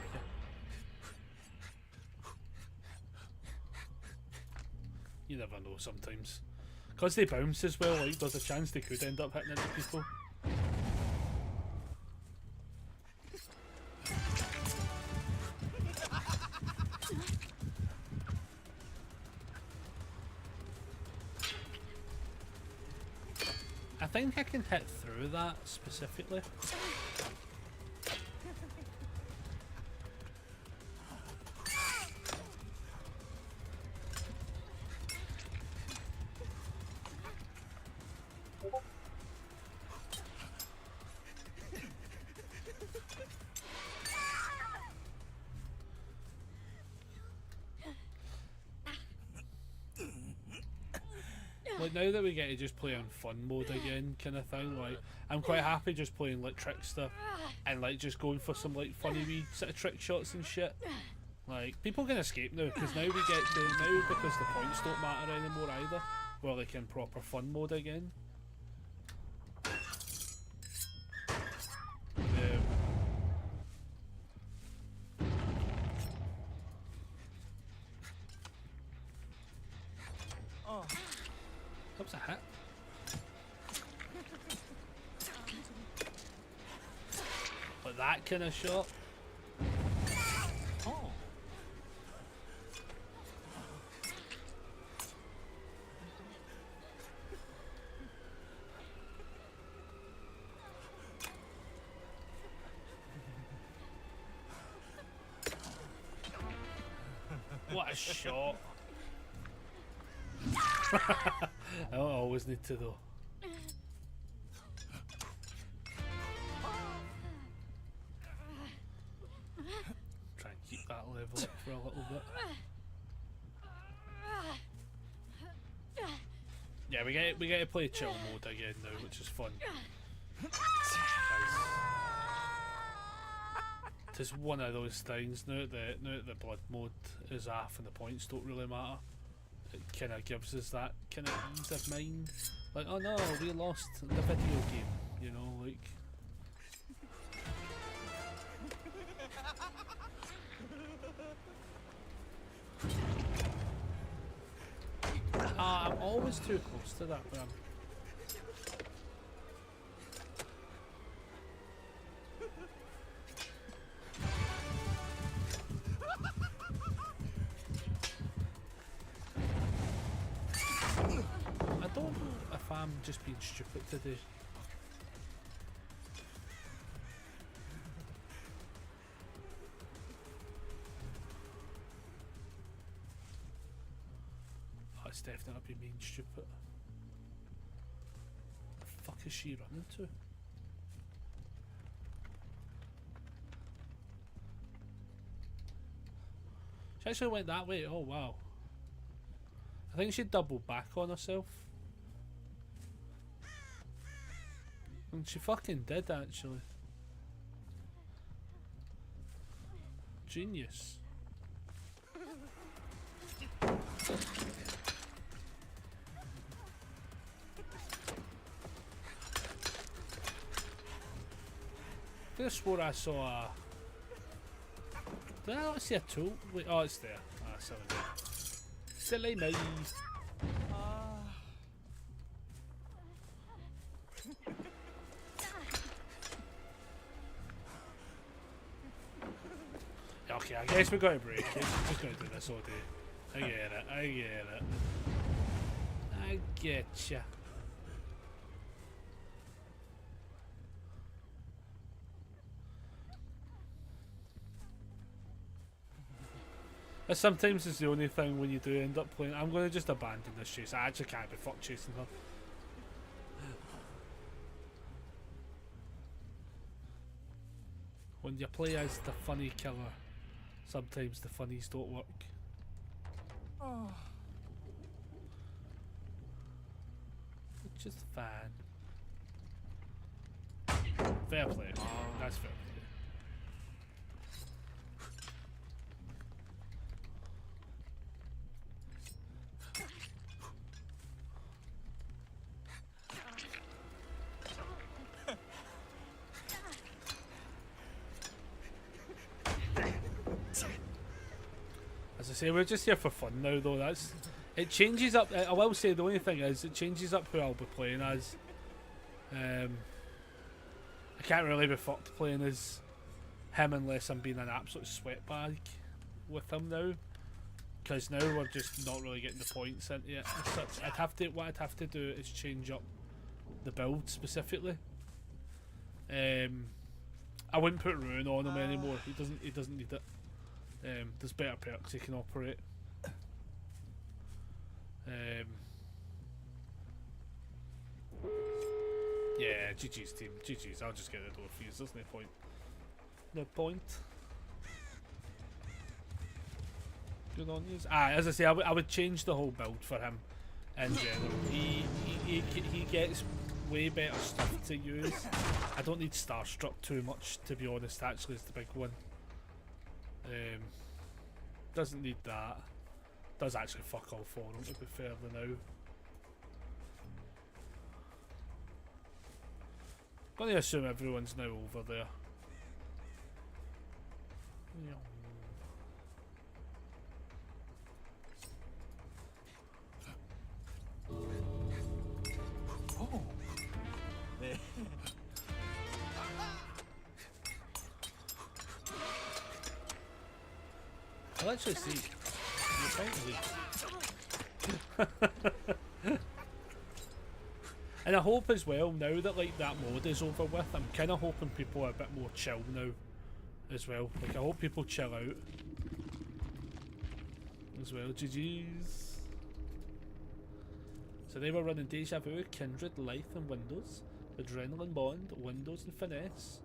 You never know sometimes. Because they bounce as well, like, there's a chance they could end up hitting into people. I think I can hit through that specifically. Like, now that we get to just play on fun mode again, kind of thing, like, I'm quite happy just playing like Trickster and like just going for some like funny wee sort of trick shots and shit. Like, people can escape now because now we get to now because the points don't matter anymore either. We're like in proper fun mode again. Oops, a hit. Like that kind of shot. Oh. What a shot. I don't always need to though. Try and keep that level up for a little bit. Yeah, we get to play chill mode again now, which is fun. It's one of those things now that the blood mode is off and the points don't really matter. It kind of gives us that kind of ease of mind. Like, oh no, we lost the video game, you know, like. I'm always too close to that, but I don't know if I'm just being stupid today. Oh, it's definitely being stupid. The fuck is she running to? She actually went that way. Oh wow. I think she doubled back on herself. And she fucking did actually. Genius. I could have swore I saw a... Did I not see a tool? Wait, oh it's there. Ah, sorry. Silly me. Okay, I guess we're going to break it. We're just going to do this all day. I get it, I get it. I getcha. Sometimes it's the only thing when you do end up playing. I'm going to just abandon this chase. I actually can't be fucked chasing her. When you play as the funny killer, sometimes the funnies don't work. Oh. Which is fine. Fair play. That's fair play. As I say, we're just here for fun now though. It changes up. I will say the only thing is it changes up who I'll be playing as. I can't really be fucked playing as him unless I'm being an absolute sweatbag with him now, because now we're just not really getting the points into it. What I'd have to do is change up the build specifically. I wouldn't put Ruin on him anymore. He doesn't need it. There's better perks he can operate. Yeah, GG's team. GG's. I'll just get the door fuse. There's no point. No point. Good on you. As I say, I would change the whole build for him in general. He gets way better stuff to use. I don't need Starstruck too much, to be honest. Actually, is the big one. Doesn't need that. Does actually fuck all for him, to be fair now. Gonna assume everyone's now over there. Yeah. 오. 네. I'll actually see. You're trying to leave. And I hope as well, now that like that mode is over with, I'm kind of hoping people are a bit more chill now as well. Like I hope people chill out as well. GG's. So they were running Deja Vu, Kindred, Lithe and Windows, Adrenaline Bond, Windows and Finesse,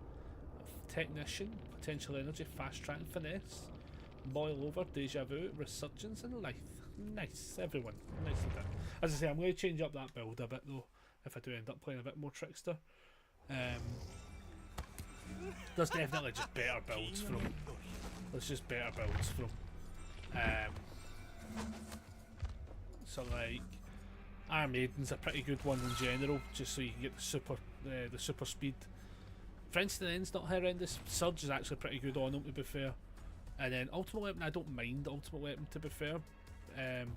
Technician, Potential Energy, Fast Track and Finesse, Boil Over, Deja Vu, Resurgence and Lithe. Nice, everyone. Nicely done. As I say, I'm going to change up that build a bit though, if I do end up playing a bit more Trickster. There's definitely just better builds from. There's just better builds from. So like, Iron Maiden's a pretty good one in general, just so you can get the super speed. Friend's End's not horrendous. Surge is actually pretty good on them, to be fair. And then Ultimate Weapon, I don't mind Ultimate Weapon, to be fair.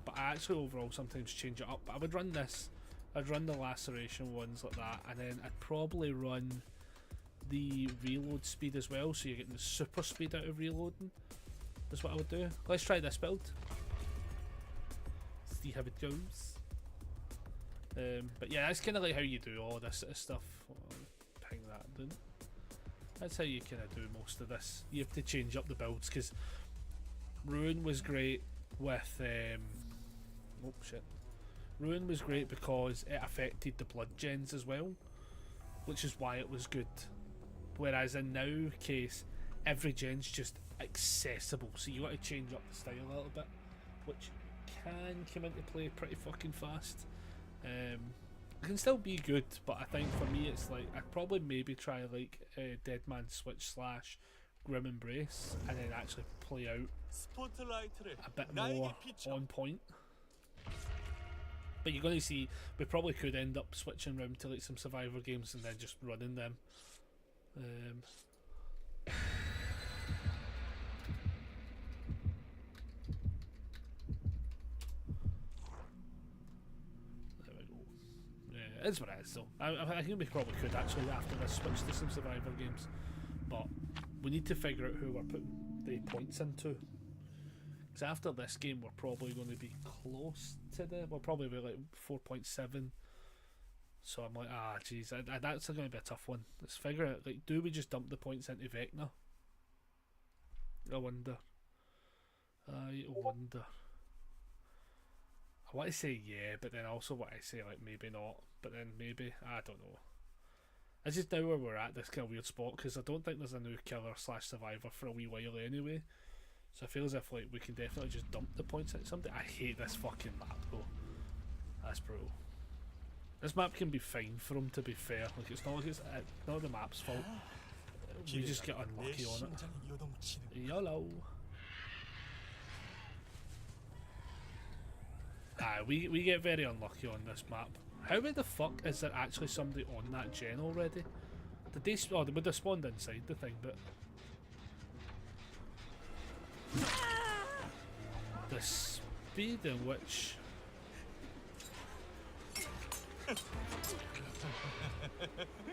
But I actually overall sometimes change it up. But I would run this. I'd run the Laceration ones like that, and then I'd probably run the reload speed as well, so you're getting the super speed out of reloading. That's what I would do. Let's try this build. See how it goes. But yeah, that's kind of like how you do all this sort of stuff. I'll ping that down. That's how you kind of do most of this. You have to change up the builds, because Ruin was great with oh shit. Ruin was great because it affected the blood gens as well, which is why it was good. Whereas in now case, every gen's just accessible, so you got to change up the style a little bit, which can come into play pretty fucking fast. It can still be good, but I think for me it's like I'd probably maybe try like Dead Man Switch / Grim Embrace, and then actually play out a bit more on point. But you're going to see, we probably could end up switching around to like some Survivor games and then just running them. There we go. Yeah, it is what it is though. I think we probably could actually after this switch to some Survivor games. But we need to figure out who we're putting the points into. Because after this game we're probably going to be close to we'll probably be like 4.7. So I'm like, jeez, that's going to be a tough one. Let's figure out, like, do we just dump the points into Vecna? I wonder. I wonder. I want to say yeah, but then I also want to say like maybe not, but then maybe, I don't know. It's just now where we're at this kind of weird spot, because I don't think there's a new killer / survivor for a wee while anyway. So I feel as if like we can definitely just dump the points into something. I hate this fucking map though. That's brutal. This map can be fine for him, to be fair. Like it's not like it's not the map's fault. We just get unlucky on it. YOLO. We get very unlucky on this map. How the fuck is there actually somebody on that gen already? Did they they would have spawned inside the thing, but the speed in which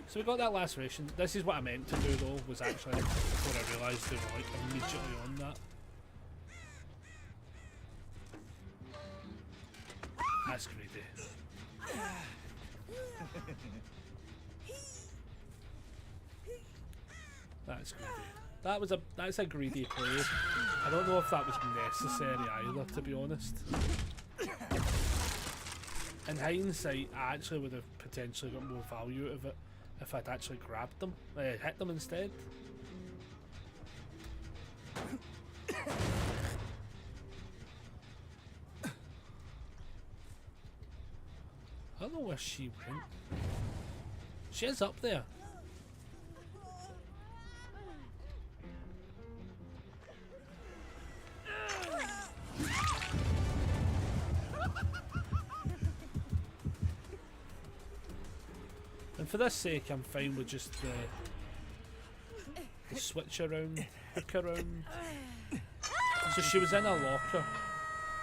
so we got that laceration. This is what I meant to do though, was actually before I realised they were like immediately on that. That's greedy. That's greedy. That's a greedy play. I don't know if that was necessary either, to be honest. In hindsight, I actually would have potentially got more value out of it if I'd actually grabbed them, hit them instead. I don't know where she went. She is up there. And for this sake, I'm fine with just the switch around, hook around. So she was in a locker,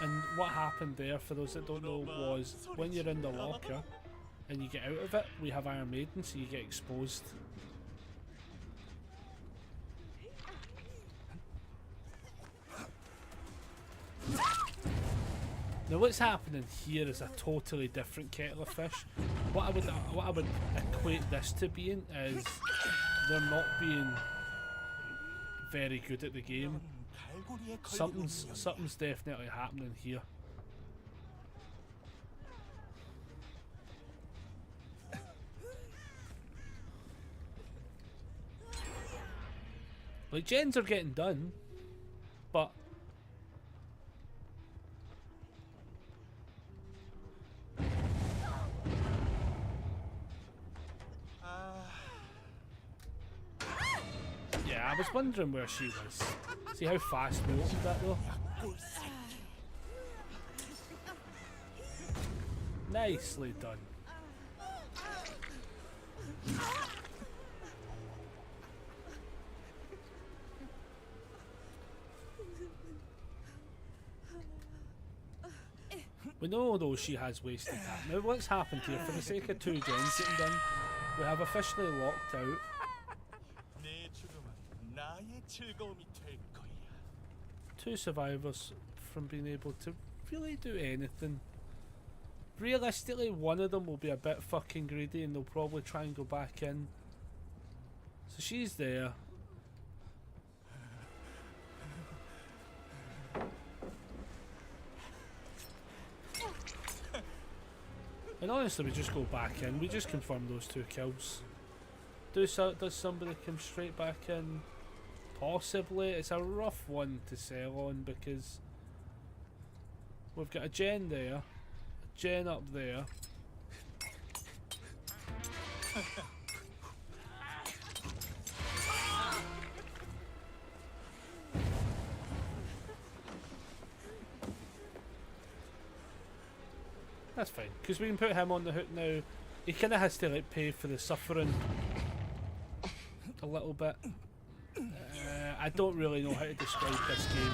and what happened there, for those that don't know, was when you're in the locker and you get out of it, we have Iron Maiden, so you get exposed. Now what's happening here is a totally different kettle of fish. What I would equate this to being is they're not being very good at the game. Something's definitely happening here. Like, gens are getting done, but yeah, I was wondering where she was. See how fast we opened that though? Nicely done. We know though she has wasted that. Now what's happened here, for the sake of 2 gens getting done, we have officially locked out 내 죽음은 나의 즐거움이 될 거야. 2 survivors from being able to really do anything. Realistically, one of them will be a bit fucking greedy and they'll probably try and go back in. So she's there. And honestly, we just go back in. We just confirm those 2 kills. Does somebody come straight back in? Possibly. It's a rough one to sell on because we've got a gen there, a gen up there. That's fine, because we can put him on the hook now. He kind of has to like pay for the suffering a little bit. I don't really know how to describe this game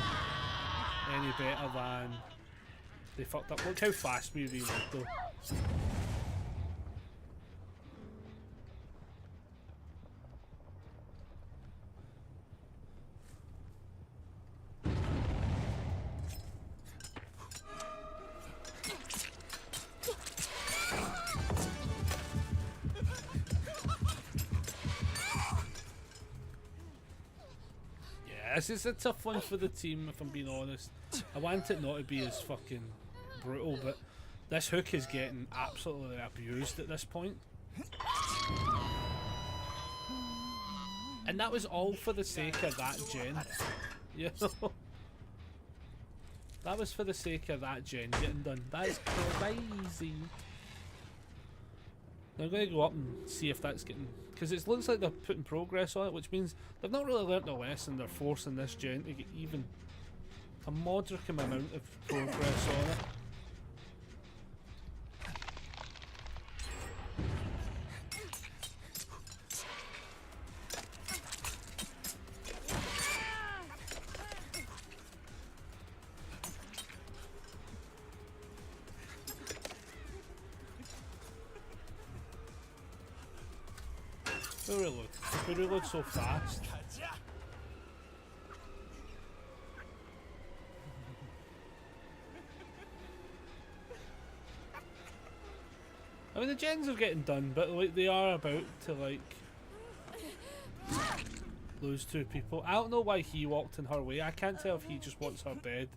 any better than they fucked up. Look how fast we reload though. This is a tough one for the team, if I'm being honest. I want it not to be as fucking brutal, but this hook is getting absolutely abused at this point. And that was all for the sake of that gen. You know? That was for the sake of that gen getting done. That is crazy. Now I'm going to go up and see if that's getting... Because it looks like they're putting progress on it, which means they've not really learnt the lesson. They're forcing this gen to get even a moderate amount of progress on it. We reload so fast. I mean, the gens are getting done, but like they are about to like lose 2 people. I don't know why he walked in her way. I can't tell if he just wants her dead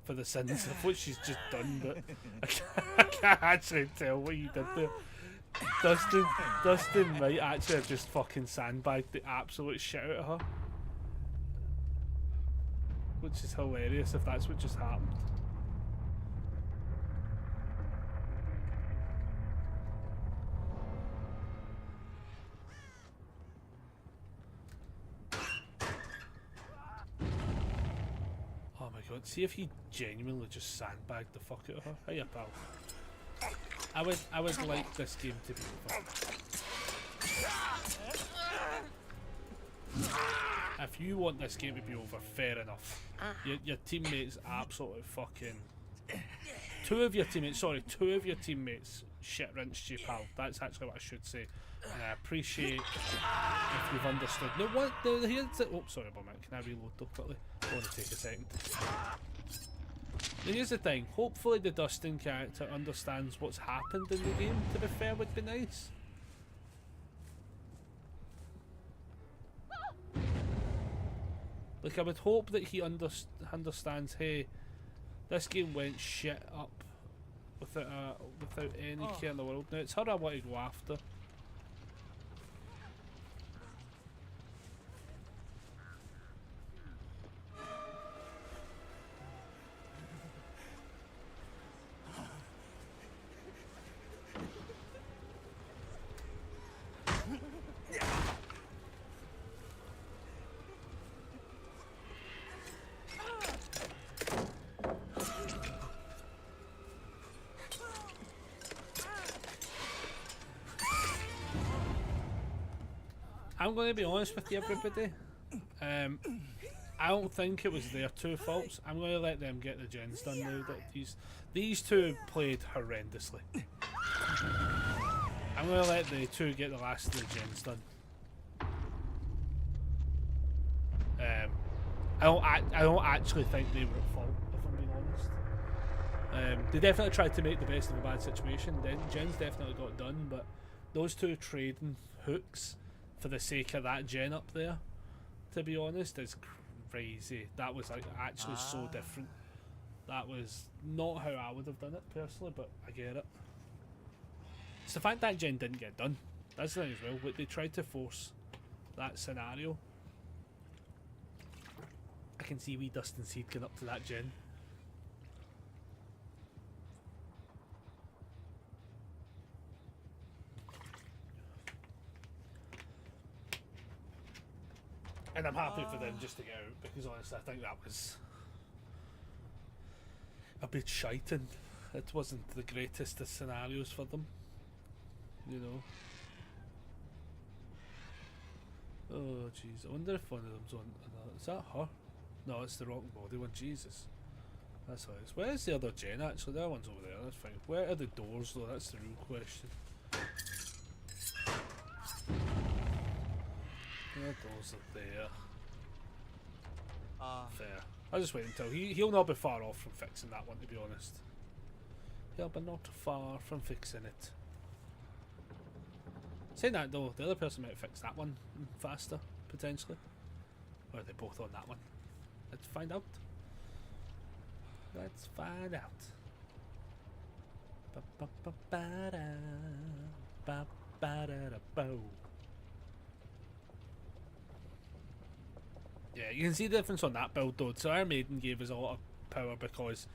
for the sins of what she's just done, but I can't actually tell what he did there. Dustin might actually have just fucking sandbagged the absolute shit out of her. Which is hilarious if that's what just happened. Oh my god, see if he genuinely just sandbagged the fuck out of her. Hiya, pal. I would like this game to be fun. If you want this game to be over, fair enough. Your teammates absolutely fucking... Two of your teammates shit rinsed you, pal. That's actually what I should say. And I appreciate if you've understood. No, what? Here's it. Oh, sorry about that. Can I reload though quickly? I want to take a second. Now here's the thing. Hopefully the Dustin character understands what's happened in the game, to be fair, would be nice. Like, I would hope that he understands, hey, this game went shit up without any care in the world. Now, it's her I want to go after. I'm going to be honest with you, everybody. I don't think it was their two faults. I'm going to let them get the gens done now. That these two played horrendously. I'm going to let the two get the last of the gens done. I don't actually think they were at fault, if I'm being honest. They definitely tried to make the best of a bad situation. Then gens definitely got done, but those two trading hooks for the sake of that gen up there, to be honest, is crazy. That was like actually so different. That was not how I would have done it personally, but I get it. It's the fact that gen didn't get done. That's the thing as well. They tried to force that scenario. I can see wee Dustin Seed going up to that gen. And I'm happy for them just to get out, because honestly I think that was a bit shiting. It wasn't the greatest of scenarios for them, you know. Oh jeez, I wonder if one of them's on another. Is that her? No, it's the rotten body one. Jesus, that's how it is. Where's the other gen actually? The other one's over there, that's fine. Where are the doors though? That's the real question. The doors are there. Fair. I'll just wait until he'll not be far off from fixing that one, to be honest. He'll be not far from fixing it. Saying that though, the other person might fix that one faster, potentially. Or are they both on that one? Let's find out. Let's find out. Yeah, you can see the difference on that build though. So Iron Maiden gave us a lot of power because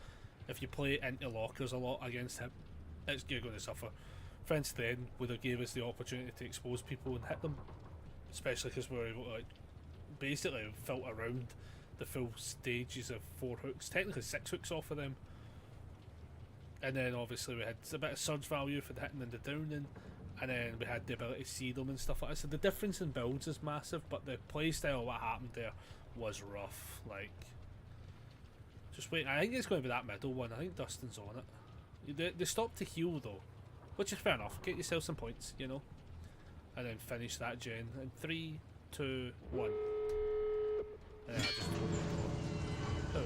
if you play into lockers a lot against him, you're going to suffer. Friends then would have gave us the opportunity to expose people and hit them, especially because we were able to like basically filter around the full stages of 4 hooks, technically 6 hooks off of them. And then obviously we had a bit of surge value for the hitting and the downing, and then we had the ability to see them and stuff like that. So the difference in builds is massive, but the playstyle, what happened there was rough. Like, just wait, I think it's going to be that middle one. I think Dustin's on it. They stopped to heal though, which is fair enough. Get yourself some points, you know, and then finish that gen in 3, 2, 1. And then I just oh.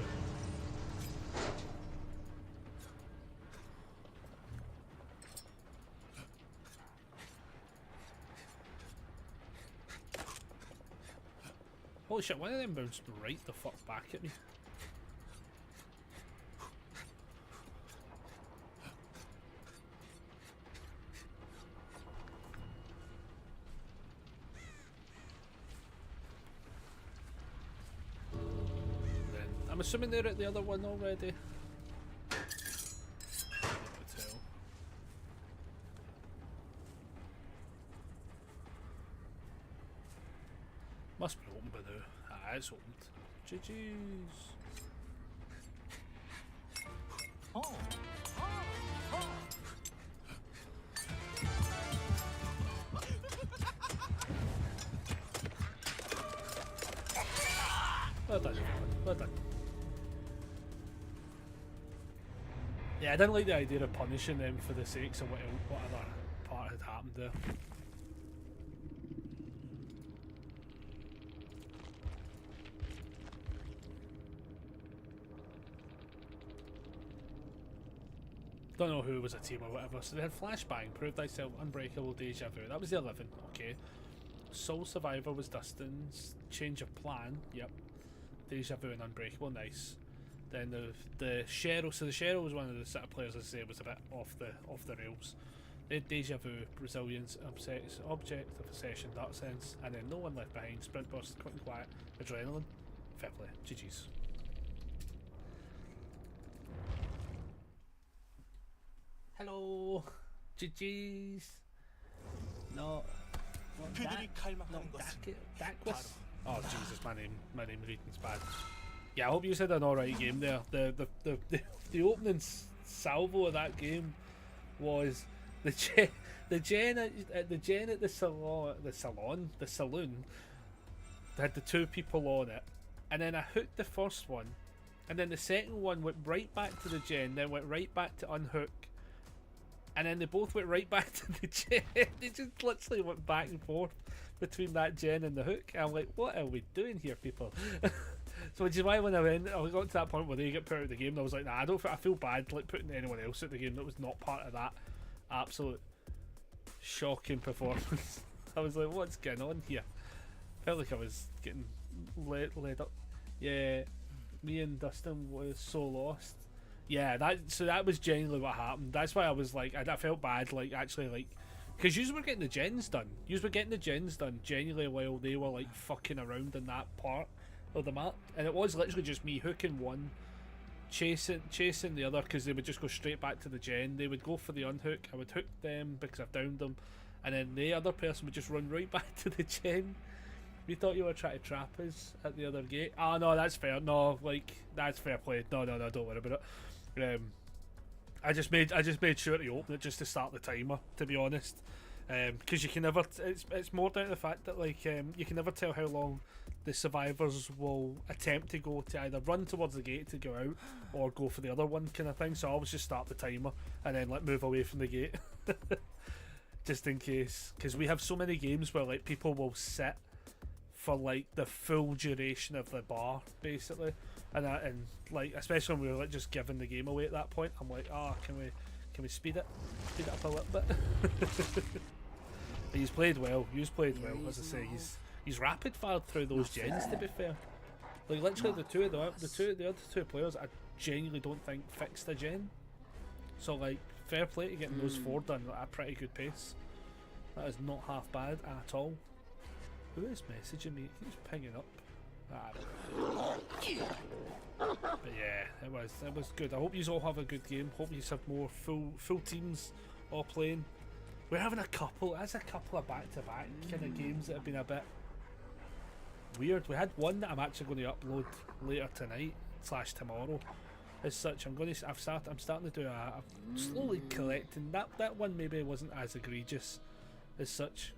Holy shit, one of them bounced right the fuck back at me. I'm assuming they're at the other one already. Hotel. Must be open by now. Ah, it's opened. GG's. Oh. Well done, everyone. Well done. Yeah, I didn't like the idea of punishing them for the sakes of what other part had happened there. Don't know who was a team or whatever. So they had Flashbang, Prove Thyself, Unbreakable, Deja Vu. That was the 11. Okay. Soul Survivor was Dustin's. Change of Plan. Yep. Deja Vu and Unbreakable. Nice. Then the Cheryl. So the Cheryl was one of the set of players, as I say, was a bit off the rails. They had Deja Vu, Resilience, Object of Obsession, Dark Sense, and then No One Left Behind, Sprint Burst, Quick and Quiet, Adrenaline. Fair play. GG's. Hello. GG's. No. 그들이 갈망하는 No, 것은 Dakwas. Oh Jesus, my name reading's bad. Yeah, I hope you said an alright game there. The opening salvo of that game was the gen at the saloon. They had the two people on it, and then I hooked the first one, and then the second one went right back to the gen, then went right back to unhook. And then they both went right back to the gen. They just literally went back and forth between that gen and the hook. I'm like, what are we doing here, people? So which is why when I got to that point where they get put out of the game, I was like, nah, I feel bad like putting anyone else out of the game that was not part of that absolute shocking performance. I was like, what's going on here? Felt like I was getting led up. Yeah, me and Dustin was so lost. Yeah, that was genuinely what happened. That's why I was like, I felt bad, like actually, like, because you were getting the gens done. You were getting the gens done genuinely while they were like fucking around in that part of the map, and it was literally just me hooking one, chasing the other, because they would just go straight back to the gen. They would go for the unhook. I would hook them because I've downed them, and then the other person would just run right back to the gen. We thought you were trying to trap us at the other gate. Ah, no, that's fair. No, like that's fair play. No, don't worry about it. I just made sure to open it just to start the timer, to be honest, because you can never. It's more down to the fact that like you can never tell how long the survivors will attempt to go to either run towards the gate to go out or go for the other one kind of thing. So I always just start the timer and then like move away from the gate, just in case. Because we have so many games where like people will sit for like the full duration of the bar basically. And like especially when we were like just giving the game away at that point, I'm like, can we speed it up a little bit? He's played well. As I say, he's rapid fired through those gens. To be fair, like literally the other two players, I genuinely don't think fixed the gen. So like, fair play to getting those four done at a pretty good pace. That is not half bad at all. Who is messaging me? He keeps pinging up. But yeah, it was good. I hope you all have a good game. Hope you have more full teams all playing. We're having a couple of back-to-back kind of games that have been a bit weird. We had one that I'm actually going to upload later tonight / tomorrow. As such, I'm starting to do I'm slowly collecting that one. Maybe wasn't as egregious as such.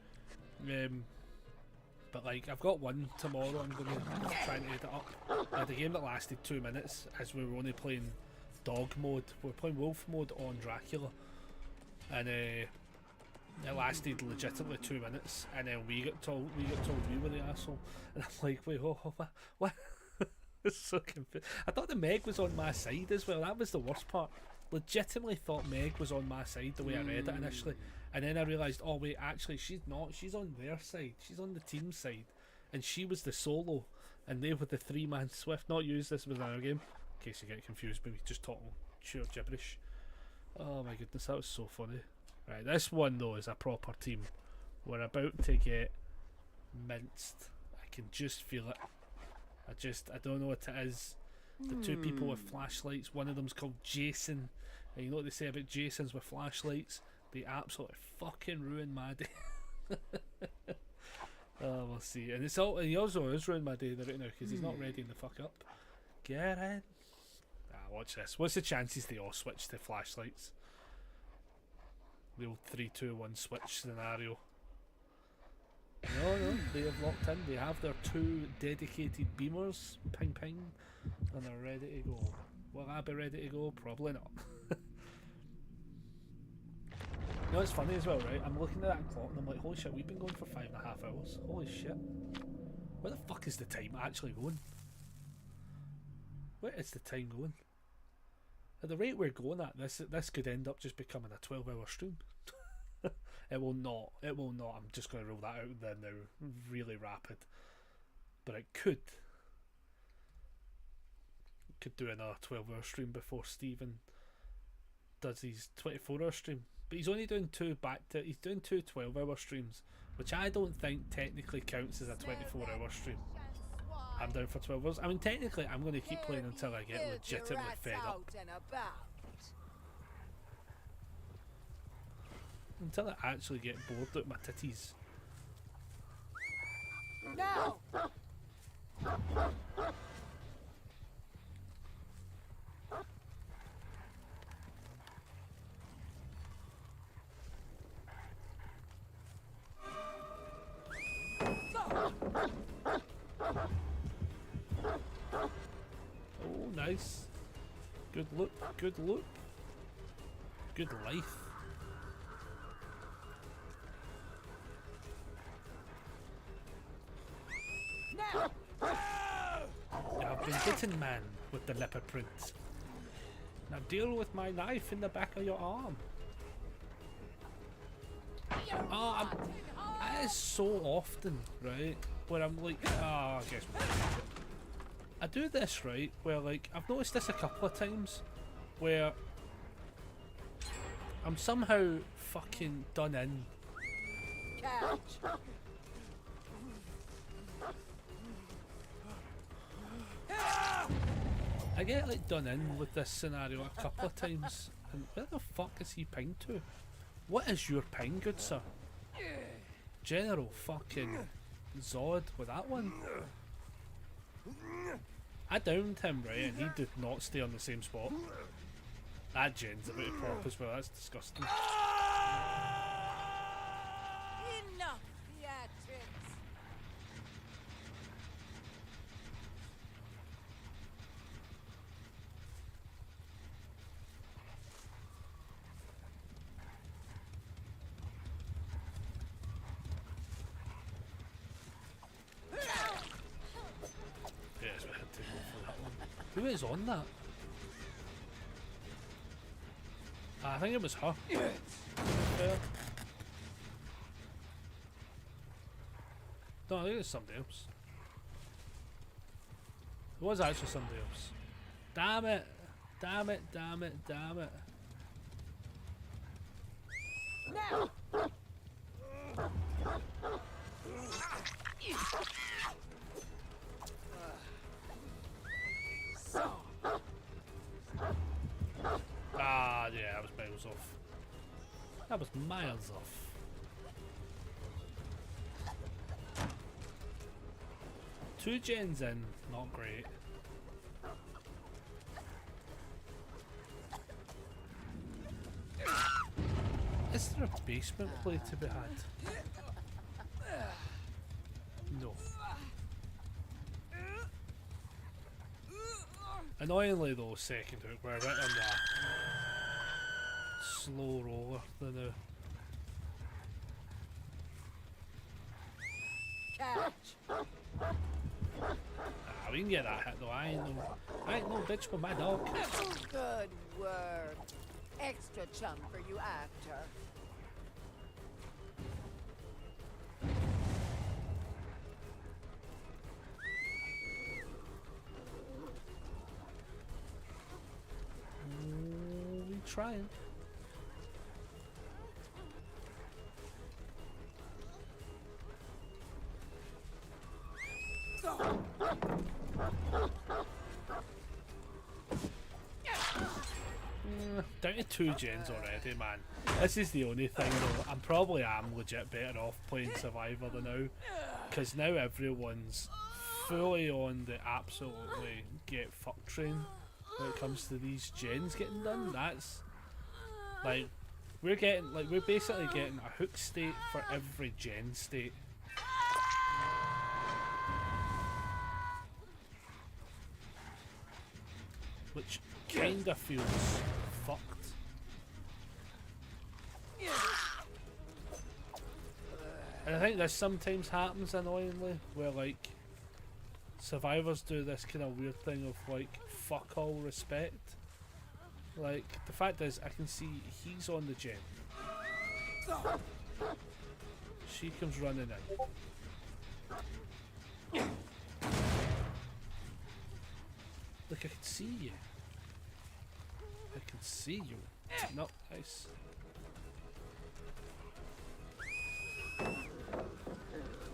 But like, I've got one tomorrow I'm going to try and edit up. I had a game that lasted 2 minutes as we were only playing dog mode. We were playing wolf mode on Dracula, and it lasted legitimately 2 minutes, and then we got told we were the asshole, and I'm like, wait, what? It's so confused. I thought the Meg was on my side as well. That was the worst part. Legitimately thought Meg was on my side the way I read it initially. And then I realised, oh wait, actually she's not. She's on their side. She's on the team side. And she was the solo. And they were the 3-man Swift. Not used, this was another game. In case you get confused, but we just talking sheer gibberish. Oh my goodness, that was so funny. Right, this one though is a proper team. We're about to get minced. I can just feel it. I don't know what it is. The two people with flashlights. One of them's called Jason. And you know what they say about Jasons with flashlights? They absolutely fucking ruin my day. Oh, we'll see. And he also is ruining my day right now because he's not ready the fuck up. Get in. Watch this. What's the chances they all switch to flashlights? The old 3, 2, 1 switch scenario. No, they have locked in. They have their 2 dedicated beamers, ping ping, and they're ready to go. Will I be ready to go? Probably not. You know, it's funny as well, right? I'm looking at that clock and I'm like, holy shit, we've been going for 5.5 hours. Holy shit. Where the fuck is the time actually going? Where is the time going? At the rate we're going at, this could end up just becoming a 12-hour stream. It will not. It will not. I'm just going to roll that out there now. Really rapid. But it could. Could do another 12-hour stream before Stephen does his 24-hour stream. But he's only doing he's doing 2 12-hour streams, which I don't think technically counts as a 24-hour stream. I'm down for 12 hours. I mean, technically, I'm going to keep playing until I get legitimately fed up. Until I actually get bored out my titties. No! Oh, nice. Good loop, good loop. Good life. You have been bitten, man, with the leopard print. Now deal with my knife in the back of your arm. Oh, that is so often, right, where I'm like, I guess we'll take it. I do this, right, where like, I've noticed this a couple of times, where I'm somehow fucking done in. Catch! I get like done in with this scenario a couple of times, and where the fuck is he pinged to? What is your ping, good sir? General fucking Zod with that one. I downed him, right, and he did not stay on the same spot. That gen's about to pop as well, that's disgusting. Enough theatrics! Yes, we had to go for that one. Who is on that? I think it was her. Yeah. No, I think it's somebody else. It was actually somebody else. Damn it! Damn it, damn it, damn it. Now! So, Ah, yeah, that was miles off. That was miles off. Two gens in, not great. Is there a basement play to be had? No. Annoyingly though, second hook, we're right on that slow roller than catch! we can get that hit though. I ain't no bitch with my dog. Good work. Extra chunk for you after. We trying. down to 2 gens already, man. This is the only thing though. I'm probably legit better off playing Survivor than now, because now everyone's fully on the absolutely get fucked train when it comes to these gens getting done. That's like we're basically getting a hook state for every gen state. Which kinda feels fucked. And I think this sometimes happens annoyingly, where like survivors do this kind of weird thing of like fuck all respect. Like the fact is, I can see he's on the gen. She comes running in. Look, I can see you. I can see you. No, nice.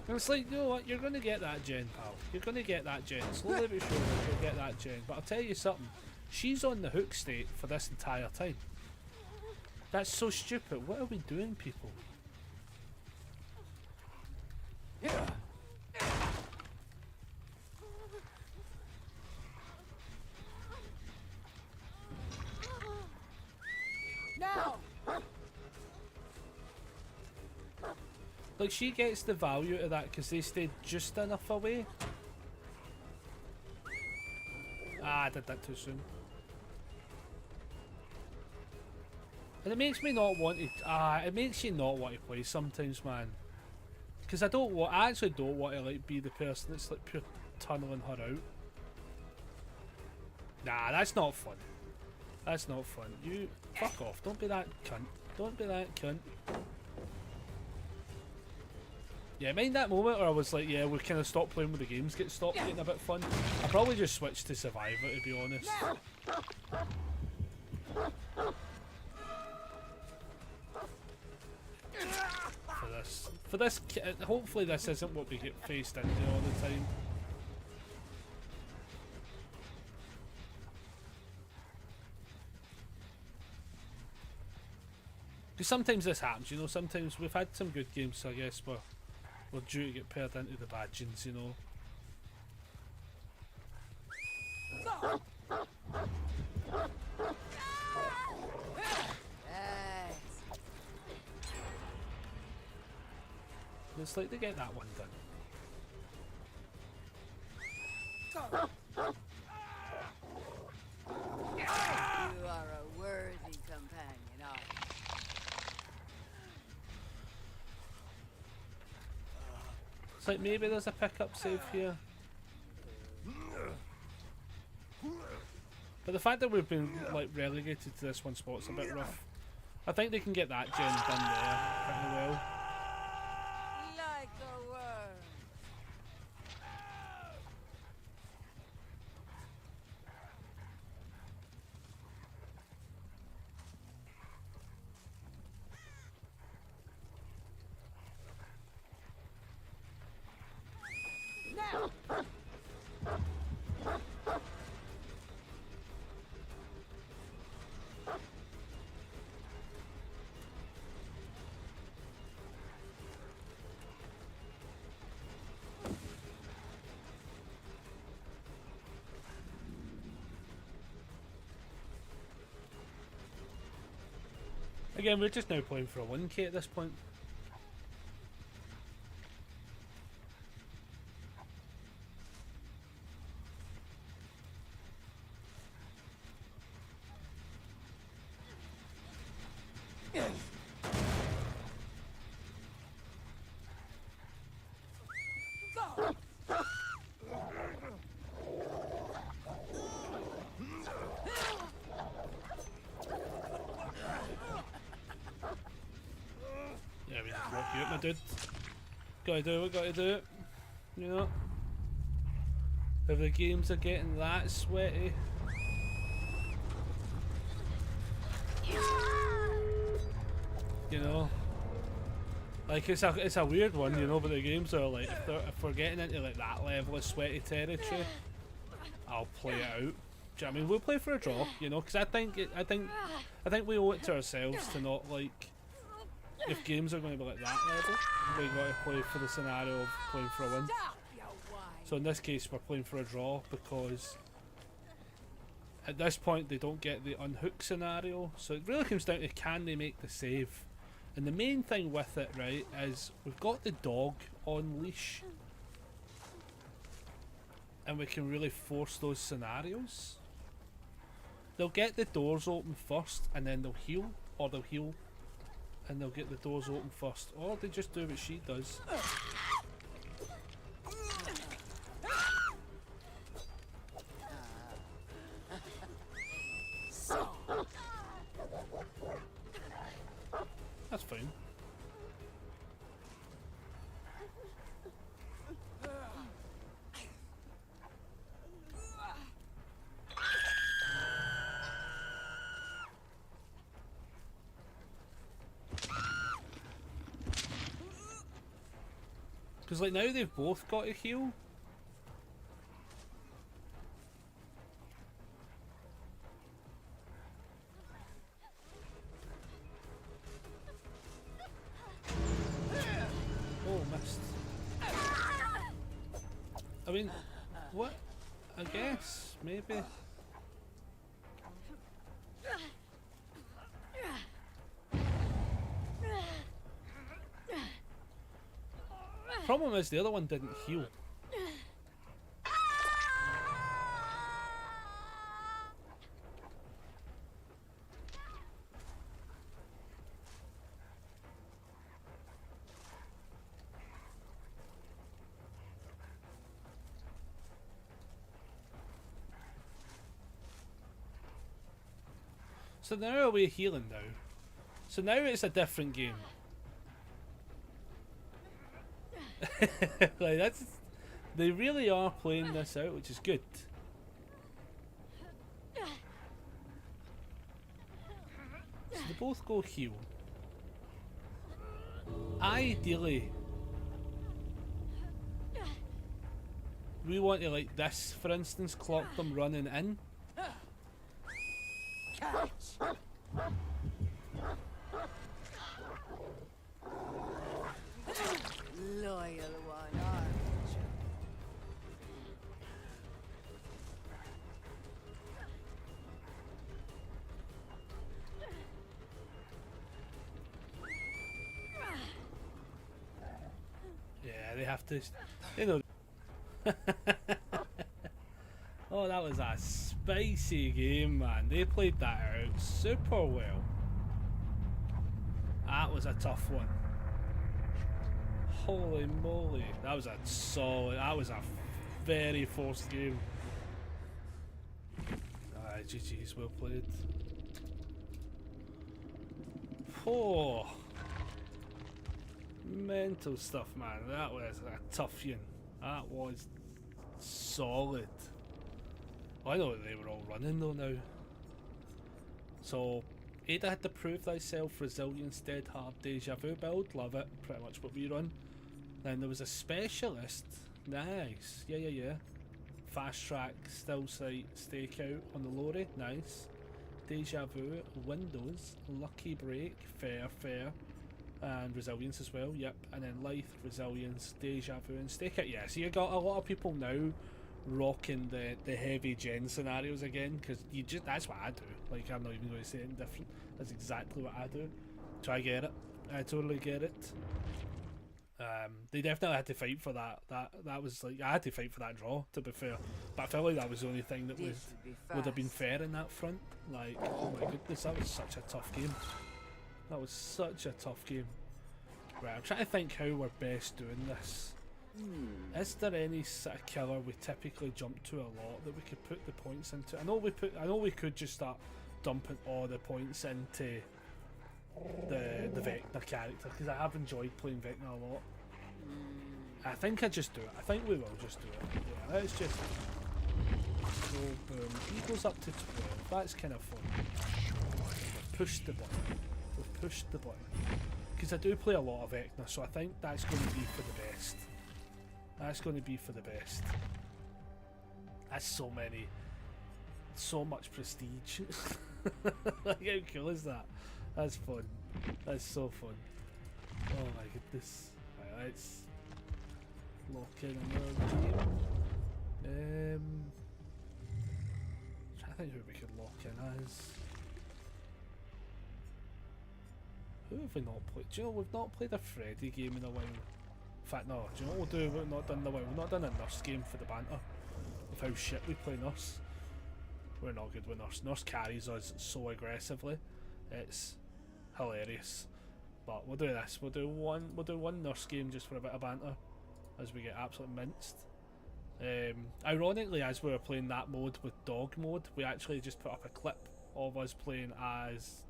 And it's like, you know what, you're gonna get that gen, pal. You're gonna get that gen. Slowly but surely, you'll get that gen. But I'll tell you something. She's on the hook state for this entire time. That's so stupid. What are we doing, people? Yeah. Now. Like, she gets the value of that because they stayed just enough away. Ah, I did that too soon. And it makes me not want to. It makes you not want to play sometimes, man. Because I actually don't want to like be the person that's like pure tunneling her out. Nah, that's not fun. That's not fun. You fuck off. Don't be that cunt. Don't be that cunt. Yeah, mind that moment where I was like, yeah, we kind of stopped playing with the games, stopped getting a bit fun. I probably just switched to Survivor, to be honest. For this, hopefully this isn't what we get faced into all the time. Because sometimes this happens, you know, sometimes we've had some good games, so I guess we're due to get paired into the badgings, you know. It's like they get that one done. You are a worthy companion, aren't you? It's like maybe there's a pickup save here. But the fact that we've been like relegated to this one spot's a bit rough. I think they can get that gen done there pretty well. Like a worm. Now. Again, we're just now playing for a 1k at this point. Yeah, we have to lock you up, my dude. Gotta do it, gotta do it. You know? If the games are getting that sweaty. You know? Like, it's a weird one, you know, but the games are like, if we're getting into like that level of sweaty territory, I'll play it out. Do you know what I mean? We'll play for a draw, you know, because I think we owe it to ourselves to not like. If games are going to be like that level, we got to play for the scenario of playing for a win. So in this case, we're playing for a draw because at this point they don't get the unhook scenario. So it really comes down to can they make the save. And the main thing with it, right, is we've got the dog on leash. And we can really force those scenarios. They'll get the doors open first and then they'll heal, or they'll heal and they'll get the doors open first, or they just do what she does. That's fine. Because like now they've both got to heal. Oh, missed. I mean, what? I guess, maybe. Problem is the other one didn't heal. So now we're healing now. So now it's a different game. Like that's, they really are playing this out, which is good. So they both go heal. Ideally, we want to, like this for instance, clock them running in. Loyal one, aren't you? Yeah, they have to, you know. Oh, that was a spicy game, man. They played that out super well. That was a tough one. Holy moly, that was a solid, that was a very forced game. Aye, GG's, well played. Oh, mental stuff, man. That was a tough one. That was solid. I know they were all running though now. So Ada had to prove thyself, resilience, dead hard, deja vu build, love it, pretty much what we run. Then there was a specialist, nice, yeah. Fast track, still sight, stakeout on the lorry, nice. Deja vu, windows, lucky break, fair, and resilience as well, yep. And then lithe, resilience, deja vu, and stakeout. Yeah, so you got a lot of people now rocking the heavy gen scenarios again, because you just, that's what I do. Like, I'm not even going to say anything different. That's exactly what I do. So I get it. I totally get it. They definitely had to fight for that. That was like, I had to fight for that draw, to be fair. But I felt like that was the only thing that would have been fair in that front. Like, oh my goodness, that was such a tough game. That was such a tough game. Right, I'm trying to think how we're best doing this. Is there any sort of killer we typically jump to a lot that we could put the points into? I know we could just start dumping all the points into the Vecna character, because I have enjoyed playing Vecna a lot. I think I just do it. I think we will just do it. Yeah, let's just go boom. He goes up to 12. That's kind of fun. We've pushed the button. We've pushed the button. Because I do play a lot of Vecna, so I think that's going to be for the best. That's going to be for the best. That's so many so much prestige. Like, how cool is that? That's fun. That's so fun. Oh my goodness. Right, let's lock in another game. Trying to think who we could lock in as. Who have we not played? Do you know, we've not played a Freddy game in a while. In fact, no, do you know what we'll do? We've not done in a while. We've not done a Nurse game for the banter of how shit we play Nurse. We're not good with Nurse. Nurse carries us so aggressively. It's hilarious. But we'll do this. We'll do one Nurse game just for a bit of banter as we get absolutely minced. Ironically, as we were playing that mode with dog mode, we actually just put up a clip of us playing as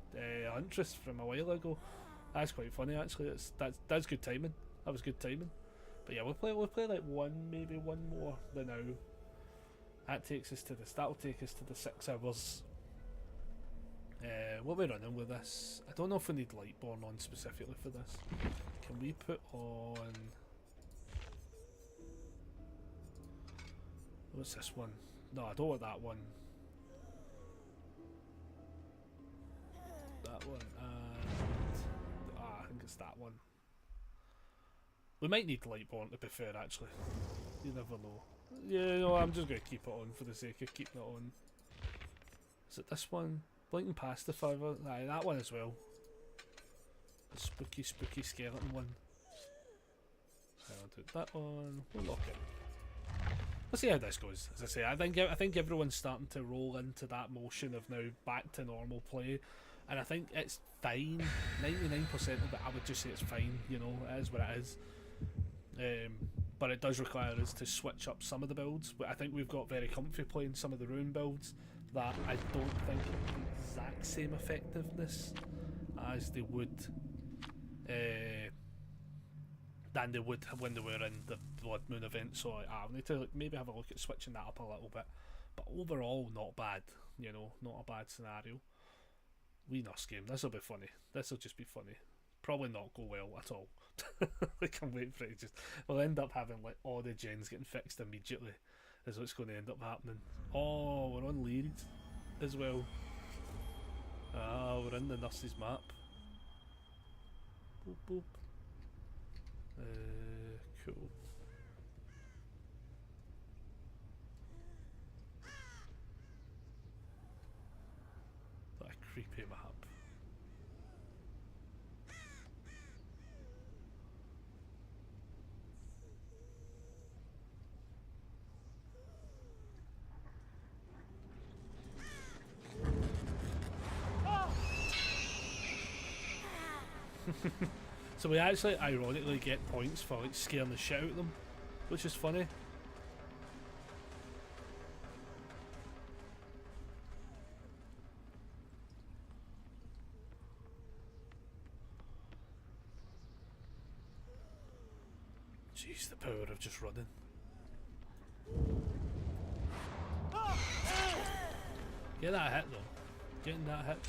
Huntress from a while ago. That's quite funny actually. That's good timing. That was good timing. But yeah, we'll play like maybe one more than now. That takes us to this. That'll take us to the 6 hours. What are we running with this? I don't know if we need Lightborn on specifically for this. Can we put on? What's this one? No, I don't want that one. That one and I think it's that one. We might need Lightborn to be fair, actually. You never know. Yeah, no, I'm just going to keep it on for the sake of keeping it on. Is it this one? Blinking Pacifier? Aye, that one as well. The spooky skeleton one. I'll do that one. We'll lock it. Let's see how this goes. As I say, I think everyone's starting to roll into that motion of now back to normal play, and I think it's fine. 99% of it, I would just say it's fine. You know, it is what it is. But it does require us to switch up some of the builds. But I think we've got very comfy playing some of the rune builds that I don't think have the exact same effectiveness as they would than they would when they were in the BloodMoon event. So I'll need to maybe have a look at switching that up a little bit. But overall, not bad. You know, not a bad scenario. We Nurse game. This will be funny. This will just be funny. Probably not go well at all. I can't wait for it. We'll end up having like all the gens getting fixed immediately. Is what's going to end up happening. Oh, we're on lead as well. Ah, we're in the Nurse's map. Boop boop. Cool. That creepy map. So we actually ironically get points for like scaring the shit out of them, which is funny. Jeez, the power of just running. Get that hit though. Getting that hit.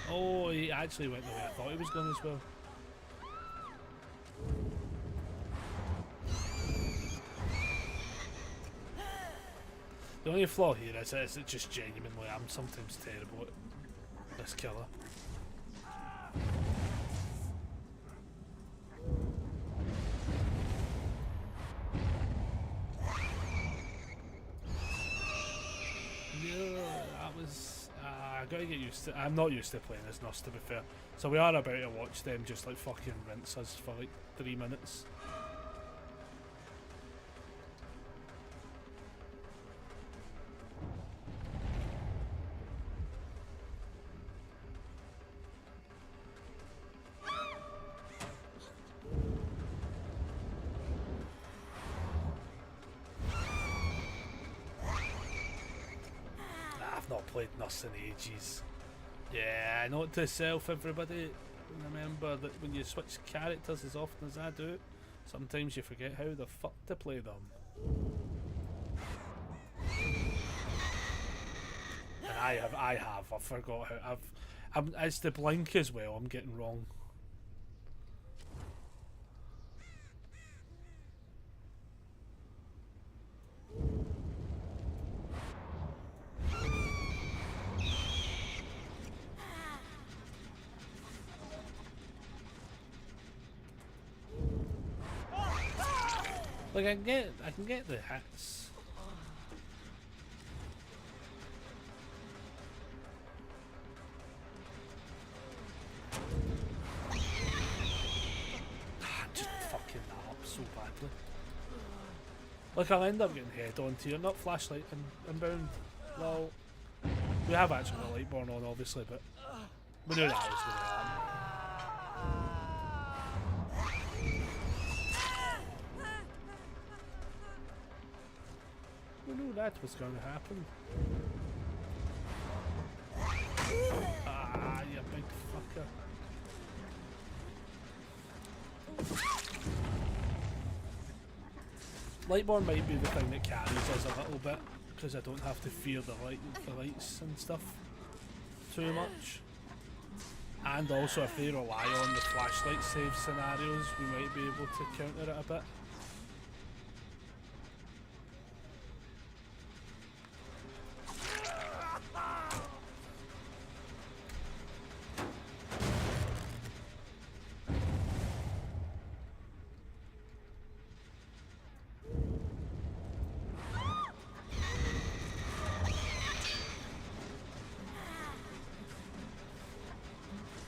Oh, he actually went the way I thought he was going as well. The only flaw here is that just genuinely I'm sometimes terrible at this killer. I gotta get used to. I'm not used to playing as Nurse, to be fair. So we are about to watch them just like fucking rinse us for like 3 minutes. I've not played Nurse in ages. Yeah, note to self, everybody. Remember that when you switch characters as often as I do, sometimes you forget how the fuck to play them. And I forgot how. It's the blink as well. I'm getting wrong. Like I can get the hits. Just fucking that up so badly. Like I'll end up getting head on to you, not flashlight inbound. Well, we have actually got Lightborn on obviously, but we knew that was going to happen. We knew that was going to happen. Ah, you big fucker. Lightborn might be the thing that carries us a little bit, because I don't have to fear the lights and stuff too much. And also if they rely on the flashlight save scenarios, we might be able to counter it a bit.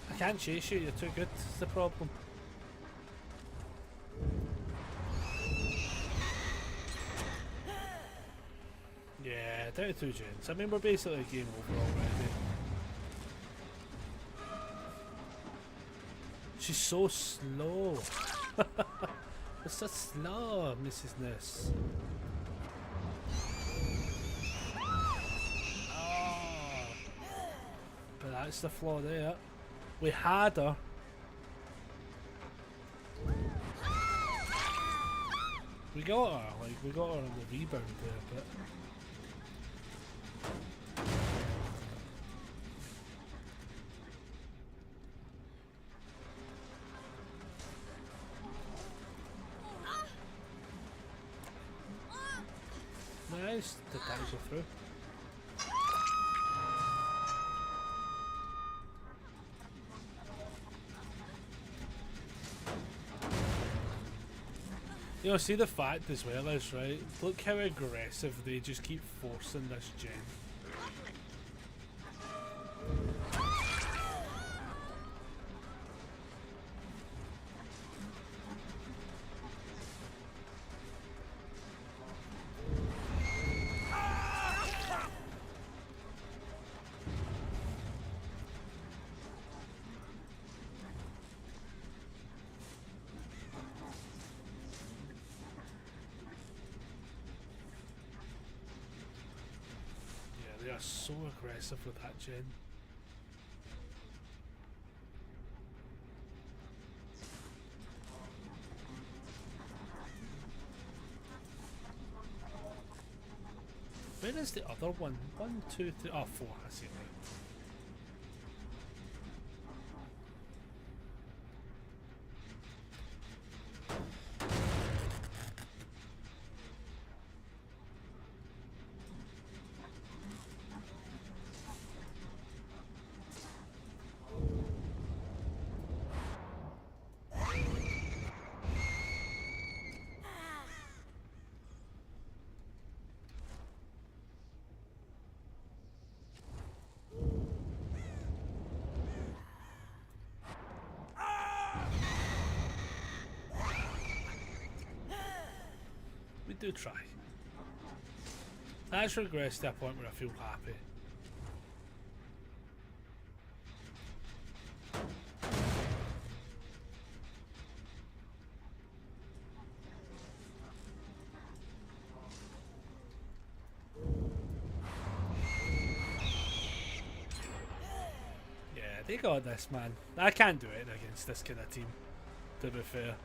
I can't chase you, you're too good, is the problem. Yeah, down to 2 gens. I mean, we're basically game over already. She's so slow. It's so slow, Mrs. Ness. Oh. But that's the flaw there. We had her. We got her, like, we got her on the rebound there, but... Nice, the damage are through. You know, see the fact as well is, right, look how aggressive they just keep forcing this gen. They are so aggressive with that gen. Where is the other one? 1, 2, 3, oh 4, I see it now. We do try. That's regressed to a point where I feel happy. Yeah, they got this, man. I can't do it against this kind of team, to be fair.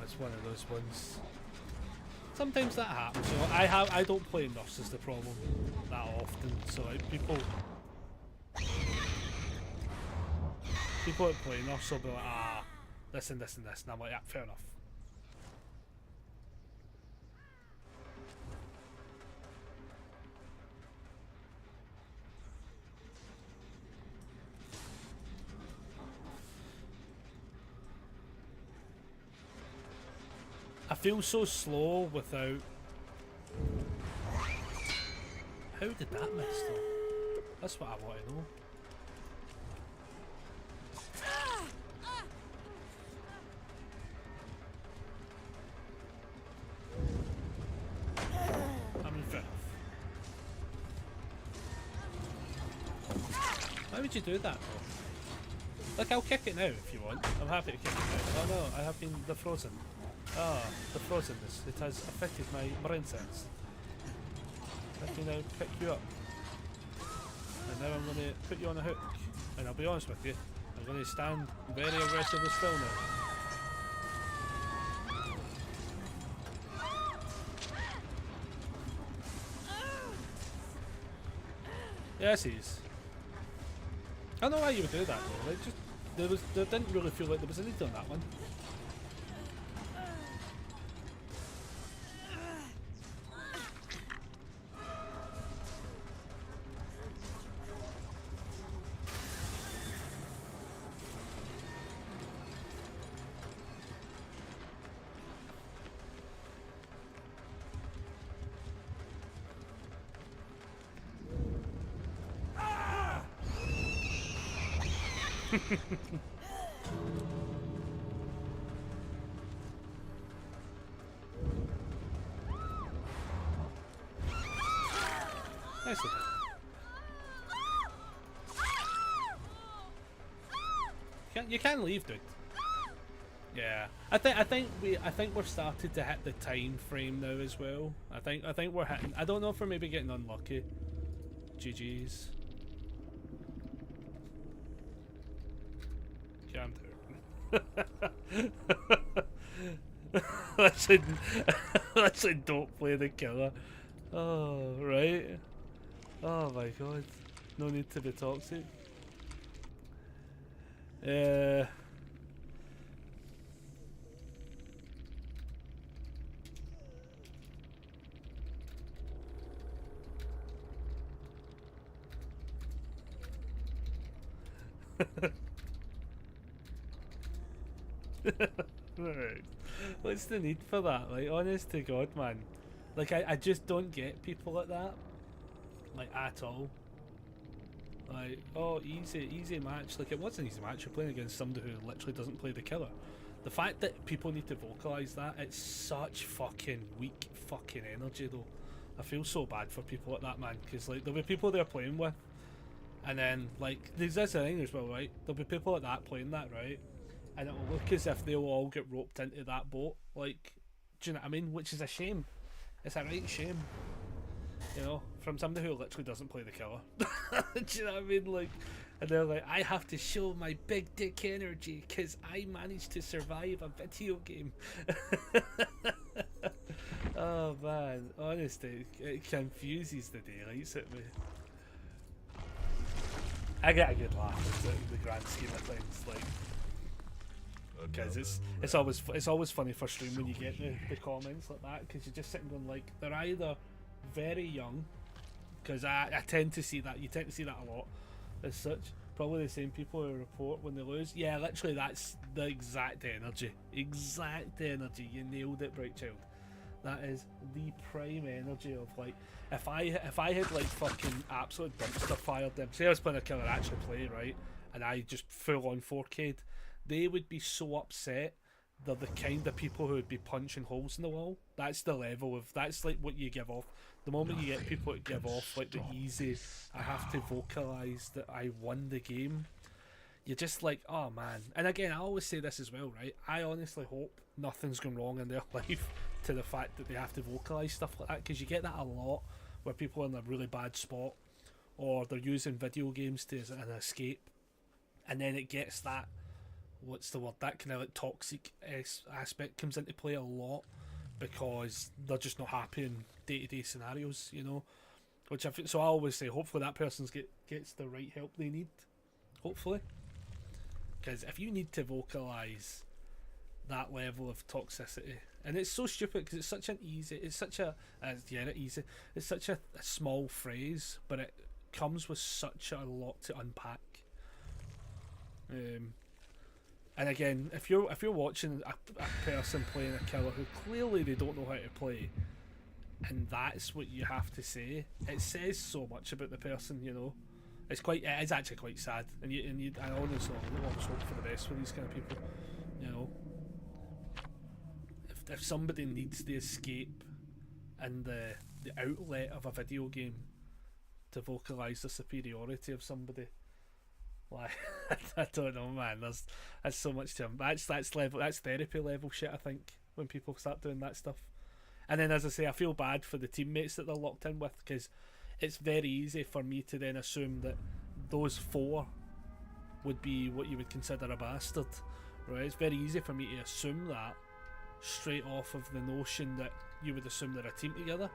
It's one of those ones. Sometimes that happens. You know, I don't play nurse is the problem that often. So like people that play nurse will be like, ah, this and this and this, and I'm like, yeah, fair enough. feels so slow without. How did that miss though? That's what I want to know. I mean, fair enough. Why would you do that though? Look, I'll kick it now if you want. I'm happy to kick it now. Oh no, I have been defrozen. Ah, the frozenness. It has affected my brain cells. Let me now pick you up. And now I'm going to put you on a hook. And I'll be honest with you, I'm going to stand very aggressively still now. Yes, he's. I don't know why you would do that though. Like, just there didn't really feel like there was a need on that one. Nicely done. You can leave, dude. Yeah, I think we've started to hit the time frame now as well. I think we're hitting. I don't know if we're maybe getting unlucky. GG's. Calm down. Listen, don't play the killer. Oh, right. Oh my god. No need to be toxic. Right. What's the need for that? Like, honest to God, man. Like, I just don't get people like that. Like, at all. Like, oh, easy match. Like, it was an easy match. You're playing against somebody who literally doesn't play the killer. The fact that people need to vocalise that, it's such fucking weak fucking energy, though. I feel so bad for people like that, man. Because, like, there'll be people they're playing with. And then, like, there's this thing as well, right? There'll be people like that playing that, right? And it'll look as if they'll all get roped into that boat. Like, do you know what I mean? Which is a shame. It's a right shame. You know, from somebody who literally doesn't play the killer. Do you know what I mean? Like, and they're like, I have to show my big dick energy because I managed to survive a video game. Oh man, honestly, it confuses the daylights at me. I get a good laugh at the grand scheme of things, like. Because it's always funny for stream when you get the comments like that, because you're just sitting going like, they're either very young, because I tend to see that, you tend to see that a lot as such, probably the same people who report when they lose. Yeah, literally that's the exact energy, you nailed it, Bright Child. That is the prime energy of, like, if I had like fucking absolute dumpster fired them, say I was playing a killer actually play, right, and I just full on 4K'd, they would be so upset. They're the kind of people who would be punching holes in the wall. That's the level of, that's like what you give off. The moment you get people that give off like the easy, I have to vocalise that I won the game, you're just like, oh man. And again, I always say this as well, right? I honestly hope nothing's gone wrong in their life to the fact that they have to vocalise stuff like that, because you get that a lot where people are in a really bad spot, or they're using video games to as an escape, and then it gets that, what's the word, that kind of like toxic aspect comes into play a lot, because they're just not happy in day-to-day scenarios, you know, which I think, so I always say hopefully that person gets the right help they need, hopefully, because if you need to vocalise that level of toxicity, and it's so stupid because it's such an easy, it's such a it's such a small phrase, but it comes with such a lot to unpack. And again, if you're watching a person playing a killer who clearly they don't know how to play, and that's what you have to say, it says so much about the person, you know. It is actually quite sad, and I honestly always hope for the best for these kind of people, you know. If somebody needs the escape and the outlet of a video game to vocalise the superiority of somebody, like I don't know, man. That's so much to them. That's therapy level shit, I think, when people start doing that stuff. And then, as I say, I feel bad for the teammates that they're locked in with, because it's very easy for me to then assume that those 4 would be what you would consider a bastard, right? It's very easy for me to assume that straight off of the notion that you would assume they're a team together,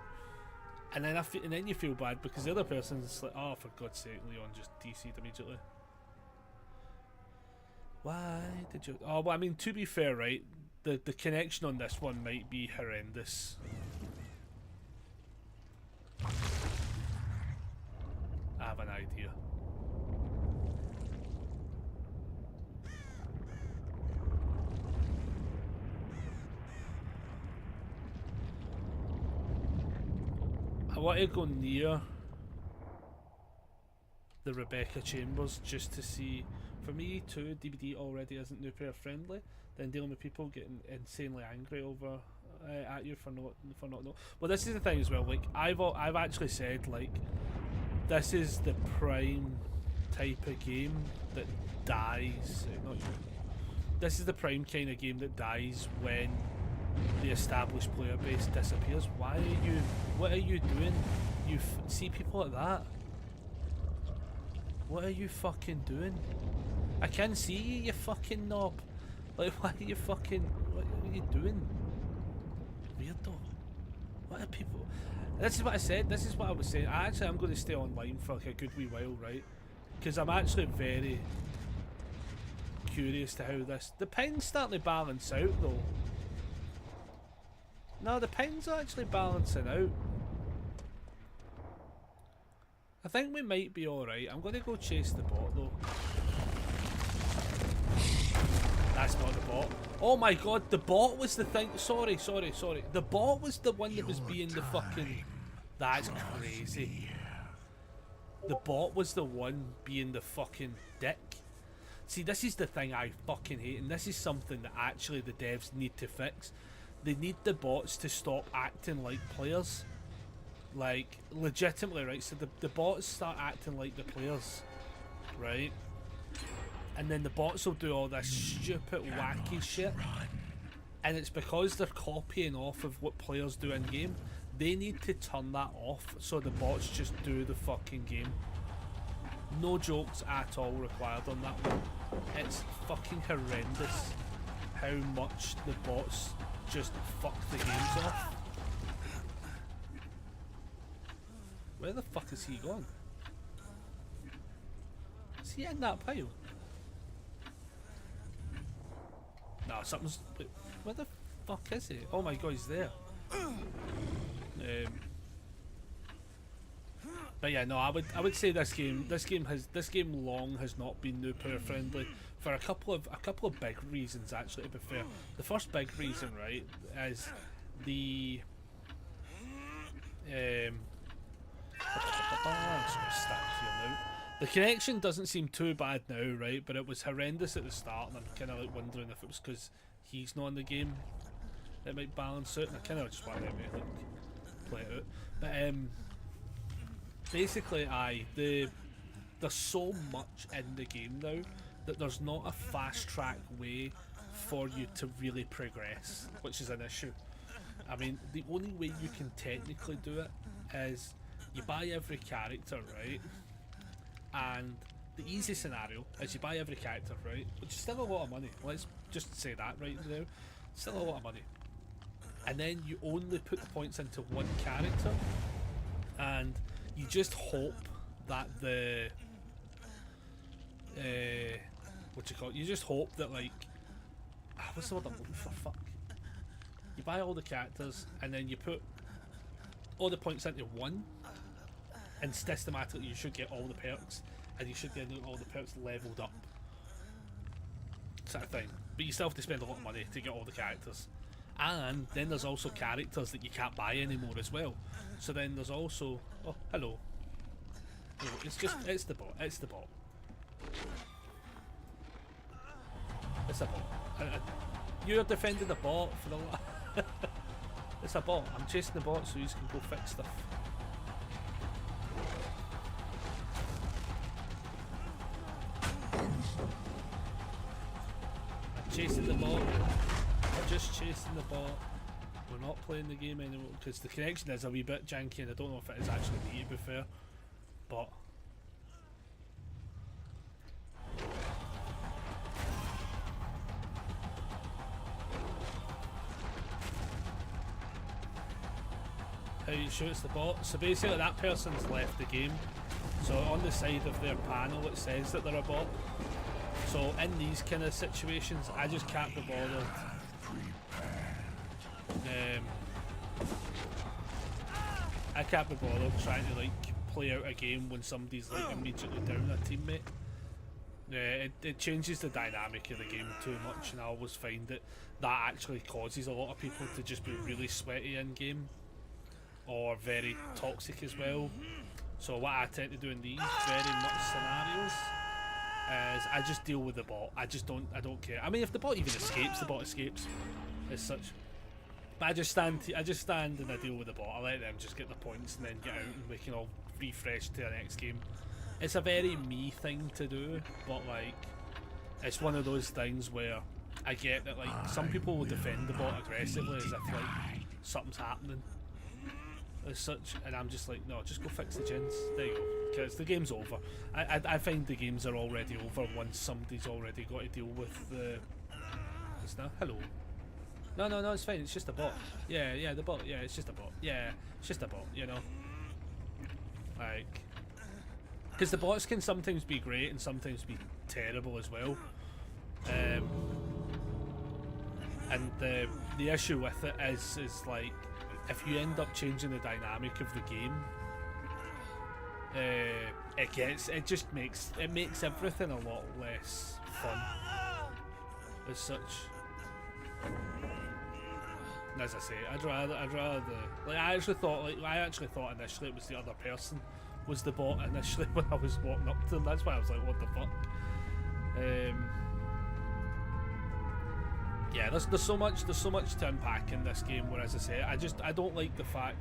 and then you feel bad because the other person's like, oh, for God's sake, Leon just DC'd immediately. Why did you? Oh, well, I mean, to be fair, right, the connection on this one might be horrendous. I have an idea. I want to go near the Rebecca Chambers just to see. For me too, DBD already isn't new player friendly. Then dealing with people getting insanely angry over at you for not know. Well, this is the thing as well. Like I've actually said, like, this is the prime type of game that dies. This is the prime kind of game that dies when the established player base disappears. What are you doing? You see people like that? What are you fucking doing? I can see you, you fucking knob. Like, what are you doing? Weirdo. What are people? This is what I said, this is what I was saying. I'm going to stay online for like a good wee while, right? Because I'm actually very curious to how the ping's starting to balance out though. No, the ping's actually balancing out. I think we might be alright. I'm going to go chase the bot though. That's not the bot. Oh my god, the bot was the thing. Sorry. The bot was the one that was being the fucking... That's crazy. The bot was the one being the fucking dick. See, this is the thing I fucking hate, and this is something that actually the devs need to fix. They need the bots to stop acting like players. Like, legitimately, right? So the bots start acting like the players, right? And then the bots will do all this stupid, wacky shit. And it's because they're copying off of what players do in game. They need to turn that off so the bots just do the fucking game. No jokes at all required on that one. It's fucking horrendous how much the bots just fuck the games off. Where the fuck is he gone? Is he in that pile? No, something's... Where the fuck is he? Oh my god, he's there. But yeah, no, I would say this game long has not been new player friendly for a couple of big reasons actually, to be fair. The first big reason, right, is the the connection doesn't seem too bad now, right? But it was horrendous at the start, and I'm kind of like wondering if it was because he's not in the game. It might balance out, and I kind of just want to like play it out. But basically, there's so much in the game now that there's not a fast track way for you to really progress, which is an issue. I mean, the only way you can technically do it is you buy every character, right? And the easy scenario is you buy every character, right? Which is still a lot of money. Let's just say that right now. Still a lot of money. And then you only put the points into one character, and you just hope that the you just hope that, like, what's the word I'm looking for? Fuck. You buy all the characters and then you put all the points into one, and systematically you should get all the perks, and you should get all the perks leveled up. sort of thing. But you still have to spend a lot of money to get all the characters. And then there's also characters that you can't buy anymore as well. So then there's also... Oh, hello. No, it's the bot. It's the bot. It's a bot. You're defending the bot for the... It's a bot. I'm chasing the bot so you can go fix stuff. I'm chasing the bot. I'm just chasing the bot. We're not playing the game anymore because the connection is a wee bit janky and I don't know if it is actually me, to be fair. But how you shoots the bot. So basically that person's left the game. So on the side of their panel it says that they're a bot. So in these kind of situations I just can't be bothered. I can't be bothered trying to like play out a game when somebody's like immediately down a teammate. It changes the dynamic of the game too much, and I always find that actually causes a lot of people to just be really sweaty in game or very toxic as well. So what I tend to do in these very much scenarios is I just deal with the bot. I don't care. I mean, if the bot even escapes, the bot escapes as such. But I just stand and I deal with the bot. I let them just get the points and then get out and we can all refresh to the next game. It's a very me thing to do, but like it's one of those things where I get that like some people will defend the bot aggressively as if like something's happening as such, and I'm just like, no, just go fix the gens. There you go, because the game's over. I find the games are already over once somebody's already got to deal with the... What's that? Hello. No, it's fine, it's just a bot. Yeah, the bot, yeah, it's just a bot. Yeah, it's just a bot, you know? Like... Because the bots can sometimes be great and sometimes be terrible as well. And the issue with it is like, if you end up changing the dynamic of the game, it makes everything a lot less fun as such. And as I say, I'd rather like I actually thought initially it was the other person was the bot initially when I was walking up to them. That's why I was like, what the fuck? Yeah, there's so much to unpack in this game. Where, as I say, I don't like the fact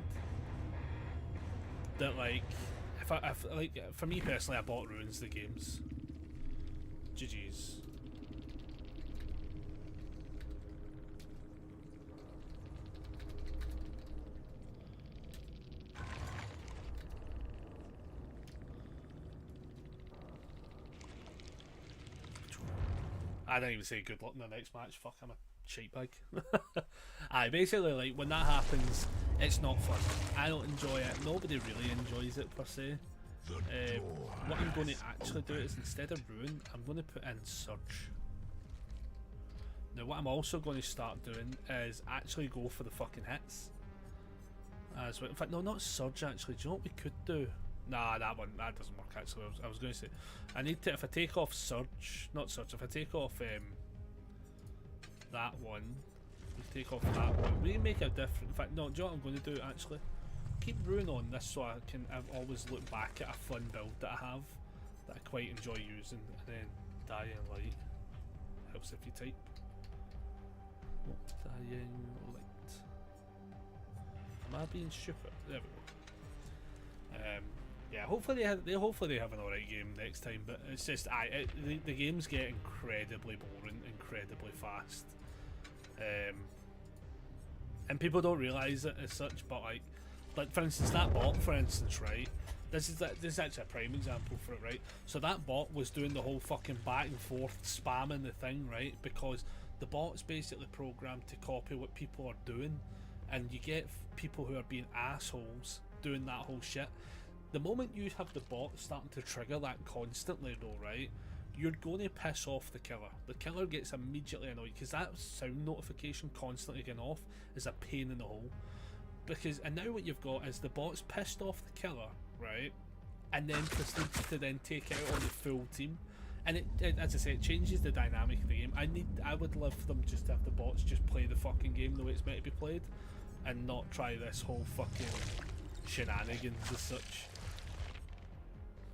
that like if like for me personally, a bot ruins the games. GG's. I didn't even say good luck in the next match. Fuck, I'm a shitebag. Aye, basically, like, when that happens, it's not fun. I don't enjoy it. Nobody really enjoys it, per se. What I'm going to actually do is, instead of ruin, I'm going to put in surge. Now, what I'm also going to start doing is actually go for the fucking hits. So, in fact, no, not surge, actually. Do you know what we could do? Nah, that doesn't work actually. I was going to say, I need to, if I take off surge, not surge, if I take off that one, take off that one, we make a different, in fact, no, do you know what I'm going to do actually? Keep ruin on this so I can always look back at a fun build that I have, that I quite enjoy using, and then dying light, helps if you type. Dying light. Am I being stupid? There we go. Yeah, hopefully they have an alright game next time, but it's just the games get incredibly boring, incredibly fast, and people don't realise it as such. But like for instance, that bot, for instance, right? This is actually a prime example for it, right? So that bot was doing the whole fucking back and forth spamming the thing, right? Because the bot's basically programmed to copy what people are doing, and you get people who are being assholes doing that whole shit. The moment you have the bot starting to trigger that constantly though, right, you're going to piss off the killer. The killer gets immediately annoyed because that sound notification constantly getting off is a pain in the hole. And now what you've got is the bot's pissed off the killer, right, and then proceeds to then take it out on the full team. And as I say, it changes the dynamic of the game. I would love for them just to have the bots just play the fucking game the way it's meant to be played, and not try this whole fucking shenanigans as such.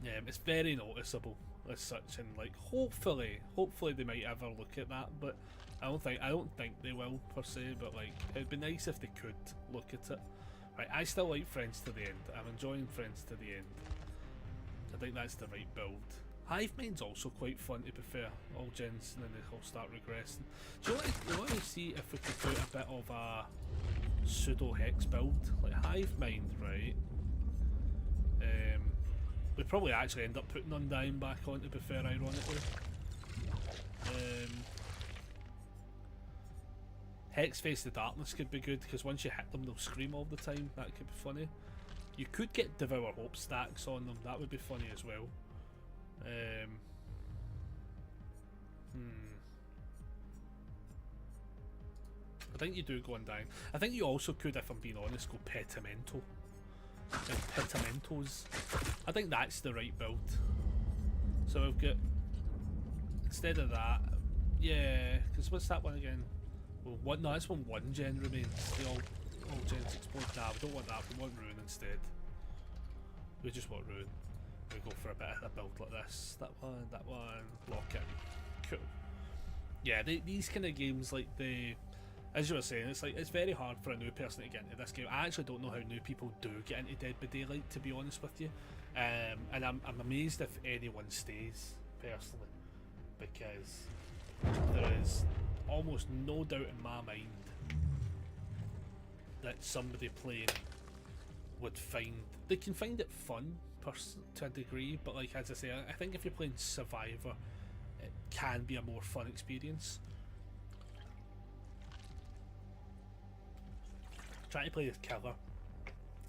Yeah, it's very noticeable as such, and like hopefully they might ever look at that, but I don't think they will per se. But like, it'd be nice if they could look at it. Right, I still like Friends to the End. I'm enjoying Friends to the End. I think that's the right build. Hive Mind's also quite fun, to be fair. All gens, and then they all start regressing. Do you want to see if we could do a bit of a pseudo hex build, like Hive Mind, right? We'd probably actually end up putting Undying back on, to be fair, ironically. Hex Face the Darkness could be good, because once you hit them they'll scream all the time. That could be funny. You could get Devour Hope stacks on them, that would be funny as well. I think you do go Undying. I think you also could, if I'm being honest, go Petimento. And Petimentos. I think that's the right build. So we've got, instead of that, yeah, because what's that one again? Well, what? No, that's when one gen remains. The all gens explode. Nah, we don't want that. We want Ruin instead. We just want Ruin. We go for a bit of a build like this. That one, lock it. Cool. Yeah, these kind of games, like as you were saying, it's very hard for a new person to get into this game. I actually don't know how new people do get into Dead by Daylight, to be honest with you. And I'm amazed if anyone stays, personally, because there is almost no doubt in my mind that somebody playing would they can find it fun to a degree, but like, as I say, I think if you're playing Survivor, it can be a more fun experience. Trying to play this killer,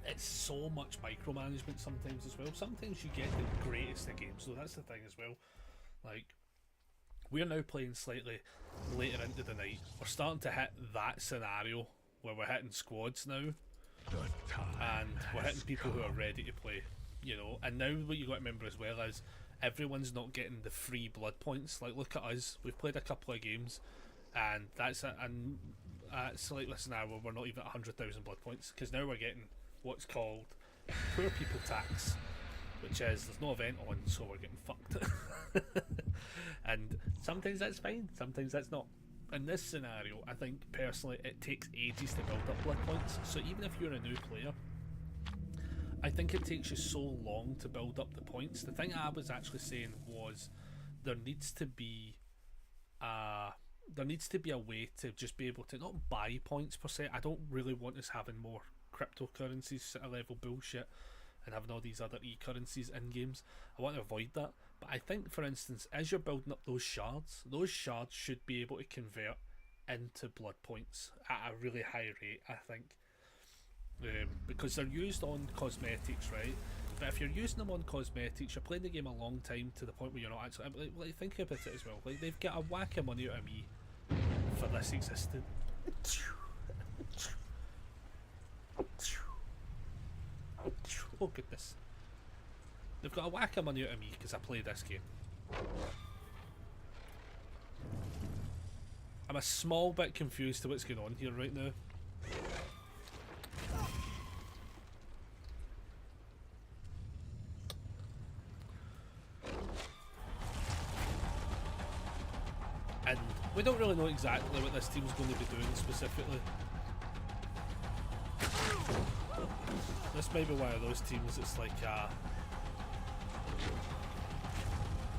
it's so much micromanagement sometimes as well. Sometimes you get the greatest of games, so that's the thing as well. Like, we're now playing slightly later into the night. We're starting to hit that scenario where we're hitting squads now, and we're hitting people who are ready to play, you know. And now what you got to remember as well is everyone's not getting the free blood points. Like, look at us, we've played a couple of games, and that's like, listen, now we're not even at 100,000 blood points, because now we're getting what's called poor people tax, which is there's no event on, so we're getting fucked. And sometimes that's fine, sometimes that's not. In this scenario, I think personally it takes ages to build up blood points, so even if you're a new player, I think it takes you so long to build up the points. The thing I was actually saying was there needs to be a way to just be able to not buy points per se. I don't really want us having more cryptocurrencies at a level bullshit and having all these other e-currencies in games. I want to avoid that. But I think, for instance, as you're building up those shards should be able to convert into blood points at a really high rate, I think. Because they're used on cosmetics, right? But if you're using them on cosmetics, you're playing the game a long time to the point where you're not actually... Like, think about it as well. Like, they've got a whack of money out of me for this existing. Oh goodness. They've got a whack of money out of me because I play this game. I'm a small bit confused to what's going on here right now. And we don't really know exactly what this team's going to be doing specifically. This may be one of those teams that's like,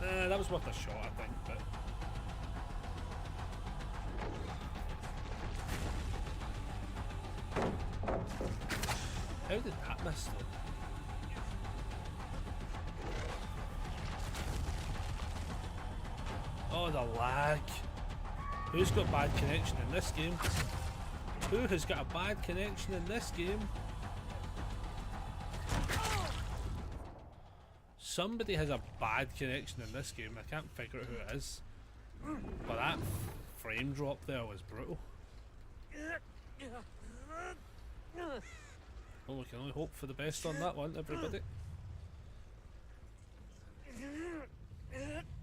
that was worth a shot, I think, but... How did that miss though? Oh, the lag. Who's got bad connection in this game? Who has got a bad connection in this game? Somebody has a bad connection in this game. I can't figure out who it is. But that frame drop there was brutal. Well, we can only hope for the best on that one, everybody.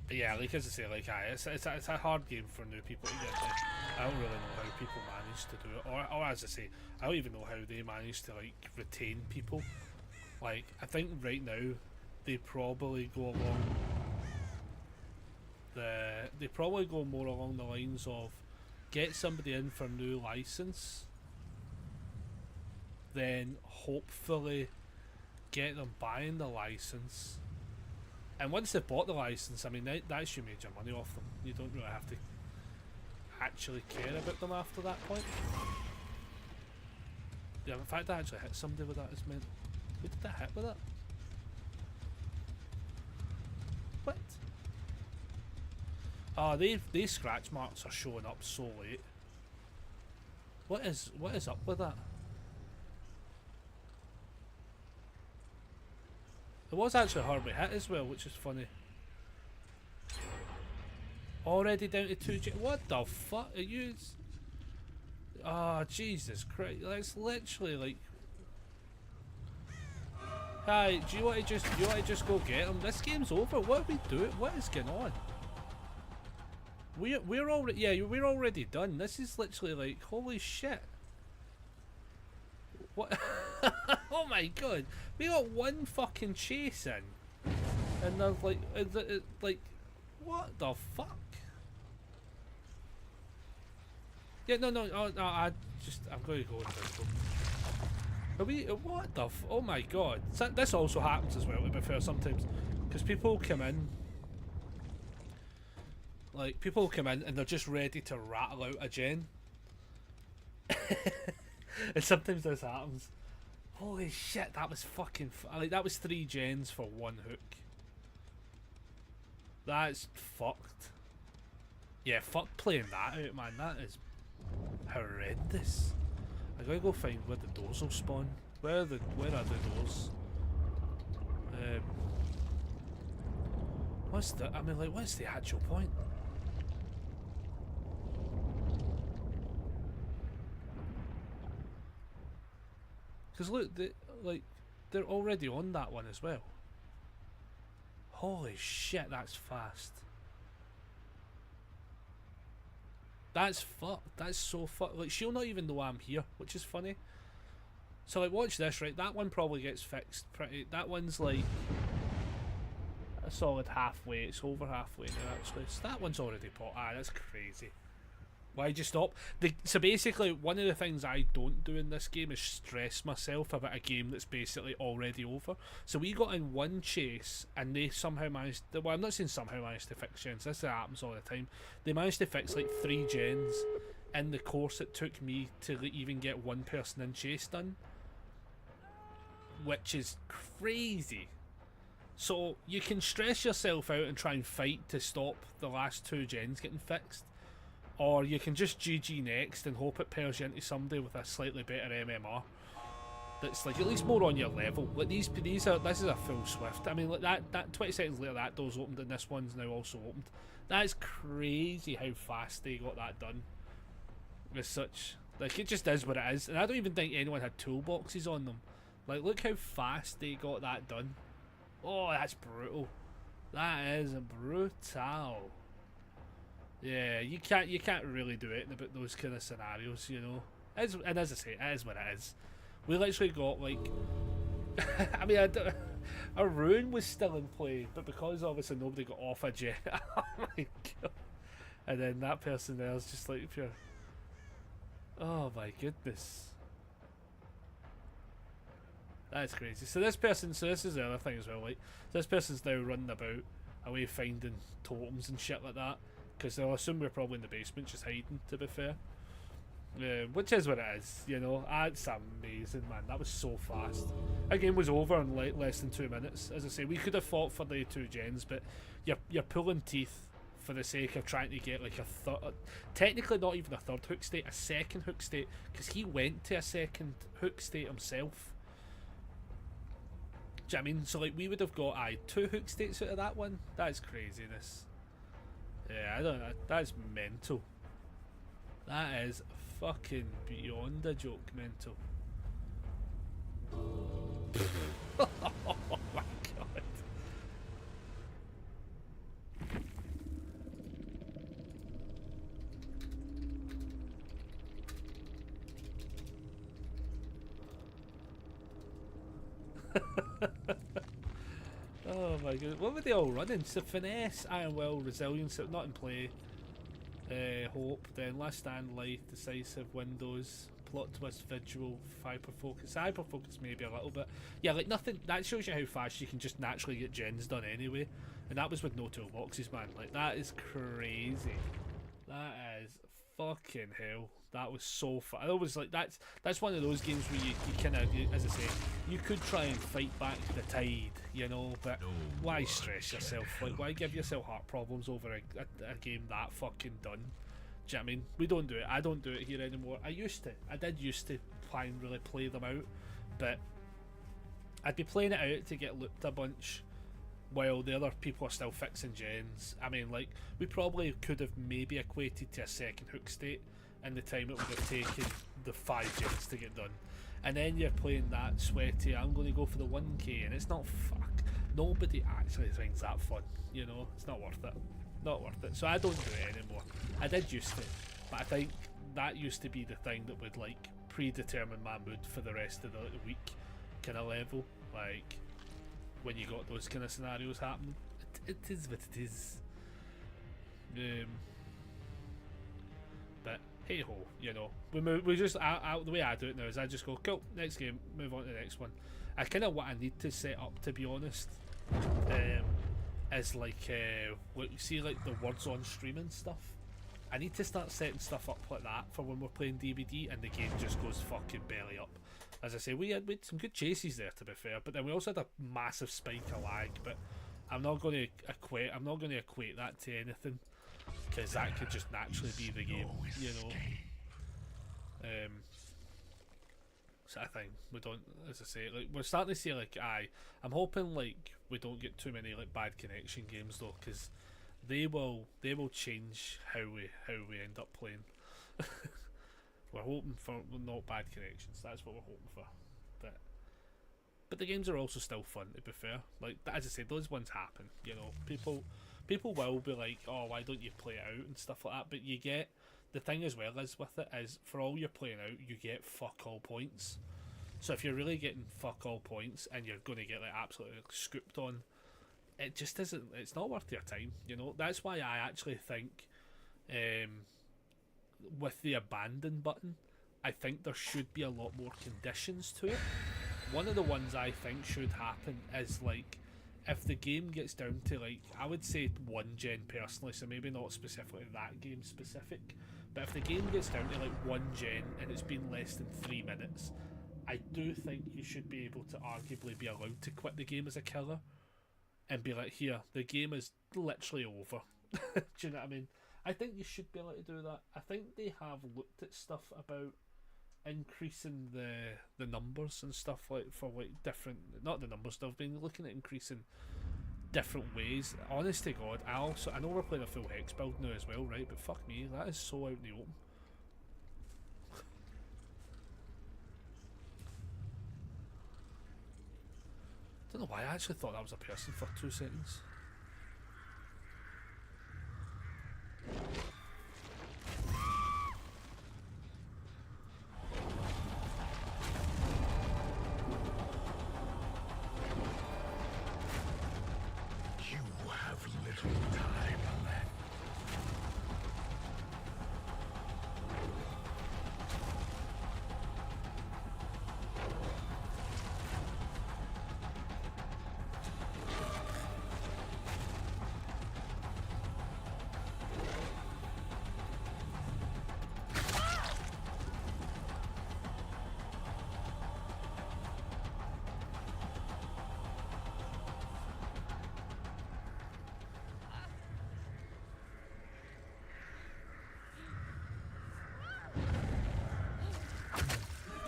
But Yeah, like as I say, like it's a hard game for new people to get into. I don't really know how people manage to do it, or as I say, I don't even know how they manage to like retain people. Like I think right now, they probably go more along the lines of get somebody in for new license, then hopefully get them buying the license. And once they've bought the license, I mean, that's you made your money off them. You don't really have to actually care about them after that point. Yeah, in fact, I actually hit somebody with that. It's meant. Who did I hit with that? What? Oh, these scratch marks are showing up so late. What is up with that? It was actually hard to hit as well, which is funny. Already down to 2G. What the fuck are you? Oh, Jesus Christ! That's literally like. Hi, do you want to just go get him? This game's over. What are we doing? What is going on? We're already done. This is literally like holy shit. What? Oh my god! We got one fucking chase in, and they're like, what the fuck? Yeah, no. Oh, no, I'm going to go into this one. Are we? What the? Oh my god! So, this also happens as well. To be fair, sometimes, because people come in. Like people come in and they're just ready to rattle out a gen. And sometimes this happens. Holy shit, that was fucking like that was 3 gens for 1 hook. That's fucked. Yeah, fuck playing that out, man. That is horrendous. I gotta go find where the doors will spawn. Where are the doors? What's the? I mean, like, what's the actual point? Because look, they're already on that one as well. Holy shit, that's fast. That's fucked. That's so fucked. Like, she'll not even know I'm here, which is funny. So, like, watch this, right? That one probably gets fixed pretty... That one's, like, a solid halfway. It's over halfway now, actually. So that one's already pot. Ah, that's crazy. Why'd you stop? So basically, one of the things I don't do in this game is stress myself about a game that's basically already over. So we got in one chase, and they somehow managed... Well, I'm not saying somehow managed to fix gens. This happens all the time. They managed to fix, like, 3 gens in the course it took me to even get 1 person in chase done. Which is crazy. So you can stress yourself out and try and fight to stop the last 2 gens getting fixed. Or you can just GG next and hope it pairs you into somebody with a slightly better MMR that's like at least more on your level. Like this is a full Swift. I mean, like that 20 seconds later that door's opened and this one's now also opened. That's crazy how fast they got that done. With such, like, it just is what it is. And I don't even think anyone had toolboxes on them. Like, look how fast they got that done. Oh, that's brutal. That is brutal. Yeah, you can't really do it about those kind of scenarios, you know. And as I say, it is what it is. We literally got like, I mean, a rune was still in play, but because obviously nobody got off a jet, oh my god! And then that person there is just like pure. Oh my goodness. That's crazy. So this is the other thing as well. Like, this person's now running about away finding totems and shit like that. Because they'll assume we're probably in the basement just hiding, to be fair. Which is what it is, you know. That's amazing, man. That was so fast. That game was over in like less than 2 minutes. As I say, we could have fought for the 2 gens, but you're pulling teeth for the sake of trying to get like a third... Technically not even a third hook state, a second hook state. Because he went to a second hook state himself. Do you know what I mean? So like we would have got 2 hook states out of that one. That is craziness. Yeah, I don't know. That's mental. That is fucking beyond a joke mental. Oh my god. Like, what were they all running? So finesse, iron will, resilience, not in play. Hope, then last stand, light, decisive, windows, plot twist, visual, hyper focus. Hyper focus maybe a little bit. Yeah, like nothing. That shows you how fast you can just naturally get gens done anyway. And that was with no toolboxes, man. Like, that is crazy. That is fucking hell. That was so fun. I was like, that's one of those games where you kind of, as I say, you could try and fight back the tide, you know, but why stress yourself? Like, why give yourself heart problems over a game that fucking done? Do you know what I mean? We don't do it. I don't do it here anymore. I did used to try and really play them out, but I'd be playing it out to get looped a bunch while the other people are still fixing gens. I mean, like, we probably could have maybe equated to a second hook state in the time it would have taken the 5 gens to get done. And then you're playing that sweaty, I'm going to go for the 1k, and it's not, nobody actually thinks that fun, you know? It's not worth it. Not worth it. So I don't do it anymore. I did used to, but I think that used to be the thing that would, like, predetermine my mood for the rest of the week kind of level. Like, when you got those kind of scenarios happening. It is what it is. But hey ho, you know, we just the way I do it now is I just go, cool, next game, move on to the next one. I kind of what I need to set up, to be honest, is like what you see, like the words on stream and stuff. I need to start setting stuff up like that for when we're playing DVD and the game just goes fucking belly up. As I say, we had some good chases there, to be fair, but then we also had a massive spike of lag. But I'm not going to equate that to anything, because that could just naturally be the game, you know. So I think we don't, as I say, like, we're starting to see, like, I'm hoping, like, we don't get too many, like, bad connection games though, because they will change how we end up playing. We're hoping for not bad connections. That's what we're hoping for. But the games are also still fun, to be fair. Like, as I said, those ones happen. You know, people will be like, "Oh, why don't you play it out?" and stuff like that. But you get, the thing as well is with it is, for all you're playing out, you get fuck all points. So if you're really getting fuck all points and you're going to get, like, absolutely scooped on, it just isn't. It's not worth your time. You know, that's why I actually think, with the abandon button, I think there should be a lot more conditions to it. One of the ones I think should happen is, like, if the game gets down to, like, I would say 1 gen personally, so maybe not specifically that game specific, but if the game gets down to, like, 1 gen and it's been less than 3 minutes, I do think you should be able to arguably be allowed to quit the game as a killer and be like, here, the game is literally over. Do you know what I mean? I think you should be able to do that. I think they have looked at stuff about increasing the numbers and stuff, like, for, like, different, not the numbers, they've been looking at increasing different ways. Honest to God, I know we're playing a full hex build now as well, right? But fuck me, that is so out in the open. Don't know why I actually thought that was a person for 2 seconds. You have little time left.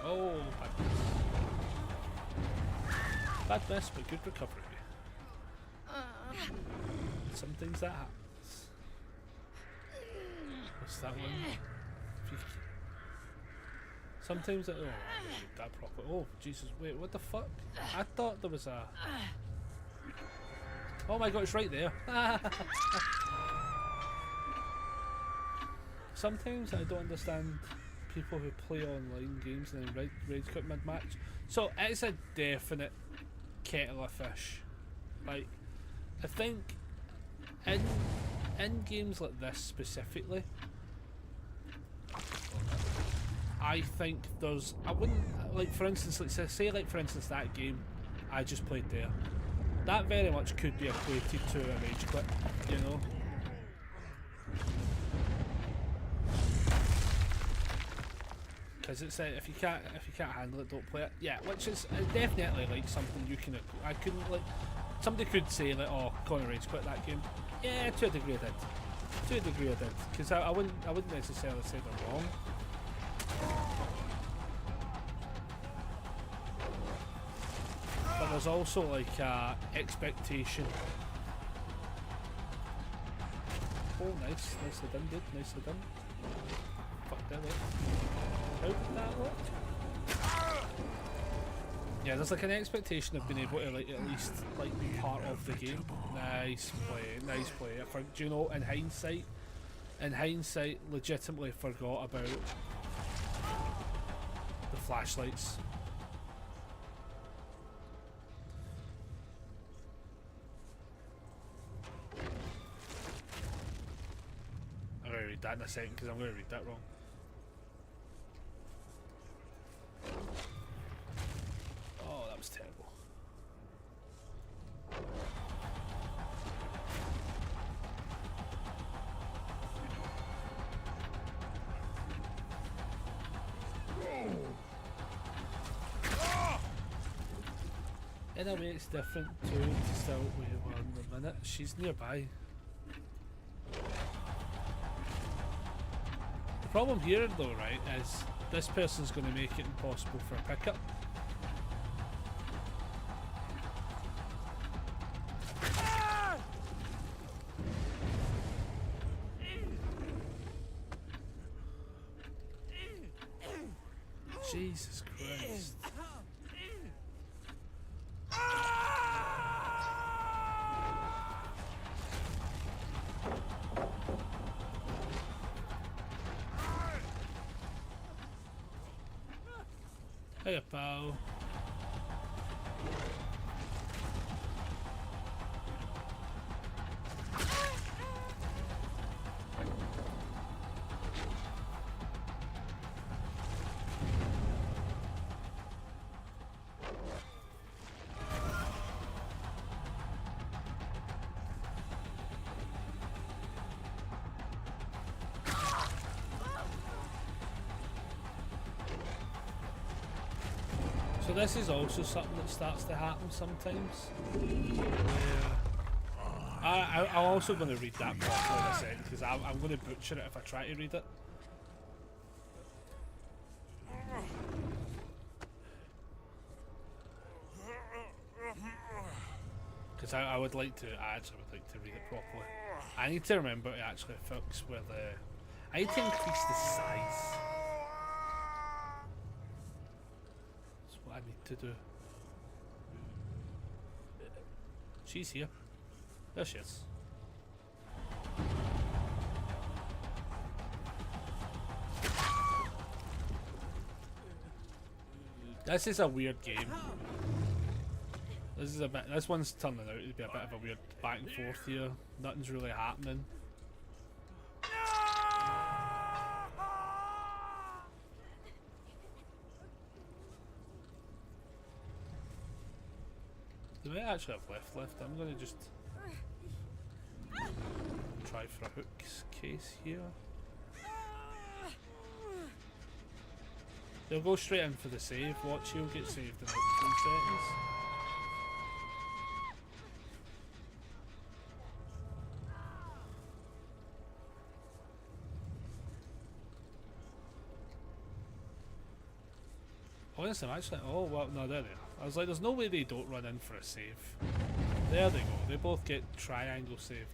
Oh, bad miss, but good recovery. Sometimes that happens. What's that one? Sometimes it. Oh, I didn't read that properly. Oh, Jesus, wait, what the fuck? I thought there was a. Oh my god, it's right there. Sometimes I don't understand people who play online games and then rage quit mid-match. So it's a definite kettle of fish. Like, I think in games like this specifically, I think there's, I wouldn't, like for instance, like say like for instance that game I just played there, that very much could be equated to a rage quit, you know. Because it's if you can't handle it, don't play it. Yeah, which is definitely like something you can. I couldn't like. Somebody could say like, "Oh, Connor rage quit that game." Yeah, to a degree I did. To a degree I did. Because I wouldn't necessarily say they're wrong. But there's also like expectation. Oh, nice, nicely done, dude. Nicely done. Fuck that up. How did that work? Yeah, there's like an expectation of being able to like at least like be part of the game. Nice play, nice play. Do you know, in hindsight, legitimately forgot about the flashlights. I'm gonna read that in a second because I'm gonna read that wrong. Oh, that was terrible. In a way it's different too, to still wait 1 minute. She's nearby. The problem here though, right, is this person's going to make it impossible for a pickup. Jesus Christ. Hey, pal. So this is also something that starts to happen sometimes. I'm also going to read that properly in a second because I'm going to butcher it if I try to read it. Because I would like to, I actually would like to read it properly. I need to remember to actually fix where I need to increase the size. I need to do. She's here. There she is. This is a weird game. This one's turning out to be a bit of a weird back and forth here. Nothing's really happening. Do I actually have left? I'm going to just try for a hook's case here. They'll go straight in for the save. Watch, he'll get saved in like 2 seconds. Honestly, I'm actually, oh well, no, there they are. I was like, there's no way they don't run in for a save. There they go. They both get triangle saved.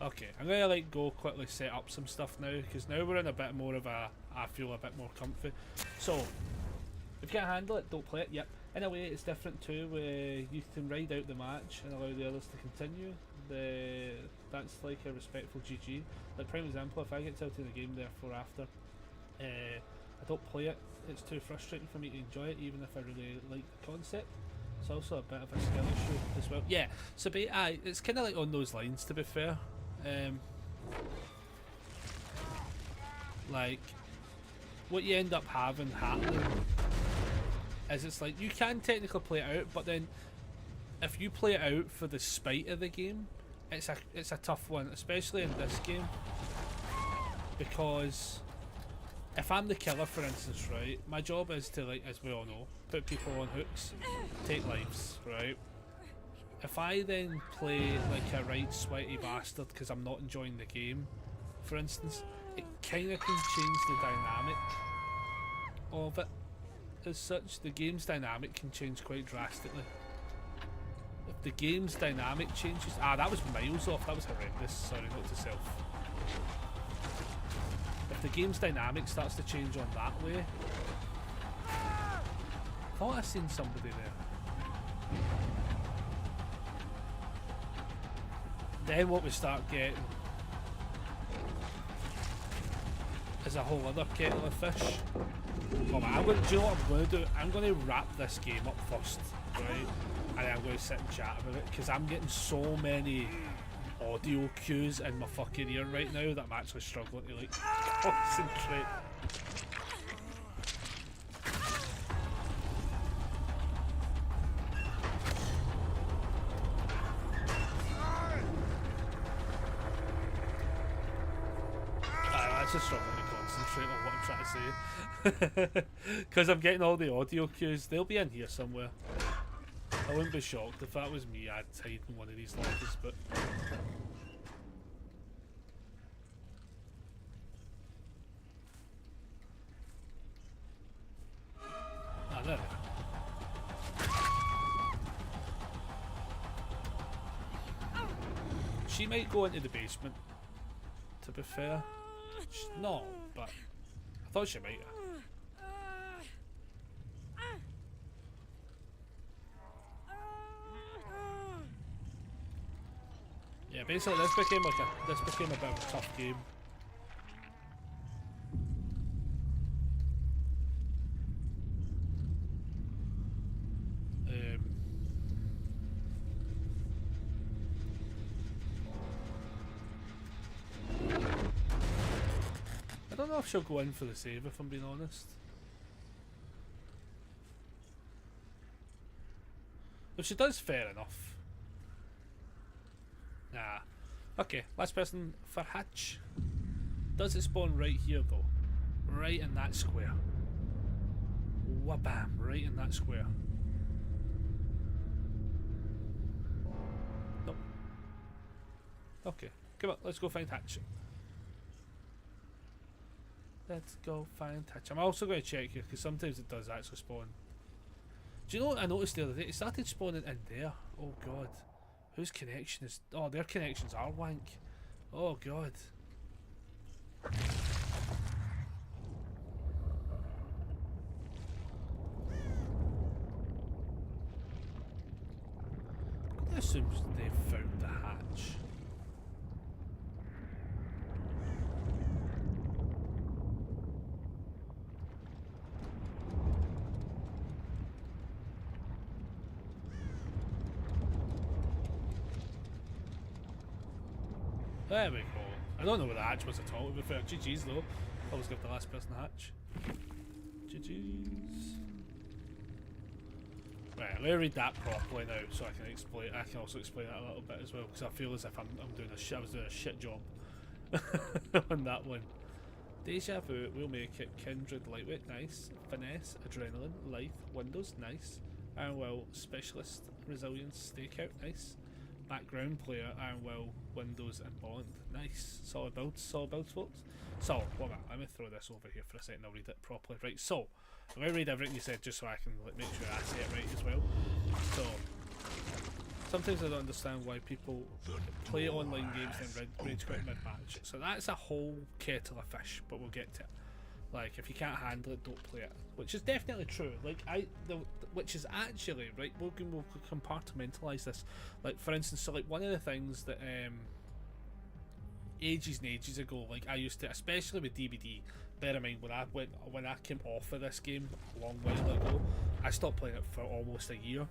Okay, I'm gonna like go quickly set up some stuff now because now we're in a bit more of a, I feel a bit more comfy. So, if you can't handle it, don't play it. Yep. In a way, it's different too. Where you can ride out the match and allow the others to continue. That's like a respectful GG. Like prime example, if I get tilted in the game therefore after, I don't play it. It's too frustrating for me to enjoy it, even if I really like the concept. It's also a bit of a skill issue as well. Yeah, so it's kind of like on those lines, to be fair. Like, what you end up having happening is it's like you can technically play it out, but then if you play it out for the spite of the game, it's a tough one, especially in this game, because if I'm the killer, for instance, right, my job is to, like, as we all know, put people on hooks, take lives, right? If I then play like a right sweaty bastard because I'm not enjoying the game, for instance, it kind of can change the dynamic of it. As such, the game's dynamic can change quite drastically. If the game's dynamic changes... that was miles off, that was horrendous, sorry, not to self. If the game's dynamic starts to change on that way... I thought I seen somebody there. Then what we start getting is a whole other kettle of fish. Oh man, do you know what I'm going to do? I'm going to wrap this game up first, right? And then I'm going to sit and chat about it, because I'm getting so many audio cues in my fucking ear right now that I'm actually struggling to, like, concentrate. I'm just struggling to concentrate on what I'm trying to say. Because I'm getting all the audio cues. They'll be in here somewhere. I wouldn't be shocked if that was me. I'd hide in one of these lockers, but... there. She might go into the basement, to be fair. No, but I thought she might. Yeah, basically this became a bit of a tough game. I don't know if she'll go in for the save, if I'm being honest. If she does, fair enough. Nah. Okay, last person for Hatch. Does it spawn right here though? Right in that square. Wabam, right in that square. Nope. Okay, come on, let's go find Hatch. Let's go find Hatch. I'm also going to check here because sometimes it does actually spawn. Do you know what I noticed the other day? It started spawning in there. Oh god. Whose connection is... Oh, their connections are wank. Oh god. I assume they've found the hatch. There we go. I don't know where the hatch was at all, to be fair. GG's though. Always give the last person the hatch. GG's. Right, let me read that properly now so I can explain. I can also explain that a little bit as well, because I feel as if I was doing a shit job on that one. Deja vu will make it kindred lightweight, nice. Finesse, adrenaline, lithe, windows, nice. Iron Will specialist, resilience, stakeout, nice. Background player, Iron Will, Windows and Bond. Nice. Solid builds, folks. So, let me throw this over here for a second, I'll read it properly. Right, so, I'm going to read everything you said just so I can make sure I say it right as well. So, sometimes I don't understand why people play online games and rage quit mid-match. So that's a whole kettle of fish, but we'll get to it. Like, if you can't handle it, don't play it. Which is definitely true. Like, which is actually, right, we'll compartmentalise this. Like, for instance, so like one of the things that ages and ages ago, like I used to, especially with DBD, bear in mind when I came off of this game a long while ago, I stopped playing it for almost a year.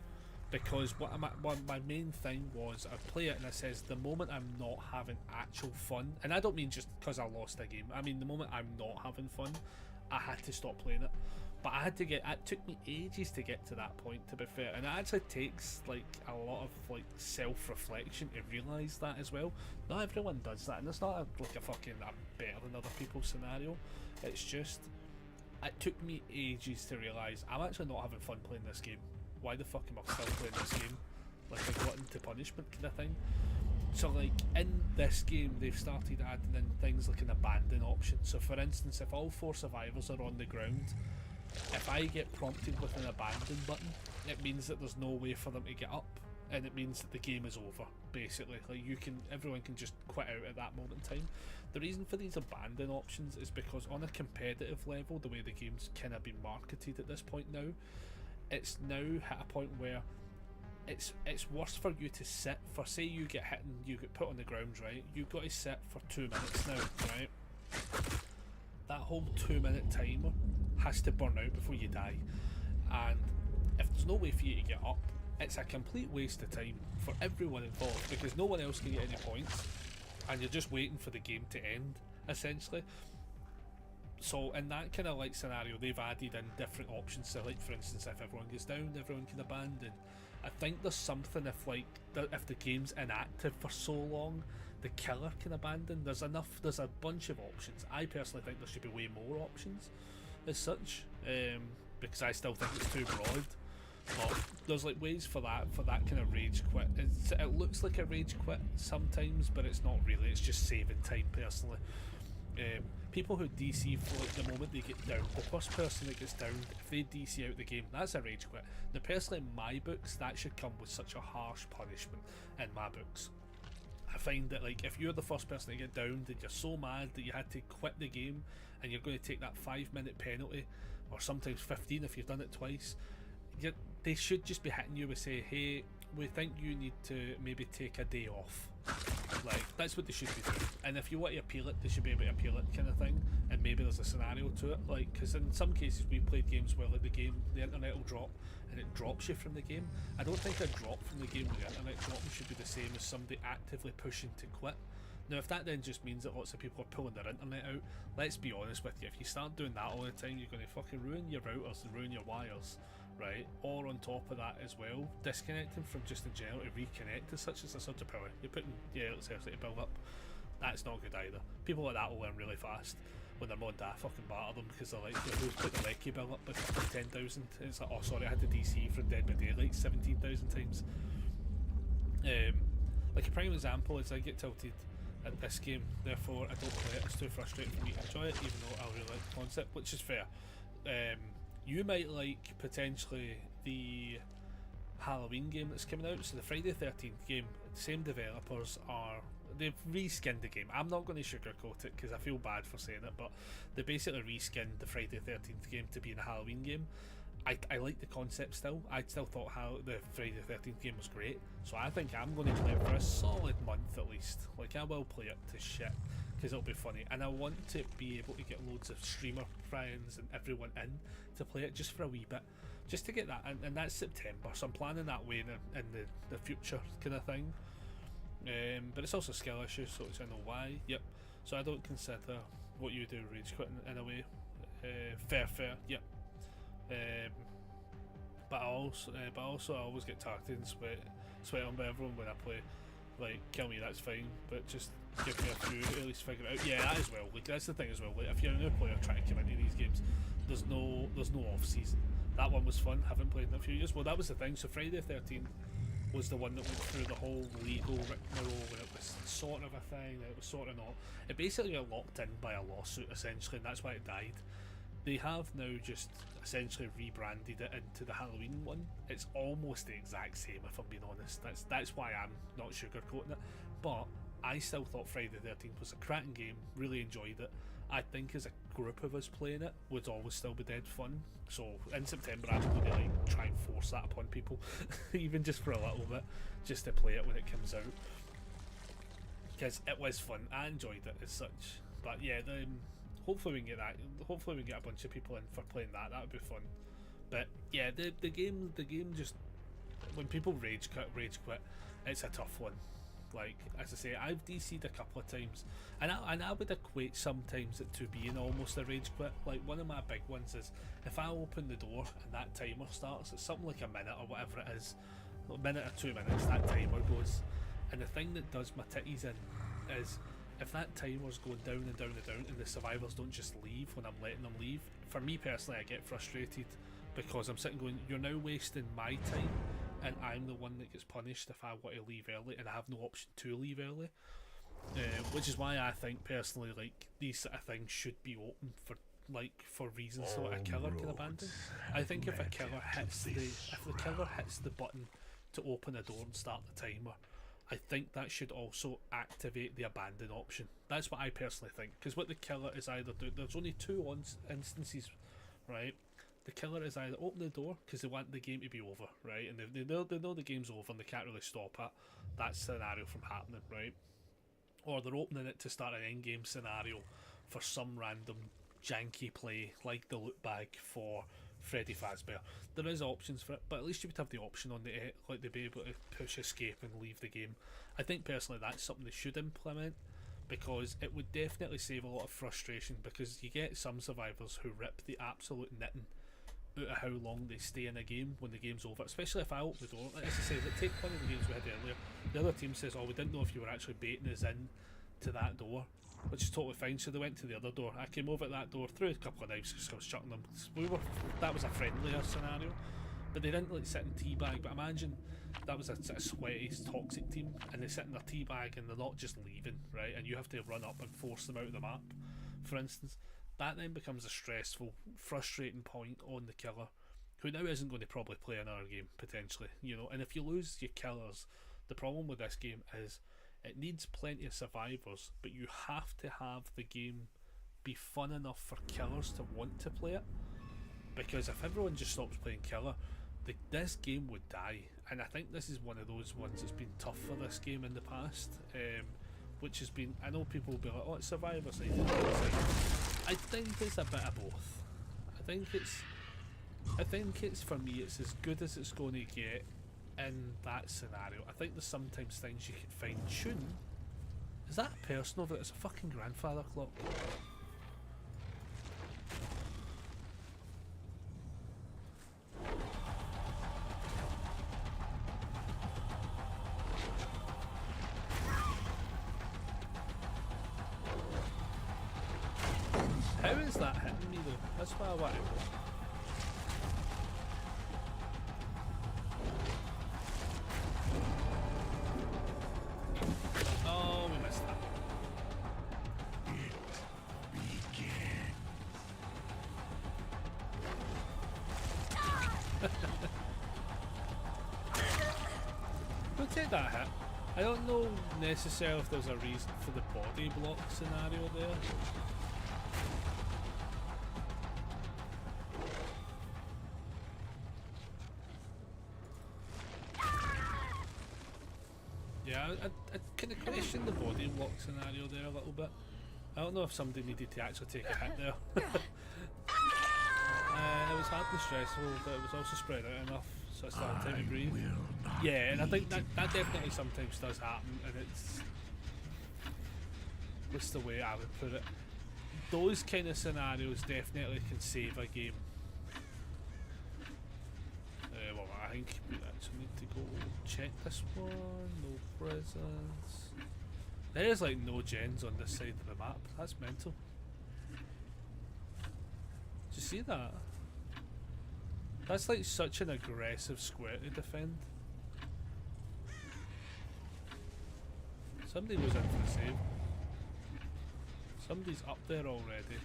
because my main thing was I play it and it says the moment I'm not having actual fun, and I don't mean just because I lost a game, I mean the moment I'm not having fun, I had to stop playing it. But it took me ages to get to that point, to be fair, and it actually takes like a lot of like self-reflection to realise that as well. Not everyone does that, and it's not like a fucking I'm better than other people scenario. It's just it took me ages to realise I'm actually not having fun playing this game. Why the fuck am I still playing this game? Like a glutton to punishment kind of thing. So like in this game they've started adding in things like an abandon option. So for instance, if all 4 survivors are on the ground, if I get prompted with an abandon button, it means that there's no way for them to get up, and it means that the game is over, basically. Like everyone can just quit out at that moment in time. The reason for these abandon options is because on a competitive level, the way the game's kind of been marketed at this point now, it's now hit a point where it's worse for you to sit for, say you get hit and you get put on the ground, right? You've got to sit for 2 minutes now, right? That whole 2-minute timer has to burn out before you die, and if there's no way for you to get up, it's a complete waste of time for everyone involved, because no one else can get any points and you're just waiting for the game to end, essentially. So in that kind of like scenario, they've added in different options. So like for instance, if everyone goes down, everyone can abandon. I think there's something if the game's inactive for so long, the killer can abandon. There's a bunch of options. I personally think there should be way more options as such, because I still think it's too broad. But there's like ways for that kind of rage quit. It looks like a rage quit sometimes, but it's not really. It's just saving time personally. People who DC for like the moment they get down, the first person that gets down, if they DC out the game, that's a rage quit. Now personally in my books, that should come with such a harsh punishment in my books. I find that like if you're the first person to get downed and you're so mad that you had to quit the game and you're going to take that 5-minute penalty, or sometimes 15 if you've done it twice, they should just be hitting you with say, hey, we think you need to maybe take a day off. Like that's what they should be doing. And if you want to appeal it, they should be able to appeal it, kind of thing. And maybe there's a scenario to it, like because in some cases we've played games where like the internet will drop and it drops you from the game. I don't think a drop from the game with the internet dropping should be the same as somebody actively pushing to quit. Now if that then just means that lots of people are pulling their internet out, let's be honest with you, if you start doing that all the time, you're going to fucking ruin your routers and ruin your wires, right? Or on top of that as well, disconnecting from just in general to reconnect is such as a surge of power. You're putting your electricity to build up. That's not good either. People like that will learn really fast when their mom and dad fucking batter them because they're like, who's put the Lecky bill up by 10,000? It's like, oh sorry, I had to DC from Dead by Daylight 17,000 times. Like a prime example is I get tilted at this game, therefore I don't play it. It's too frustrating for me to enjoy it, even though I really like the concept, which is fair. You might like potentially the Halloween game that's coming out, so the Friday the 13th game, the same developers they've reskinned the game. I'm not going to sugarcoat it because I feel bad for saying it, but they basically reskinned the Friday the 13th game to be in a Halloween game. I like the concept still. I still thought how the Friday the 13th game was great, so I think I'm going to play it for a solid month at least. Like I will play it to shit because it'll be funny, and I want to be able to get loads of streamer friends and everyone in to play it just for a wee bit, just to get that, and that's September, so I'm planning that way in the future kind of thing. But it's also a skill issue, so I know why. Yep. So I don't consider what you do rage quitting in a way. Fair. Yep. But I always get targeted and sweat on by everyone when I play. Like, kill me, that's fine, but just give me a few to at least figure it out. Yeah, that as well. Like that's the thing as well. Like if you're a new player trying to come into these games, there's no off season. That one was fun. Haven't played in a few years. Well, that was the thing. So Friday the 13th was the one that went through the whole legal rigmarole, and it was sort of a thing, and it was sort of not. It basically got locked in by a lawsuit essentially, and that's why it died. They have now just essentially rebranded it into the Halloween one. It's almost the exact same, if I'm being honest. That's why I'm not sugarcoating it. But I still thought Friday the 13th was a cracking game. Really enjoyed it. I think as a group of us playing it would always still be dead fun. So in September I'm going to like try and force that upon people, even just for a little bit, just to play it when it comes out. Because it was fun. I enjoyed it as such. But yeah, hopefully we can get that. Hopefully we can get a bunch of people in for playing that. That would be fun. But yeah, the game just when people rage quit, it's a tough one. Like, as I say, I've DC'd a couple of times, and I would equate sometimes it to being almost a rage quit. Like, one of my big ones is if I open the door and that timer starts, it's something like a minute or whatever it is, a minute or 2 minutes, that timer goes. And the thing that does my titties in is if that timer's going down and down and down and the survivors don't just leave when I'm letting them leave, for me personally, I get frustrated because I'm sitting going, you're now wasting my time and I'm the one that gets punished if I want to leave early and I have no option to leave early. Which is why I think personally, like, these sort of things should be open for reasons so a killer can abandon. I think if a killer hits the button to open a door and start the timer, I think that should also activate the abandon option. That's what I personally think, because what the killer is either doing, there's only two instances, right? The killer is either open the door because they want the game to be over, right? And they know the game's over and they can't really stop that scenario from happening, right? Or they're opening it to start an end-game scenario for some random janky play, like the loot bag for Freddy Fazbear. There is options for it, but at least you would have the option on the like to be able to push escape and leave the game. I think personally that's something they should implement, because it would definitely save a lot of frustration, because you get some survivors who rip the absolute knitting out of how long they stay in a game when the game's over, especially if I open the door. Like, as I say, take one of the games we had earlier, the other team says, oh, we didn't know if you were actually baiting us in to that door, which is totally fine, so they went to the other door. I came over at that door, threw a couple of knives because I was chucking them. That was a friendlier scenario, but they didn't like sit in teabag. But imagine that was a sweaty, toxic team, and they sit in their teabag and they're not just leaving, right? And you have to run up and force them out of the map, for instance. That then becomes a stressful, frustrating point on the killer, who now isn't going to probably play another game, potentially, you know. And if you lose your killers, the problem with this game is it needs plenty of survivors, but you have to have the game be fun enough for killers to want to play it. Because if everyone just stops playing killer, this game would die. And I think this is one of those ones that's been tough for this game in the past, which has been, I know people will be like, oh, it's survivor side. I think it's a bit of both. I think it's for me, it's as good as it's going to get in that scenario. I think there's sometimes things you can fine tune. Is that a person over there? It's a fucking grandfather clock. How is that hitting me though? That's what I want to know. Oh, we missed that. We'll take that hit. I don't know necessarily if there's a reason for the body block scenario there. Yeah, I kind of question the body block scenario there a little bit. I don't know if somebody needed to actually take a hit there. It was hard and stressful, but it was also spread out enough so I still had time to breathe. Yeah, and I think that definitely sometimes does happen, and it's... what's the way I would put it? Those kind of scenarios definitely can save a game. Well, I think we actually need to go check this one. No presents. There's like no gens on this side of the map. That's mental. Did you see that? That's like such an aggressive square to defend. Somebody goes in for the save. Somebody's up there already.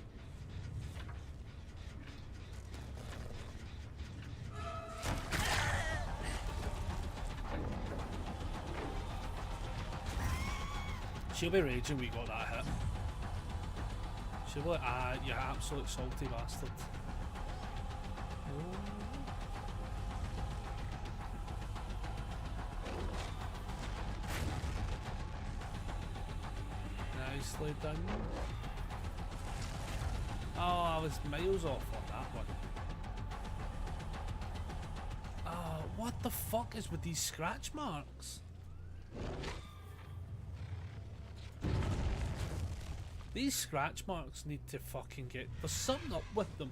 She'll be raging we got that hit. She'll be like, ah, you absolute salty bastard. Oh. Nicely done. Oh, I was miles off on that one. Oh, what the fuck is with these scratch marks? These scratch marks need to fucking get... There's something up with them.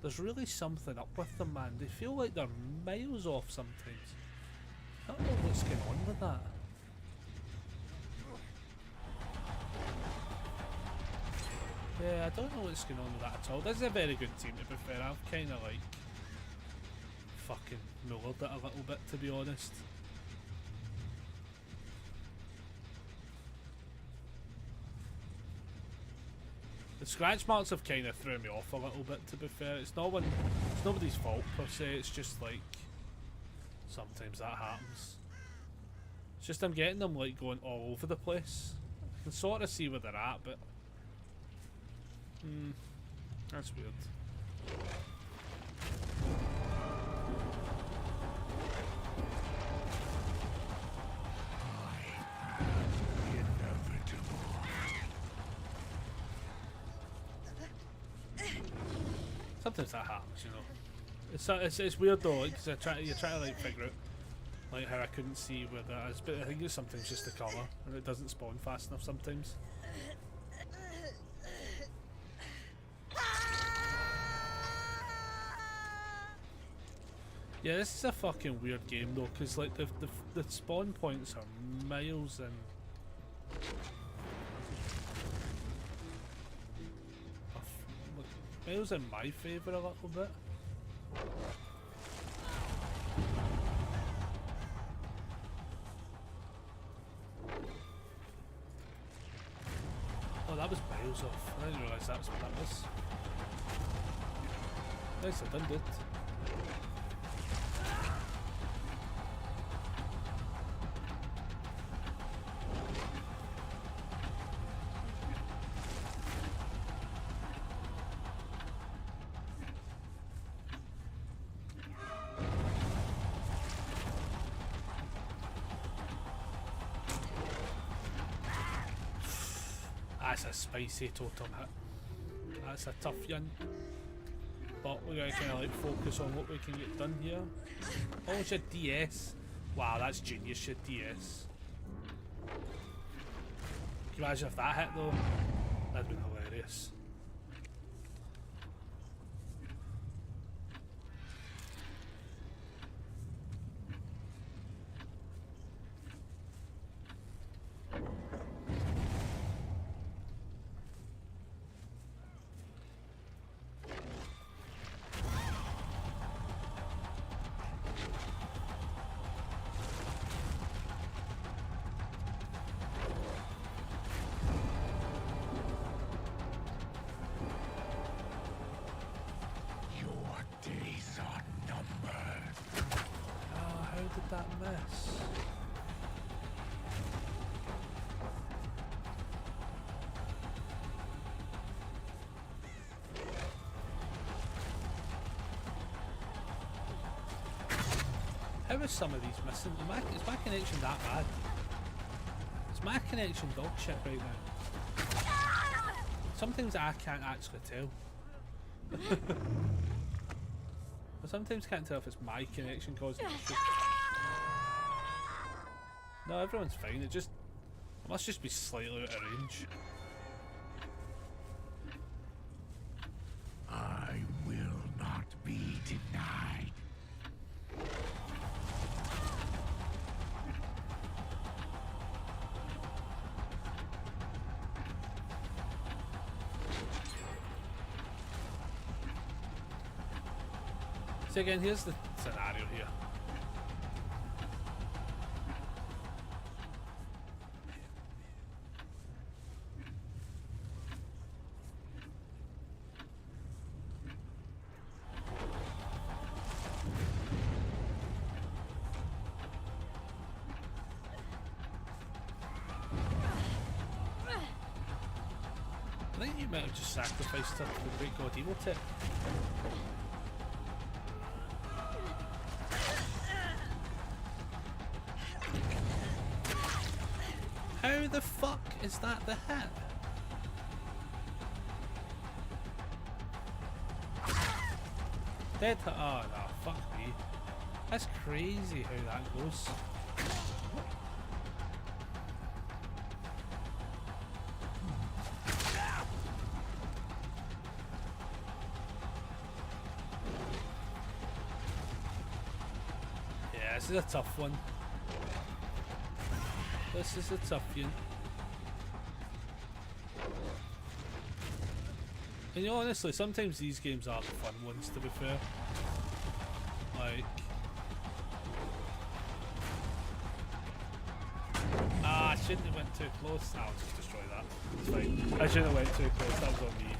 There's really something up with them, man. They feel like they're miles off sometimes. I don't know what's going on with that. Yeah, I don't know what's going on with that at all. This is a very good team, to be fair. I've kind of like fucking mullered it a little bit, to be honest. The scratch marks have kind of threw me off a little bit, to be fair. It's nobody's fault per se. It's just like sometimes that happens. It's just I'm getting them like going all over the place. I can sort of see where they're at, but that's weird. Sometimes that happens, you know. It's weird though, like, cause you're trying to like figure out like how I couldn't see where that is, but I think it's sometimes just the colour and it doesn't spawn fast enough sometimes. Yeah, this is a fucking weird game though, cause like the spawn points are miles in. Miles in my favour a little bit. Oh, that was miles off. I didn't realise that's what that was. Nice, I done it. That's a spicy totem hit. That's a tough one. But we gotta kind of like focus on what we can get done here. Oh, it's a DS. Wow, that's genius shit, DS. Can you imagine if that hit though? That'd been hilarious. That mess. How is some of these missing? Is my connection that bad? Is my connection dog shit right now? Sometimes I can't actually tell. I sometimes can't tell if it's my connection causing issues. No, everyone's fine. It must just be slightly out of range. I will not be denied. So again, here's the scenario here. I think you might have just sacrificed her to the great god evil tip. How the fuck is that the hit? Dead hit. Oh no, fuck me. That's crazy how that goes. Yeah, this is a tough one. This is a tough one. And you know, honestly, sometimes these games are the fun ones, to be fair. Like... I shouldn't have went too close. I'll just destroy that. It's fine. I shouldn't have went too close, that was on me.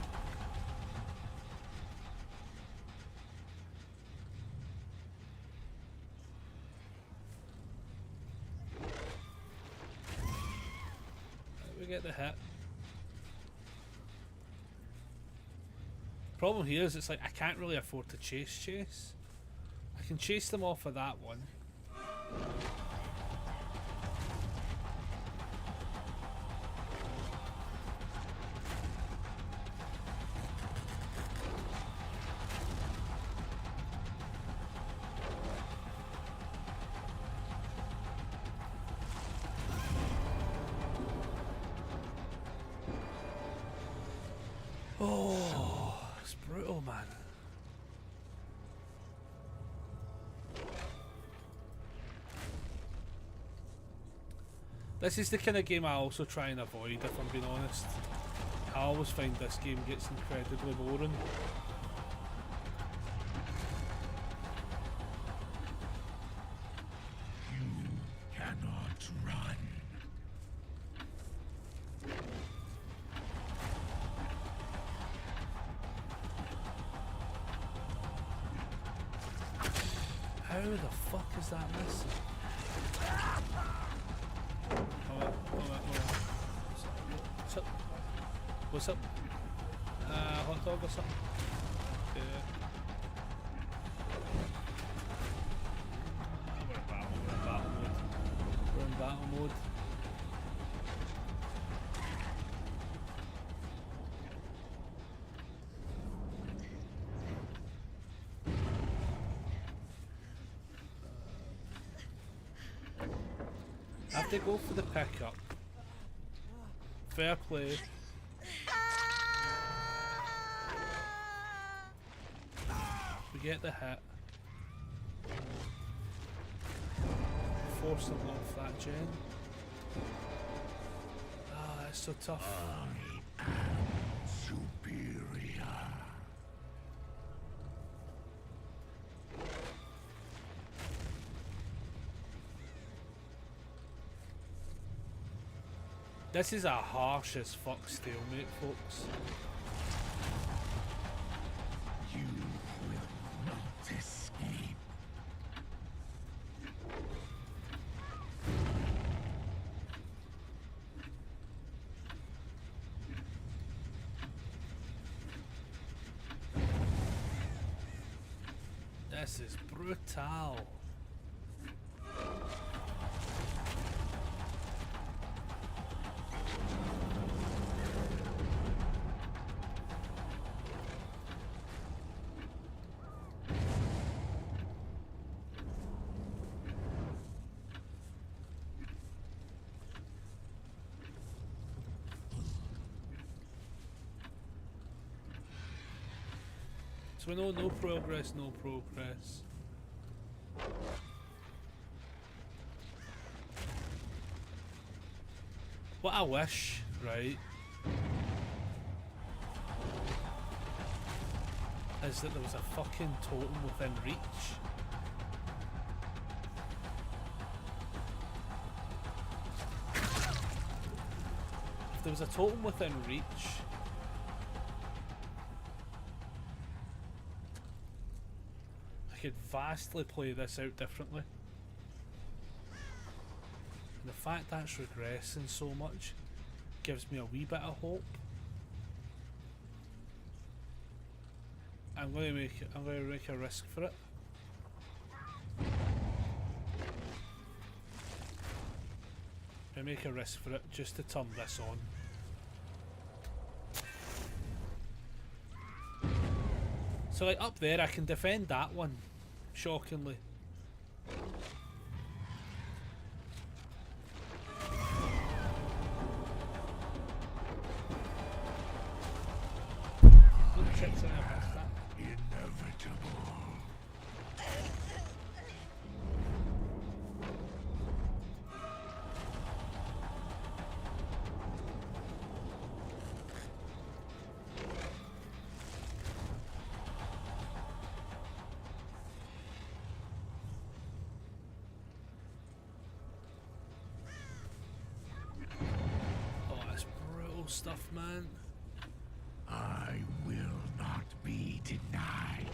We get the hit. Problem here is it's like I can't really afford to chase. I can chase them off of that one. Oh, it's brutal, man. This is the kind of game I also try and avoid, if I'm being honest. I always find this game gets incredibly boring. You cannot run. How the fuck is that missing? What's up? What's up? Hot dog or something? Yeah. We're in battle mode. We're in battle mode. I have to go for the pickup. Fair play. We get the hit. Force them off that gen. Ah, that's so tough. I am superior. This is a harsh as fuck stalemate, folks. You will not escape. This is brutal. So we know no progress, no progress. What I wish, right, is that there was a fucking totem within reach. If there was a totem within reach, I could vastly play this out differently. And the fact that's regressing so much gives me a wee bit of hope. I'm going to make a risk for it. I make a risk for it just to turn this on. So like up there I can defend that one, shockingly. shit, sorry, I missed that. Inevitable. Oh, that's brutal stuff, man. I will not be denied.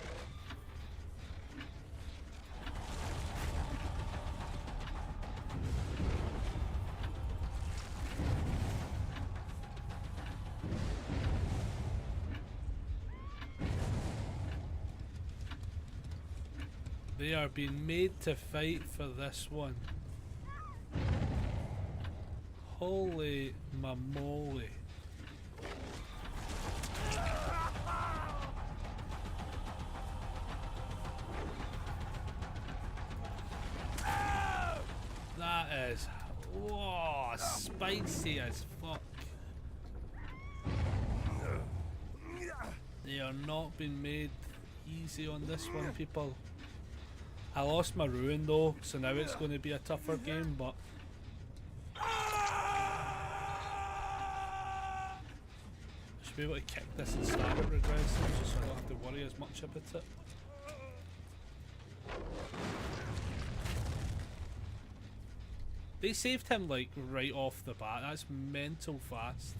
They are being made to fight for this one. Holy mamoly. That is, whoa, spicy as fuck. They are not being made easy on this one, people. I lost my ruin though, so now it's going to be a tougher game, but I should be able to kick this and start it regressive, just so I don't have to worry as much about it. They saved him like right off the bat. That's mental fast.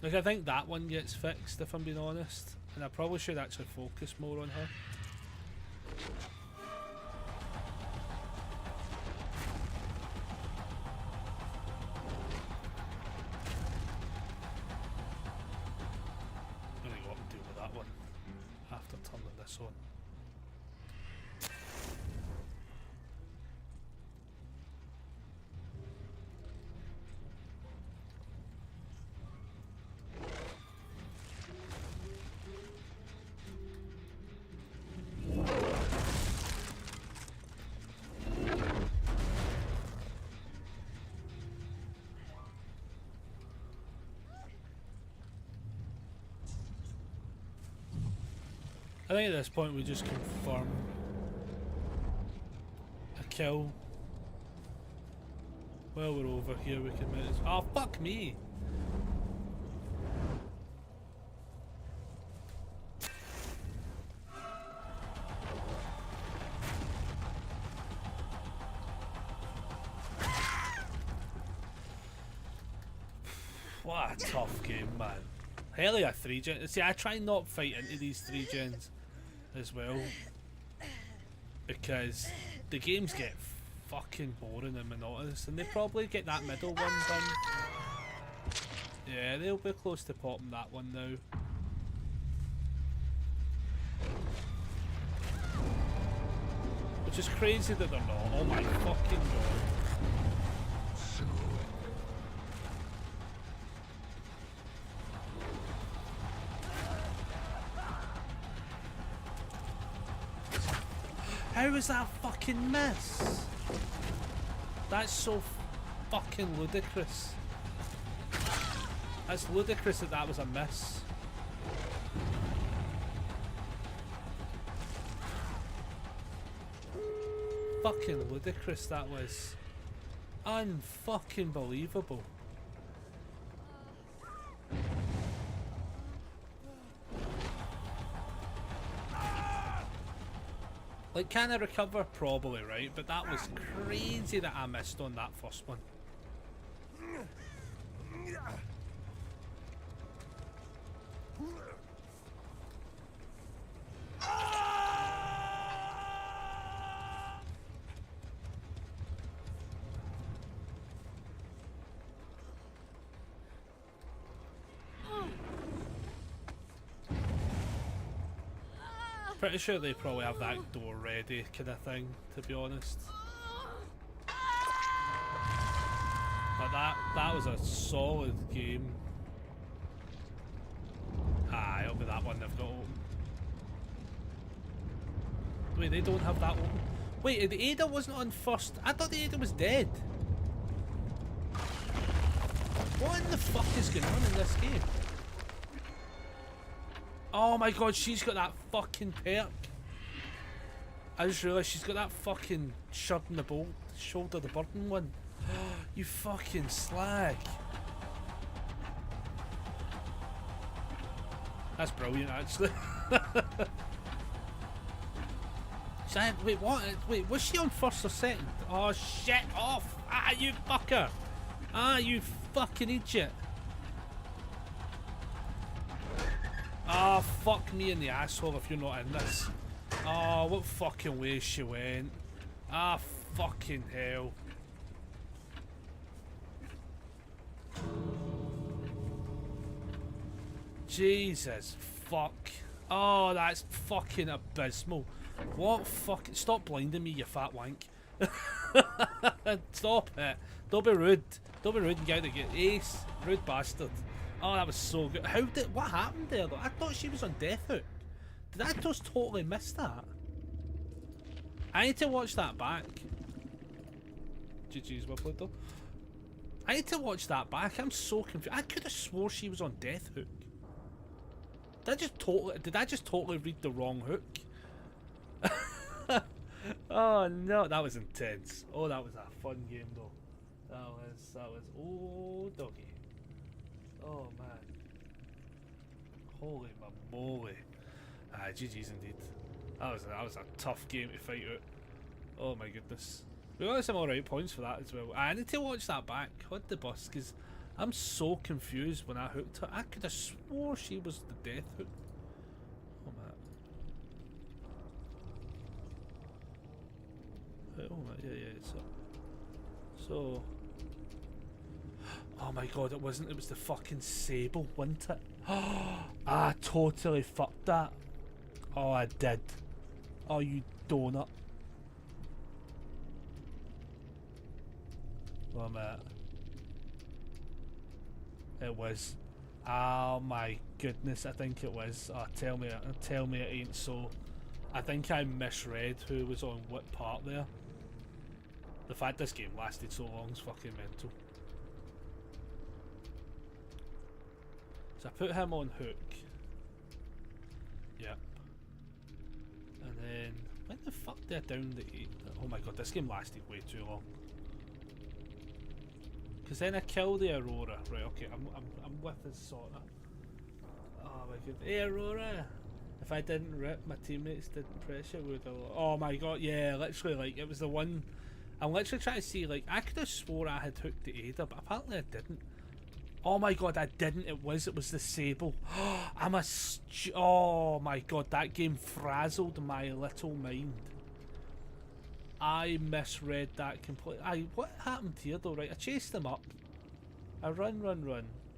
Like, I think that one gets fixed if I'm being honest, and I probably should actually focus more on her. I'm gonna go up and deal with that one after turning this on. I think at this point we just confirm a kill. While we're over here we can make this. Oh, fuck me! What a tough game, man. Hell yeah, 3-gen. See, I try not fight into these 3-gens as well, because the games get fucking boring and monotonous, and they probably get that middle one done. Yeah, they'll be close to popping that one now. Which is crazy that they're not. Oh my fucking god. How was that fucking miss? That's so fucking ludicrous. That's ludicrous that that was a miss. Fucking ludicrous that was. Unfucking believable. Like, can I recover? Probably, right? But that was crazy that I missed on that first one. Pretty sure they probably have that door ready kind of thing, to be honest. But that was a solid game. Ah, it'll be that one they've got open. Wait, they don't have that open? Wait, the Ada wasn't on first. I thought the Ada was dead. What in the fuck is going on in this game? Oh my god, she's got that fucking perk. I just realised she's got that fucking shove in the bolt, shoulder the burden one. You fucking slag. That's brilliant, actually. Wait, what? Wait, was she on first or second? Oh, shit off! Ah, you fucker! Ah, you fucking idiot! Ah, fuck me in the asshole if you're not in this. Oh, what fucking way she went. Ah, fucking hell. Jesus fuck. Oh, that's fucking abysmal. What fucking... Stop blinding me, you fat wank. Stop it. Don't be rude. Don't be rude and get out of the ace. Rude bastard. Oh, that was so good. How did... What happened there, though? I thought she was on Death Hook. Did I just totally miss that? I need to watch that back. GG's well played, though. I need to watch that back. I'm so confused. I could have swore she was on Death Hook. Did I just totally read the wrong hook? Oh no, that was intense. Oh, that was a fun game though. That was oh doggy. Oh man. Holy moly. Ah, GG's indeed. That was a tough game to fight out. Oh my goodness. We got some alright points for that as well. I need to watch that back. What the bus? Because I'm so confused when I hooked her. I could have swore she was the death hook. Oh man. Oh man, yeah. So. Oh my god, it wasn't. It was the fucking Sable, wasn't it? I totally fucked that. Oh, I did. Oh, you donut. Well, mate. It was. Oh my goodness, I think it was. Oh, tell me it ain't so. I think I misread who was on what part there. The fact this game lasted so long is fucking mental. So I put him on hook. Yep. And then when the fuck did I down the 8? Oh my god, this game lasted way too long. Because then I killed the Aurora. Right, okay, I'm with this sort of. Oh my god. Hey Aurora! If I didn't rip, my teammates didn't pressure, would have. Oh my god, yeah, literally, like, it was the one. I'm literally trying to see, like, I could have swore I had hooked the Ada, but apparently I didn't. Oh my god, I didn't. It was the Sable. Oh my god, that game frazzled my little mind. I misread that completely. What happened here though, right? I chased them up. I run.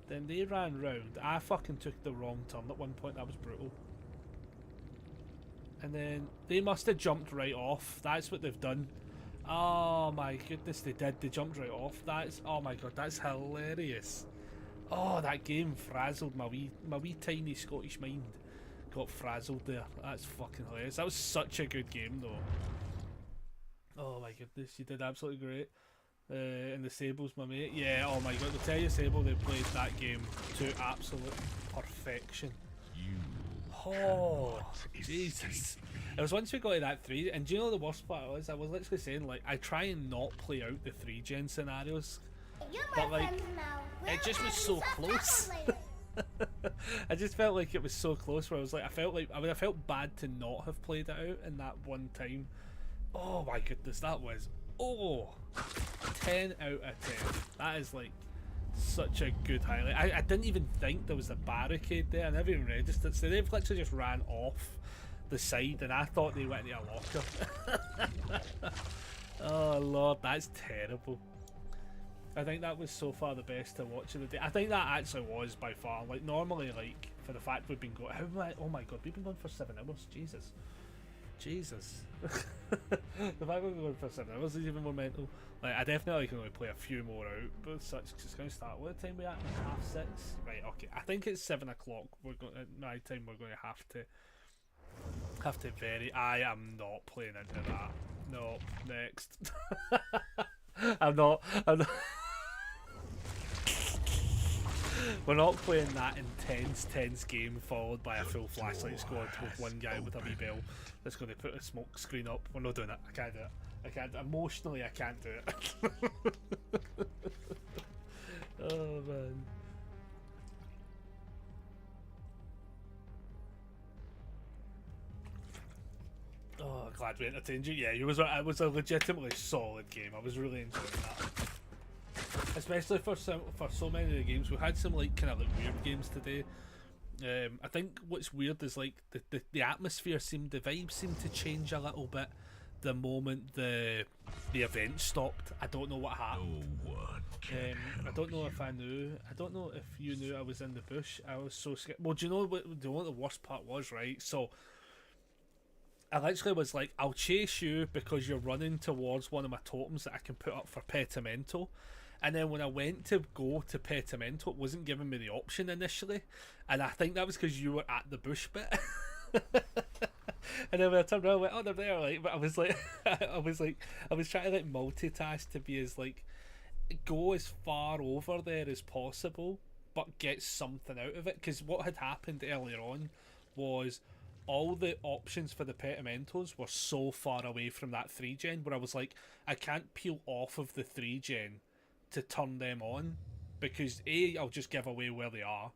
Then they ran round. I fucking took the wrong turn at one point. That was brutal. And then they must have jumped right off. That's what they've done. Oh my goodness, they did. They jumped right off. Oh my god, that's hilarious. Oh, that game frazzled my wee tiny Scottish mind. Got frazzled there. That's fucking hilarious. That was such a good game though. Oh my goodness, you did absolutely great. And the Sable's my mate. Yeah, oh my god, to tell you Sable, they played that game to absolute perfection. Oh, Jesus. It was once we got to that 3, and do you know the worst part was? I was literally saying, like, I try and not play out the 3-gen scenarios. But like, it just was so close. I just felt like it was so close where I was like, I would have felt bad to not have played it out in that one time. Oh my goodness, that was 10 out of 10. That is like such a good highlight. I didn't even think there was a barricade there. I never even registered. So they've literally just ran off the side, and I thought they went into a locker. Oh lord, that's terrible. I think that was so far the best to watch of the day. I think that actually was by far. Like normally, like for the fact we've been going, oh my god, we've been going for 7 hours. Jesus. The fact we've been going for 7 hours is even more mental. Like I definitely can only play a few more out, but such it's going to start. What time we at? 6:30. Right. Okay. I think it's 7 o'clock. We're going at my time. We're going to have to vary. I am not playing into that. No, next. I'm not. We're not playing that tense game followed by a full flashlight squad with one guy with a wee bell that's going to put a smoke screen up. We're not doing it. I can't do it. I can't. Emotionally, I can't do it. Oh man. Oh, glad we entertained you. Yeah, it was a legitimately solid game. I was really enjoying that. Especially for so many of the games. We had some like kind of like weird games today. I think what's weird is like the atmosphere the vibe seemed to change a little bit the moment the event stopped. I don't know what happened. No one can I don't know if I knew. I don't know if you knew I was in the bush. I was so scared. Well, do you know what the worst part was, right? So I literally was like, I'll chase you because you're running towards one of my totems that I can put up for Petimento. And then when I went to go to Petimento, it wasn't giving me the option initially. And I think that was because you were at the bush bit. And then when I turned around, I went, oh, they're there. Like, but I was like, I was trying to like multitask to be as like, go as far over there as possible, but get something out of it. Because what had happened earlier on was all the options for the Petimentos were so far away from that 3-gen where I was like, I can't peel off of the 3-gen to turn them on because A, I'll just give away where they are,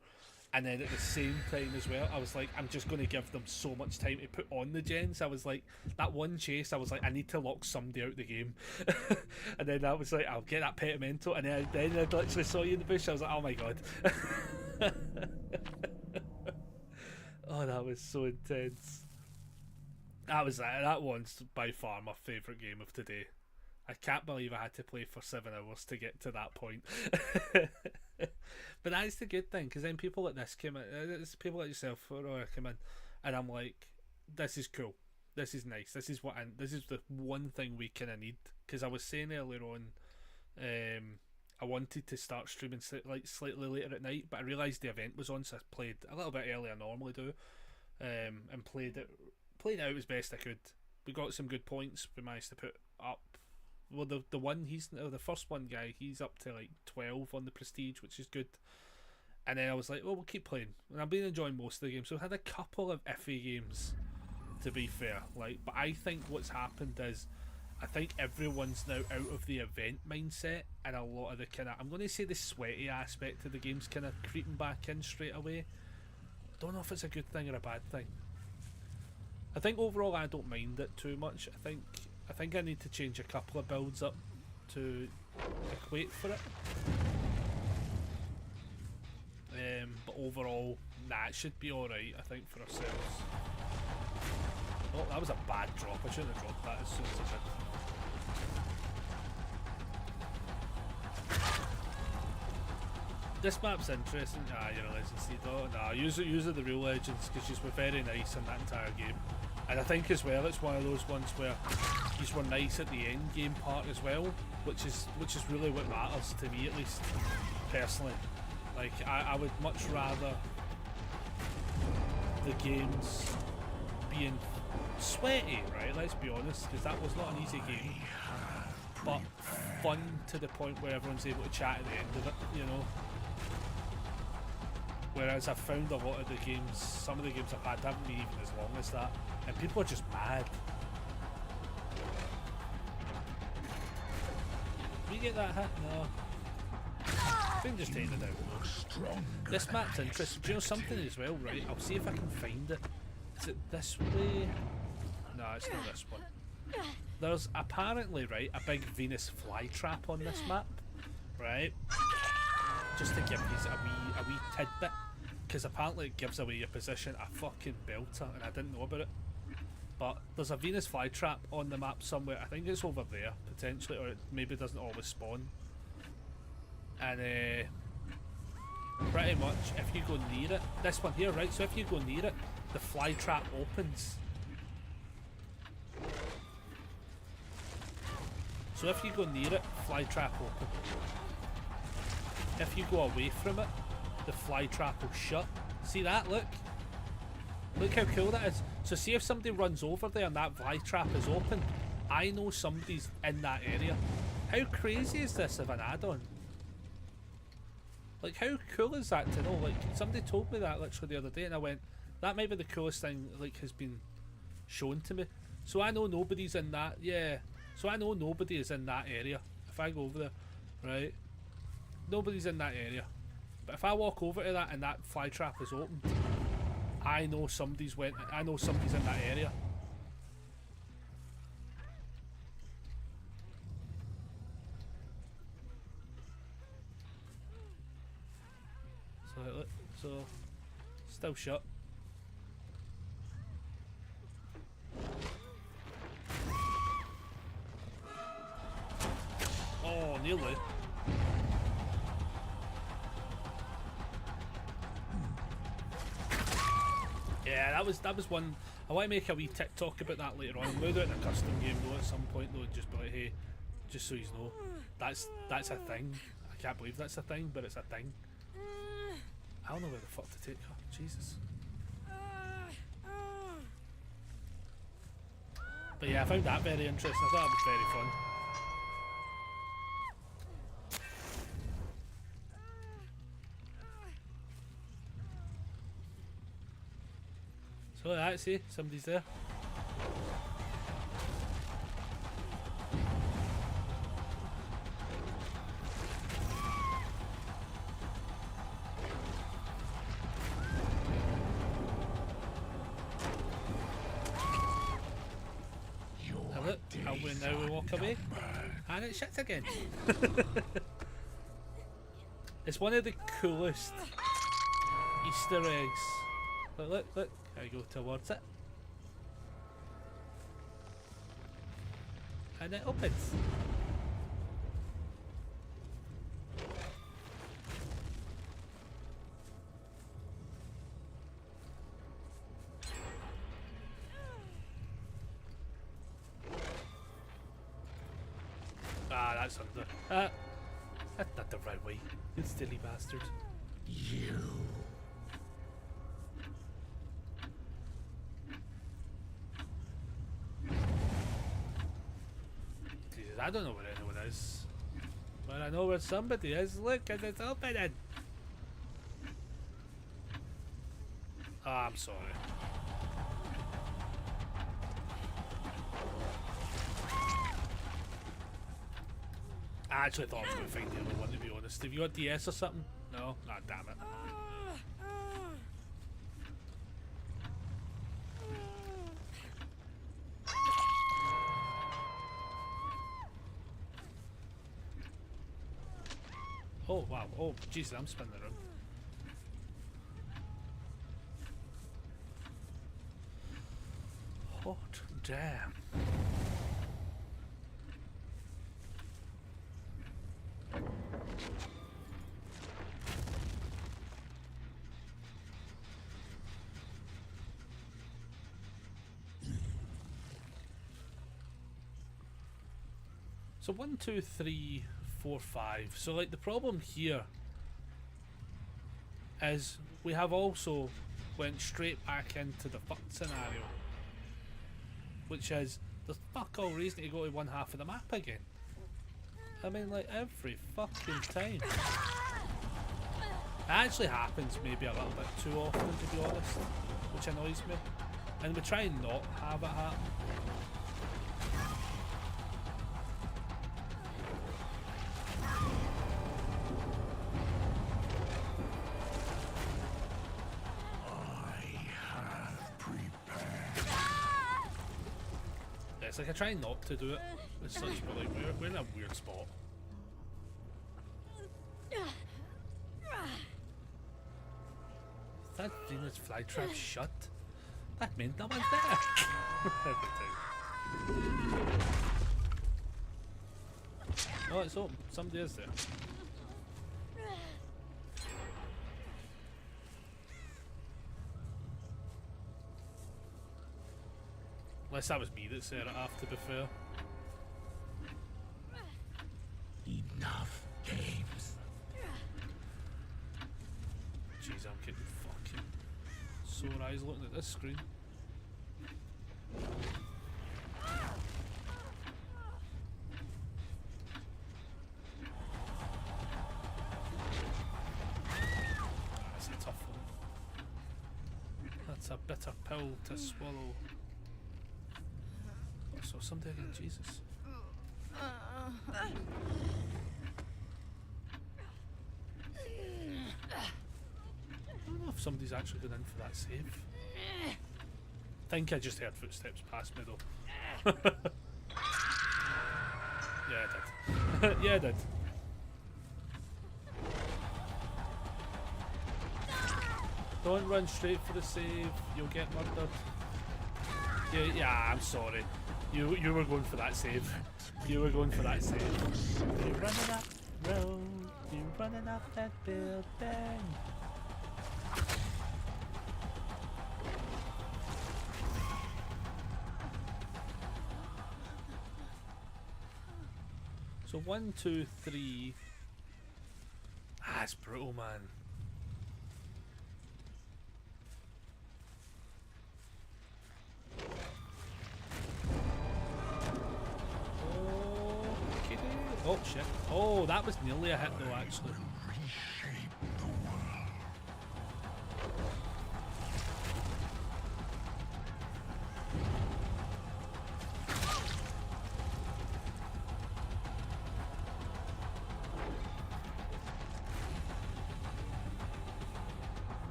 and then at the same time as well I was like, I'm just going to give them so much time to put on the gens. I was like, that one chase, I was like, I need to lock somebody out the game. And then I was like, I'll get that Petimento, and then I literally saw you in the bush. I was like, oh my god. Oh, that was so intense. That one's by far my favourite game of today. I can't believe I had to play for 7 hours to get to that point. But that's the good thing, because then people like this came in, it's people like yourself come in, and I'm like, this is cool, this is nice, this is the one thing we kind of need. Because I was saying earlier on, I wanted to start streaming slightly later at night, but I realised the event was on, so I played a little bit earlier than I normally do, and played it out as best I could. We got some good points. We managed to put up. Well, the first one guy, he's up to like 12 on the prestige, which is good. And then I was like, well, we'll keep playing. And I've been enjoying most of the games. So we had a couple of iffy games, to be fair. But I think what's happened is, I think everyone's now out of the event mindset, and a lot of the kind of, I'm going to say the sweaty aspect of the game's kind of creeping back in straight away. Don't know if it's a good thing or a bad thing. I think overall I don't mind it too much. I think I need to change a couple of builds up to equate for it. But overall, it should be alright, I think, for ourselves. Oh, that was a bad drop. I shouldn't have dropped that as soon as I did. This map's interesting. You're a legend, Steve. Oh, use the real legends, because she's were very nice in that entire game. And I think as well, it's one of those ones where these were nice at the end game part as well, which is really what matters to me, at least personally. Like, I would much rather the games being sweaty, right? Let's be honest, because that was not an easy game, but fun to the point where everyone's able to chat at the end of it, you know. Whereas I've found a lot of the games, some of the games I've had haven't been even as long as that, and people are just mad. Did we get that hit? No. I think just taking it out. This map's interesting. Do you know something as well, right? I'll see if I can find it. Is it this way? No, it's not this one. There's apparently, right, a big Venus flytrap on this map, right? Just to give you a wee tidbit, because apparently it gives away your position a fucking belter, and I didn't know about it. But there's a Venus flytrap on the map somewhere. I think it's over there potentially, or it maybe doesn't always spawn. And pretty much, if you go near it, this one here, right? So if you go near it, the flytrap opens. So if you go near it, flytrap open. If you go away from it, the flytrap will shut. See that? Look. Look how cool that is. So see if somebody runs over there and that flytrap is open, I know somebody's in that area. How crazy is this of an add-on? Like, how cool is that to know? Like, somebody told me that literally the other day, and I went, that might be the coolest thing, like, has been shown to me. So I know nobody's in that, yeah. So I know nobody is in that area. If I go over there, right? Nobody's in that area. But if I walk over to that and that fly trap is opened, I know somebody's in that area. So look, so still shut. Oh, nearly. Yeah, that was one. I want to make a wee TikTok about that later on. I'll do it in a custom game though at some point though, just be like, hey, just so you know, that's a thing. I can't believe that's a thing, but it's a thing. I don't know where the fuck to take her. Jesus. But yeah, I found that very interesting. I thought that was very fun. So that's see, somebody's there. Now we walk away, and it shits again. It's one of the coolest Easter eggs. Look, I go towards it, and it opens. Ah, that's under. That's not the right way. You silly bastard. You. Jesus, I don't know where anyone is. But I know where somebody is. Look, and it's opening. Oh, I'm sorry. I actually thought I was going to find the other one, to be honest. Have you got DS or something? No? Ah, damn it. Oh, wow. Oh, Jesus, I'm spinning around. Hot damn. So 1, 2, 3, 4, 5. So like the problem here is we have also went straight back into the fuck scenario, which is there's fuck all reason to go to one half of the map again. I mean, like every fucking time. It actually happens maybe a little bit too often, to be honest, which annoys me. And we try and not have it happen. It's like I try not to do it as such, but like we're in a weird spot. That Venus flytrap shut? That meant no one's there. Oh, it's open. Somebody is there. Unless that was me that set it off, to be fair. Enough games. Jeez, I'm getting fucking sore eyes looking at this screen. It's a bitter pill to swallow. Oh, so somebody again, Jesus. I don't know if somebody's actually going in for that save. I think I just heard footsteps past me though. Yeah, I did. Yeah, I did. Don't run straight for the save. You'll get murdered. Yeah, I'm sorry. You were going for that save. You were going for that save. You're running up road. You're running up that building. So 1, 2, 3. Ah, it's brutal, man. Okay. Oh shit. Oh, that was nearly a hit though, actually. Reshape the world.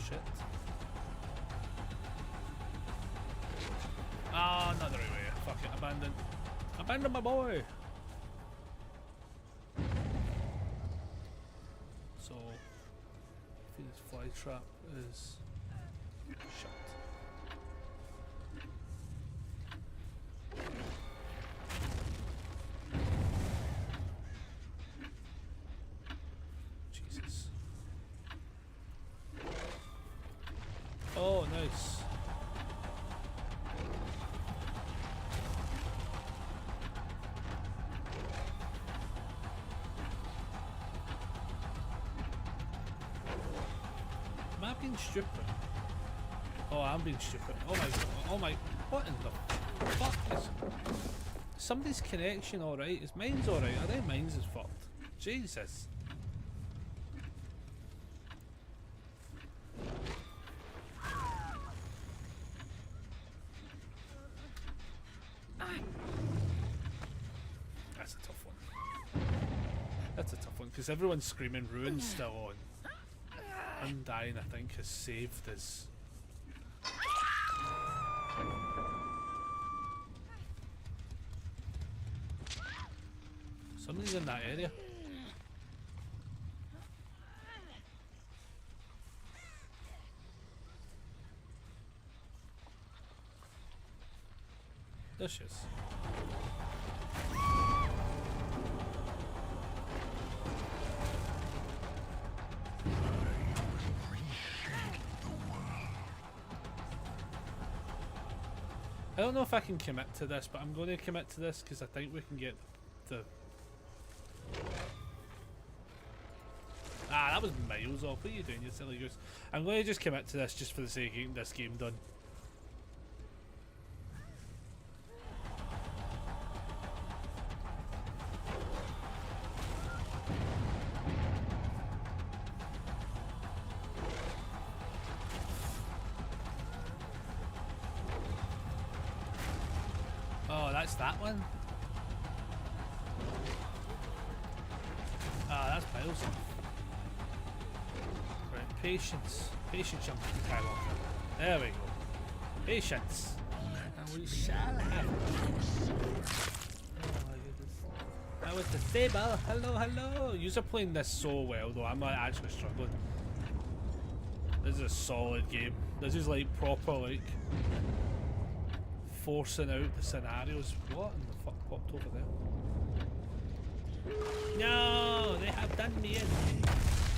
Shit. Ah, not the right way. Fuck it, abandon. Abandon my boy! So, this fly trap is shut. Jesus. Oh, nice. Am I being stupid? Oh, I'm being stupid. Oh my, oh my, what in the fuck is... Somebody's connection alright? Is mine's alright? I think mine's is fucked. Jesus. That's a tough one. That's a tough one, because everyone's screaming Ruin's still on. Undying, I think, has saved us. Somebody's in that area. There she is. I don't know if I can commit to this, but I'm going to commit to this because I think we can get the... Ah, that was miles off. What are you doing, you silly goose? I'm going to just commit to this just for the sake of getting this game done. Oh, that's that one? Ah, that's miles off. Right, patience. Patience, young Skywalker. There we go. Patience. And we shall have. Oh my goodness. That was the stable. Hello, hello. You're playing this so well, though. I'm not actually struggling. This is a solid game. This is like proper, like, forcing out the scenarios. What in the fuck popped over there? No, they have done me in.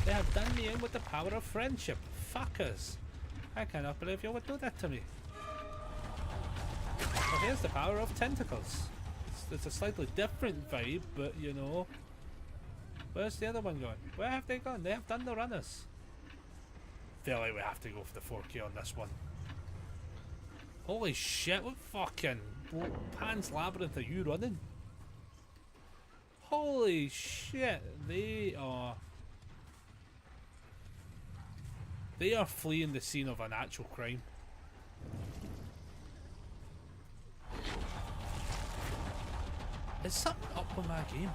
They have done me in with the power of friendship. Fuckers. I cannot believe you would do that to me. Well, here's the power of tentacles. It's a slightly different vibe, but you know. Where's the other one going? Where have they gone? They have done the runners. Feel like we have to go for the 4K on this one. Holy shit, what fucking Pan's Labyrinth are you running? Holy shit, they are fleeing the scene of an actual crime. Is something up with my game?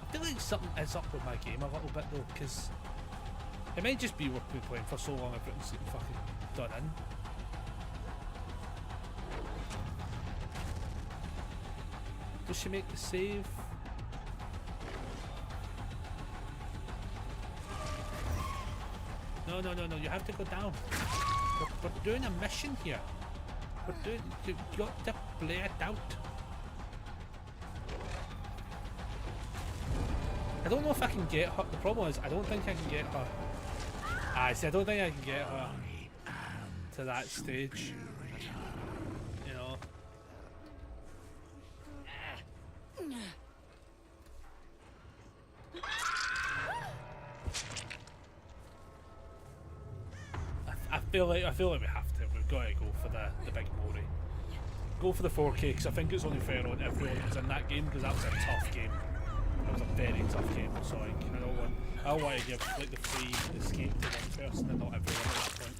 I feel like something is up with my game a little bit though, because it might just be we've been playing for so long everything's fucking done in. Does she make the save? No, you have to go down. We're doing a mission here. You've got to play it out. I don't know if I can get her. The problem is, I don't think I can get her. I don't think I can get her to that stage. You know. I feel like we have to. We've got to go for the big Mori. Go for the 4K because I think it's only fair on everyone who's in that game because that was a tough game. That was a very tough game. So like, I don't want to give like the free escape to one person and not everyone at that point.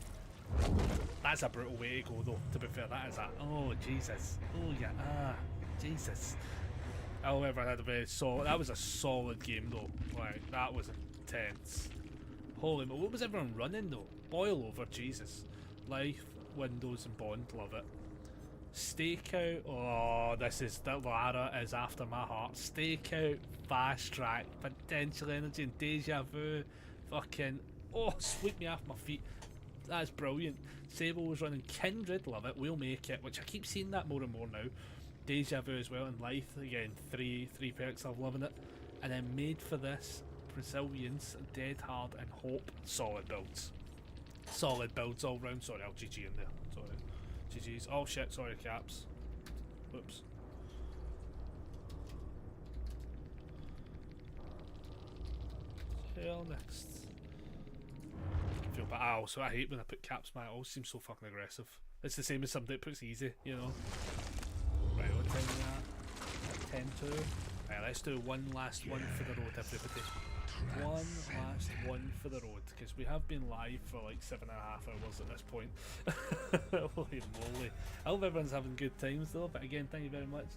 That's a brutal way to go though. To be fair, that is that. Oh Jesus. Oh yeah. Jesus. However, I had a very solid. That was a solid game though. Like that was intense. Holy, what was everyone running though? Boil over, Jesus. Life, Windows, and Bond, love it. Stakeout, oh, the Lara is after my heart. Stakeout, Fast Track, Potential Energy, and Deja Vu. Fucking, oh, sweep me off my feet. That's brilliant. Sable was running Kindred, love it. We'll make it, which I keep seeing that more and more now. Deja Vu as well, and Life, again, three perks, I'm loving it. And then Made for This, Resilience, Dead Hard, and Hope. Solid builds. Solid builds all round. Sorry, I'll GG in there. Sorry. GG's. Oh shit, sorry, caps. Whoops. Hell next. I feel bad. I also hate when I put caps, man. It always seems so fucking aggressive. It's the same as somebody that puts easy, you know. Right, what time is that? 10-2. Right, let's do one last one for the road, everybody. One last one for the road, because we have been live for like 7.5 hours at this point. Holy moly. I hope everyone's having good times though, but again, thank you very much.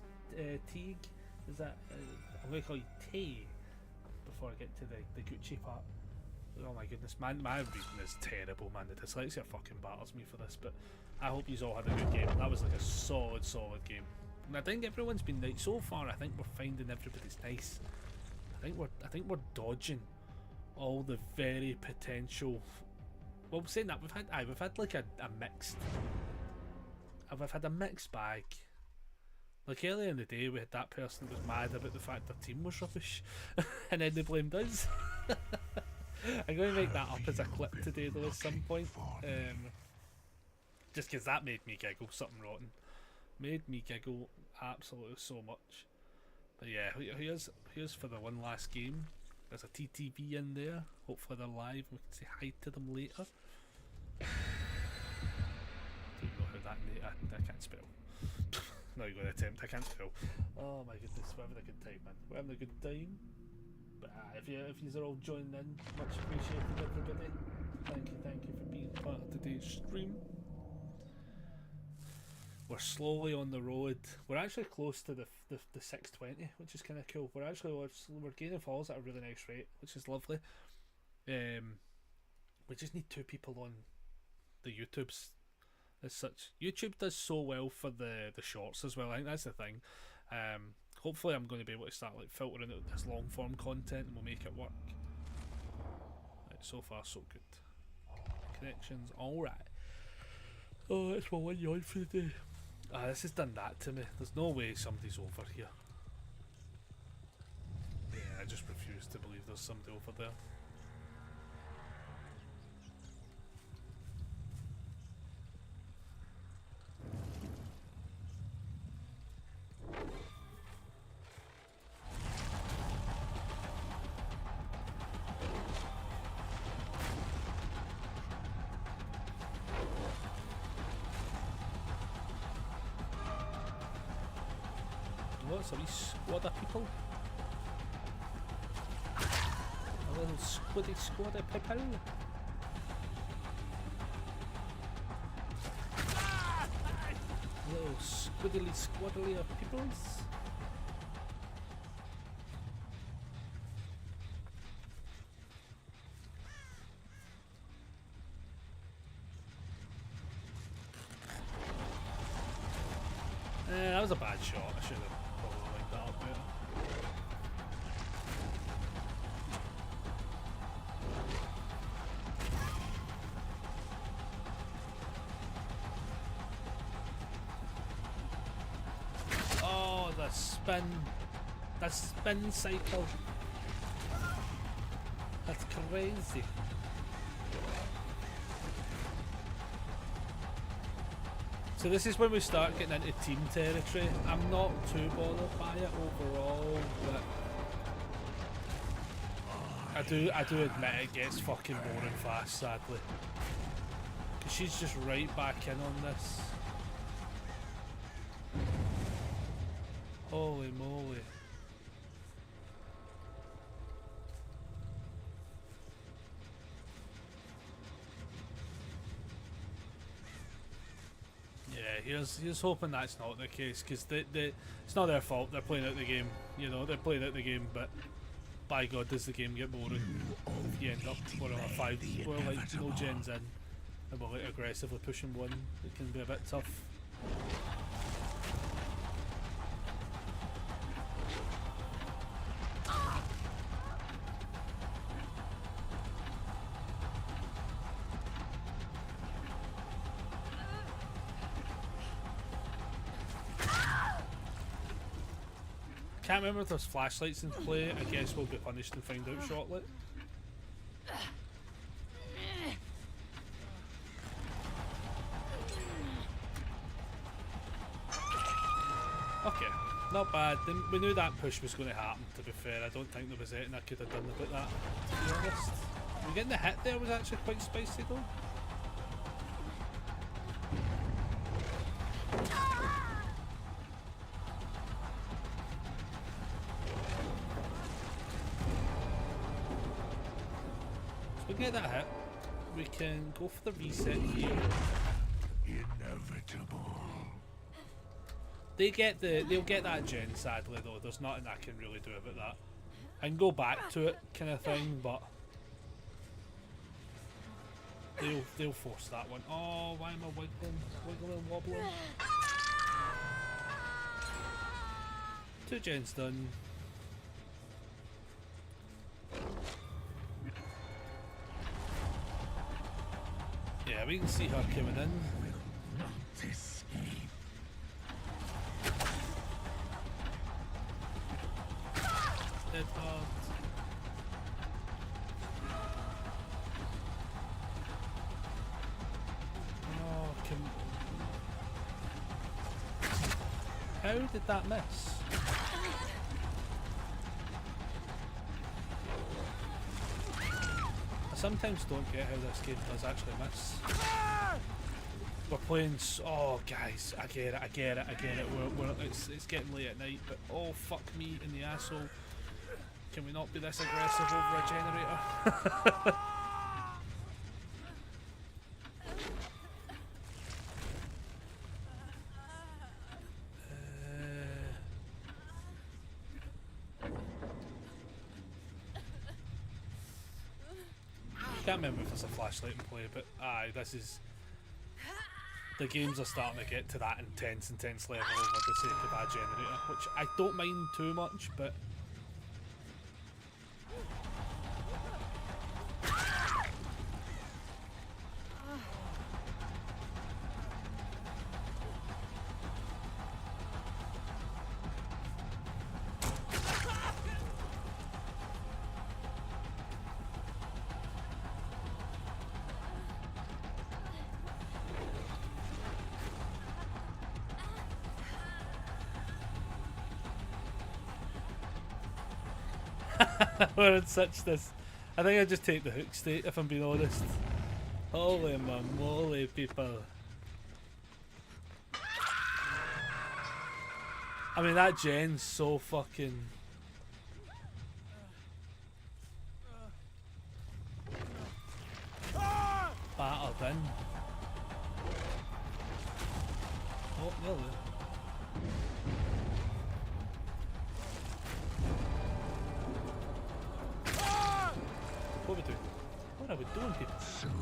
Teague, is that, I'm going to call you Tay before I get to the Gucci part. Oh my goodness, man, my reading is terrible, man. The dyslexia fucking batters me for this, but I hope you all had a good game. That was like a solid game. And I think everyone's been nice so far. I think we're finding everybody's nice. I think we're dodging all the very potential. Well, saying that we've had like a mixed. We've had a mixed bag. Like earlier in the day, we had that person that was mad about the fact their team was rubbish, and then they blamed us. I'm going to make that up as a clip today, though, at some point. Just because that made me giggle, something rotten. Made me giggle absolutely so much. But yeah, here's for the one last game. There's a TTV in there. Hopefully they're live. We can say hi to them later. Don't know how that. I can't spell. Not going to attempt. I can't spell. Oh my goodness, we're having a good time, man. We're having a good time. But if you are all joining in, much appreciated, everybody. Thank you for being part of today's stream. We're slowly on the road. We're actually close to the 620, which is kind of cool. We're gaining followers at a really nice rate, which is lovely. We just need 2 people on the YouTubes as such. YouTube does so well for the shorts as well. I think that's the thing. Hopefully I'm going to be able to start like filtering out this long form content and we'll make it work. Right, so far so good. Connections alright. Oh, it's my one yawn for the day. This has done that to me. There's no way somebody's over here. Yeah, I just refuse to believe there's somebody over there. What's a wee squad of people? A little squad of people. squiddly squaddly of peoples. That was a bad shot. I should have probably lined that up better. Oh, the spin. The spin cycle. That's crazy. So this is when we start getting into team territory. I'm not too bothered by it overall, but I do admit it gets fucking boring fast, sadly. Cause she's just right back in on this. Holy moly. Here's hoping that's not the case, because it's not their fault. They're playing out the game, you know. They're playing out the game, but by God, does the game get boring if you end up we're on a 5, we're like no gens in, and we're like aggressively pushing one. It can be a bit tough. Can't remember if there's flashlights in play. I guess we'll get punished and find out shortly. Okay, not bad. We knew that push was going to happen, to be fair. I don't think there was anything I could have done about that, to be honest. Getting the hit there was actually quite spicy though. Get that hit. We can go for the reset here. Inevitable. They'll get that gen, sadly though. There's nothing I can really do about that. I can go back to it, kind of thing, but they'll force that one. Oh, why am I wiggling, wobbling? 2 gens done. Yeah, we can see her coming in. Dead hard. Oh, how did that miss? I sometimes don't get how this game does actually miss. We're playing. Oh, guys, I get it. It's getting late at night, but oh, fuck me in the asshole. Can we not be this aggressive over a generator? Can't remember if there's a flashlight in play, but aye, this is. The games are starting to get to that intense level over the sake of that generator, which I don't mind too much, but. We're in such this. I think I just take the hook state if I'm being honest. Holy moly, people. I mean, that gen's so fucking. Battered in. Oh, nearly. are we doing? What are we doing, people? Soon.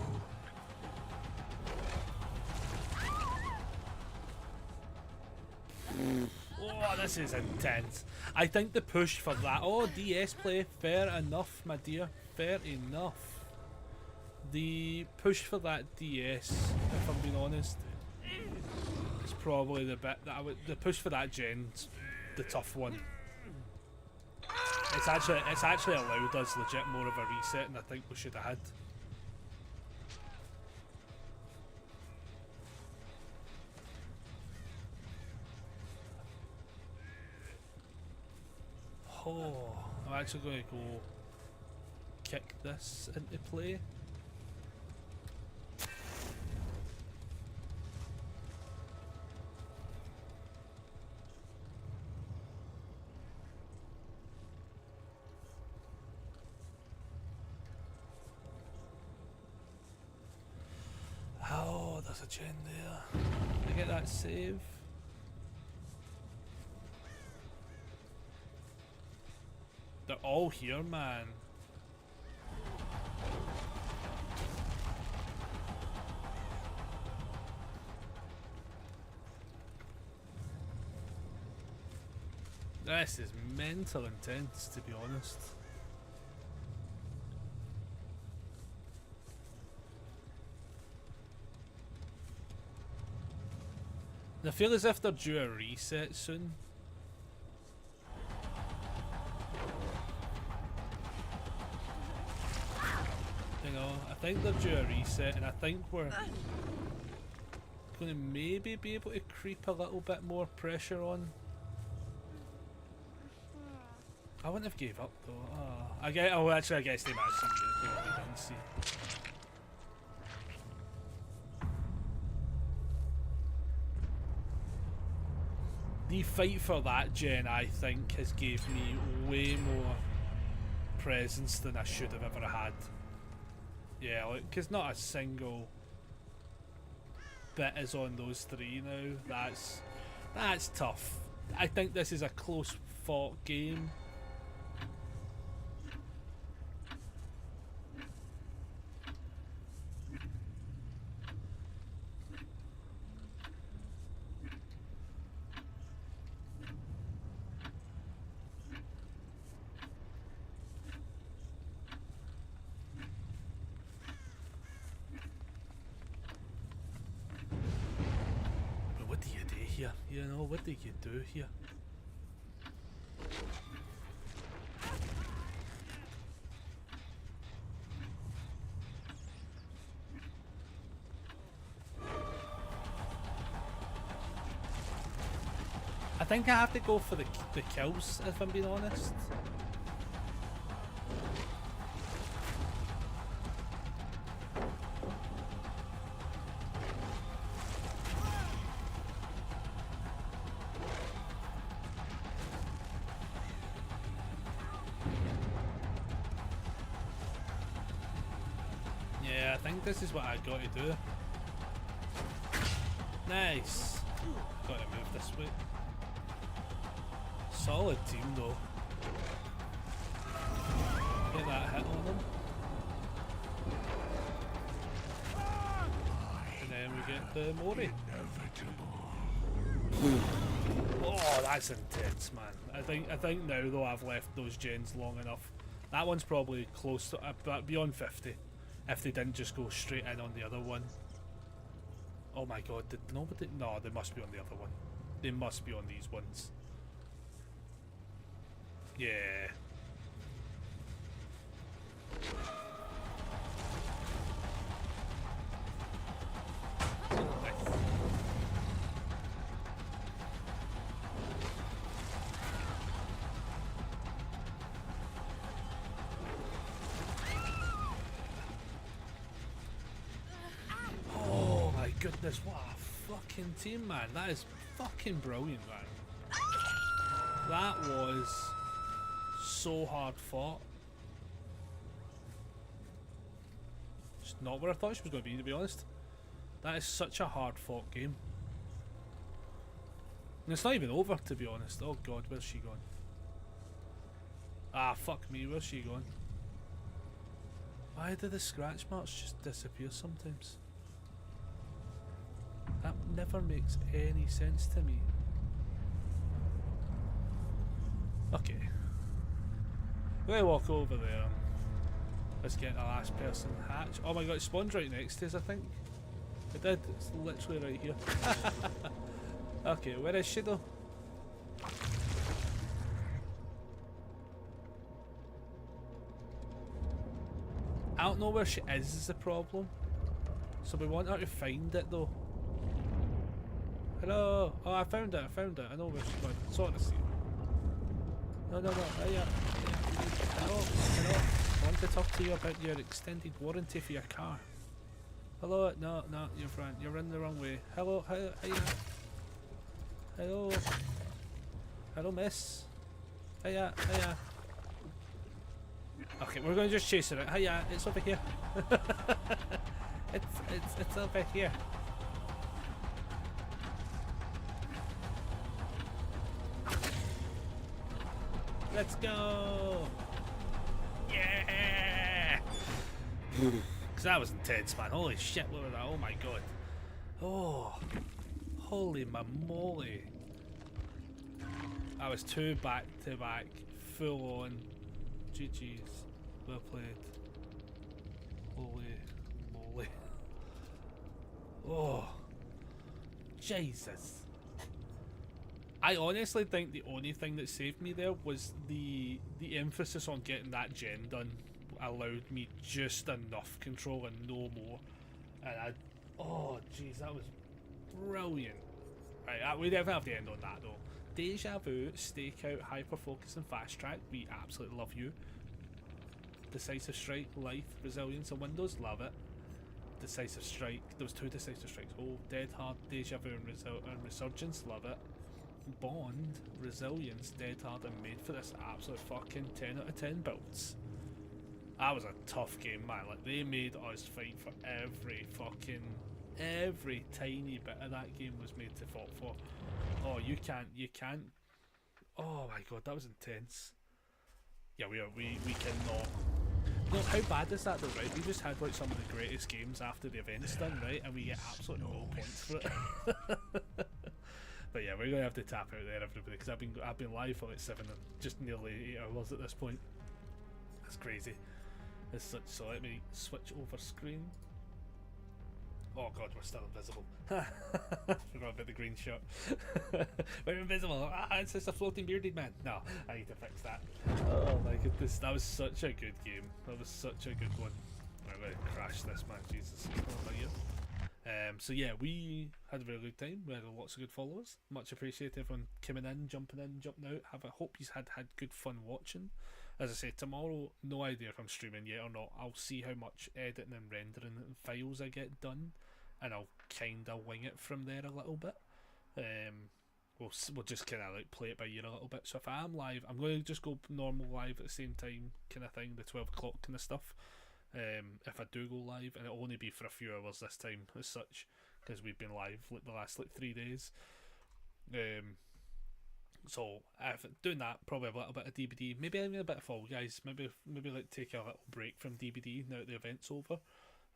Oh, this is intense. I think the push for that. Oh, DS play. Fair enough, my dear. Fair enough. The push for that DS, if I'm being honest, is probably the bit that I would. The push for that gen's the tough one. It's actually allowed us legit more of a reset than I think we should have had. Oh, I'm actually going to go kick this into play. Oh, there's a gen there. Did I get that save? They're all here, man. This is mental intense, to be honest. I feel as if they're due a reset soon. You know, I think they're due a reset, and I think we're going to maybe be able to creep a little bit more pressure on. I wouldn't have gave up though. Oh, actually, I guess they might have seen what we didn't see. The fight for that gen, I think, has gave me way more presence than I should have ever had. Yeah, like, because not a single bit is on those three now. That's tough. I think this is a close fought game. You know, what do you do here? I think I have to go for the kills, if I'm being honest. Yeah, I think this is what I got to do. Nice. Got to move this way. Solid team though. Get that hit on them. And then we get the Mori. Oh, that's intense, man. I think now though I've left those gens long enough. That one's probably close to beyond 50. If they didn't just go straight in on the other one. Oh my god, did nobody? No, they must be on the other one. They must be on these ones. Yeah. Oh my goodness, what a fucking team, man. That is fucking brilliant, man. That was so hard fought. It's not where I thought she was going to be honest. That is such a hard fought game. And it's not even over, to be honest. Oh god, where's she gone? Ah, fuck me, where's she gone? Why do the scratch marks just disappear sometimes? That never makes any sense to me. Okay. We're gonna walk over there. Let's get the last person hatch. Oh my god, it spawned right next to us, I think. It did. It's literally right here. Okay, where is she though? I don't know where she is the problem. So we want her to find it though. Hello! Oh, I found it, I know where she's going. Sort of see her. No. Yeah. Hello. I want to talk to you about your extended warranty for your car. Hello? No, you're running the wrong way. Hello? Hello? Hello, miss? Hiya. Okay, we're going to just chase her out. Hiya, it's over here. It's over here. Let's go! Yeah! Because that was intense, man. Holy shit, what was that? Oh my god. Oh, holy moly. I was 2 back to back, full on. GG's. Well played. Holy moly. Oh, Jesus. I honestly think the only thing that saved me there was the emphasis on getting that gen done allowed me just enough control and no more. And oh jeez, that was brilliant. Right, we definitely have to end on that though. Deja Vu, Stakeout, Hyper Focus and Fast Track, we absolutely love you. Decisive Strike, Life, Resilience and Windows, love it. Decisive Strike, there was 2 Decisive Strikes. Oh, Dead Hard, Deja Vu and Resurgence, love it. Bond, Resilience, Dead Hard and Made for this absolute fucking 10 out of 10 builds. That was a tough game, man. Like, they made us fight for every tiny bit of that game was made to fight for. Oh, you can't. Oh my god, that was intense. Yeah, we cannot. No, how bad is that though, right? We just had like some of the greatest games after the event's done, right? And we get absolutely no points for it. But yeah, we're gonna have to tap out there, everybody, because I've been live for like 7 and just nearly 8 hours at this point. That's crazy. As such, so let me switch over screen. Oh god, we're still invisible. Forgot about the green shot. We're invisible. It's just a floating bearded man. No, I need to fix that. Oh my goodness, that was such a good game. That was such a good one. I'm gonna crash this, man. Jesus, it's not like you. So yeah, we had a really good time. We had lots of good followers. Much appreciated everyone coming in, jumping out. I hope you had good fun watching. As I say, tomorrow, no idea if I'm streaming yet or not. I'll see how much editing and rendering and files I get done, and I'll kind of wing it from there a little bit. We'll just kind of like play it by ear a little bit. So if I am live, I'm going to just go normal live at the same time, kind of thing, the 12 o'clock kind of stuff. If I do go live, and it'll only be for a few hours this time as such, because we've been live like the last 3 days. So if doing that, probably a little bit of DBD, maybe even a bit of Fall Guys, maybe like take a little break from DBD now that the event's over,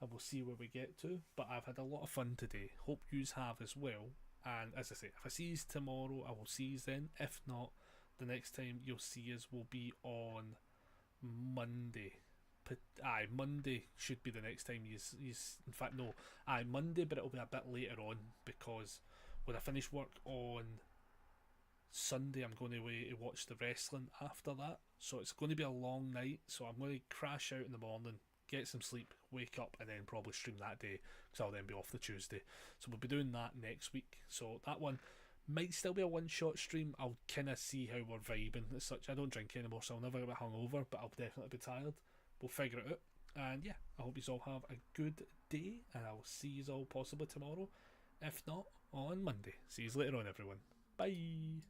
and we'll see where we get to. But I've had a lot of fun today. Hope yous have as well. And as I say, if I see yous tomorrow, I will see yous then. If not, the next time you'll see us will be on Monday. Monday should be the next time he's in fact no, Monday, but it'll be a bit later on, because when I finish work on Sunday I'm going away to watch the wrestling after that, so it's going to be a long night. So I'm going to crash out in the morning, get some sleep, wake up, and then probably stream that day, because I'll then be off the Tuesday. So we'll be doing that next week. So that one might still be a one-shot stream. I'll kind of see how we're vibing as such. I don't drink anymore, so I'll never get hungover, but I'll definitely be tired. We'll figure it out. And yeah, I hope you all have a good day, and I will see you all possibly tomorrow, if not on Monday. See you later on, everyone. Bye.